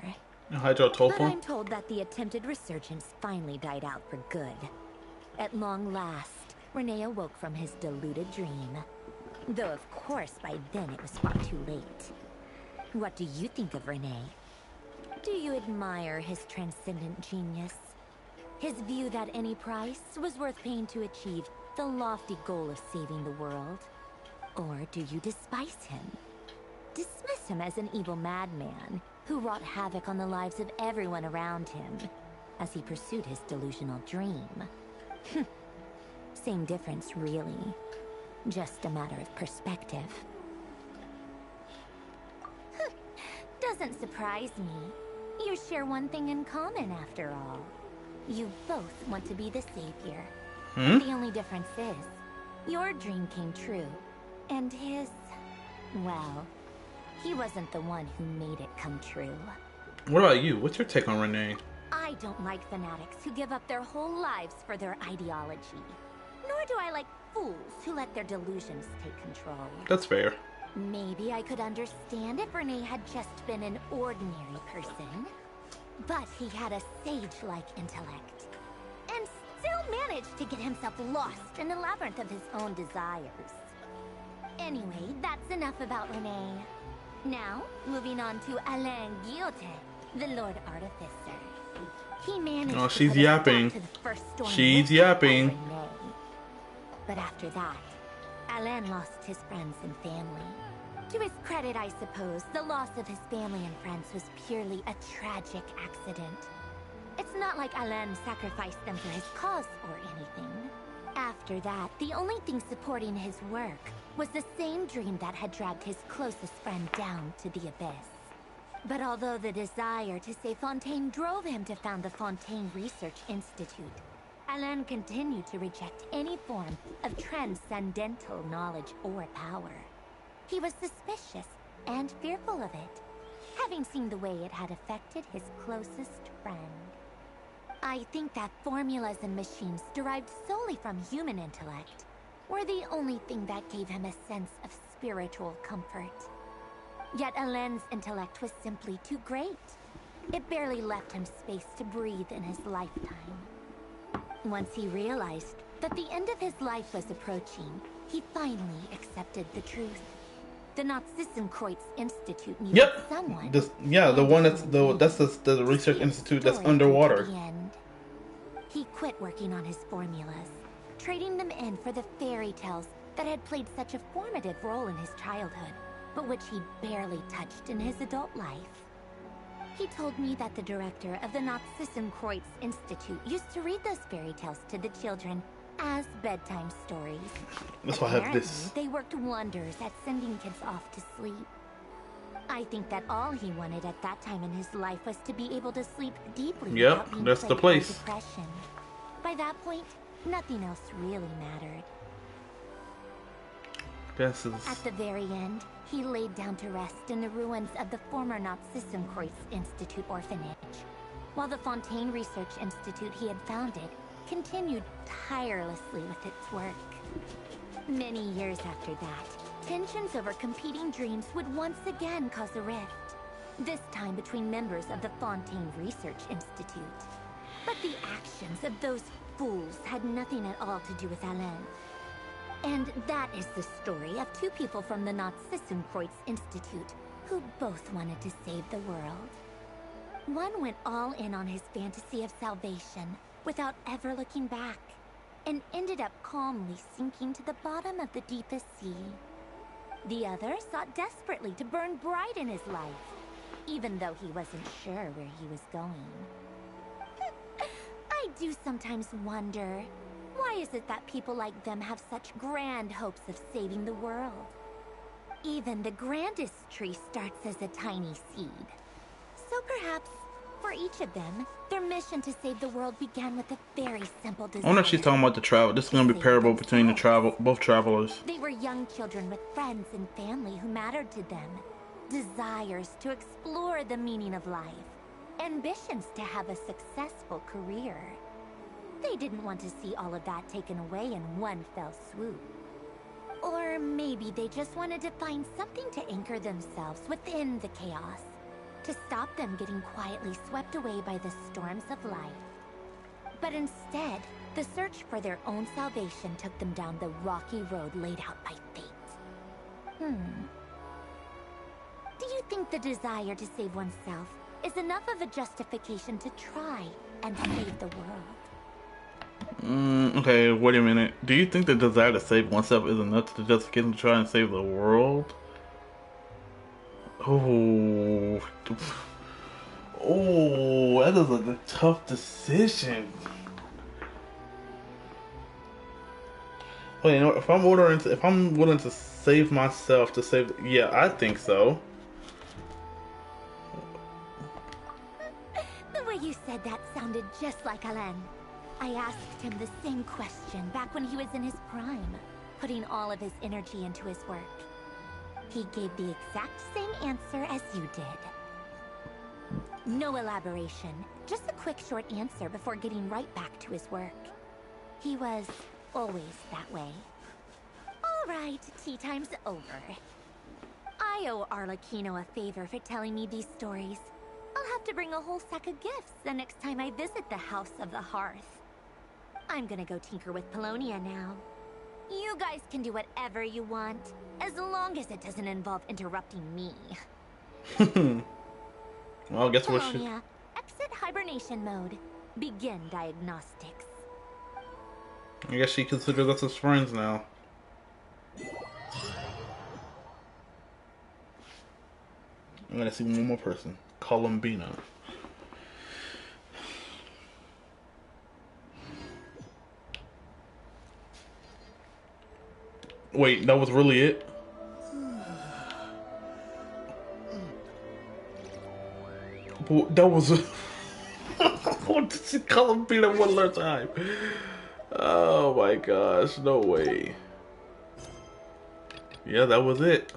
But I'm told that the attempted resurgence finally died out for good. At long last, Renee awoke from his deluded dream. Though of course by then it was far too late. What do you think of Renee? Do you admire his transcendent genius? His view that any price was worth paying to achieve the lofty goal of saving the world? Or do you despise him? Dismiss him as an evil madman who wrought havoc on the lives of everyone around him as he pursued his delusional dream? Same difference, really. Just a matter of perspective. Doesn't surprise me. You share one thing in common, after all. You both want to be the savior. The only difference is, your dream came true, and his, well, he wasn't the one who made it come true. What about you? What's your take on Renee? I don't like fanatics who give up their whole lives for their ideology. Nor do I like fools who let their delusions take control. That's fair. Maybe I could understand if Renee had just been an ordinary person. But he had a sage-like intellect, and still managed to get himself lost in the labyrinth of his own desires. Anyway, that's enough about Renee. Now, moving on to Alain Guillotin, the Lord Artificer. He managed Oh, to she's put a stop yapping. to the first storm She's whistled by yapping. Renee. But after that, Alain lost his friends and family. To his credit, I suppose, the loss of his family and friends was purely a tragic accident. It's not like Alain sacrificed them for his cause or anything. After that, the only thing supporting his work was the same dream that had dragged his closest friend down to the abyss. But although the desire to save Fontaine drove him to found the Fontaine Research Institute, Alain continued to reject any form of transcendental knowledge or power. He was suspicious and fearful of it, having seen the way it had affected his closest friend. I think that formulas and machines derived solely from human intellect were the only thing that gave him a sense of spiritual comfort. Yet Alain's intellect was simply too great. It barely left him space to breathe in his lifetime. Once he realized that the end of his life was approaching, he finally accepted the truth. The Nod-Krai Institute needed someone. The one that's the research institute that's underwater. He quit working on his formulas, trading them in for the fairy tales that had played such a formative role in his childhood, but which he barely touched in his adult life. He told me that the director of the Nod-Krai Institute used to read those fairy tales to the children as bedtime stories. That's why I have this. Apparently, they worked wonders at sending kids off to sleep. I think that all he wanted at that time in his life was to be able to sleep deeply without being that's the plagued by place. depression. By that point, nothing else really mattered. At the very end, he laid down to rest in the ruins of the former Nod-Krai Institute orphanage, while the Fontaine Research Institute he had founded continued tirelessly with its work. Many years after that, tensions over competing dreams would once again cause a rift, this time between members of the Fontaine Research Institute. But the actions of those fools had nothing at all to do with Alain. And that is the story of two people from the Nod-Krai Institute who both wanted to save the world. One went all in on his fantasy of salvation without ever looking back, and ended up calmly sinking to the bottom of the deepest sea. The other sought desperately to burn bright in his life, even though he wasn't sure where he was going. I do sometimes wonder, why is it that people like them have such grand hopes of saving the world? Even the grandest tree starts as a tiny seed. So perhaps, for each of them, their mission to save the world began with a very simple desire. I wonder if she's talking about the travel. This is going to be parable between the both travelers. They were young children with friends and family who mattered to them. Desires to explore the meaning of life. Ambitions to have a successful career. They didn't want to see all of that taken away in one fell swoop. Or maybe they just wanted to find something to anchor themselves within the chaos, to stop them getting quietly swept away by the storms of life. But instead, the search for their own salvation took them down the rocky road laid out by fate. Do you think the desire to save oneself is enough of a justification to try and save the world? Okay, wait a minute. Do you think the desire to save oneself is enough to justify to try and save the world? Oh, that is a tough decision. Well, you know, if I'm willing to save myself to save, yeah, I think so. The way you said that sounded just like Alain. I asked him the same question back when he was in his prime, putting all of his energy into his work. He gave the exact same answer as you did. No elaboration, just a quick short answer before getting right back to his work. He was always that way. All right, tea time's over. I owe Arlecchino a favor for telling me these stories. I'll have to bring a whole sack of gifts the next time I visit the House of the Hearth. I'm gonna go tinker with Polonia now. You guys can do whatever you want, as long as it doesn't involve interrupting me. Well, guess what? Polonia, exit hibernation mode. Begin diagnostics. I guess she considers us as friends now. I'm gonna see one more person. Columbina. Wait, that was really it? That was Columbina one last time. Oh my gosh, no way. Yeah, that was it.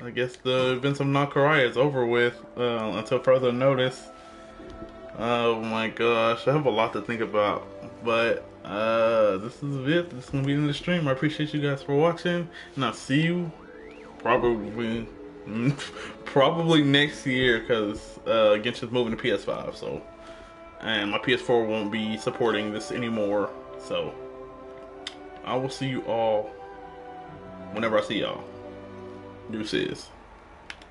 I guess the events of Nod-Krai is over with until further notice. Oh my gosh, I have a lot to think about. But this is it. This is gonna be in the stream. I appreciate you guys for watching, and I'll see you probably next year, because Genshin's moving to PS5. So, and my PS4 won't be supporting this anymore. So, I will see you all whenever I see y'all. Deuces.